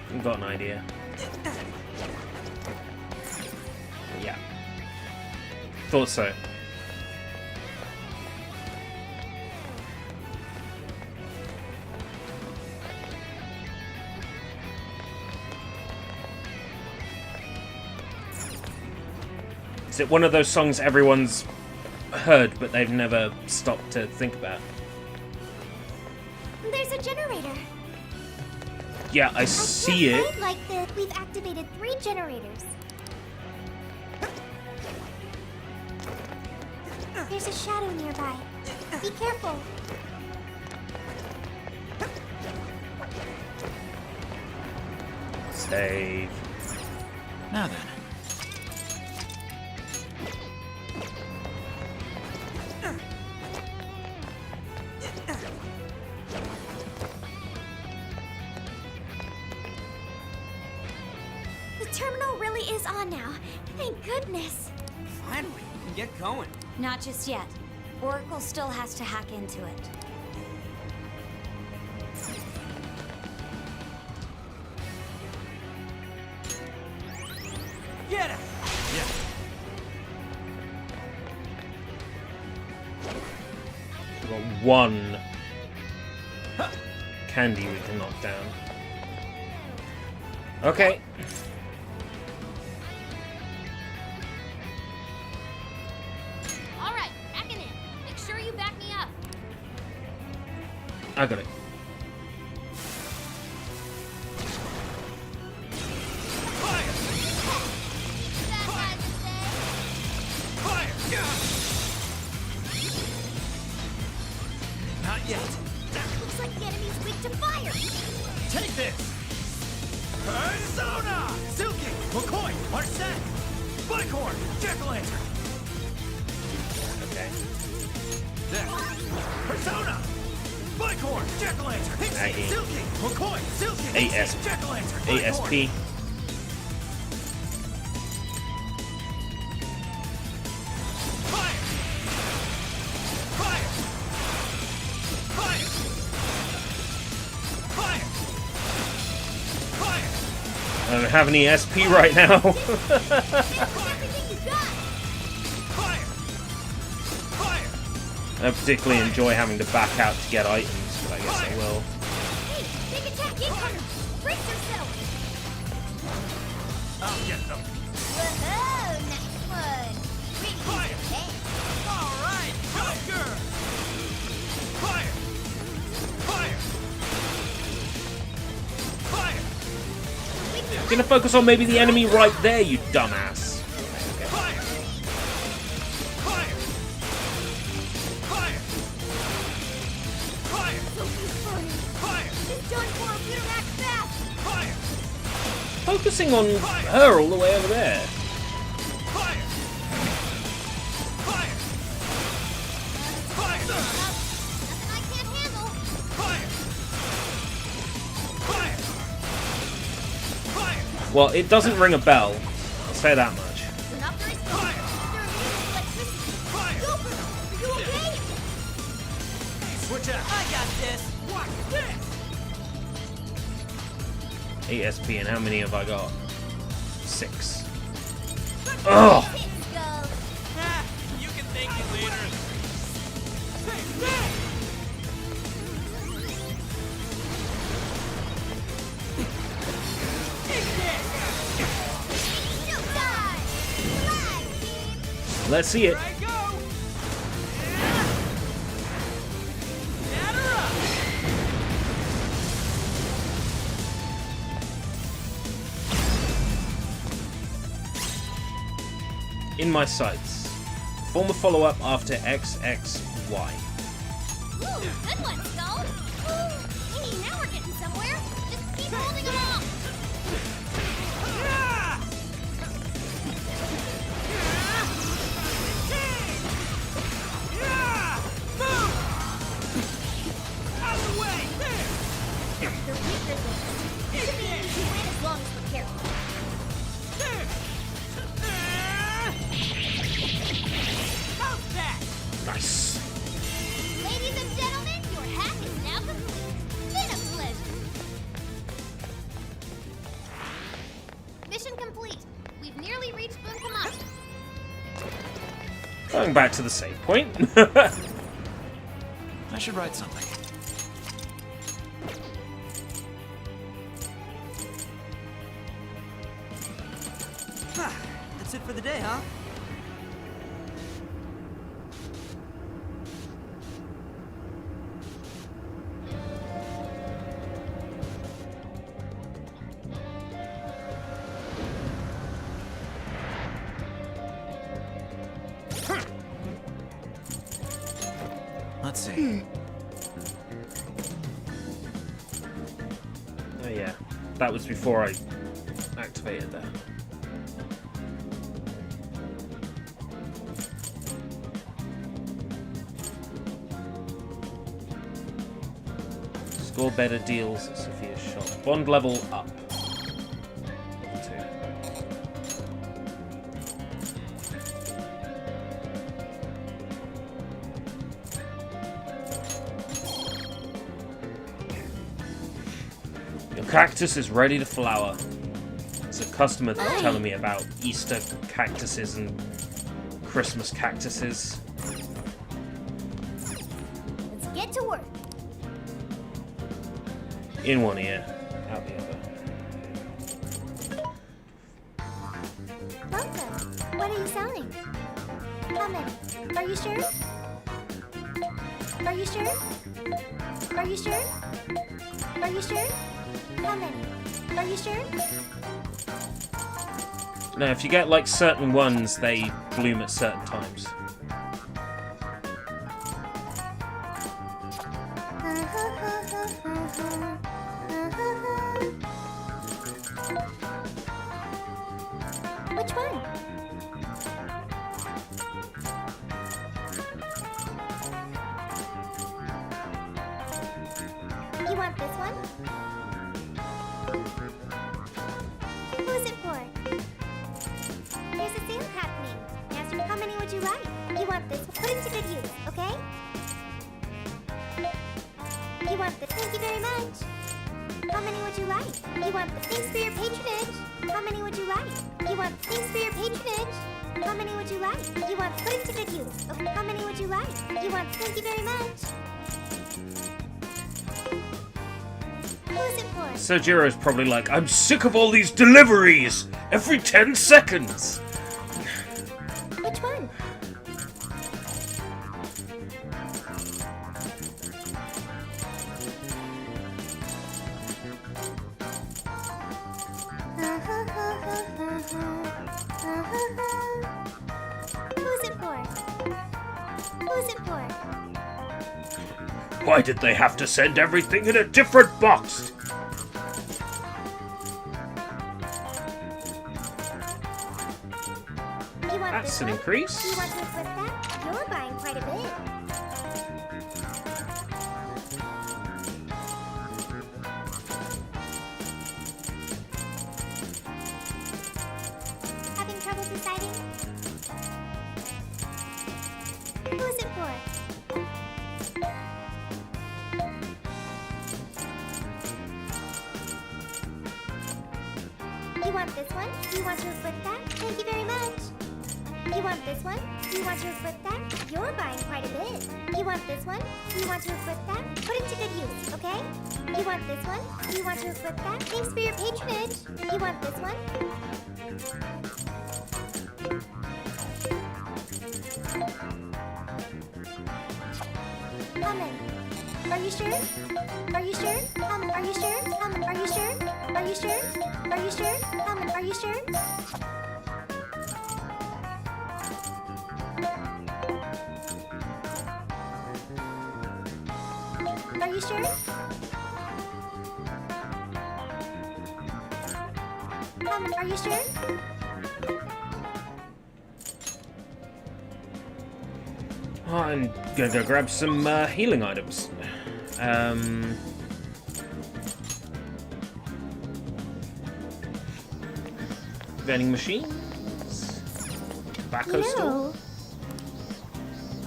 I've got an idea. Yeah. Thought so. Is it one of those songs everyone's heard but they've never stopped to think about? There's a generator. Yeah, I see it. Right like this. We've activated 3 generators. There's a shadow nearby. Be careful. Save. Now then. The terminal really is on now. Thank goodness. Finally, we can get going. Not just yet. Oracle still has to hack into it. Get it! We've got one candy we can knock down. Okay. All right, hacking in. Make sure you back me up. I got it. Not yet. Looks like the enemy's weak to fire. Take this! Persona! Silky! McCoy! Arsene! Bighorn! Jack-o'-lantern! Okay. There. Persona! Bighorn! Jack-o'-lantern! Pixie! Aggie. Silky! McCoy! Silky! Pixie, ASP. Jack-o'-lantern! ASP. I don't have any SP right now. I particularly enjoy having to back out to get items, but I guess I will. Hey, big attack incoming. Brace yourself. I'll get them. Whoa, nice one. Really okay. All right, Joker! Fire! Fire! Fire! I'm gonna focus on maybe the enemy right there, you dumbass. Fire! Fire! Fire! Fire! Fire! It's done for if you don't act fast. Fire! Focusing on her all the way over there. Fire! Fire! Fire! Nothing I can't handle. Fire! Fire! Fire! Well, it doesn't ring a bell. I'll say that much. You're not very strong. They're immune to electricity. Gopher, are you okay? Switch out! I got this! Watch this! ASP, and how many have I got? 6. Ugh! You can thank me later. Let's see it. In my sights. Form a follow-up after XXY. Ooh, good one, Skull. Hey, now we're getting somewhere. Just keep holding along. Out of the way! They're weaker than us. Should be easy to win as long as we're careful. How's that? Nice. Ladies and gentlemen, your hack is now complete. Been a pleasure. Mission complete. We've nearly reached Bunkamat. Going back to the save point. I should write something. That's it for the day, huh? Let's see. Oh yeah, that was before I activated that. Score better deals at Sophia's shop. Bond level up. Level 2. Your cactus is ready to flower. It's a customer telling me about Easter cactuses and Christmas cactuses. Let's get to work. In one ear, out the other. Welcome. What are you selling? How many? Are you sure? Are you sure? Are you sure? Are you sure? How many? Are you sure? No, if you get like certain ones, they bloom at certain times. Which one? You want this one? Who's it for? There's a sale happening. Answer, how many would you like? You want this? Put it to good use, okay? You want this? Thank you very much. How many would you like? You want this? Thanks for your patronage. How many would you like? You want thanks for your patronage. How many would you like? You want put it to good use. Okay. How many would you like? You want thank you very much. Who's it for? Sojiro's probably like, I'm sick of all these deliveries! Every 10 seconds! Which one? Who's it for? Who's it for? Why did they have to send everything in a different box? You want That's this an one? increase. You want to equip that? You're buying quite a bit. Having trouble deciding? Who's it for? You want this one? You want to equip that? Thank you very much. You want this one? You want to equip that? You're buying quite a bit. You want this one? You want to equip that? Put it to good use, okay? You want this one? You want to equip that? Thanks for your patronage. You want this one? How many? Are you sure? Are you sure? Are you sure? Are you sure? Are you sure? Are you sure? Are you sure? Are you sure? Are you sure? I'm gonna go grab some healing items. Vending machines? Tobacco store?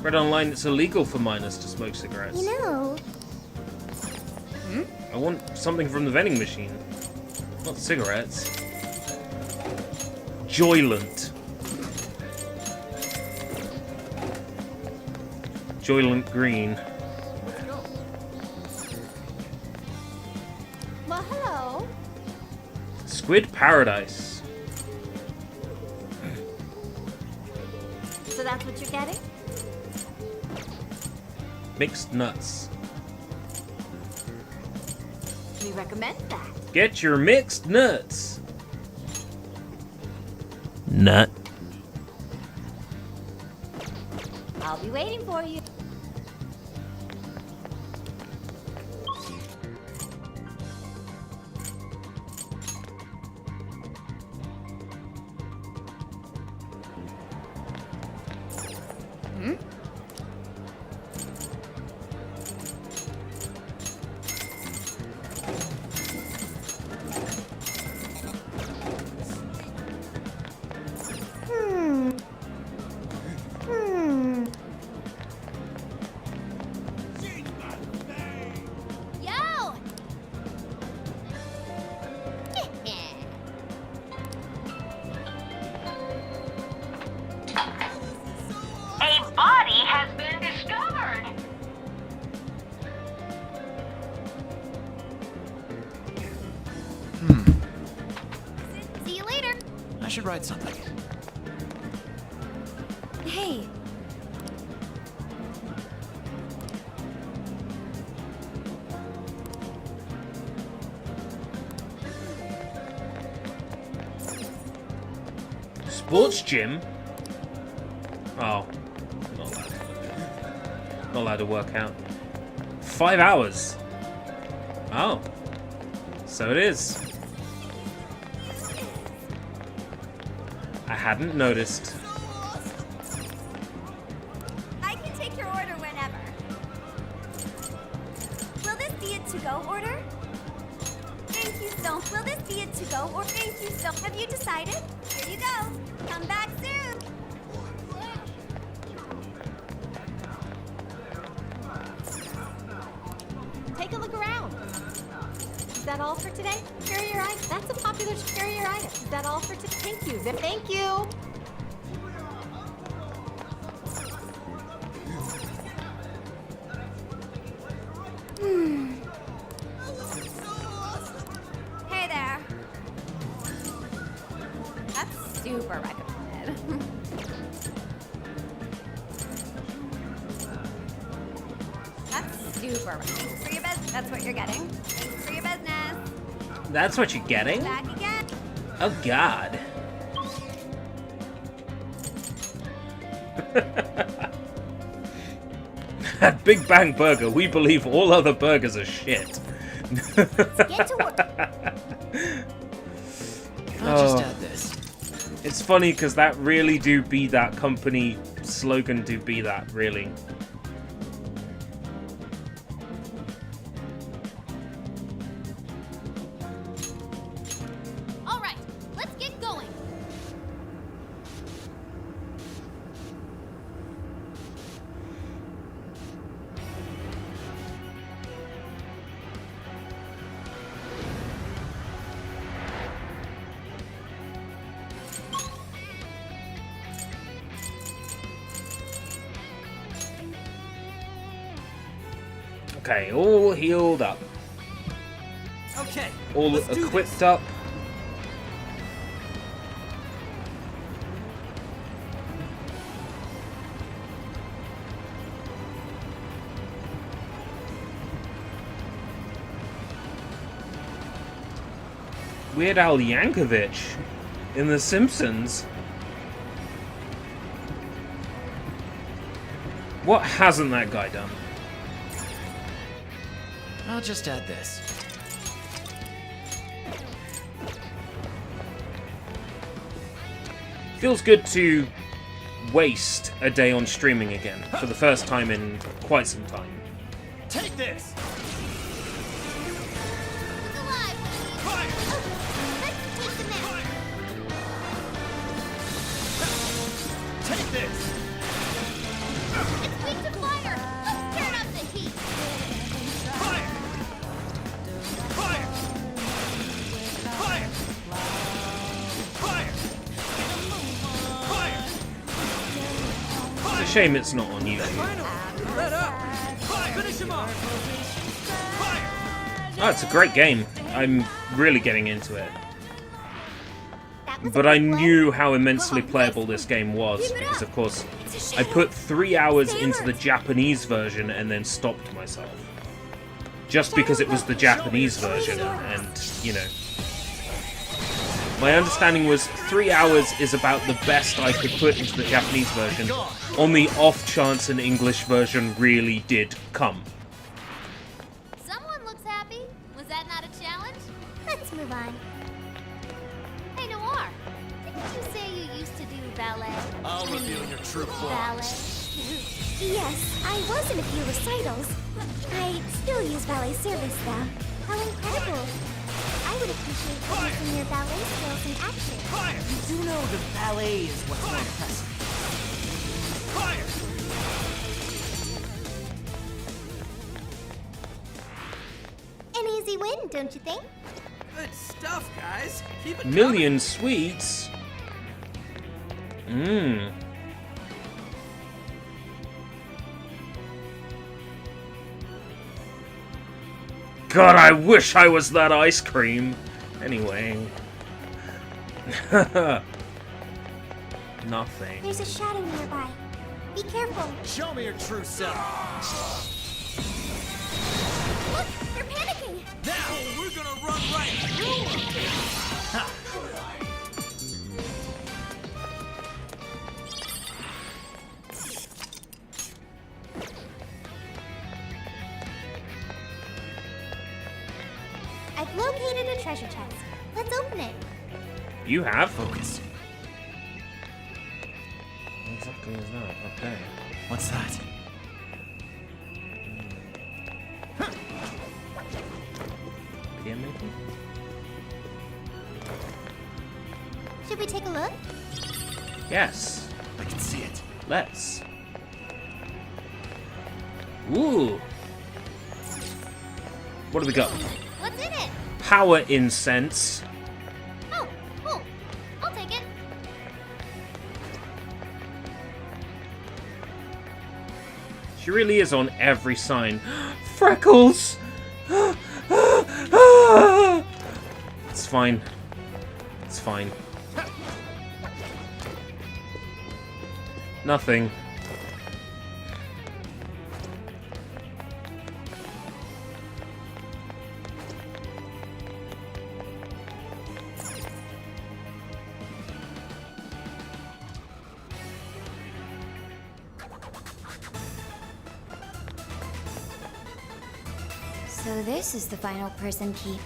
Read online it's illegal for minors to smoke cigarettes. You know. I want something from the vending machine. Not cigarettes. Joylant. Joylant Green. Well, hello. Squid Paradise. So that's what you're getting? Mixed nuts. We recommend that. Get your mixed nuts. Nut. I'll be waiting for you. ride something. Hey. Sports gym? Oh. Not allowed to work out. 5 hours. Oh. So it is. I hadn't noticed. I can take your order whenever. Will this be a to-go order? Thank you so. Will this be a to-go or thank you so? Have you decided? Here you go. Come back soon. Take a look around. Is that all for today? Here are your items. That's a popular. Here are your items. Is that all for today? Thank you. Thank you. Hey there. That's super recommended. That's super recommended. For your business. That's what you're getting. Thanks for your business. That's what you're getting? Back again. Oh, God. At Big Bang Burger, we believe all other burgers are shit. Get to work. I'll just add this. It's funny because that really do be that company slogan do be that, really. All right, let's get going. Okay, all healed up. Okay. All let's do equipped this. up. Weird Al Yankovic in The Simpsons. What hasn't that guy done? I'll just add this. Feels good to waste a day on streaming again for the first time in quite some time. Take this! Take this! It's weak to fire. Let's turn up the heat. Fire! Fire! Fire! Fire! Fire! It's a shame it's not on YouTube. Let up! Finish him off! Oh, it's a great game. I'm really getting into it. But I knew how immensely playable this game was because, of course, I put 3 hours into the Japanese version and then stopped myself. Just because it was the Japanese version, and, you know. My understanding was 3 hours is about the best I could put into the Japanese version, on the off chance an English version really did come. Someone looks happy. Was that not a challenge? Let's move on. Hey, Noir. Didn't you say you used to do ballet? I'll reveal your true Ballet. forms. Yes, I was in a few recitals. I still use ballet service, though. How incredible. I would appreciate witnessing your ballet skills in action. You do know the ballet is what's more impressive. An easy win, don't you think? Good stuff, guys. Keep it Million sweets? Mmm. God, I wish I was that ice cream. Anyway. Nothing. There's a shadow nearby. Be careful. Show me your true self. Look, they're panicking. Now we're gonna run right through them. Ha. I've located a treasure chest. Let's open it. You have? Focus. What exactly is that? Okay. What's that? Yeah, maybe? Should we take a look? Yes. I can see it. Let's. Ooh. What do we got? What's in it? Power incense. Oh, cool. I'll take it. She really is on every sign. Freckles! It's fine. It's fine. Nothing. So this is the final prison keep.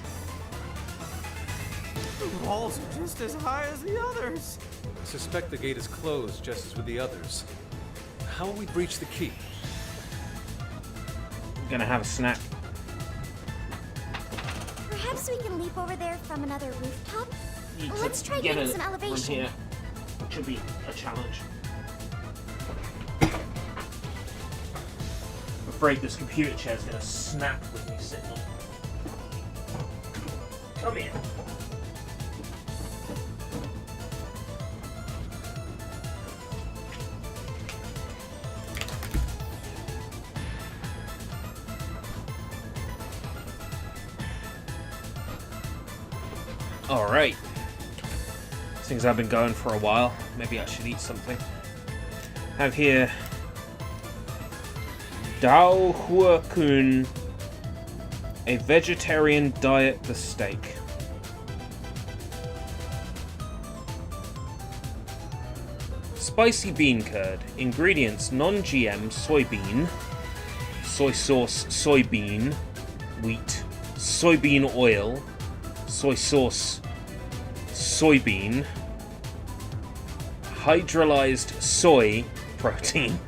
The walls are just as high as the others. I suspect the gate is closed, just as with the others. How will we breach the keep? I'm gonna have a snack. Perhaps we can leap over there from another rooftop? Need to Let's try get getting it some from elevation. here. Which should be a challenge. I'm afraid this computer chair is gonna snap with me sitting on it. Come here. Alright. Things have been going for a while. Maybe I should eat something. Have here Dao Hua Kun, a vegetarian diet for steak. Spicy bean curd. Ingredients: non-GM soybean, soy sauce soybean, wheat, soybean oil, soy sauce soybean, hydrolyzed soy protein.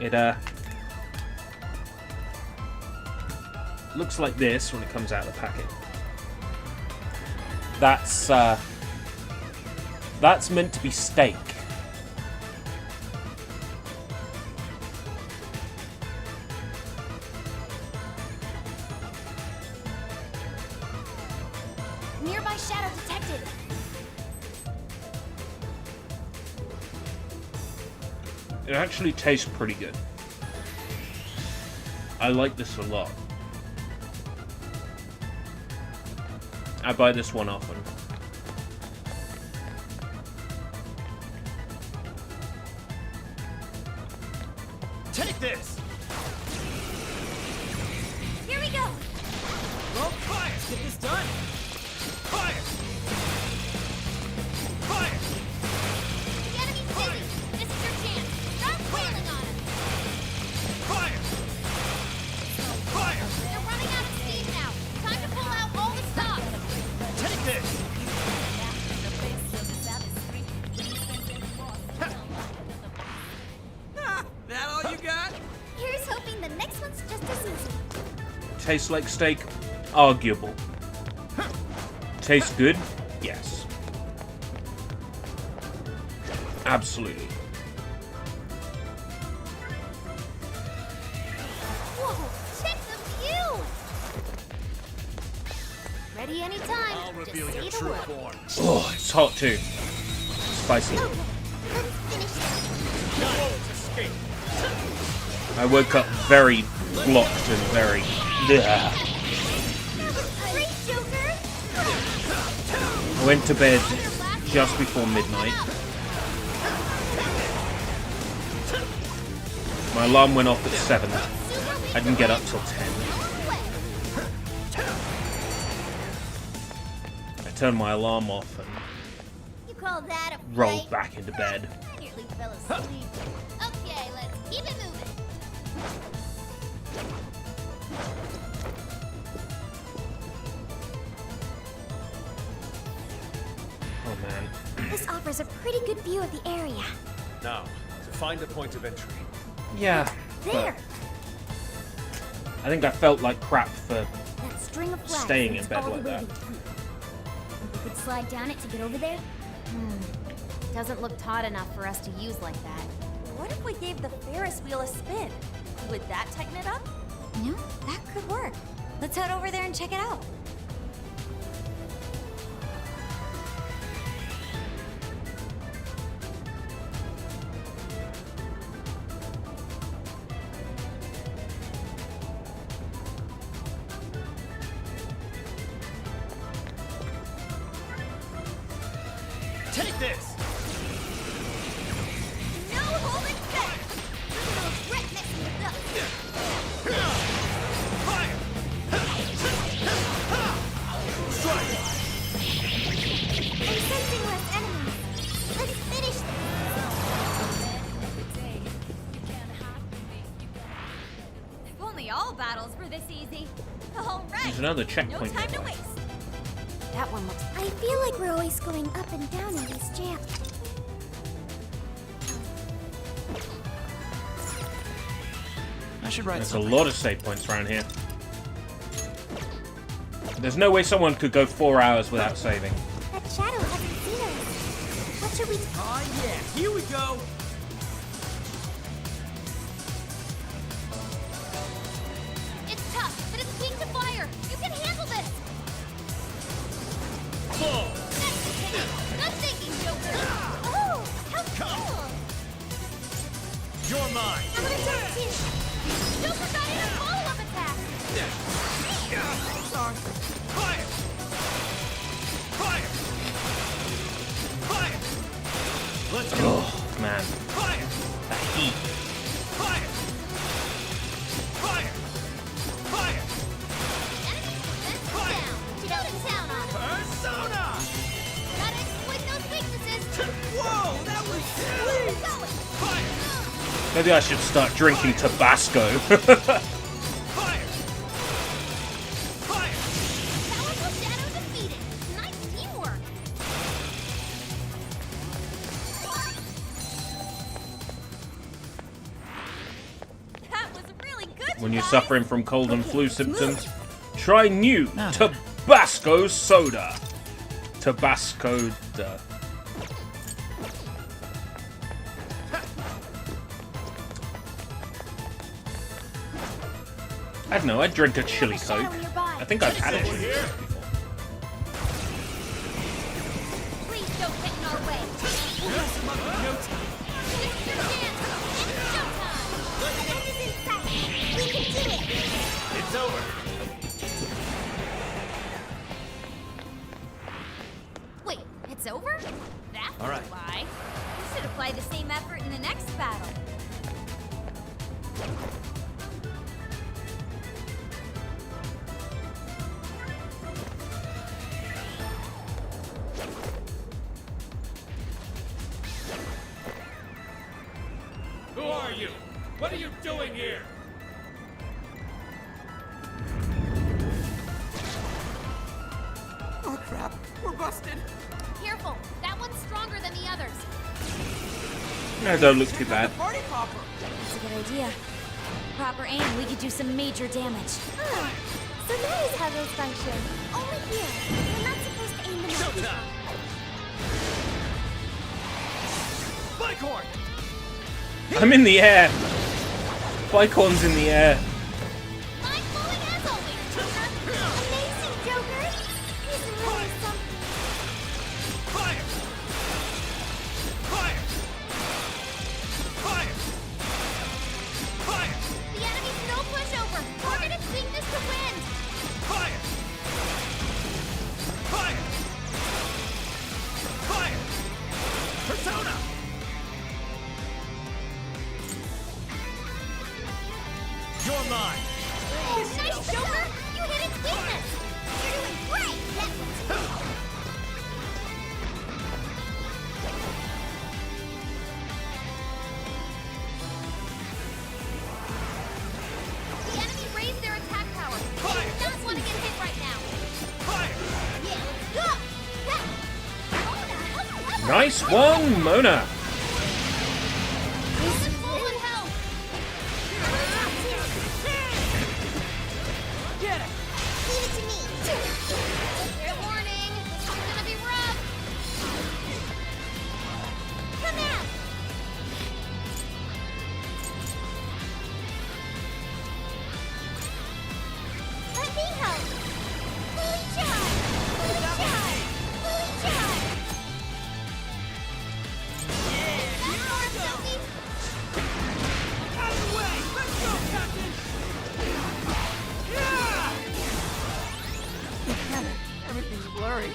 It looks like this when it comes out of the packet. That's meant to be steak. Nearby shadow detected. It actually tastes pretty good. I like this a lot. I buy this one often. Take this! Here we go. Roll fire! Get this done! Fire! Fire! The enemy's busy. This is your chance. Start wailing on him. Fire! Fire! They're running out of steam now. Time to pull out all the stops. Take this! That all you got? Here's hoping the next one's just as easy. Tastes like steak? Arguable. Tastes good? Yes. Absolutely. Whoa, check the view! Ready anytime. I'll Just reveal say your the true word. form. Oh, it's hot too. Spicy. Okay, let's finish this. Got it. escape. I woke up very blocked and very... Great, Joker! I went to bed just before midnight. My alarm went off at 7. I didn't get up till 10. I turned my alarm off and You call that a rolled back into bed. Nearly fell asleep. Okay, let's keep it moving. Oh man. This offers a pretty good view of the area. Now, to find a point of entry. Yeah. There! I think I felt like crap for That string of flags staying in leads bed all like the way that. to the tunnel. Think we could slide down it to get over there? Doesn't look taut enough for us to use like that. What if we gave the Ferris wheel a spin? Would that tighten it up? No, that could work. Let's head over there and check it out. Take this! No holding back! You'll regret messing with us. Fire! Strike! I'm sensing less enemies. Let's finish this. If only all battles were this easy. All right. There's another No checkpoint. time to waste. That one looks... I feel like we're always going up and down in these jams. I should write There's a lot of save points around here. There's no way someone could go 4 hours without saving. That shadow hasn't seen us. What should we do? Oh yeah, here we go! It's tough, but it's weak to fire. You can handle this. Whoa! Good thinking, Joker. Oh, how cool. You're mine! I'm gonna jump too. Joker got in a follow-up attack. Sorry. Fire! Fire! Fire! Let's go! Oh, man. Fire! That heat. Fire! Fire! Fire! Fire. Down. Go to town on him. Persona! Gotta exploit those weaknesses. Whoa, that was sweet! Going. Fire! Maybe I should start drinking Tabasco. Fire! Fire! Powerful shadow defeated. Nice teamwork. That was really good. When you're guys. suffering from cold and flu symptoms, try new Tabasco soda. Tabasco. I don't know, I'd drink a chili Coke. I think I've had a chili Coke before. Please don't get in our way. It's your chance. It's showtime. The end is in sight. We can do it. It's over! Wait, it's over? That's All right. why. We should apply the same effort in the next battle. Who are you? What are you doing here? Oh crap, we're busted! Careful! That one's stronger than the others. No, don't look too bad. Party popper! That's a good idea. Proper aim, we could do some major damage. Ah, so that is how those function. Only here. We're not supposed to aim them at Showtime! Bighorn! I'm in the air. Bicorn's in the air. Mind-blowing as always, Joker. Amazing, Joker. He's really something. Fire! Fire! Fire! You're mine. Oh, nice, Joker! You hit its weakness! You're doing great! That was The enemy raised their attack power. They do not want to get hit right now. Fire! Yeah, go! Yeah. Nice one, Mona. Get it! Leave it to me! Fair warning, this is gonna be rough. Come out! Let me help! Fully charged! Fully charged! Fully charged! Out of the way! Let's go, Captain! Yeah! Everything's blurry.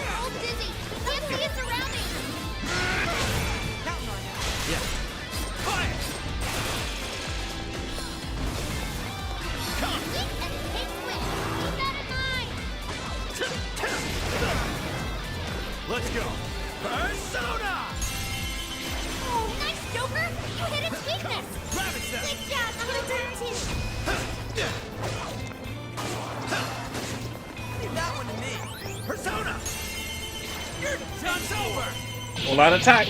We're all dizzy. Can't see its surroundings. Yeah. Fire! Come! Weak and it takes wind. Keep that in mind. Let's go! Persona! Oh, nice, Joker! You hit its weakness! Ravage them! Good job, little turn too! Leave that one to me. Persona! Your time's over! All out attack.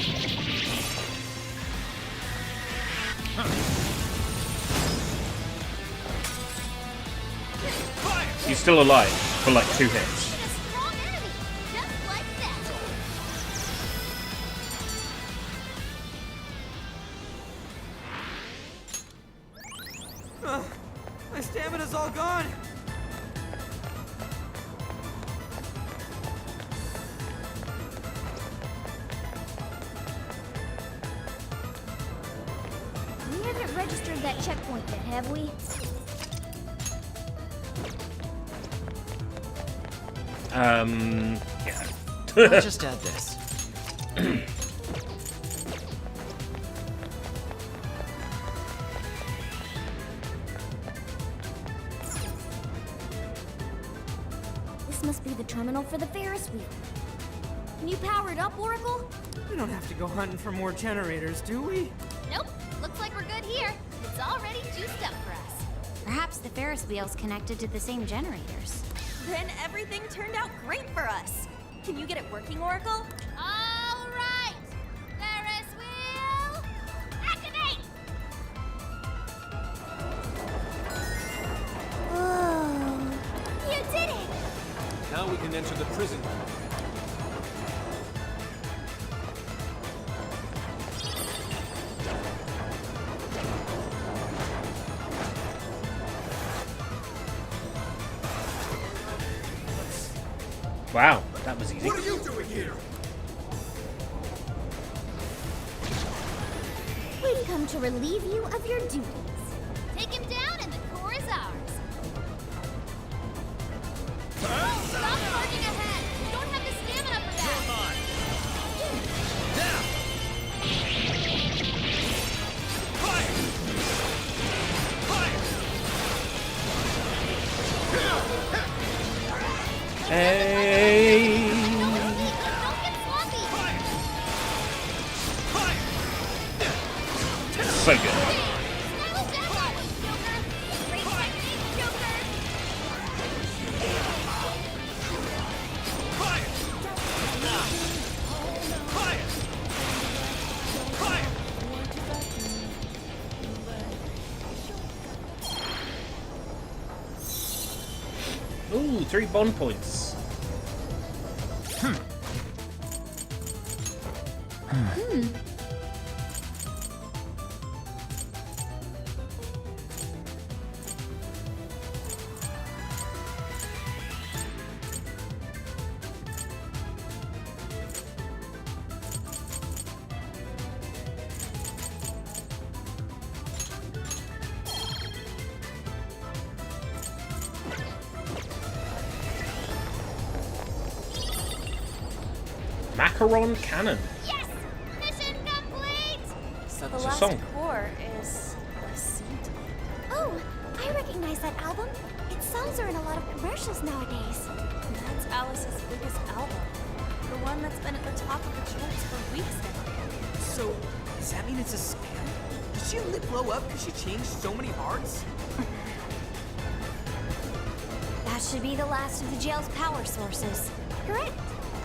He's still alive for like 2 hits. A strong enemy! Just like that! My stamina's all gone. We haven't registered that checkpoint yet, have we? Yeah. I'll just add this. This must be the terminal for the Ferris wheel. Can you power it up, Oracle? We don't have to go hunting for more generators, do we? Nope. Looks like we're good here. It's already juiced up for us. Perhaps the Ferris wheel's connected to the same generators. Then everything turned out great for us. Can you get it working, Oracle? All right. Ferris wheel, activate. Whoa! You did it! Now we can enter the prison. Wow, that was easy. What are you doing here? We've come to relieve you of your duties. Take him down and the core is ours. Stop charging ahead. You don't have the stamina for that. Now! Fire! Fire! Hey! Don't get sloppy. So good. Slow down, Joker. Great technique, Joker. Fire! Fire! Fire! Ooh, 3 bond points. Macaron Cannon. Yes! Mission complete! So the It's a last song. core is a saint. Oh, I recognize that album. Its songs are in a lot of commercials nowadays. That's Alice's biggest album. The one that's been at the top of the charts for weeks now. So, does that mean it's a scam? Did she only blow up because she changed so many hearts? That should be the last of the jail's power sources. Correct.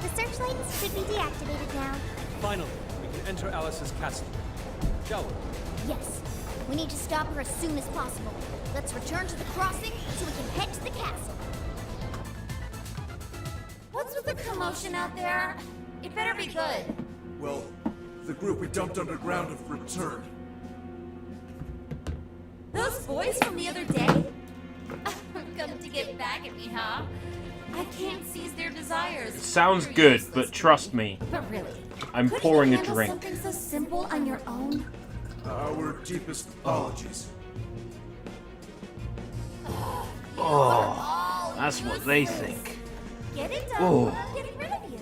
The searchlights should be deactivated now. Finally, we can enter Alice's castle. Shall we? Yes. We need to stop her as soon as possible. Let's return to the crossing so we can head to the castle. What's with the commotion out there? It better be good. Well, the group we dumped underground have returned. Those boys from the other day? Come to get back at me, huh? I can't seize their desires. Sounds good, but trust me, But really, I'm couldn't pouring you a handle drink. something so simple on your own? Our deepest apologies. Oh, that's what they think. Get it done Oh. without getting rid of you.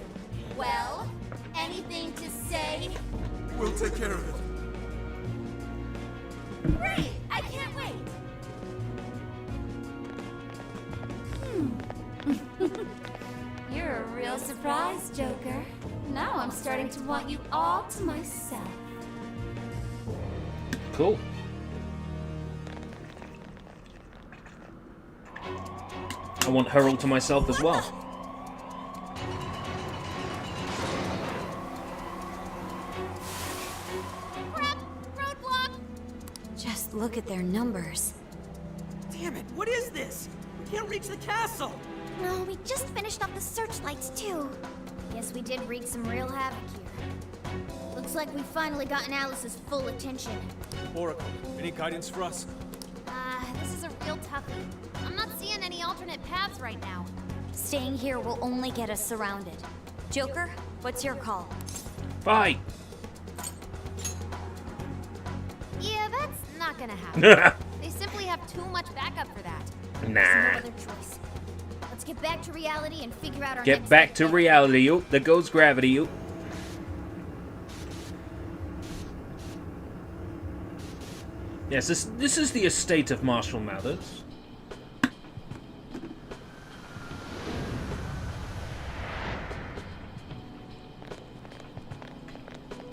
Well, anything to say? We'll take care of it. Great! I can't wait! You're a real surprise, Joker. Now I'm starting to want you all to myself. Cool. I want her all to myself as well. Just look at their numbers. Damn it, what is this? We can't reach the castle! No, we just finished off the searchlights, too. Guess we did wreak some real havoc here. Looks like we've finally gotten Alice's full attention. Oracle, any guidance for us? This is a real toughie. I'm not seeing any alternate paths right now. Staying here will only get us surrounded. Joker, what's your call? Bye. Yeah, that's not gonna happen. They simply have too much backup for that. There's Nah. no other choice. Let's get back to reality and figure out our Get next back to reality, yo. There goes gravity, yo. Yes, this is the estate of Marshall Mathers.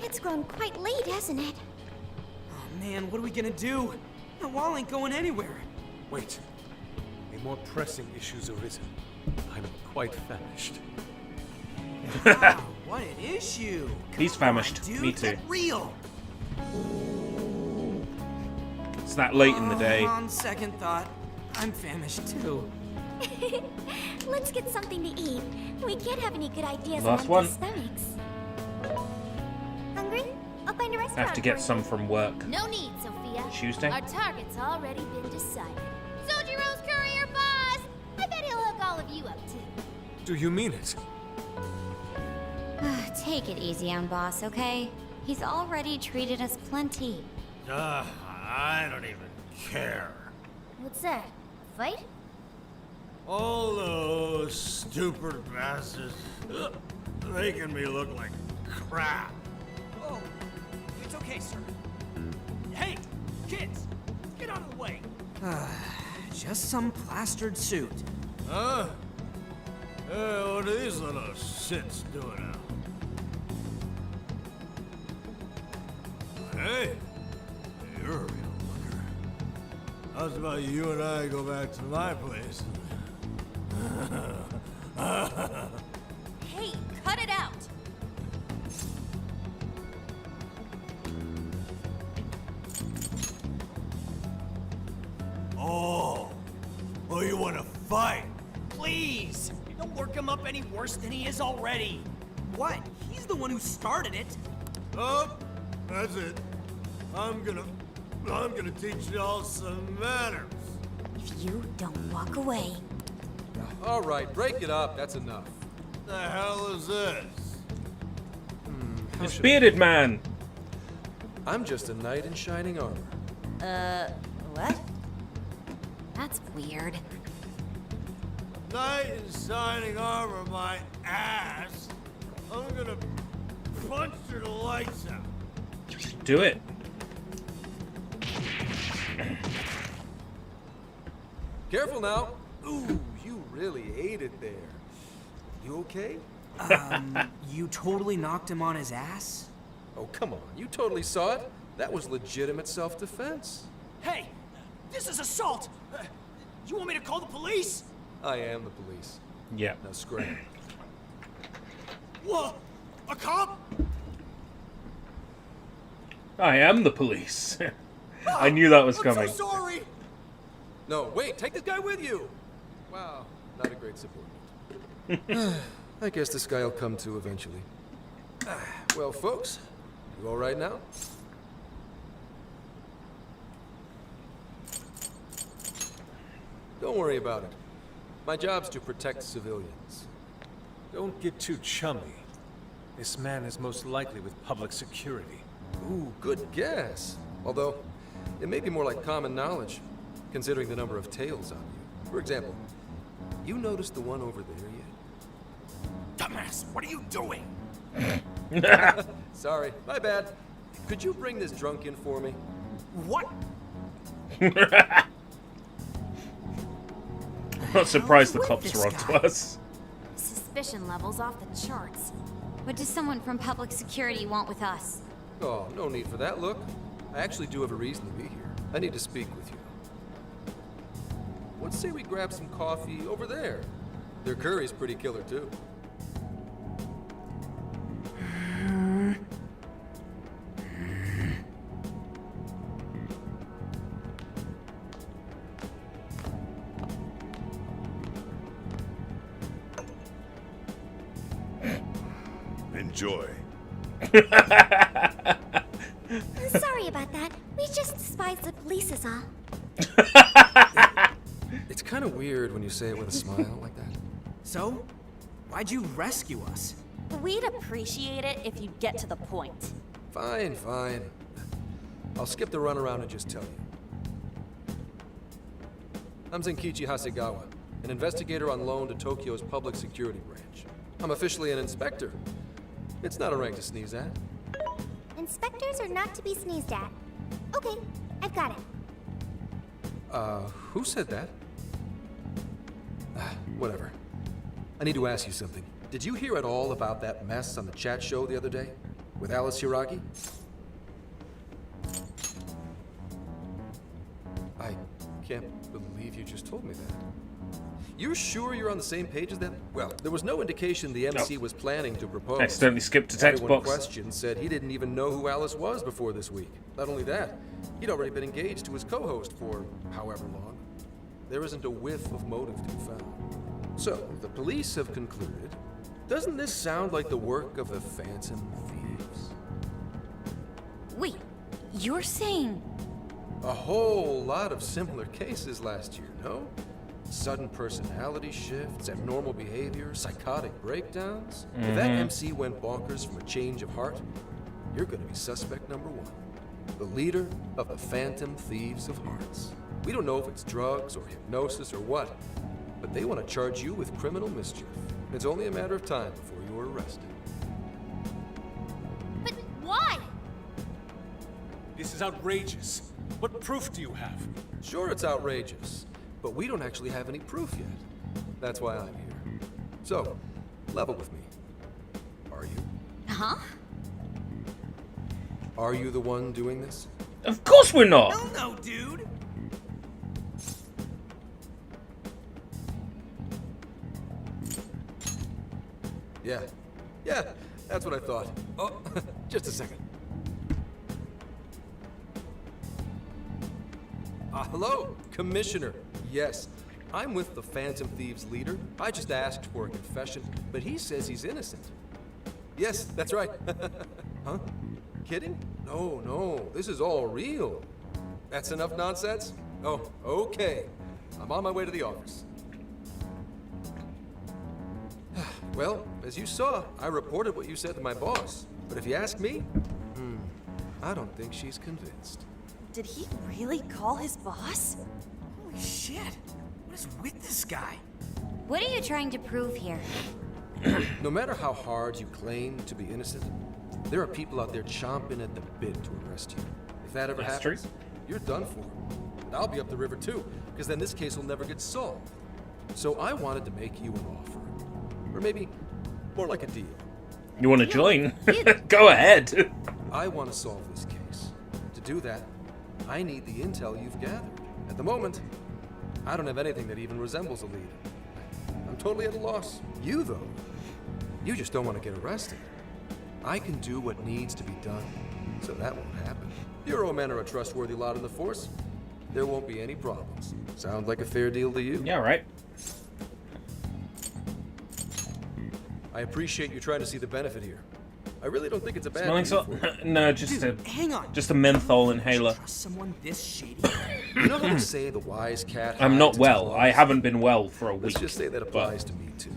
It's grown quite late, hasn't it? Oh man, what are we gonna do? The wall ain't going anywhere. Wait. A more pressing issue's arisen. I'm quite famished. Wow, what an issue! He's famished. Dude, Me too. get real! It's that late in the day. On second thought, I'm famished too. Let's get something to eat. We can't have any good ideas Last on one. empty stomachs. Hungry? I'll find a I restaurant have to for get you. some from work. No need, Sophia. Tuesday? Our target's already been decided. Sojiro's courier boss! I bet he'll hook all of you up too. Do you mean it? Take it easy on Boss, okay? He's already treated us plenty. I don't even care. What's that? Fight? All those stupid bastards making me look like crap. Oh, it's okay, sir. Hey, kids, get out of the way. Just some plastered suit. Huh? What are these little shits doing now? Hey, you're a real looker. How's about you and I go back to my place? Hey, cut it out! Oh, you want to fight? Please, don't work him up any worse than he is already. What? He's the one who started it. Oh, that's it. I'm gonna teach y'all some manners. If you don't walk away. All right, break it up. That's enough. The hell is this? It's Bearded Man. I'm just a knight in shining armor. What? That's weird. Knight in shining armor, my ass. I'm gonna punch your lights out. Do it. Careful now. Ooh, you really ate it there. You okay? You totally knocked him on his ass? Oh, come on. You totally saw it. That was legitimate self-defense. Hey, this is assault! You want me to call the police? I am the police. Yeah. Now scram. Whoa! A cop? I am the police. I knew that was coming. I'm so sorry! No, wait, take this guy with you! Wow, not a great support. I guess this guy will come to eventually. Well, folks, you all right now? Don't worry about it. My job's to protect civilians. Don't get too chummy. This man is most likely with public security. Ooh, good guess. Although, it may be more like common knowledge, considering the number of tails on you. For example, you noticed the one over there yet? Dumbass, what are you doing? Sorry, my bad. Could you bring this drunk in for me? What? I'm not surprised the cops are onto us. Suspicion levels off the charts. What does someone from public security want with us? Oh, no need for that. Look, I actually do have a reason to be here. I need to speak with you. Let's say we grab some coffee over there. Their curry's pretty killer, too. Enjoy. Sorry about that. We just despise the police is all. It's kind of weird when you say it with a smile like that. So? Why'd you rescue us? We'd appreciate it if you'd get to the point. Fine, fine. I'll skip the runaround and just tell you. I'm Zenkichi Hasegawa, an investigator on loan to Tokyo's public security branch. I'm officially an inspector. It's not a rank to sneeze at. Inspectors are not to be sneezed at. Okay, I've got it. Who said that? Whatever. I need to ask you something. Did you hear at all about that mess on the chat show the other day? With Alice Hiragi? I can't believe you just told me that. You're sure you're on the same page as them? Well, there was no indication the MC was planning to propose. Accidentally skipped a text Everyone box. questioned said he didn't even know who Alice was before this week. Not only that, he'd already been engaged to his co-host for however long. There isn't a whiff of motive to be found. So, the police have concluded, doesn't this sound like the work of the Phantom Thieves? Wait, you're saying... A whole lot of similar cases last year, no? Sudden personality shifts, abnormal behavior, psychotic breakdowns. If that MC went bonkers from a change of heart, you're gonna be suspect number one. The leader of the Phantom Thieves of Hearts. We don't know if it's drugs or hypnosis or what, but they want to charge you with criminal mischief. It's only a matter of time before you're arrested. But why? This is outrageous. What proof do you have? Sure, it's outrageous, but we don't actually have any proof yet. That's why I'm here. So, level with me. Are you? Huh? Are you the one doing this? Of course we're not. Hell no, dude. Yeah, that's what I thought. Oh, just a second. Hello, Commissioner. Yes, I'm with the Phantom Thieves leader. I just asked for a confession, but he says he's innocent. Yes, that's right. Huh? Kidding? No, this is all real. That's enough nonsense? Oh, okay. I'm on my way to the office. Well, as you saw, I reported what you said to my boss. But if you ask me, I don't think she's convinced. Did he really call his boss? Holy shit. What is with this guy? What are you trying to prove here? No matter how hard you claim to be innocent, there are people out there chomping at the bit to arrest you. If that ever happens, you're done for. and I'll be up the river too, because then this case will never get solved. So I wanted to make you an offer. Or maybe more like a deal. You want to join? Go ahead. I want to solve this case. To do that, I need the intel you've gathered. At the moment, I don't have anything that even resembles a lead. I'm totally at a loss. You, though, you just don't want to get arrested. I can do what needs to be done, so that won't happen. Bureau men are a trustworthy lot in the force. There won't be any problems. Sound like a fair deal to you? Yeah, right. I appreciate you trying to see the benefit here. I really don't think it's a bad Smelling deal salt? for you. No, just Dude, hang on. just a menthol inhaler. Trust someone this shady? You know how they say the wise cat I'm hides not its well. claws? I haven't been well for a week. Let's just say that applies to me too.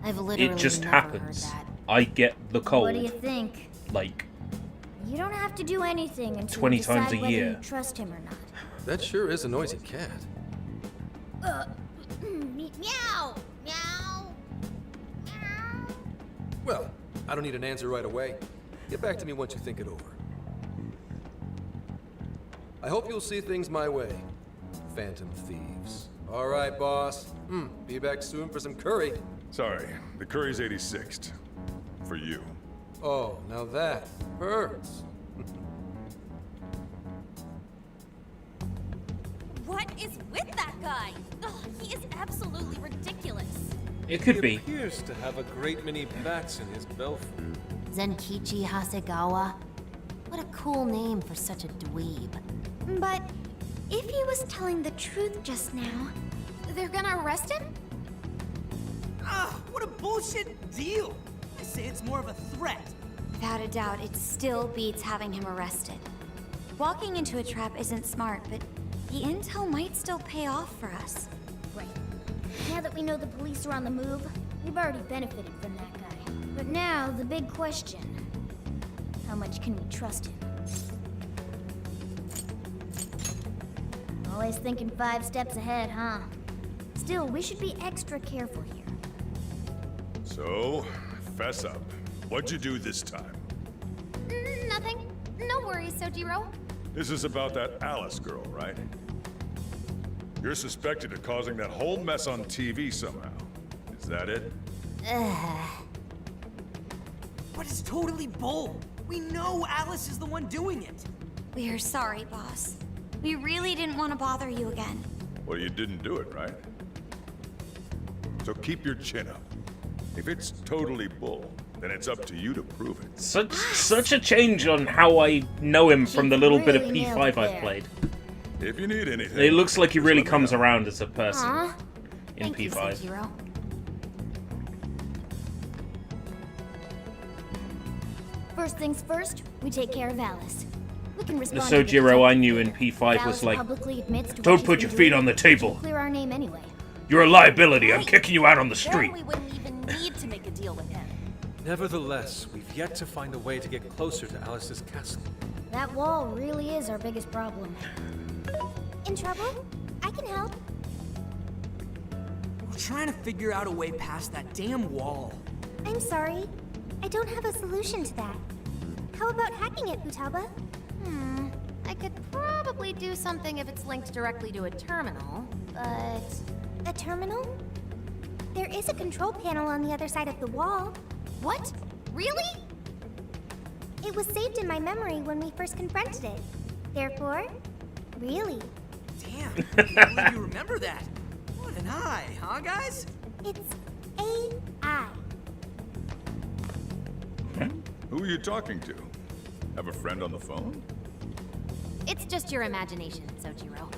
I've literally It just never happens. heard that. I get the cold. What do you think? Like You don't have to do anything until 20 you decide times a whether year. you trust him or not. That sure is a noisy cat. Meow! Meow! Well, I don't need an answer right away. Get back to me once you think it over. I hope you'll see things my way, Phantom Thieves. All right, boss. Be back soon for some curry. Sorry, the curry's 86th. For you. Oh, now that hurts. What is with that guy? Ugh, he is absolutely ridiculous. It could He be. appears to have a great many bats in his belfry. Zenkichi Hasegawa? What a cool name for such a dweeb. But if he was telling the truth just now, They're gonna arrest him? Ah, what a bullshit deal! I say it's more of a threat. Without a doubt, it still beats having him arrested. Walking into a trap isn't smart, but the intel might still pay off for us. Right. Now that we know the police are on the move, we've already benefited from that guy. But now, the big question. How much can we trust him? Always thinking 5 steps ahead, huh? Still, we should be extra careful here. So, fess up. What'd you do this time? Nothing. No worries, Sojiro. This is about that Alice girl, right? You're suspected of causing that whole mess on TV somehow. Is that it? But it's totally bull. We know Alice is the one doing it. We're sorry, boss. We really didn't want to bother you again. Well, you didn't do it, right? So keep your chin up. If it's totally bull, then it's up to you to prove it. Such a change on how I know him from the little bit of really P5 nailed I've there. played. If you need anything, It looks like he just really let me comes know. around as a person Aw. in Thank you, P5. Sojiro. First things first, we take care of Alice. We can The respond to Sojiro I knew in detective. P5 Alice was like, publicly admits to what "Don't she's put been your feet doing. on the table. Clear our name anyway. You're a liability. I'm kicking you out on the Then street." we wouldn't even need to make a deal with him. Nevertheless, we've yet to find a way to get closer to Alice's castle. That wall really is our biggest problem. in trouble? I can help. We're trying to figure out a way past that damn wall. I'm sorry. I don't have a solution to that. How about hacking it, Futaba? I could probably do something if it's linked directly to a terminal, but... A terminal? There is a control panel on the other side of the wall. What? Really? It was saved in my memory when we first confronted it. Therefore, really. Damn, I can't believe you remember that. What an eye, huh, guys? It's AI. Who are you talking to? Have a friend on the phone? It's just your imagination, Sojiro.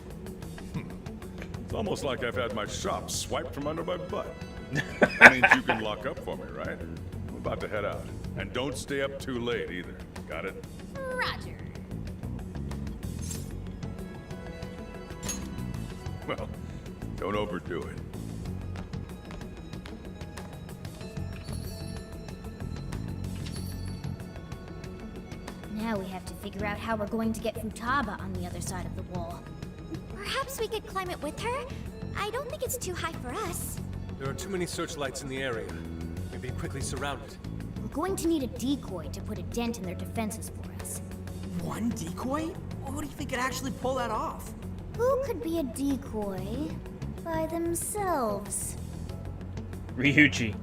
It's almost like I've had my shop swiped from under my butt. That means you can lock up for me, right? I'm about to head out. And don't stay up too late either. Got it? Roger. Well, don't overdo it. Now we have to figure out how we're going to get Futaba on the other side of the wall. Perhaps we could climb it with her? I don't think it's too high for us. There are too many searchlights in the area. We'd be quickly surrounded. We're going to need a decoy to put a dent in their defenses for us. One decoy? Who do you think could actually pull that off? Who could be a decoy by themselves? Ryuji.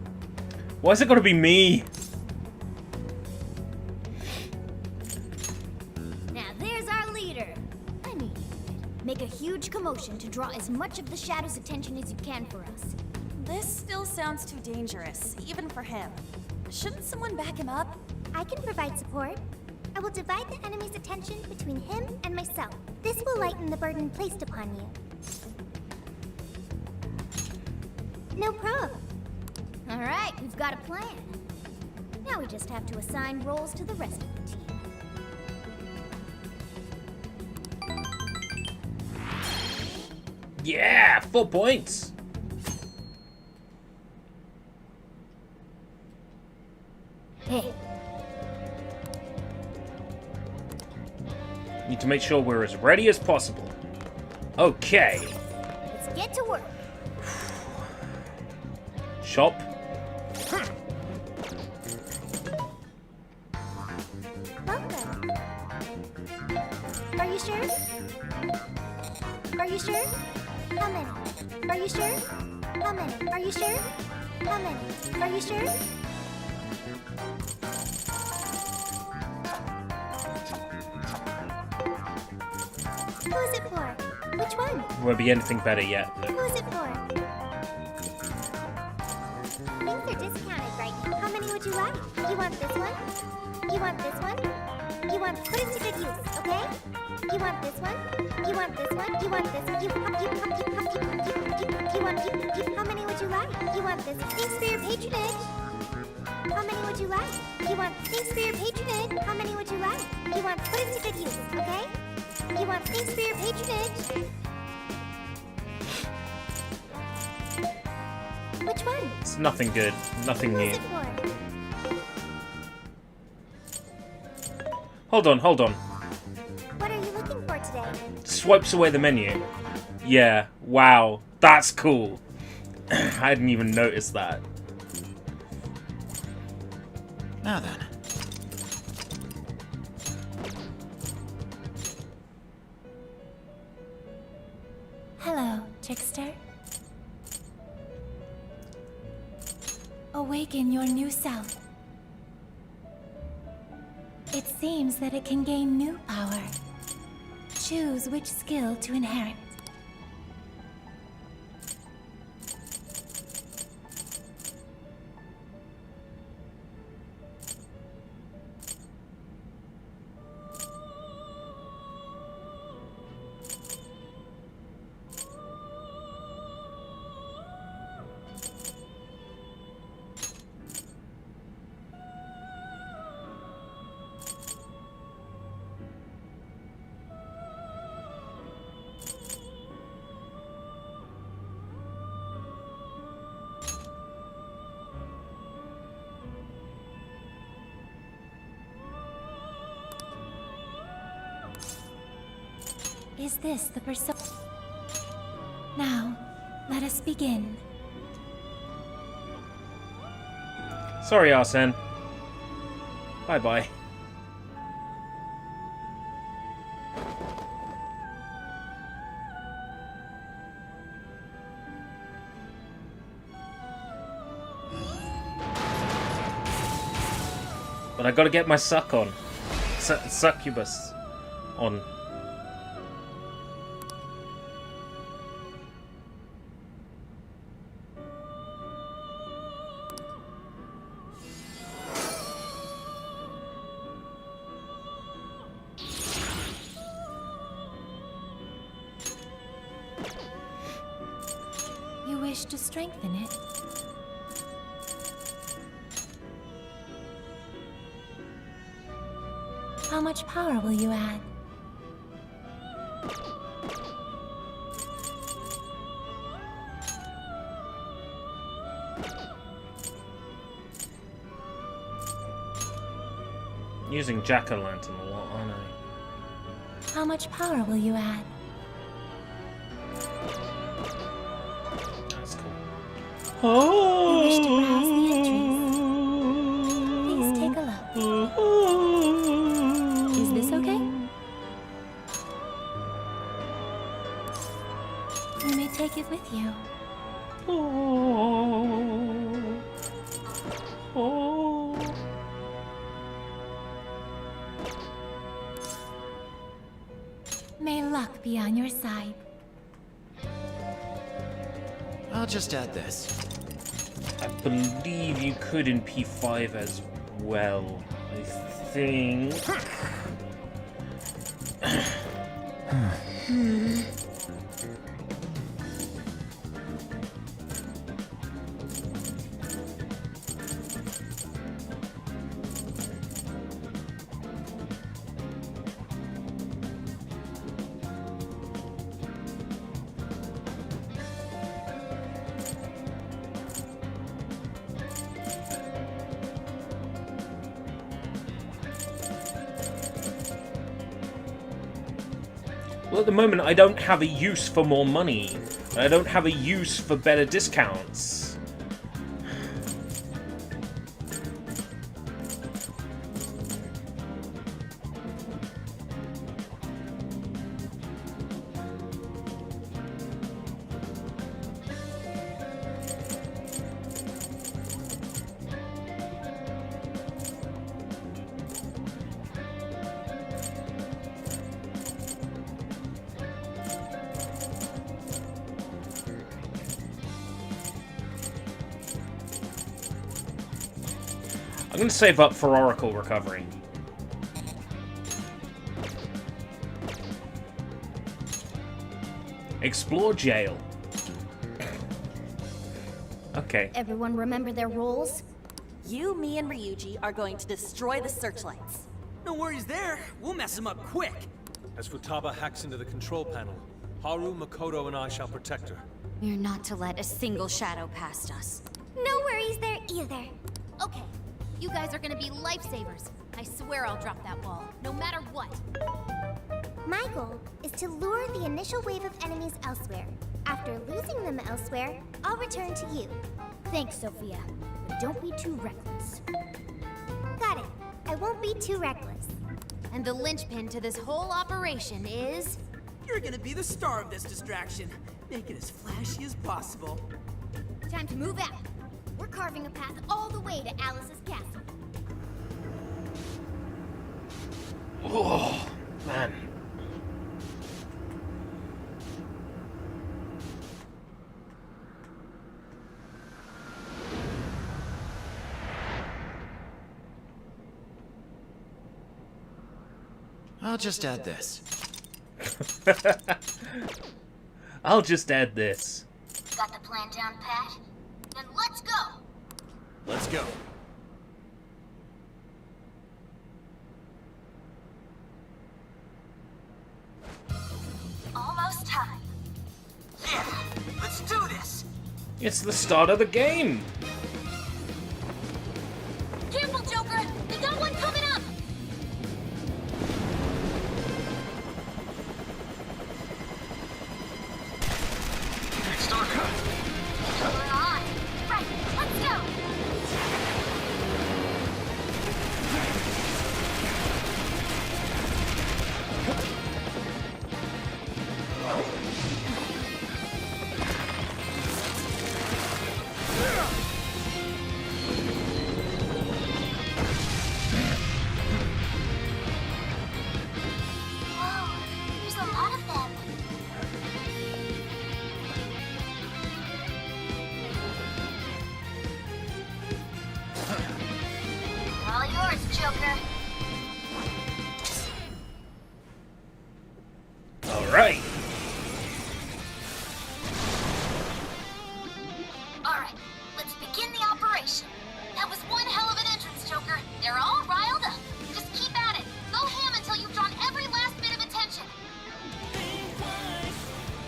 Why's it gotta be me? Now there's our leader. I knew you would. Make a huge commotion to draw as much of the Shadow's attention as you can for us. This still sounds too dangerous, even for him. Shouldn't someone back him up? I can provide support. I will divide the enemy's attention between him and myself. This will lighten the burden placed upon you. No problem. All right, we've got a plan. Now we just have to assign roles to the rest of the team. Yeah, 4 points. Hey, Need to make sure we're as ready as possible. Okay. let's get to work. Shop. Welcome. Are you sure? Are you sure? How many? Are you sure? How many? Are you sure? How many? Are you sure? Who is it for? Which one? Won't be anything better yet. Who is it for? Things are discounted right now. How many would you like? You want this one? You want this one? You want put it to good use, okay? You want this one? You want this one? You want this one? You want how many would you like? You want this? Thanks for your patronage. How many would you like? You want thanks for your patronage. How many would you like? You want put it to good use, okay? You want thanks for your patronage. Which one? It's nothing good. Nothing Who new. is it for? Hold on, hold on. What are you looking for today? Swipes away the menu. Yeah, wow. That's cool. I didn't even notice that. Now then. Hello, trickster. Awaken your new self. It seems that it can gain new power. Choose which skill to inherit. Is this the persona? Now, let us begin. Sorry, Arsene. Bye-bye. But I gotta get my suck on. Succubus on. You wish to strengthen it? How much power will you add? Using Jack-o'-lantern a lot, aren't I? How much power will you add? That's cool. You wish to browse the entries? Please take a look. Is this okay? You may take it with you. Oh. Oh. May luck be on your side. I'll just add this. I believe you could in P5 as well. I think. Well, at the moment, I don't have a use for more money. I don't have a use for better discounts. I'm going to save up for Oracle Recovery. Explore jail. Okay. Everyone remember their roles? You, me, and Ryuji are going to destroy the searchlights. No worries there. We'll mess him up quick. As Futaba hacks into the control panel, Haru, Makoto, and I shall protect her. We're not to let a single shadow past us. No worries there either. Okay, you guys are gonna be lifesavers. I swear I'll drop that wall, no matter what. My goal is to lure the initial wave of enemies elsewhere. After losing them elsewhere, I'll return to you. Thanks, Sophia. But don't be too reckless. Got it. I won't be too reckless. And the linchpin to this whole operation is... You're gonna be the star of this distraction. Make it as flashy as possible. Time to move out. We're carving a path all the way to Alice's castle. Oh, man. I'll just add this. I'll just add this. Got the plan down pat? Then let's go! Let's go. Almost time. Yeah, let's do this! It's the start of the game. Careful, Joker! We got one coming up! We're on! Right, let's go! Whoa, there's a lot of them. All yours, Joker. All right. All right, let's begin the operation. That was one hell of an entrance, Joker. They're all riled up. Just keep at it. Go ham until you've drawn every last bit of attention.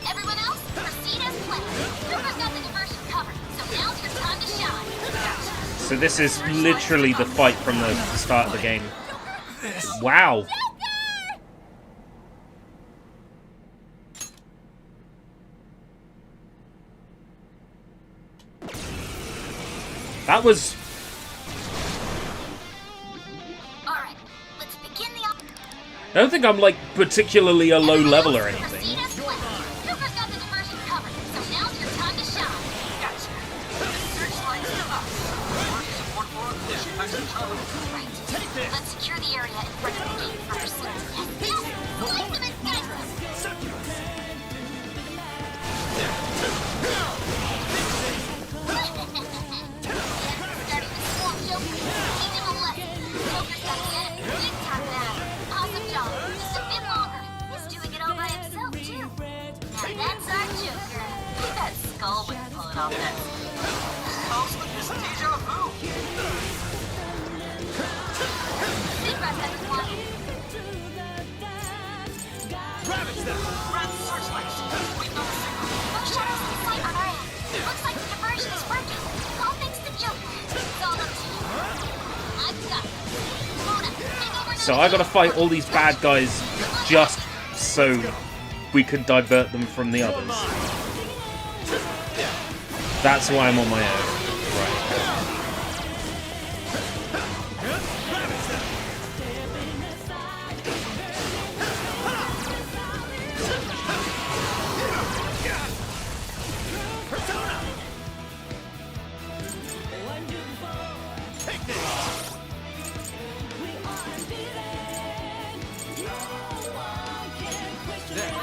Everyone else, proceed as planned. Joker's got the diversion covered, so now's your time to shine. So this is literally the fight from the start of the game. Wow. That was... All right, let's begin the op. I don't think I'm like particularly a low level or anything. Proceed as planned. Joker's got the diversion covered, Right. Let's secure the area in front of the gate first. Yes! Ultimate starting to swamp Joker. Teach him a lesson. Joker's got the enemy big time now. Awesome job. Just a bit longer. He's doing it all by himself, too. Now that's our Joker. That skull was pulling off that. Calls with this deja vu. Sit rep, everyone. Ravage them! Grab the searchlights. We've got a signal. No shadows in sight on our end. Looks like the diversion is working. All thanks to Joker. It's all up to you. I've got it. Mona, take over. So I gotta fight all these bad guys just so we can divert them from the others. That's why I'm on my own. Right.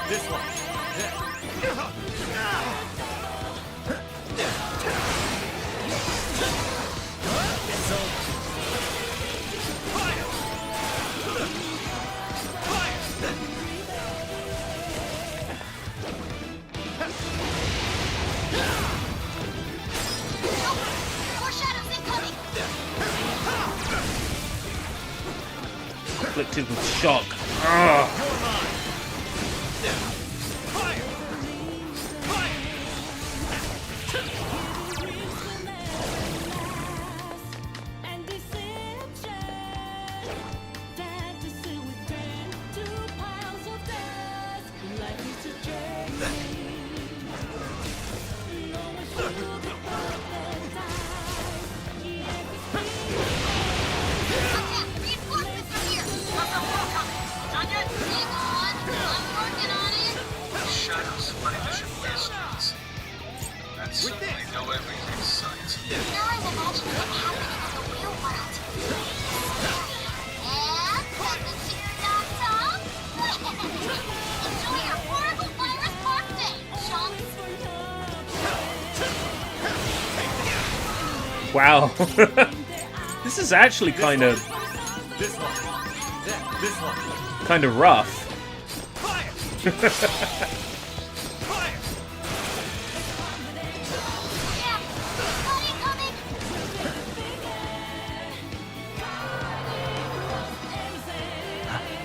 This one. Afflicted with shock. Ugh. Wow. This is actually kind of rough.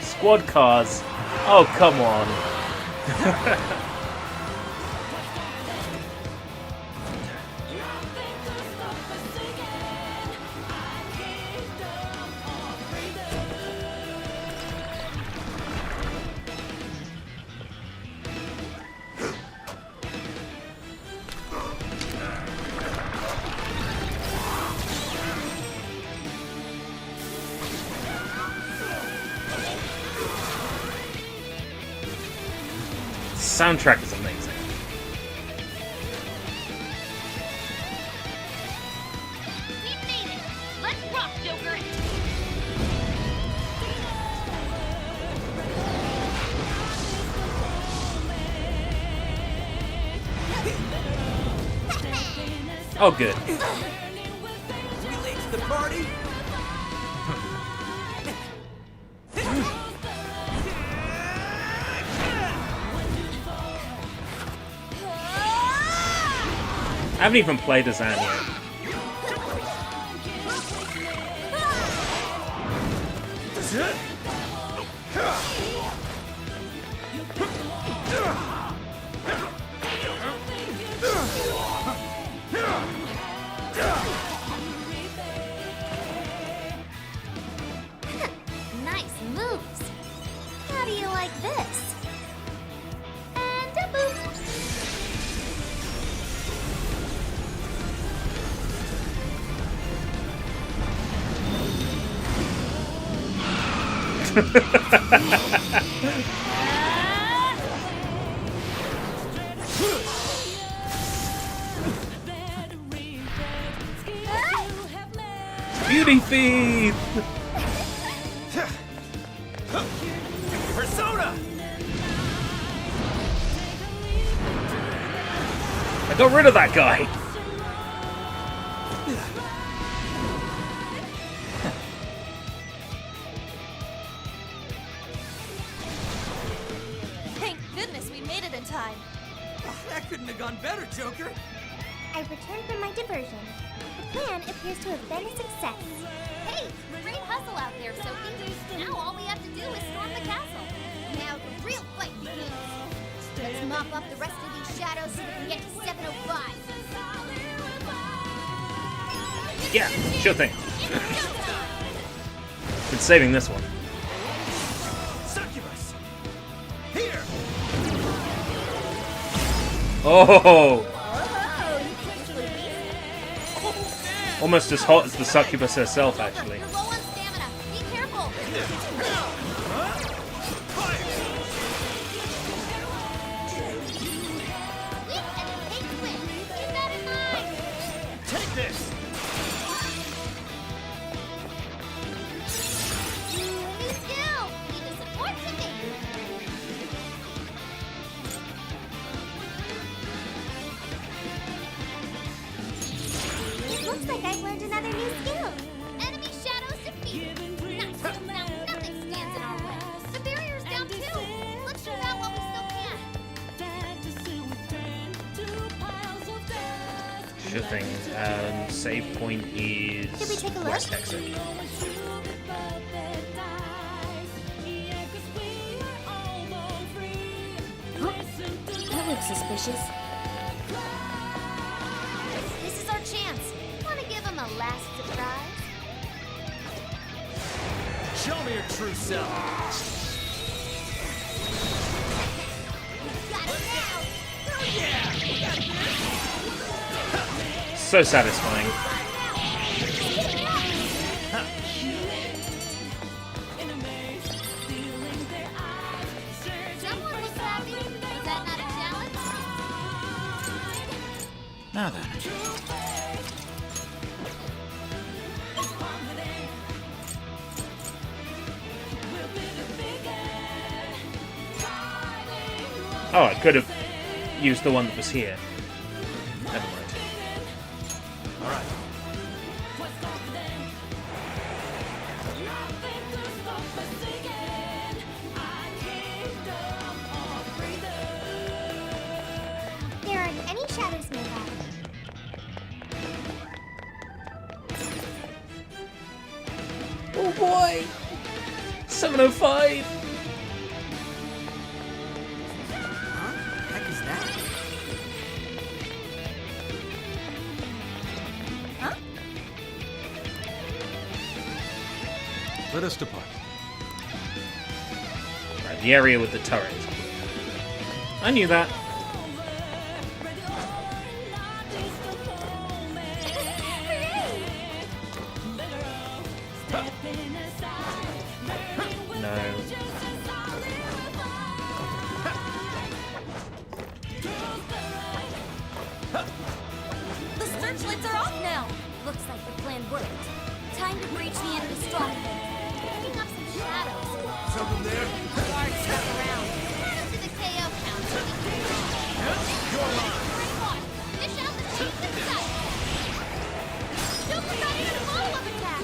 Squad cars. Oh, come on. Soundtrack is amazing. We've made it. Let's rock, Joker. Oh, good. We late to the party? I haven't even played as Anne yet. Nice moves. How do you like this? And a boop. Beauty thief! Persona! I got rid of that guy! Thank goodness we made it in time. That couldn't have gone better, Joker. I've returned from my diversion. The plan appears to have been a success. Hey, great hustle out there, Sophie. Now all we have to do is storm the castle. Now the real fight begins. Let's mop up the rest of these shadows so we can get to 705. Yeah, sure thing. Been saving this one. Succubus! Here! Oh! Almost as hot as the succubus herself, actually. You're low on stamina. Be careful. Weak and hate win. Keep that in mind. Take this! New skill. Need the support today. It looks like I've learned another new skill. Enemy shadows defeated. Nice. Now nothing stands in our way. The barrier's down too. Let's shoot out what we still can. Sure thing. Save point is Should we take a look? west exit. That looks suspicious. This is our chance. Want to give him a last surprise? Show me your true self. Got it now. Oh yeah! We got this! So satisfying. Someone was happy. Is that not a challenge? Now then. Oh, I could have used the one that was here. Never mind. Alright. There aren't any shadows nearby. Oh boy! 705! Heck is that? Let us depart. Right, the area with the turret. I knew that. No. The searchlights are off now. Looks like the plan worked. Time to breach the enemy stronghold. Picking up some shadows. Something there? Guards stuck around. Add them to the KO count. You're mine. Brainwash. Dish out the cheap inside. Joker got in a follow-up attack.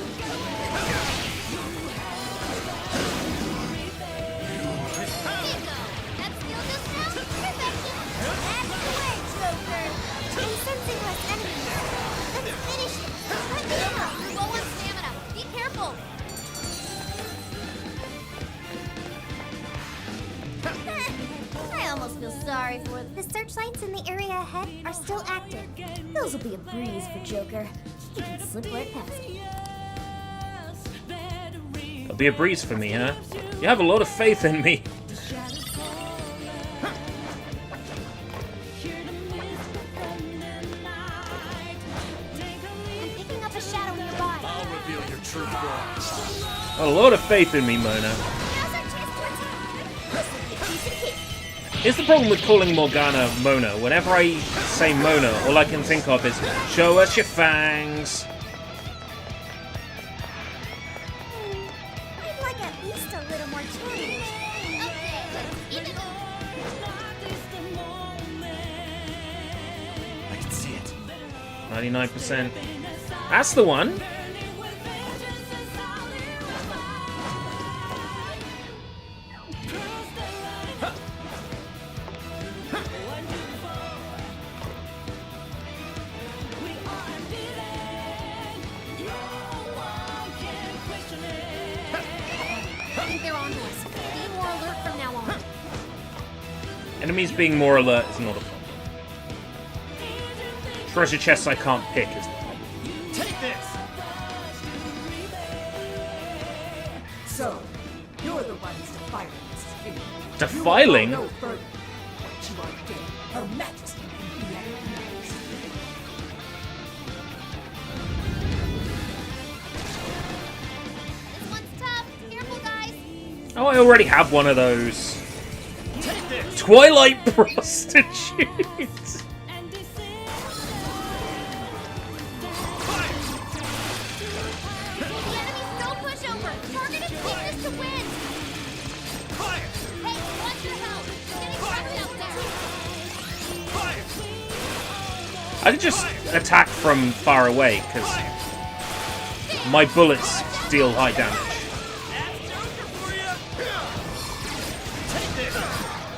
Bingo. That skill just now? Perfection. That's the way, Joker. I'm sensing less enemies. Let's finish it. Let me out. You're low on stamina. Be careful. I almost feel sorry for it. The searchlights in the area ahead are still active. Those will be a breeze for Joker. He can slip right past it. It'll be a breeze for me, huh? You have a lot of faith in me. I'm picking up a shadow nearby. I'll reveal your true form. A lot of faith in me, Mona. Now's our chance to attack. This will be a piece of cake. Here's the problem with calling Morgana Mona. Whenever I say Mona, all I can think of is, show us your fangs. 99%. That's the one. I think they're on to us. Be more alert from now on. Enemies being more alert is not a problem. Treasure chests I can't pick is the problem. Take this! So, you're the ones defiling this king. Defiling? You will go no further. What you are getting, Her Majesty will be at your hands. This one's tough. Careful, guys. Oh, I already have one of those. Twilight prostitute. Don't push over. Target is weakness to win. Hey, watch your health. Getting trapped out there. I can just attack from far away because my bullets deal high damage.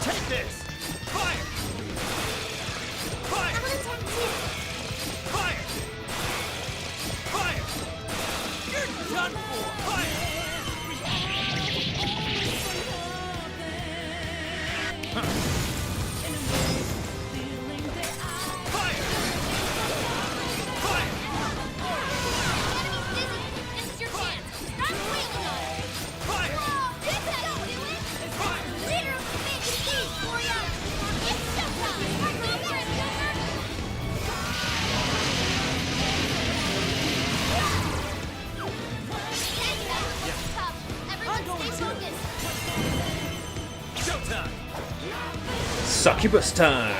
Take this! Fire! Fire! Fire! Fire! You're done for! This is your chance. Stop waiting on it. Whoa, this is don't do it. Leader of the big team, Gloria. It's showtime. Go for it, Everyone stay focused. Showtime! Succubus time.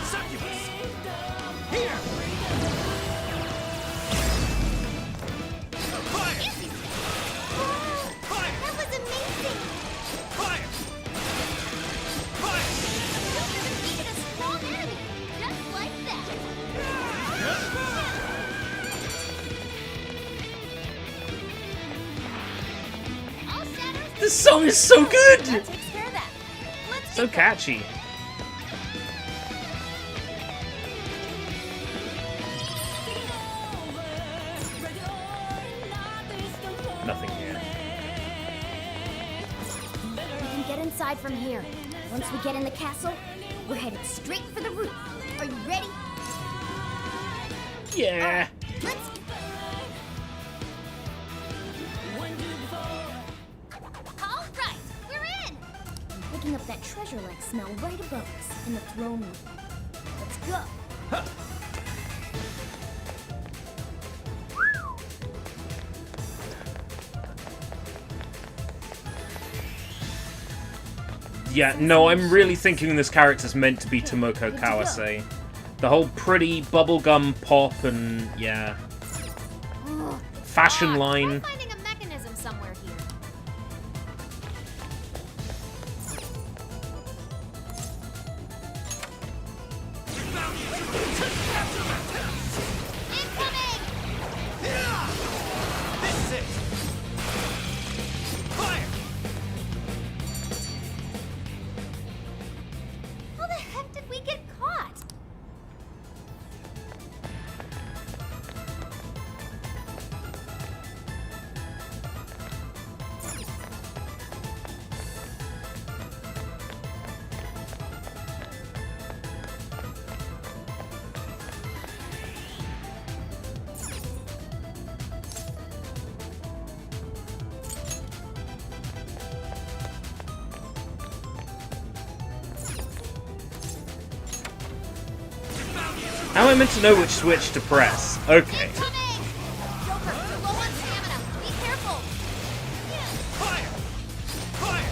Succubus! Here! Fire! Fire! That was amazing! Fire! Fire! You defeated a strong enemy, just like that. All shadows. This song is so good. That takes care of that. Let's So catchy. Nothing here. We can get inside from here. Once we get in the castle, we're headed straight for the roof. Are you ready? Yeah. Let's. All right, we're in. I'm picking up that treasure-like smell right above us in the throne room. Let's go. Yeah, no, I'm really thinking this character's meant to be Tomoko Kawase. The whole pretty bubblegum pop and, yeah. Fashion line. I'm finding a mechanism somewhere here. Incoming! This is it! Fire! How the heck did we get caught? How am I meant to know which switch to press? Okay. Joker, you're low on stamina. Be careful. Fire! Fire!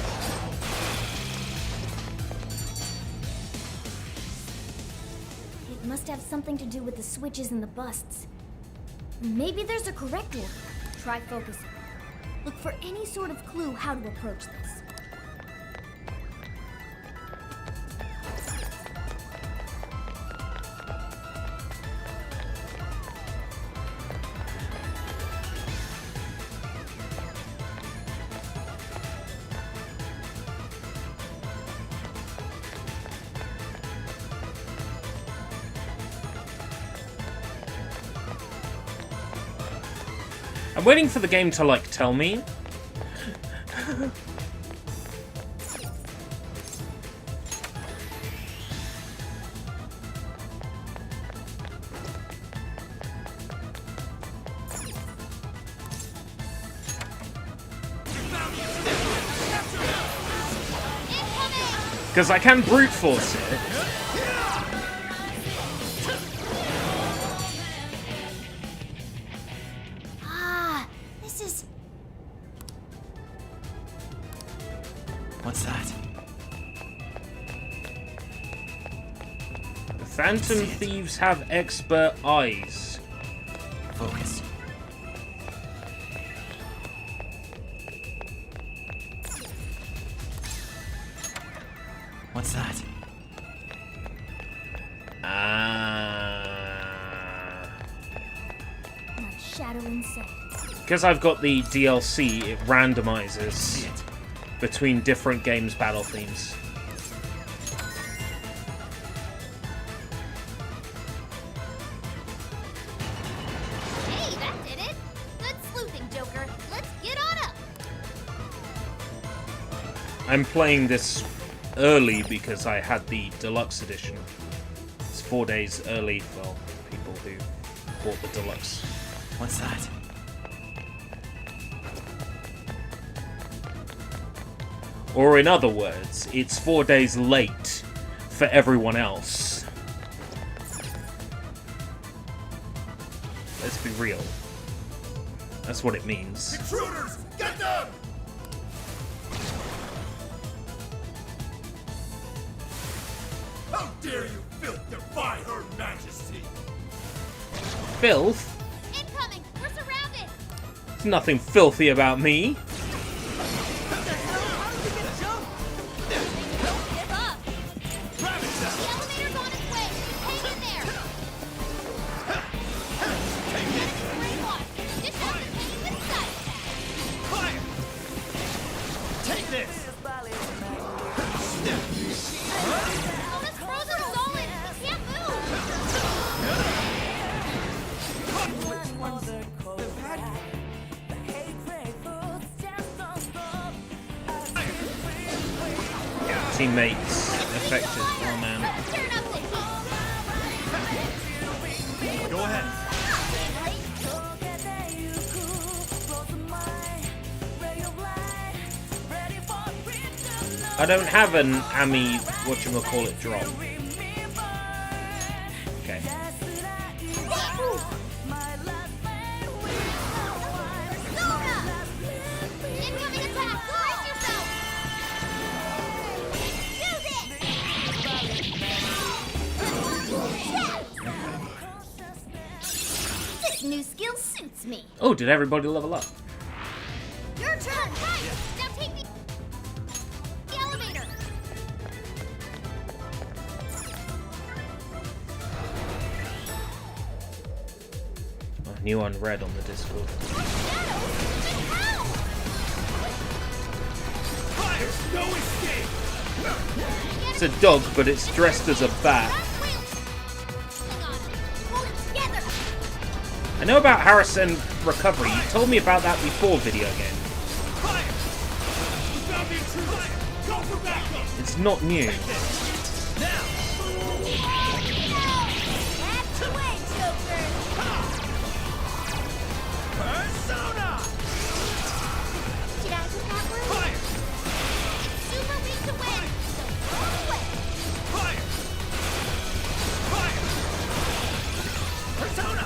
It must have something to do with the switches and the busts. Maybe there's a correct order. Try focusing. Look for any sort of clue how to approach this. I'm waiting for the game to, like, tell me. Because I can brute force it. Ah, this is... What's that? The Phantom Thieves have expert eyes. Focus. What's that? Not shadow inside. Because I've got the DLC, it randomizes between different games' battle themes. Hey, that did it! Good sleuthing, Joker. Let's get on up! I'm playing this early because I had the deluxe edition. It's 4 days early for people who bought the deluxe. What's that? Or in other words, it's 4 days late for everyone else. Let's be real. That's what it means. Intruders! Get them! How dare you filth defy Her Majesty! Filth? Incoming! We're surrounded! There's nothing filthy about me. Don't give up! The elevator's on its way! Hang in there! Brainwash! Just have to hang with sight! Fire! Take this! Sona's frozen solid! We can't move! Teammates affected. Oh man. Turn up the heat! Go ahead. I don't have an Ami whatchamacallit drop. Okay. Incoming attack! Brace yourself! This new skill suits me. Oh, did everybody level up? Your turn! Right! Now take the elevator! Oh, new unread on the Discord. There's no escape! It's a dog, but it's dressed as a bat. I know about Harrison recovery. You told me about that before, video game. Go for backup! It's not new. Persona! Did I get that word? Fire! Super weak to win! So go away! Fire! Fire! Persona!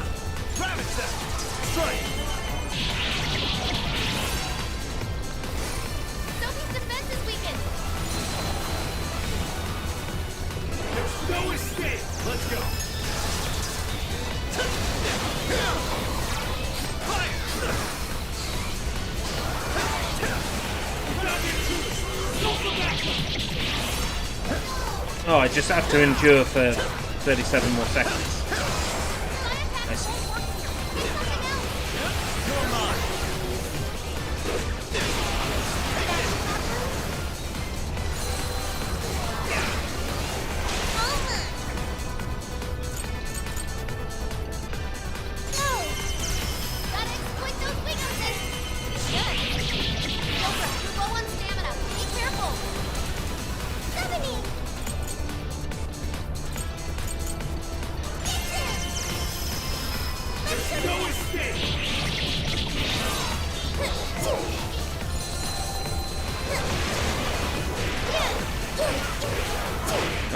Rabbit set! Strike! Sophie's defense is weakened! There's no escape! Let's go! Oh, I just have to endure for 37 more seconds. I see. Gotta exploit those weaknesses!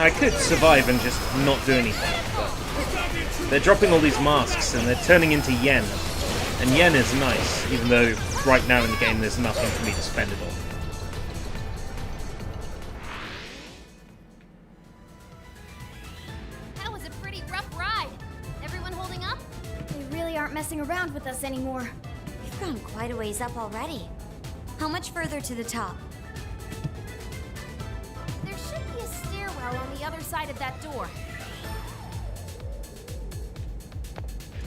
I could survive and just not do anything, but they're dropping all these masks and they're turning into yen. And yen is nice, even though right now in the game there's nothing for me to spend it on. That was a pretty rough ride. Everyone holding up? They really aren't messing around with us anymore. We've gone quite a ways up already. How much further to the top? There should be a stairwell on the other side of that door.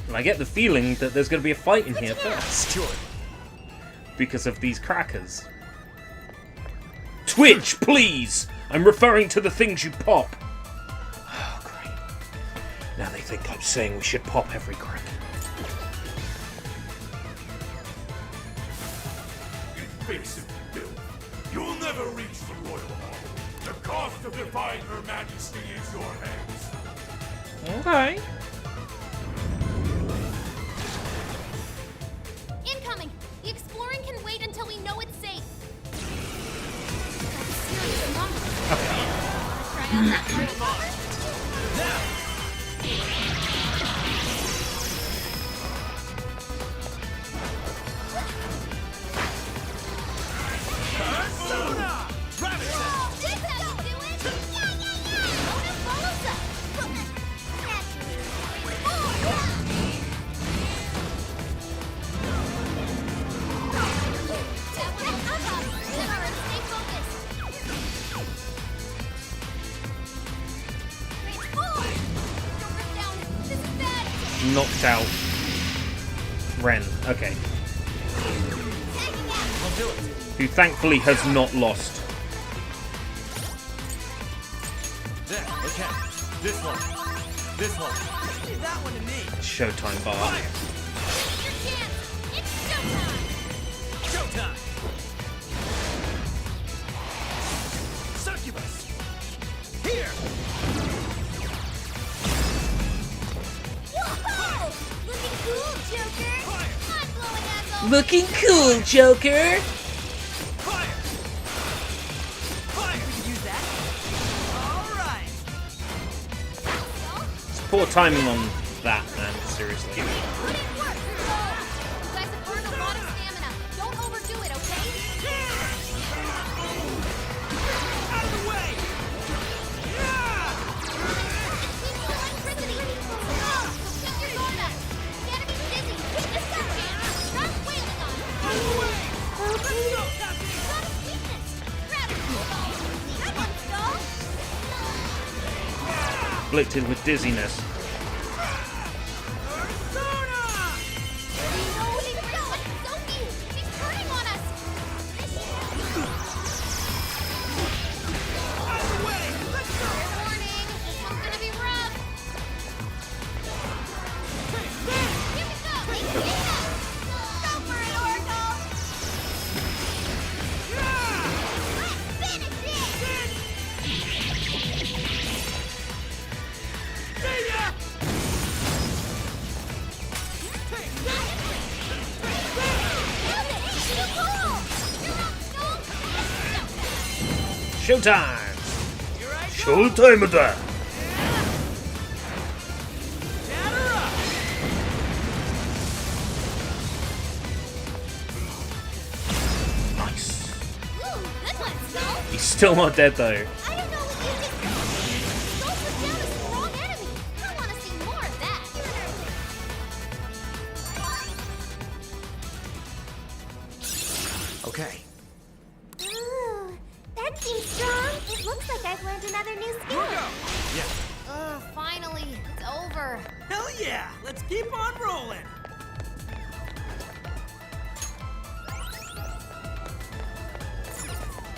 And I get the feeling that there's going to be a fight in here first. Because of these crackers. Twitch, please! I'm referring to the things you pop. Oh, great. Now they think I'm saying we should pop every cracker. Face it, Bill. You'll never reach the Royal Hall. The cost of defying Her Majesty is your hands. Okay. Incoming! The exploring can wait until we know it's safe. That's a serious number. Try out that party popper? Knocked out Ren. Okay. Who thankfully has not lost. There, okay. This one. This one. Leave that one to me. Showtime bar. Showtime! Succubus! Here! Whoa! Looking cool, Joker! Mind-blowing asshole! Looking cool, Joker! Fire! Fire! We can use that. All right. It's poor timing on that, man. Seriously. You guys have burned a lot of stamina. Don't overdo it, okay? Out of the way! Keep the electricity. Oh, keep your guard up. The enemy's dizzy. This is your chance. Stop wailing on him. Out of the way! Let's go, Happy. Got his weakness. Grab it, Skull. That one's Skull. Afflicted with dizziness. Showtime! Showtime of that! Nice. Ooh, good one, Skull. He's still not dead though. I don't know what you just said. Skull put down a strong enemy. I want to see more of that. Okay. Ooh, that seems strong. It looks like I've learned another new skill. Finally, it's over. Hell yeah! Let's keep on rolling.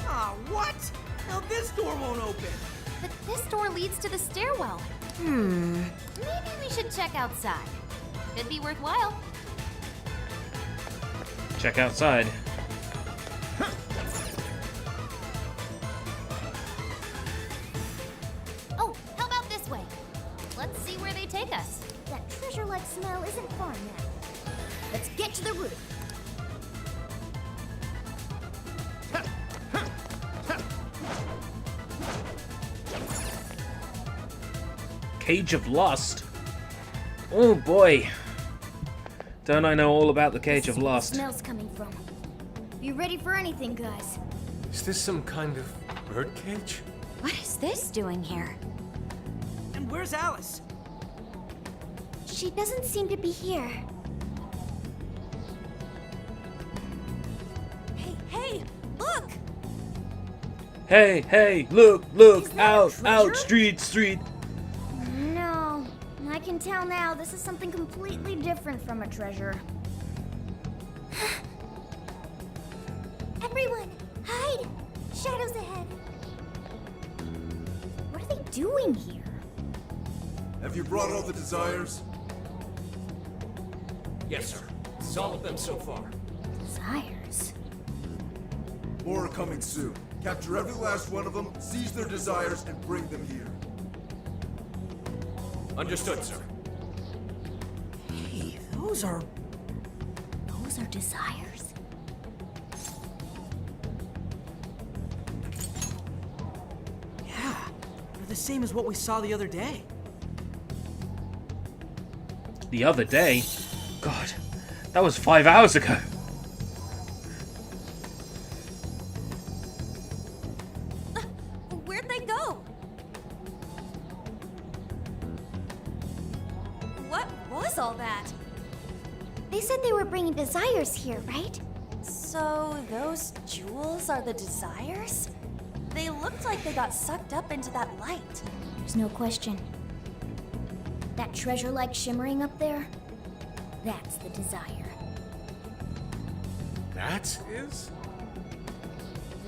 Aw, what? Now this door won't open. But this door leads to the stairwell. Maybe we should check outside. Could be worthwhile. Check outside. Oh, how about this way? Let's see where they take us. That treasure-like smell isn't far now. Let's get to the roof. Cage of Lust. Oh boy. Don't I know all about the Cage of Lust? Smell's coming from. Be ready for anything, guys. Is this some kind of birdcage? What is this doing here? And where's Alice? She doesn't seem to be here. Hey, look! Hey, look, out, street. No, I can tell now this is something completely different from a treasure. Everyone, hide! Shadows ahead. What are they doing here? Have you brought all the desires? Yes, sir. This is all of them so far. Desires? More are coming soon. Capture every last one of them, seize their desires, and bring them here. Understood, sir. Hey, those are desires. Yeah, they're the same as what we saw the other day. The other day? God, that was 5 hours ago. Where'd they go? What was all that? They said they were bringing desires here, right? So those jewels are the desires? They looked like they got sucked up into that light. There's no question. That treasure-like shimmering up there, that's the desire. That is?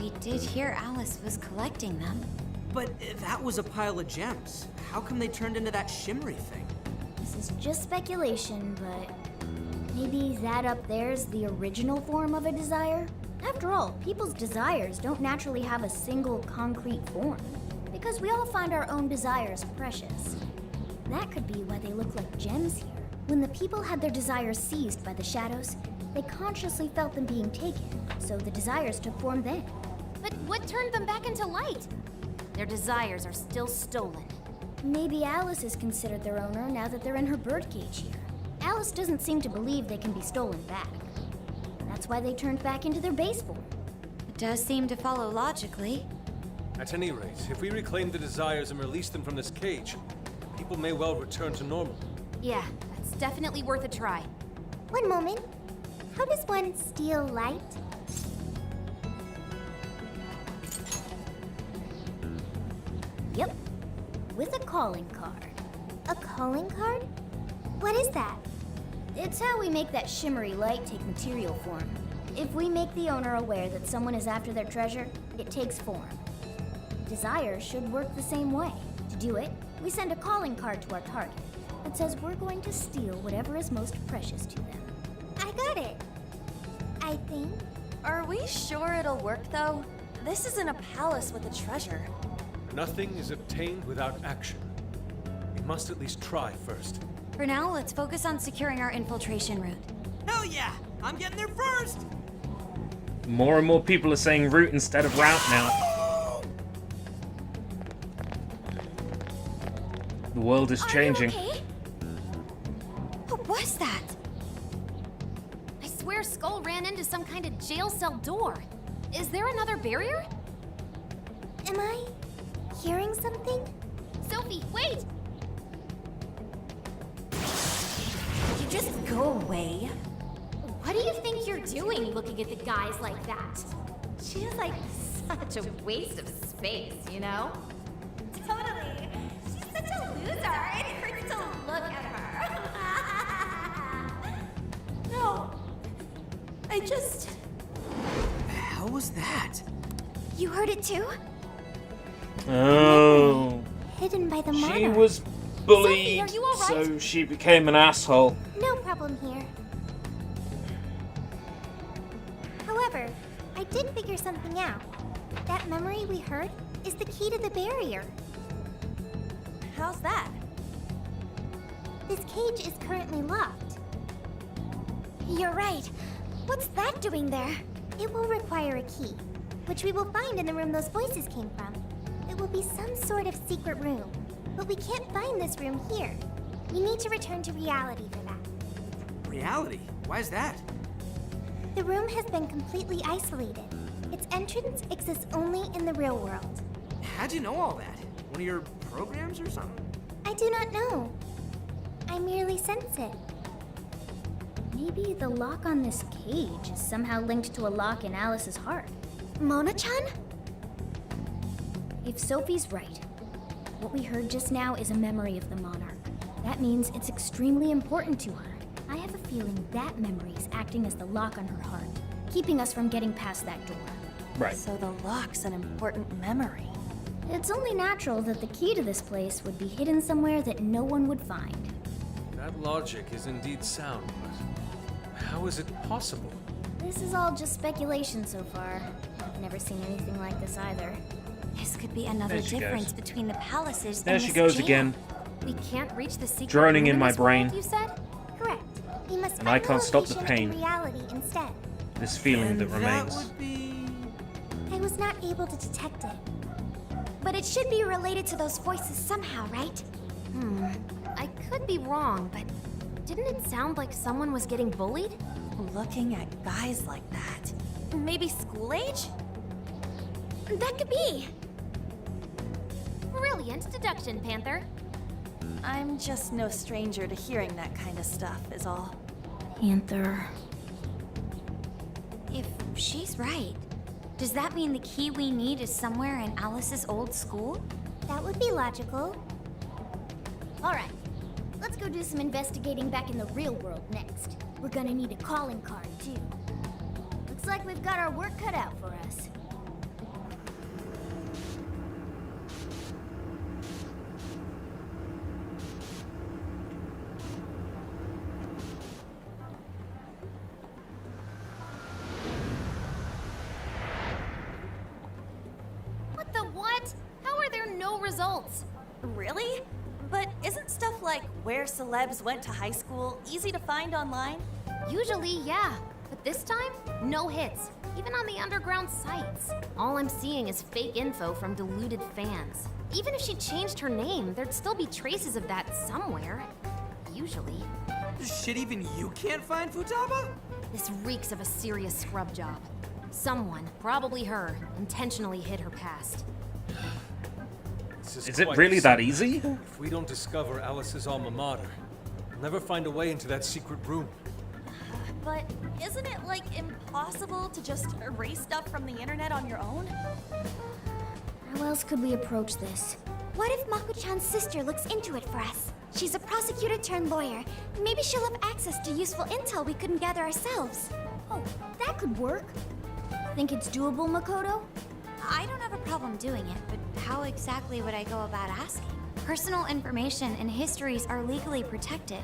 We did hear Alice was collecting them. But that was a pile of gems. How come they turned into that shimmery thing? This is just speculation, but maybe that up there's the original form of a desire? After all, people's desires don't naturally have a single concrete form, because we all find our own desires precious. That could be why they look like gems here. When the people had their desires seized by the shadows, they consciously felt them being taken, so the desires took form then. But what turned them back into light? Their desires are still stolen. Maybe Alice is considered their owner now that they're in her birdcage here. Alice doesn't seem to believe they can be stolen back. That's why they turned back into their base form. It does seem to follow logically. At any rate, if we reclaim the desires and release them from this cage, people may well return to normal. Yeah, that's definitely worth a try. One moment. How does one steal light? Yep, with a calling card. A calling card? What is that? It's how we make that shimmery light take material form. If we make the owner aware that someone is after their treasure, it takes form. Desire should work the same way. To do it, we send a calling card to our target that says we're going to steal whatever is most precious to them. I got it. I think. Are we sure it'll work, though? This isn't a palace with a treasure. Nothing is obtained without action. We must at least try first. For now, let's focus on securing our infiltration route. Hell yeah! I'm getting there first! More and more people are saying route instead of route now. The world is changing. Okay? What was that? I swear Skull ran into some kind of jail cell door. Is there another barrier? Am I hearing something? Sophie, wait! You just go away. What do you think you're doing looking at the guys like that? She's like such a waste of space, you know? Totally. She's such a loser. It hurts to look at her. No. I just... How was that? You heard it too? Oh. Hidden by the She monarch. was bullied, Sophie, are you all right? so she became an asshole. No problem here. However, I did figure something out. That memory we heard is the key to the barrier. How's that? This cage is currently locked. You're right. What's that doing there? It will require a key, which we will find in the room those voices came from. It will be some sort of secret room. But we can't find this room here. We need to return to reality for that. Reality? Why is that? The room has been completely isolated. Its entrance exists only in the real world. How'd you know all that? One of your programs or something? I do not know. I merely sense it. Maybe the lock on this cage is somehow linked to a lock in Alice's heart. Mona-chan? If Sophie's right, what we heard just now is a memory of the Monarch. That means it's extremely important to her. I have a feeling that memory is acting as the lock on her heart, keeping us from getting past that door. Right. So the lock's an important memory. It's only natural that the key to this place would be hidden somewhere that no one would find. That logic is indeed sound, but how is it possible? This is all just speculation so far. I've never seen anything like this either. This could be another There she difference goes. between the palaces There and she this goes jail. again. We can't reach the secret Droning room in my this world, brain. you said? Correct. We must And I find the can't stop the location in pain. reality instead. This feeling that remains. would be... I was not able to detect it. But it should be related to those voices somehow, right? I could be wrong, but didn't it sound like someone was getting bullied? Looking at guys like that. Maybe school age? That could be. Brilliant deduction, Panther. I'm just no stranger to hearing that kind of stuff, is all. Panther. If she's right, does that mean the key we need is somewhere in Alice's old school? That would be logical. Alright, let's go do some investigating back in the real world next. We're gonna need a calling card, too. Looks like we've got our work cut out for us. What the what? How are there no results? Really? But isn't stuff like where celebs went to high school easy to find online? Usually, yeah. But this time, no hits. Even on the underground sites. All I'm seeing is fake info from deluded fans. Even if she changed her name, there'd still be traces of that somewhere. Usually. Shit, even you can't find Futaba? This reeks of a serious scrub job. Someone, probably her, intentionally hid her past. This Is it quite really that simple. easy? If we don't discover Alice's alma mater, we'll never find a way into that secret room. But isn't it, like, impossible to just erase stuff from the internet on your own? How else could we approach this? What if Mako-chan's sister looks into it for us? She's a prosecutor turned lawyer. Maybe she'll have access to useful intel we couldn't gather ourselves. Oh, that could work. Think it's doable, Makoto? I don't have a problem doing it, but how exactly would I go about asking? Personal information and histories are legally protected,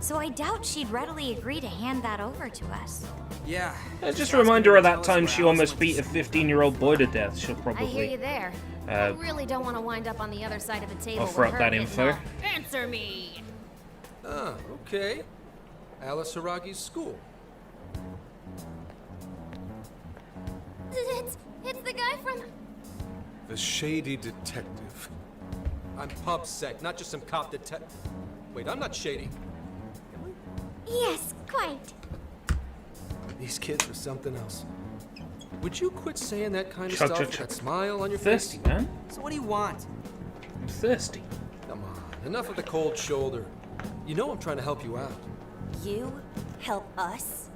so I doubt she'd readily agree to hand that over to us. Yeah. Just a reminder of that time she almost beat a 15-year-old boy to death. She'll I hear probably you there. I really don't want to wind up on the other side of the table offer with up her that getting info. all, Answer me! Ah, okay. Alice Hiragi's school. It's the guy from... The shady detective. I'm PubSec, not just some cop detective. Wait, I'm not shady. Yes, quite. These kids are something else. Would you quit saying that kind of Chug, stuff chug, with chug. that smile on your Thirsty, face? man. So what do you want? I'm thirsty. Come on, enough of the cold shoulder. You know I'm trying to help you out. You help us?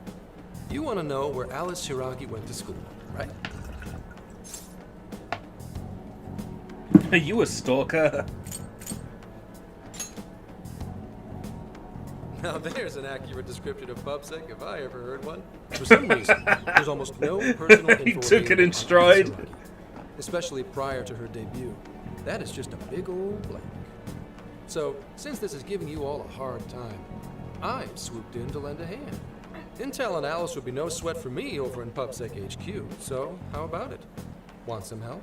You want to know where Alice Hiragi went to school, right? Are you a stalker? Now there's an accurate description of PubSec if I ever heard one. For some reason, there's almost no personal info. He took it available in on stride. Hiragi, especially prior to her debut. That is just a big old blank. So, since this is giving you all a hard time, I swooped in to lend a hand. Intel and Alice would be no sweat for me over in PubSec HQ, so how about it? Want some help?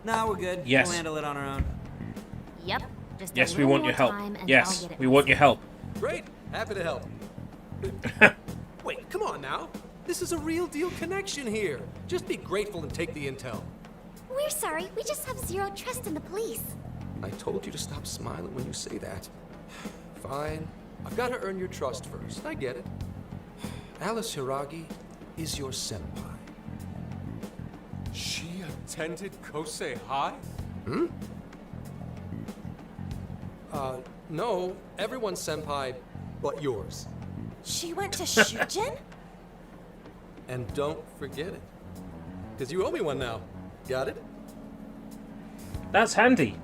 Nah, we're good. Yes. We'll handle it on our own. Yep. Just Yes, a we little want more your help. time and I'll Yes, get it we want your help. Great, happy to help. Wait, come on now. This is a real deal connection here. Just be grateful and take the intel. We're sorry, we just have zero trust in the police. I told you to stop smiling when you say that. Fine. I've got to earn your trust first. I get it. Alice Hiragi is your senpai. She attended Kosei High? Hmm? No. Everyone's senpai but yours. She went to Shujin? And don't forget it. Because you owe me one now. Got it? That's handy.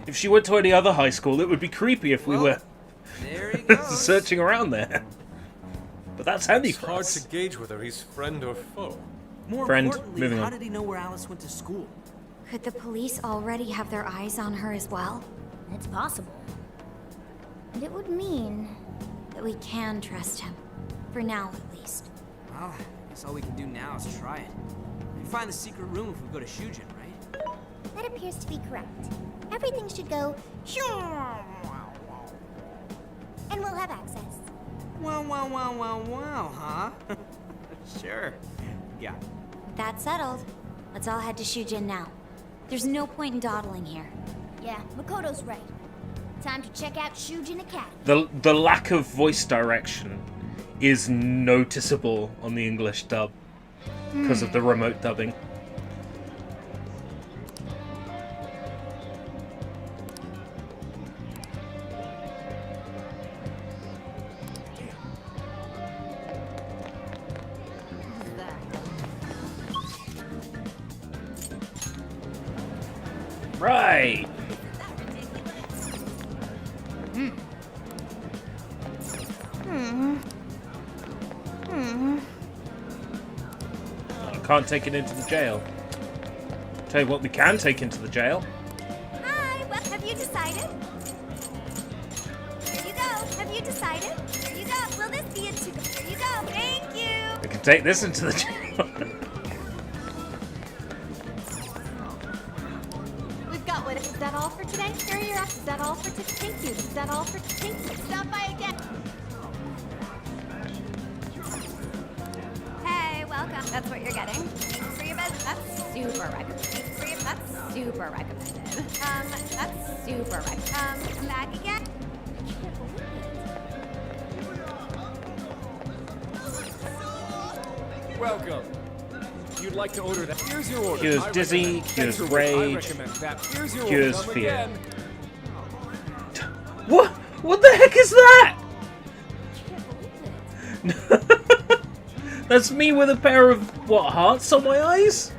If she went to any other high school, it would be creepy if we were There he goes. searching around there. But that's handy It's for hard us. to gauge whether he's friend or foe. More Friend, importantly, moving how on. did he know where Alice went to school? Could the police already have their eyes on her as well? It's possible. And it would mean that we can trust him. For now, at least. Well, I guess all we can do now is try it. We can find the secret room if we go to Shujin, right? That appears to be correct. Everything should go and we'll have access. Wow, huh? Sure. Yeah. With that settled, let's all head to Shujin now. There's no point in dawdling here. Yeah, Makoto's right. Time to check out Shujin Academy. The lack of voice direction is noticeable on the English dub because of the remote dubbing. Right. You can't take it into the jail. Tell you what, we can take into the jail. Hi, well, have you decided? There you go. Have you decided? There you go. Will this be a two? There you go. Thank you. We can take this into the jail. We've got what? Is that all for today? Here you're up. Is that all for today? Thank you. Is that all for today? Stop by again. Hey, welcome. That's what you're getting. Thanks for your visit. That's super recommended. Thanks for your. That's super recommended. That's super recommended. Come back again. Welcome. You'd like to order that? Here's your order. Cures I dizzy, recommend- cures Thanks for which I rage, recommend that. Here's your cures order. Come fear. again. What? What the heck is that? That's me with a pair of, what, hearts on my eyes?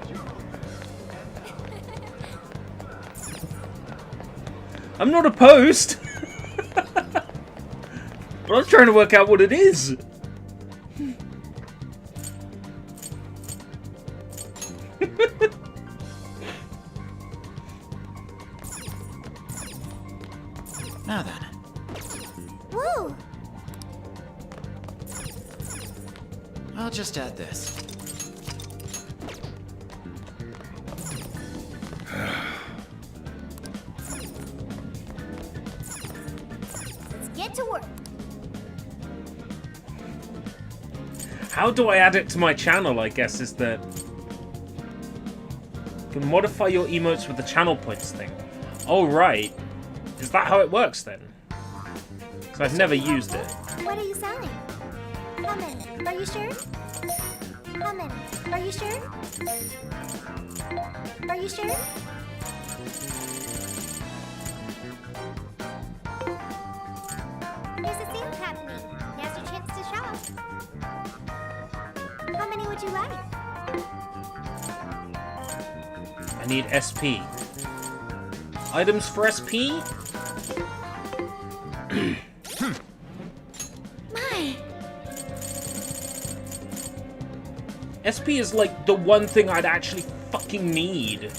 I'm not opposed. But I'm trying to work out what it is. Now then. Woo! I'll just add this. Let's get to work. How do I add it to my channel, I guess, is that... You can modify your emotes with the channel points thing. Oh, right. Is that how it works, then? So I've never used it. What are you selling? How many? Are you sure? How many? Are you sure? Are you sure? There's a sale happening. Now's your chance to shop. How many would you like? I need SP. Items for SP? My. SP is like the one thing I'd actually fucking need.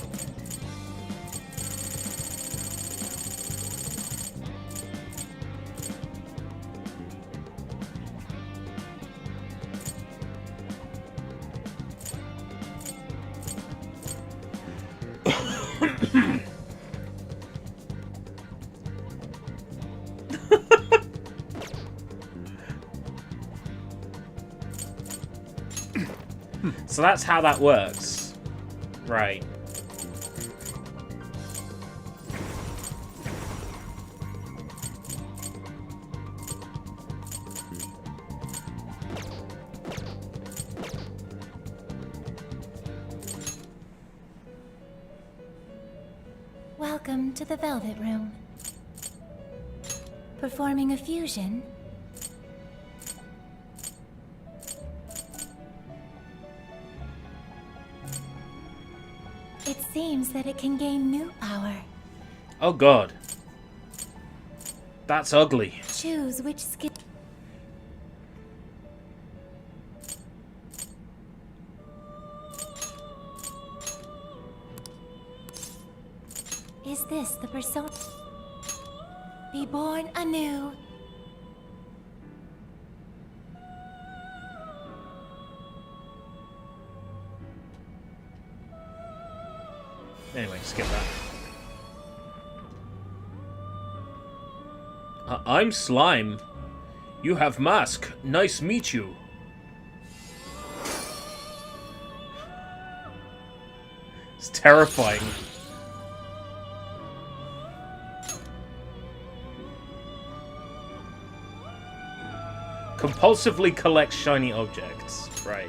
So that's how that works. Right. Welcome to the Velvet Room. Performing a fusion? It seems that it can gain new power. Oh god. That's ugly. Choose which skill. Is this the persona? Be born anew. Anyway, skip that. I'm Slime. You have mask. Nice meet you. It's terrifying. Compulsively collect shiny objects. Right.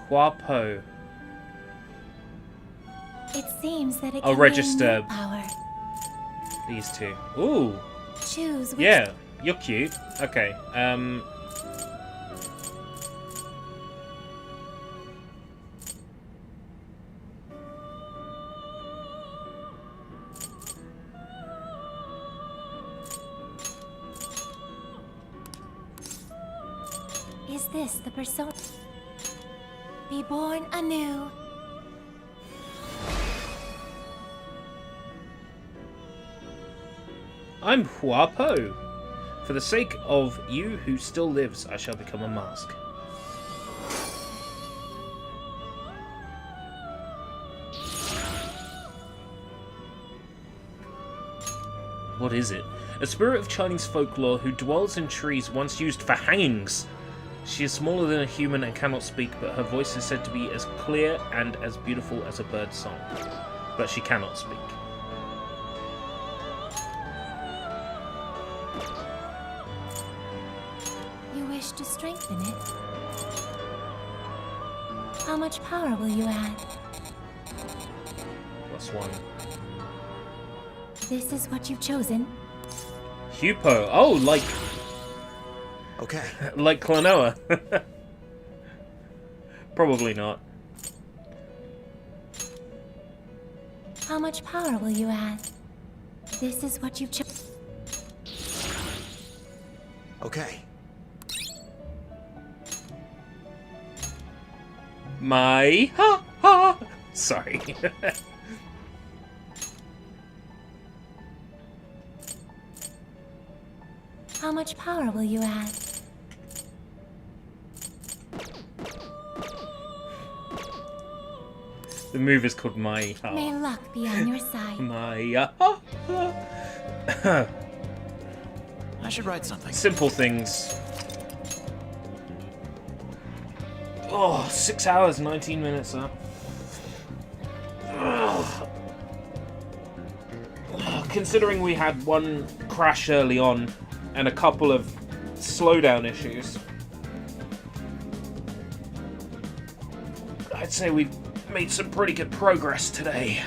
Huapo. It seems that it I'll can register gain new power. these two. Ooh. Choose which. Yeah, you're cute. Okay. Is this the persona? Be born anew. I'm Huapo. For the sake of you who still lives, I shall become a mask. What is it? A spirit of Chinese folklore who dwells in trees once used for hangings. She is smaller than a human and cannot speak, but her voice is said to be as clear and as beautiful as a bird's song. But she cannot speak. You wish to strengthen it? How much power will you add? +1. This is what you've chosen. Hupo. Oh, like... Okay. Like Klonoa. Probably not. How much power will you add? This is what you've chosen. Okay. My ha ha. Sorry. How much power will you add? The move is called My Ha. May luck be on your side. My Ha. I should write something. Simple things. Oh, 6 hours, 19 minutes, huh? Ugh. Considering we had one crash early on and a couple of slowdown issues, I'd say we've made some pretty good progress today.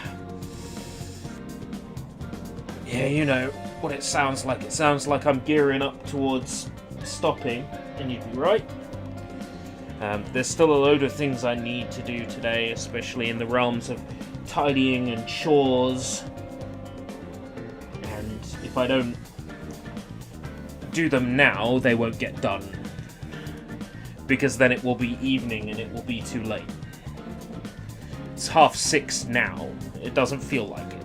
Yeah, you know what it sounds like. It sounds like I'm gearing up towards stopping, and you'd be right. There's still a load of things I need to do today, especially in the realms of tidying and chores. And if I don't do them now, they won't get done. Because then it will be evening and it will be too late. It's 6:30 now. It doesn't feel like it.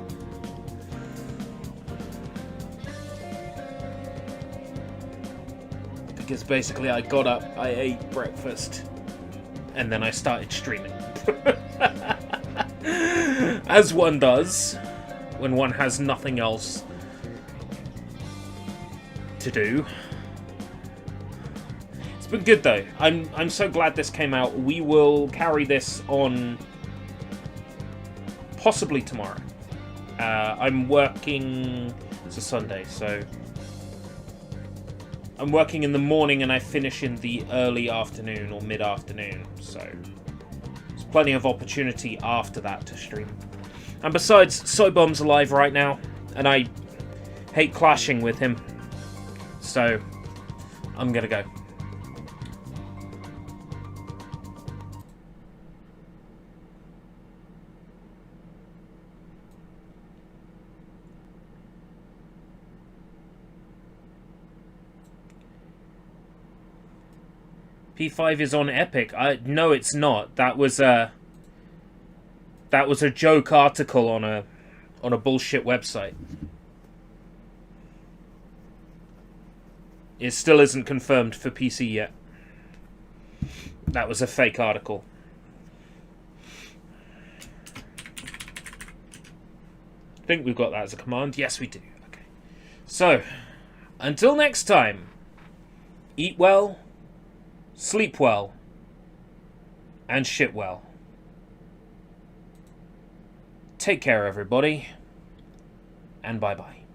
Because basically I got up, I ate breakfast, and then I started streaming. As one does, when one has nothing else to do. It's been good though. I'm so glad this came out. We will carry this on possibly tomorrow. I'm working, it's a Sunday, so I'm working in the morning and I finish in the early afternoon or mid-afternoon, so plenty of opportunity after that to stream. And besides, Soybomb's alive right now, and I hate clashing with him. So, I'm gonna go. P5 is on Epic. No, it's not. That was a joke article on a bullshit website. It still isn't confirmed for PC yet. That was a fake article. I think we've got that as a command. Yes, we do. Okay. So, until next time, eat well, sleep well, and shit well. Take care, everybody, and bye-bye.